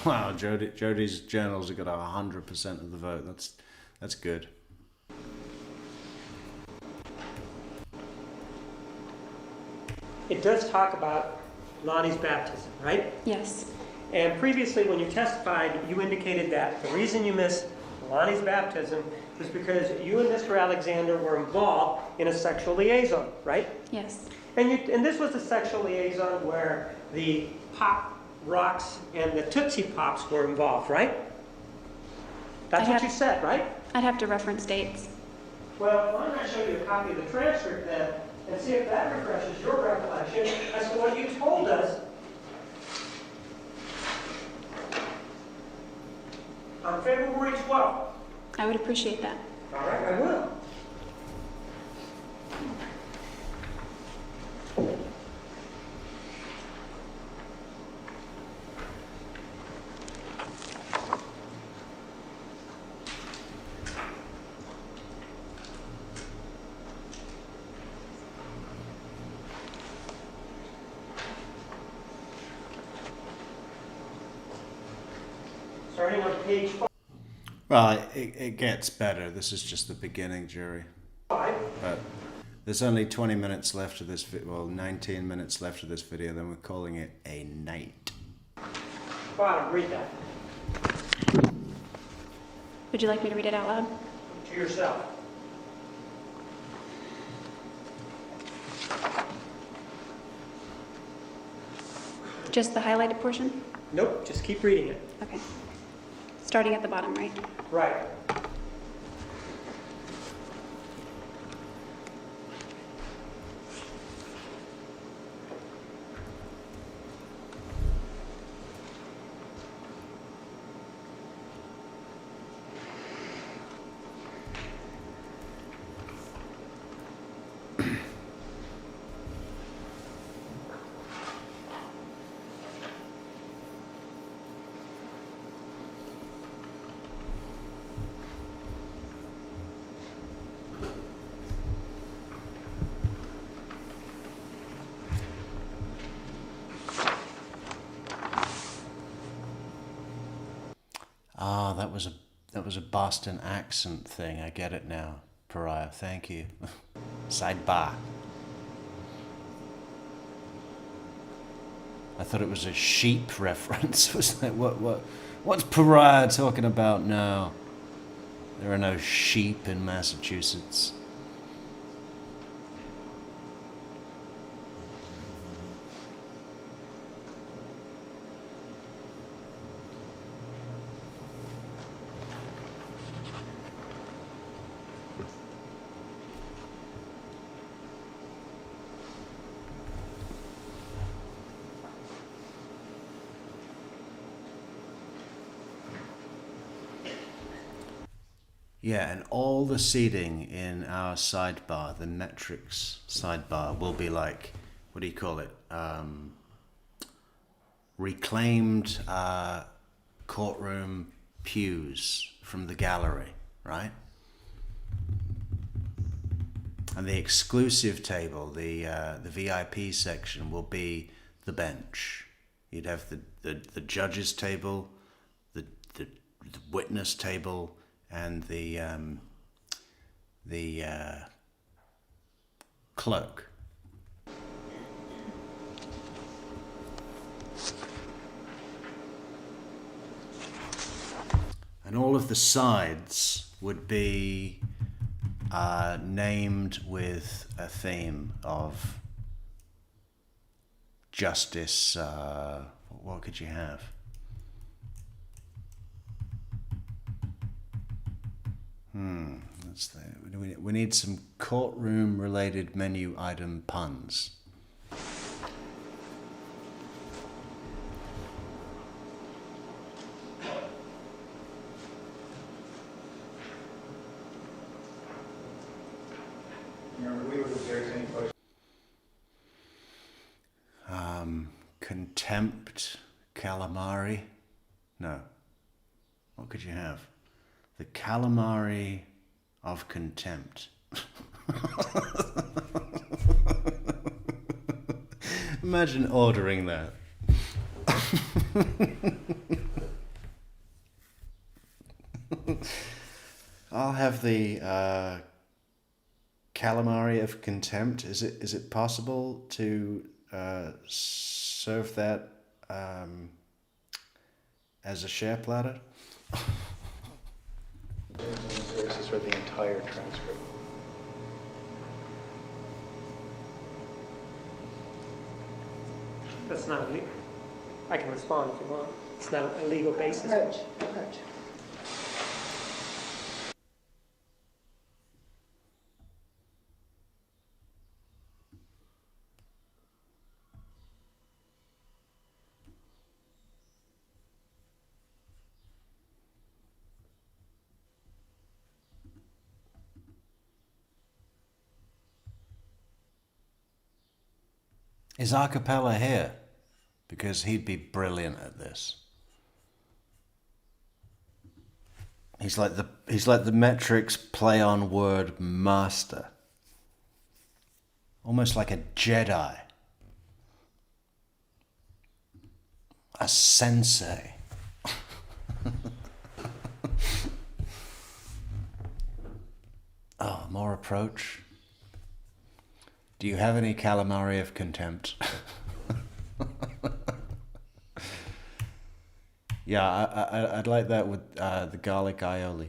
S1: Wow, Jodi's journals have got 100% of the vote. That's good.
S6: It does talk about Lonnie's baptism, right?
S14: Yes.
S6: And previously, when you testified, you indicated that the reason you missed Lonnie's baptism was because you and Mr. Alexander were involved in a sexual liaison, right?
S14: Yes.
S6: And this was a sexual liaison where the Pop Rocks and the Tootsie Pops were involved, right? That's what you said, right?
S14: I'd have to reference dates.
S6: Well, why don't I show you a copy of the transcript then, and see if that refreshes your recollection as to what you told us on February 12th.
S14: I would appreciate that.
S6: All right, I will. Starting on page 5.
S1: Well, it gets better. This is just the beginning, Jerry. But there's only 20 minutes left of this video. Well, 19 minutes left of this video. Then we're calling it a night.
S6: Bottom, read that
S14: Would you like me to read it out loud?
S6: to yourself.
S13: Just the highlighted portion?
S6: Nope, just keep reading it.
S13: Okay. Starting at the bottom, right?
S6: Right.
S1: Ah, that was a Boston accent thing. I get it now, Pariah. Thank you. Sidebar. I thought it was a sheep reference. Was that what's Pariah talking about now? There are no sheep in Massachusetts. Yeah, and all the seating in our sidebar, the Metrix sidebar, will be like, what do you call it? Reclaimed courtroom pews from the gallery, right? And the exclusive table, the VIP section, will be the bench. You'd have the judge's table, the witness table, and the cloak. And all of the sides would be named with a theme of justice. What could you have? We need some courtroom-related menu item puns. Contempt, calamari. No. What could you have? The calamari of contempt. Imagine ordering that. I'll have the calamari of contempt. Is it possible to serve that as a share platter?
S4: This is for the entire transcript.
S6: That's not legal. I can respond if you want. It's not a legal basis.
S2: Approach.
S1: Is Acapella here? Because he'd be brilliant at this. He's like the Metrix play on word master. Almost like a Jedi. A sensei. Oh, more approach. Do you have any calamari of contempt? Yeah, I'd like that with the garlic aioli.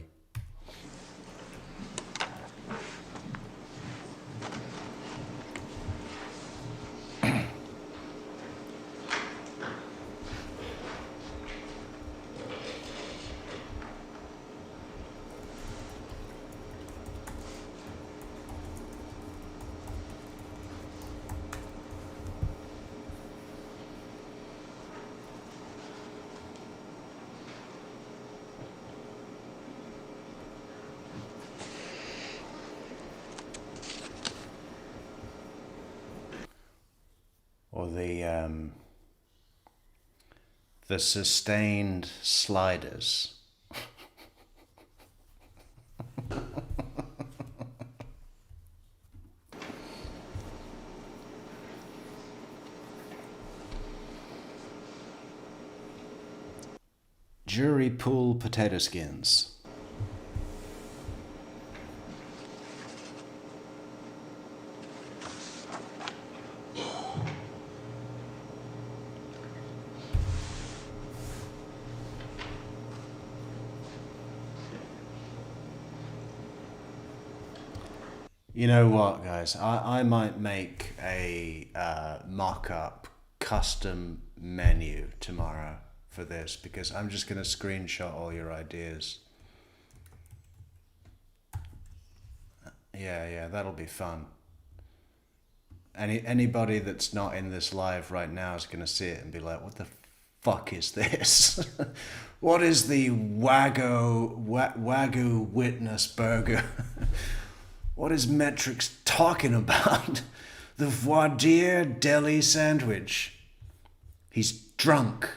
S1: or the sustained sliders. Jury pool potato skins. You know what, guys? I might make a mock-up custom menu tomorrow for this, because I'm just going to screenshot all your ideas. Yeah, that'll be fun. Anybody that's not in this live right now is going to see it and be like, what the fuck is this? What is the Wagyu witness burger? What is Metrix talking about? The voir dire deli sandwich. He's drunk.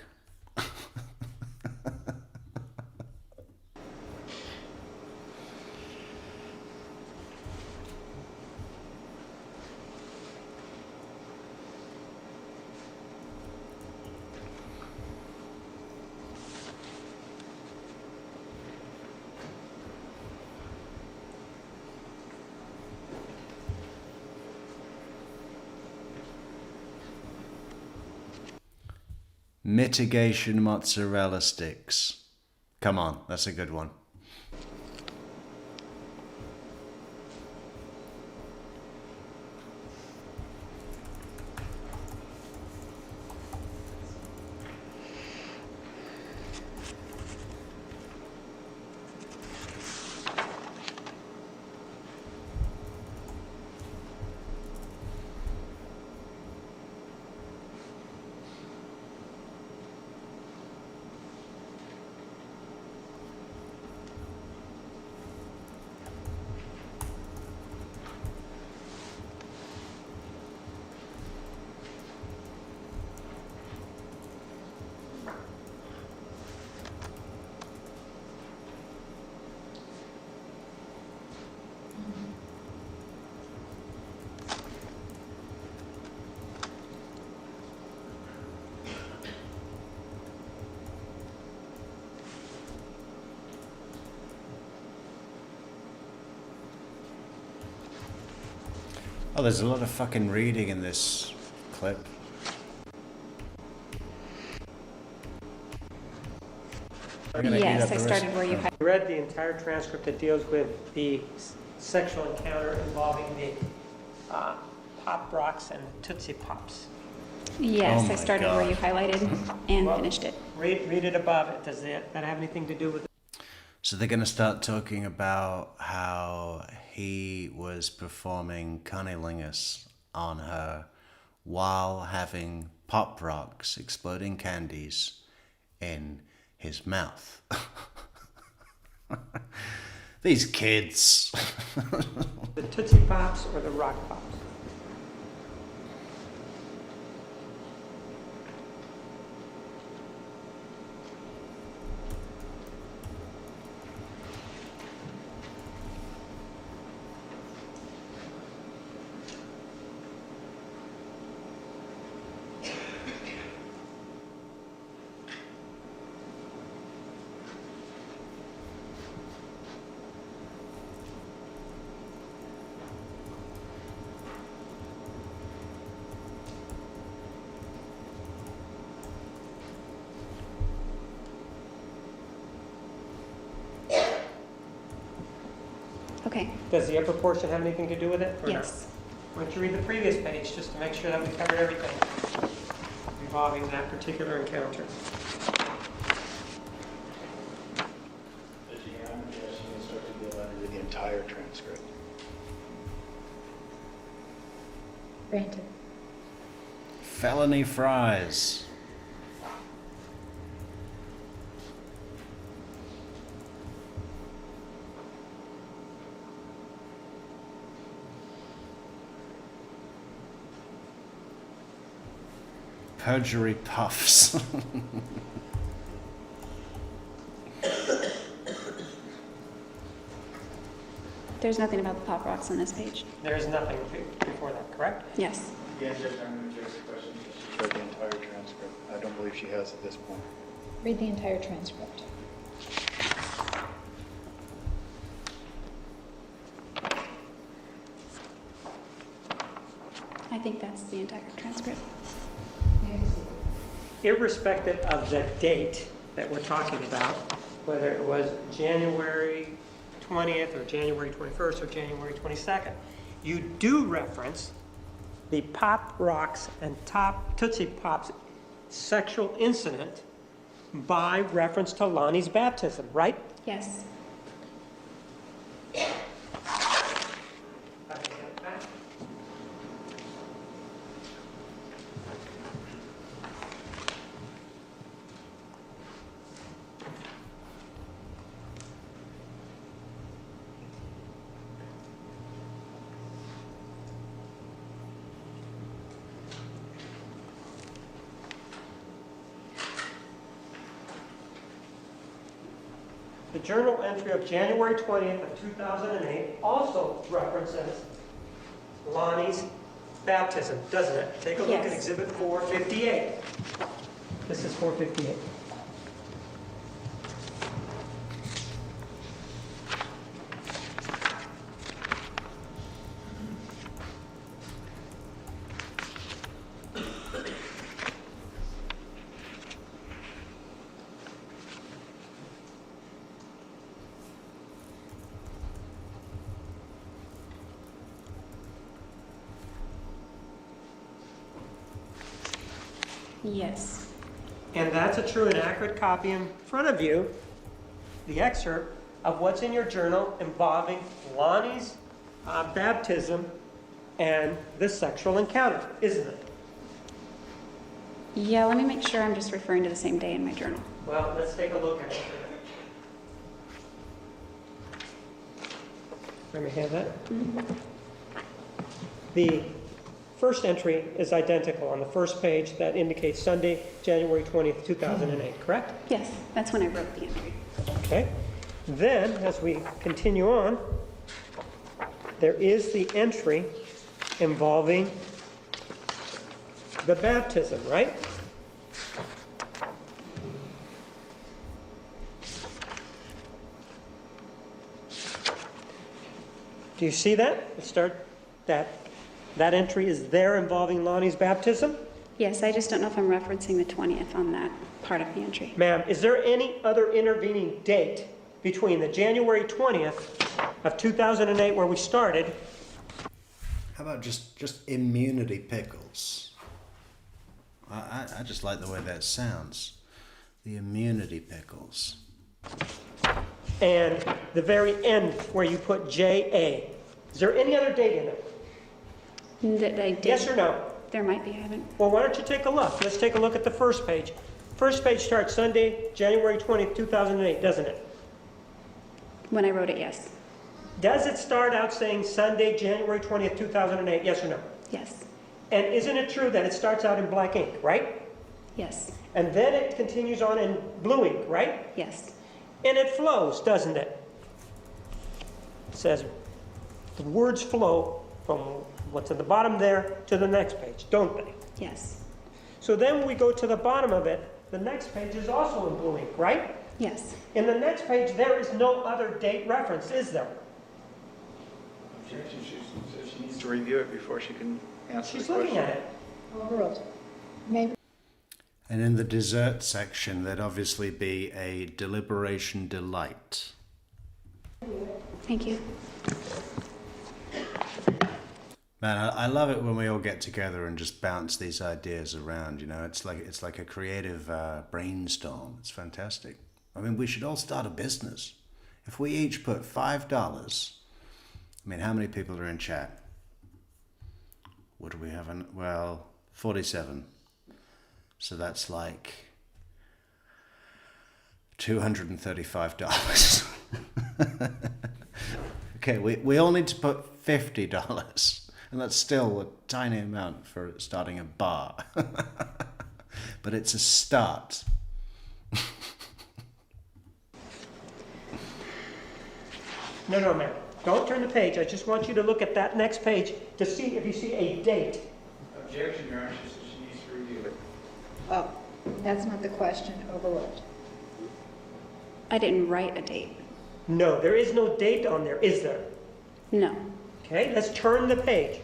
S1: Mitigation mozzarella sticks. Come on, that's a good one. Oh, there's a lot of fucking reading in this clip.
S14: Yes, I started where you...
S6: I read the entire transcript that deals with the sexual encounter involving the Pop Rocks and Tootsie Pops.
S14: Yes, I started where you highlighted and finished it.
S6: Read it above it. Does that have anything to do with it?
S1: So they're going to start talking about how he was performing cunnilingus on her while having Pop Rocks, exploding candies, in his mouth. These kids.
S6: The Tootsie Pops or the Rock Pops?
S14: Okay.
S6: Does the upper portion have anything to do with it? Or
S14: Yes.
S6: not? Why don't you read the previous page just to make sure that we covered everything involving that particular encounter?
S7: The entire transcript.
S2: Granted.
S1: Felony fries. Perjury puffs.
S14: There's nothing about the pop rocks on this page.
S6: There's nothing before that, correct?
S14: Yes.
S7: Again, Judge, I'm going to address the question. She's read the entire transcript. I don't believe she has at this point.
S2: Read the entire transcript.
S14: I think that's the entire transcript.
S6: Irrespective of the date that we're talking about, whether it was January 20th or January 21st or January 22nd, you do reference the Pop Rocks and Tootsie Pops sexual incident by reference to Lonnie's baptism, right?
S14: Yes.
S6: The journal entry of January 20th of 2008 also references Lonnie's baptism, doesn't it? Take a look at
S14: Yes.
S6: Exhibit 458. This is 458.
S14: Yes.
S6: And that's a true and accurate copy in front of you, the excerpt of what's in your journal involving Lonnie's baptism and the sexual encounter, isn't it?
S14: Yeah, let me make sure I'm just referring to the same day in my journal.
S6: Well, let's take a look at it. Let me have that. The first entry is identical on the first page. That indicates Sunday, January 20th, 2008, correct?
S14: Yes, that's when I wrote the entry.
S6: Okay. Then, as we continue on, there is the entry involving the baptism, right? Do you see that? That entry is there involving Lonnie's baptism?
S14: Yes, I just don't know if I'm referencing the 20th on that part of the entry.
S6: Ma'am, is there any other intervening date between the January 20th of 2008 where we started?
S1: How about just immunity pickles? I just like the way that sounds. The immunity pickles.
S6: And the very end where you put JA. Is there any other date in it?
S14: That I did.
S6: Yes or no?
S14: There might be, I haven't.
S6: Well, why don't you take a look? Let's take a look at the first page. First page starts Sunday, January 20th, 2008, doesn't it?
S14: When I wrote it, yes.
S6: Does it start out saying Sunday, January 20th, 2008, yes or no?
S14: Yes.
S6: And isn't it true that it starts out in black ink, right?
S14: Yes.
S6: And then it continues on in blue ink, right?
S14: Yes.
S6: And it flows, doesn't it? It says the words flow from what's at the bottom there to the next page, don't they?
S14: Yes.
S6: So then when we go to the bottom of it, the next page is also in blue ink, right?
S14: Yes.
S6: In the next page, there is no other date reference, is there?
S7: Objection. She says she needs to review it before she can answer
S6: She's
S7: the question.
S6: looking at it.
S2: Overruled. May
S1: And in the dessert section, there'd obviously be a deliberation delight.
S14: Thank you.
S1: Man, I love it when we all get together and just bounce these ideas around. You know, it's like a creative brainstorm. It's fantastic. I mean, we should all start a business. If we each put $5, I mean, how many people are in chat? What do we have? Well, 47. So that's like $235. Okay, we all need to put $50. And that's still a tiny amount for starting a bar. but it's a start.
S6: No, ma'am. Don't turn the page. I just want you to look at that next page to see if you see a date.
S7: Objection, Your Honor, she needs to review it.
S2: Oh, that's not the question. Overruled.
S14: I didn't write a date.
S6: No, there is no date on there, is there?
S14: No.
S6: Okay, let's turn the page.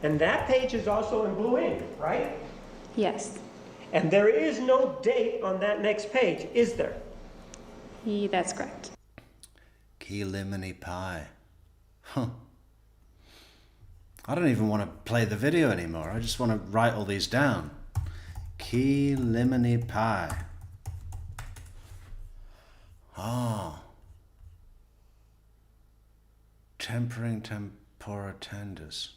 S6: And that page is also in blue ink, right?
S14: Yes.
S6: And there is no date on that next page, is there?
S14: That's correct.
S1: Key lemony pie. Huh. I don't even want to play the video anymore. I just want to write all these down. Key lemony pie. Oh. Tempering tempura tenders.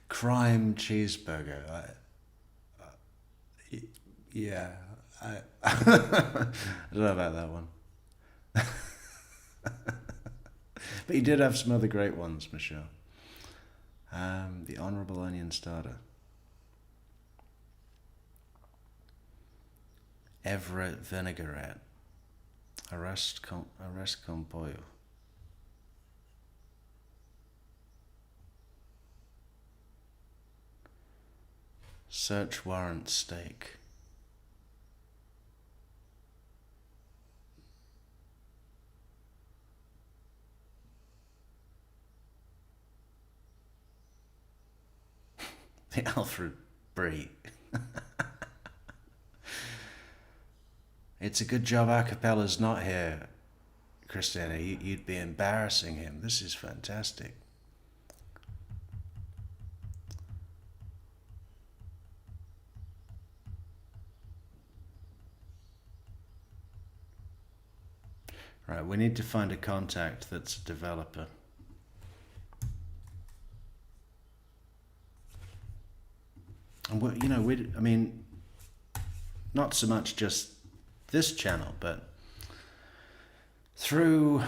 S1: Crime cheeseburger. Yeah, I don't know about that one. But you did have some other great ones, Michelle. The Honourable Onion Starter. Everett Vinaigrette. Arrest con pollo. Search warrant steak. The Alfred Brie. It's a good job Acapella's not here, Christina. You'd be embarrassing him. This is fantastic. Right, we need to find a contact that's a developer. And I mean, not so much just this channel, but through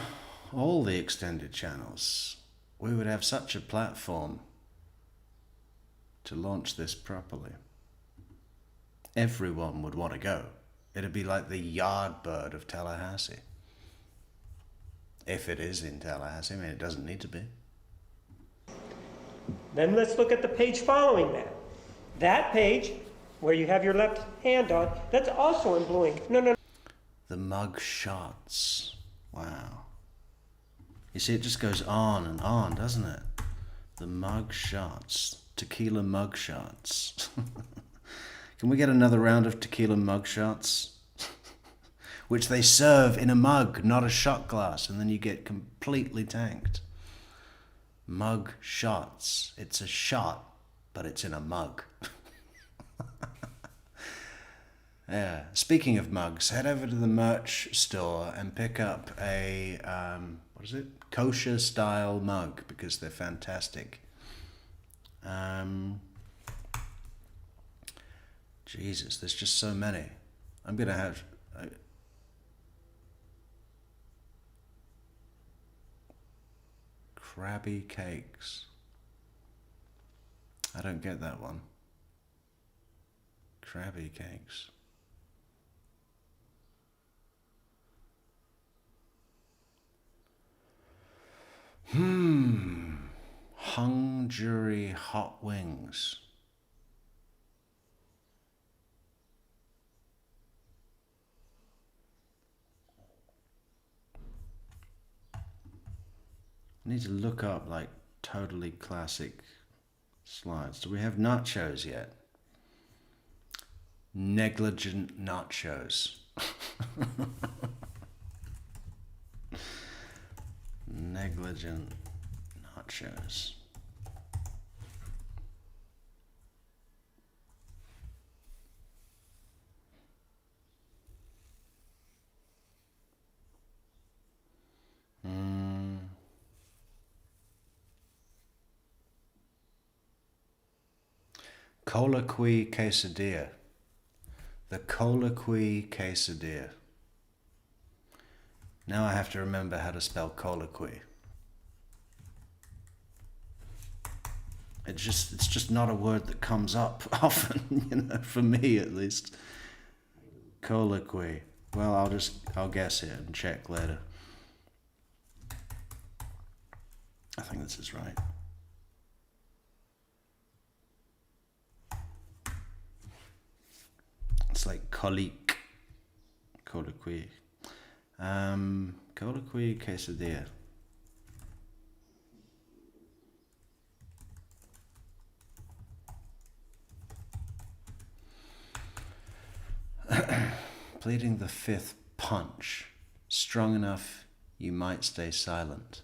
S1: all the extended channels, we would have such a platform to launch this properly. Everyone would want to go. It'd be like the Yardbird of Tallahassee. If it is in Tallahassee, I mean, it doesn't need to be.
S6: Then let's look at the page following that. That page, where you have your left hand on, that's also in blue ink. No.
S1: The mug shots. Wow. You see, it just goes on and on, doesn't it? The mug shots. Tequila mug shots. Can we get another round of tequila mug shots? Which they serve in a mug, not a shot glass, and then you get completely tanked. Mug shots. It's a shot, but it's in a mug. Yeah. Speaking of mugs, head over to the merch store and pick up a, kosher style mug, because they're fantastic. Jesus, there's just so many. I'm going to have... Krabby cakes. I don't get that one. Krabby cakes. Hung jury hot wings. I need to look up like totally classic slides. Do we have nachos yet? Negligent nachos. Negligent nachos. Colloquy quesadilla. The colloquy quesadilla. Now I have to remember how to spell colloquy. It's just not a word that comes up often, you know, for me at least. Colloquy. Well, I'll guess it and check later. I think this is right. It's like colique. Colloquy. Colloquy quesadilla. Pleading the fifth punch. Strong enough, you might stay silent.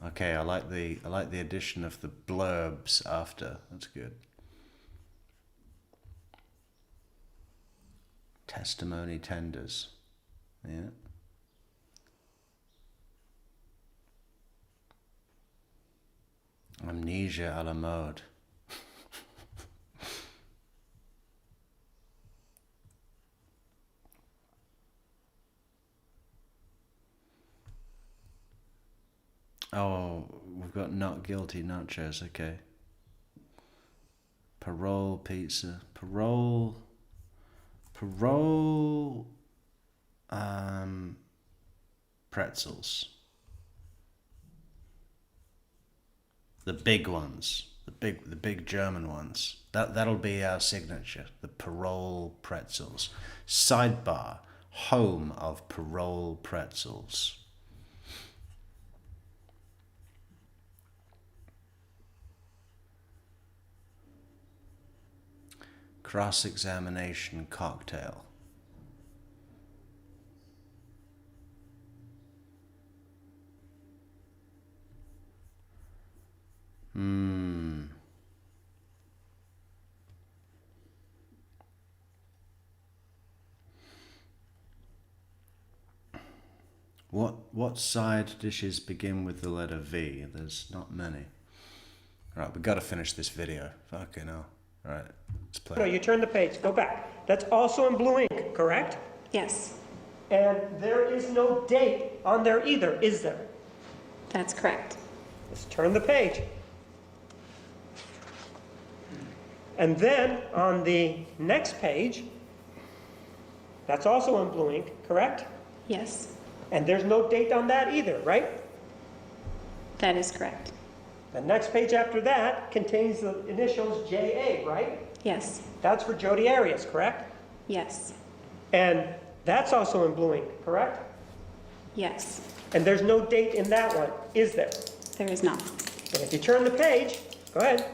S1: Okay, I like the addition of the blurbs after. That's good. Testimony tenders. Yeah. Amnesia a la mode. Oh, we've got not guilty nachos, okay. Parole pizza. Parole, pretzels. The big ones. The big German ones. That'll be our signature. The parole pretzels. Sidebar. Home of parole pretzels. Cross-examination cocktail. What side dishes begin with the letter V? There's not many. Alright, we've got to finish this video. Fucking hell. Alright, let's play.
S6: No, you turn the page, go back. That's also in blue ink, correct?
S14: Yes,
S6: And there is no date on there either, is there?
S14: that's correct.
S6: Let's turn the page. And then on the next page, that's also in blue ink, correct?
S14: Yes,
S6: And there's no date on that either, right?
S14: that is correct.
S6: The next page after that contains the initials JA, right?
S14: Yes,
S6: That's for Jodi Arias, correct?
S14: yes,
S6: And that's also in blue ink, correct?
S14: yes,
S6: And there's no date in that one, is there?
S14: there is not.
S6: And if you turn the page, go ahead.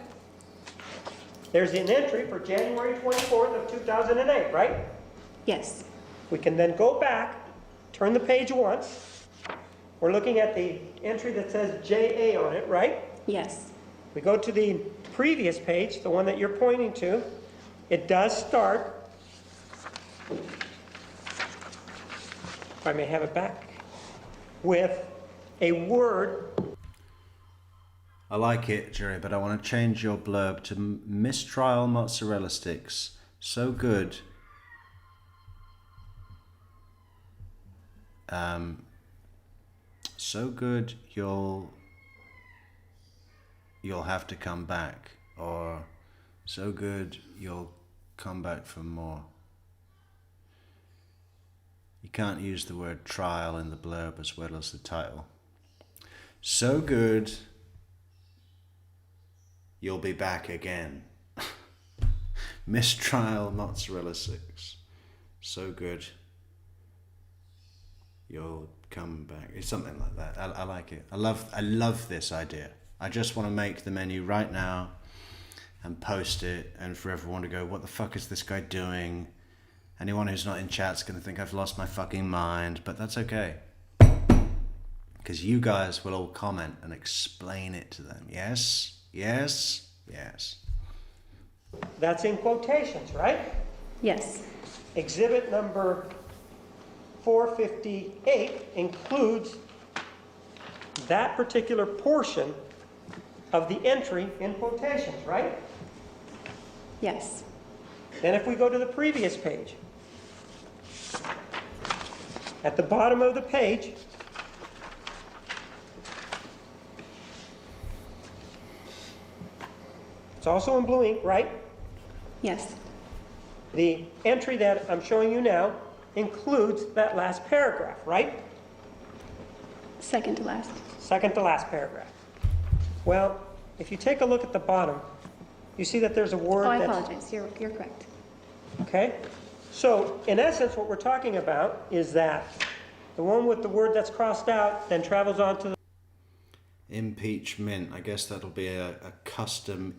S6: There's an entry for January 24th of 2008, right?
S14: Yes,
S6: We can then go back, turn the page once. We're looking at the entry that says JA on it, right?
S14: yes,
S6: We go to the previous page, the one that you're pointing to. It does start, if I may have it back, with a word.
S1: I like it, Jerry, but I want to change your blurb to mistrial mozzarella sticks. So good. So good you'll have to come back, or so good you'll come back for more. You can't use the word trial in the blurb as well as the title. So good you'll be back again. Mistrial mozzarella sticks. So good you'll come back. It's something like that. I like it. I love this idea. I just want to make the menu right now and post it, and for everyone to go, what the fuck is this guy doing? Anyone who's not in chat's going to think I've lost my fucking mind, but that's okay. Because you guys will all comment and explain it to them. Yes? Yes? Yes.
S6: That's in quotations, right?
S14: yes,
S6: Exhibit number 458 includes that particular portion of the entry in quotations, right?
S14: yes,
S6: Then if we go to the previous page, at the bottom of the page, it's also in blue ink, right?
S14: Yes.
S6: The entry that I'm showing you now includes that last paragraph, right?
S14: Second to last.
S6: Second to last paragraph. Well, if you take a look at the bottom, you see that there's a word
S14: Oh, I
S6: that's...
S14: apologize. You're correct.
S6: Okay? So, in essence, what we're talking about is that the one with the word that's crossed out then travels on to the...
S1: Impeachment. I guess that'll be a custom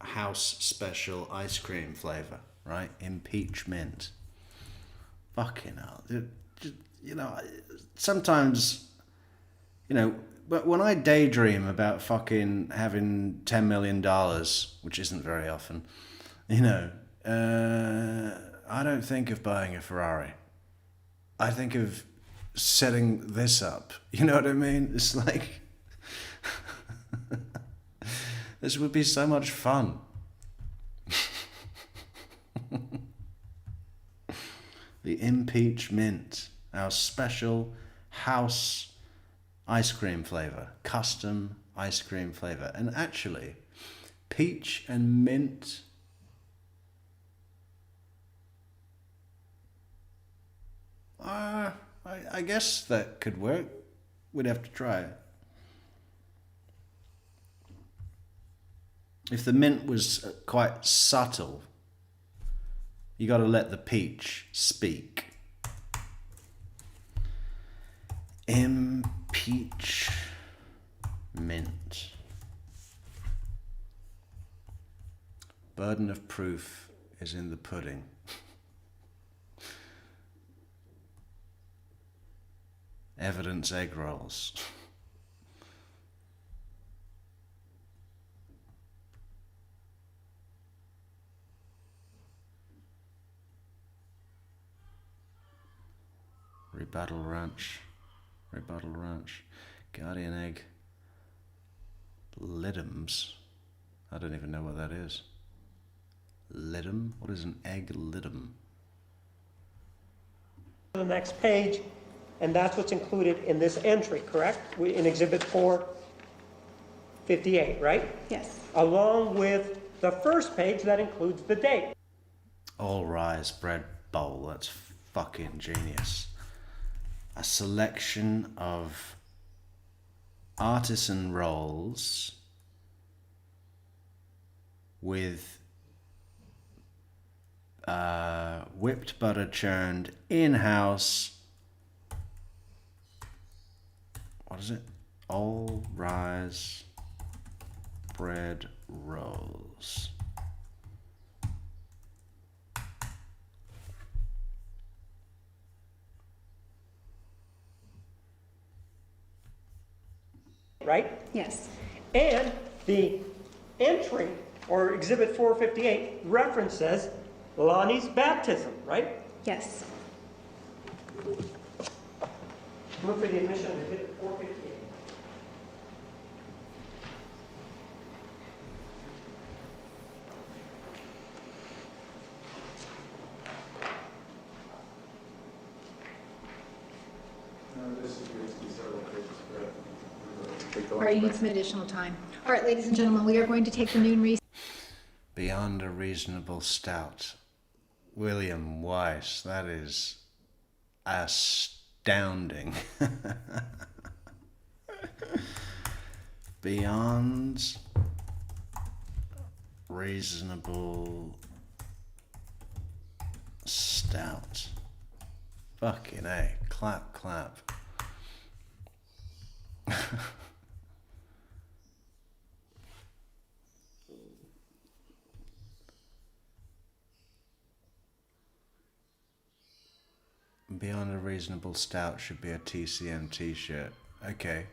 S1: house special ice cream flavor, right? Impeachment. Fucking hell. You know, sometimes, you know, but when I daydream about fucking having $10 million, which isn't very often, you know, I don't think of buying a Ferrari. I think of setting this up. You know what I mean? It's like, this would be so much fun. The Impeachment, our special house ice cream flavor, custom ice cream flavor. And actually, peach and mint, I guess that could work. We'd have to try it. If the mint was quite subtle, you got to let the peach speak. Impeachment. Burden of proof is in the pudding. Evidence egg rolls. Rebuttal ranch. Guardian egg. Lidums. I don't even know what that is. Lidum? What is an egg lidum?
S6: The next page, and that's what's included in this entry, correct? In Exhibit 458, right?
S14: Yes.
S6: Along with the first page that includes the date.
S1: All rise bread bowl. That's fucking genius. A selection of artisan rolls with whipped butter churned in-house. What is it? All rise bread rolls.
S6: Right?
S14: Yes.
S6: And the entry, or Exhibit 458, references Lonnie's baptism, right?
S14: Yes.
S6: Move for the admission of Exhibit 458.
S2: All right, you need some additional time. All right, ladies and gentlemen, we are going to take the noon recess.
S1: Beyond a reasonable stout. William Weiss, that is astounding. Beyond reasonable stout. Fucking A. Clap, clap. Beyond a reasonable stout should be a TCM t-shirt. Okay.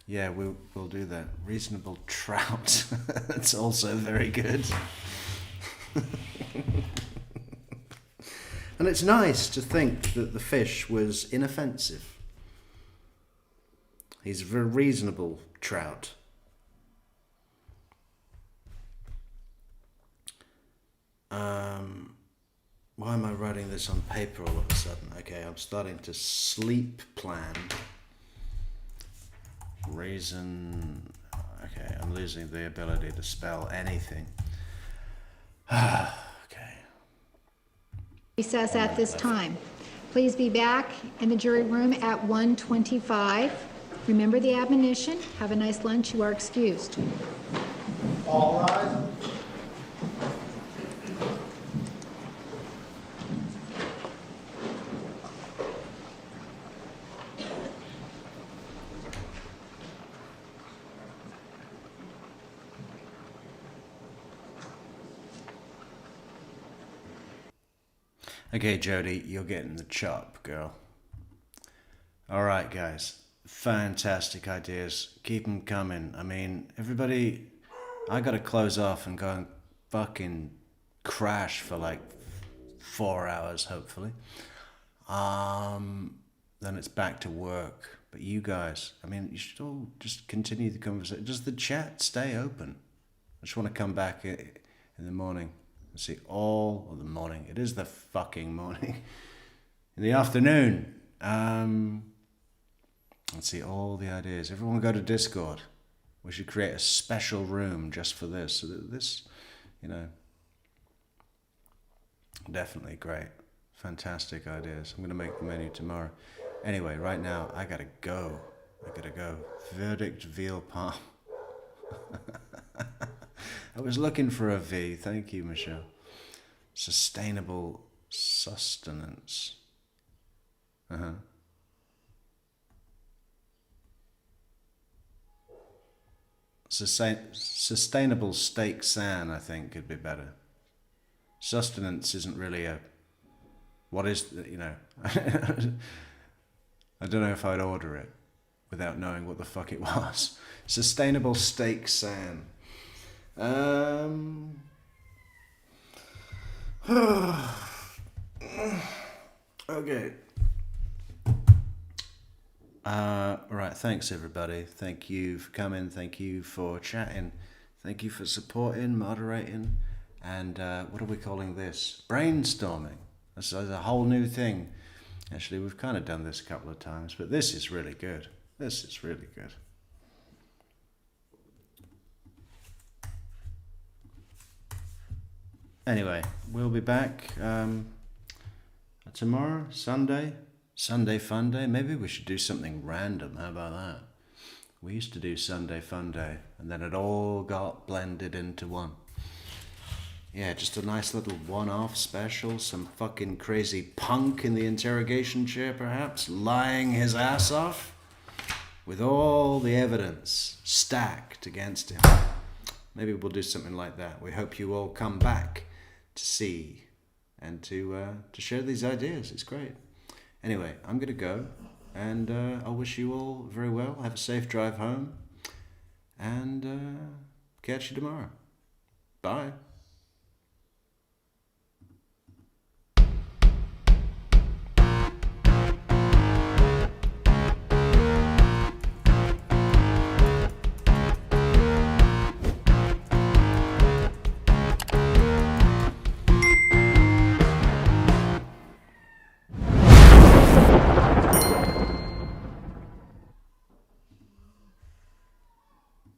S1: Yeah, we'll do that. Reasonable trout. That's also very good. And it's nice to think that the fish was inoffensive. He's a very reasonable trout. Why am I writing this on paper all of a sudden? Okay, I'm starting to sleep plan. Reason. Okay, I'm losing the ability to spell anything. Okay.
S2: Recess at this time. Please be back in the jury room at 1:25. Remember the admonition. Have a nice lunch. You are excused.
S4: All rise.
S1: Okay, Jodi, you're getting the chop, girl. All right, guys. Fantastic ideas. Keep them coming. I mean, everybody, I got to close off and go and fucking crash for like 4 hours, hopefully. Then it's back to work. But you guys, I mean, you should all just continue the conversation. Does the chat stay open? I just want to come back in the morning and see all of the morning. It is the fucking morning. In the afternoon. Let's see all the ideas. Everyone go to Discord. We should create a special room just for this. So that this, definitely great. Fantastic ideas. I'm going to make the menu tomorrow. Anyway, right now, I gotta go. Verdict veal palm. I was looking for a V. Thank you, Michelle. Sustainable sustenance. Sustainable steak san, I think, could be better. Sustenance isn't really a... What is, I don't know if I'd order it without knowing what the fuck it was. Sustainable steak san. Okay. Right, thanks everybody. Thank you for coming. Thank you for chatting. Thank you for supporting, moderating, and what are we calling this? Brainstorming. That's a whole new thing. Actually, we've kind of done this a couple of times, but this is really good. This is really good. Anyway, we'll be back tomorrow, Sunday fun day. Maybe we should do something random. How about that? We used to do Sunday fun day, and then it all got blended into one. Yeah, just a nice little one-off special. Some fucking crazy punk in the interrogation chair, perhaps, lying his ass off with all the evidence stacked against him. Maybe we'll do something like that. We hope you all come back to see and to share these ideas. It's great. Anyway, I'm going to go, and I wish you all very well. Have a safe drive home, and catch you tomorrow. Bye.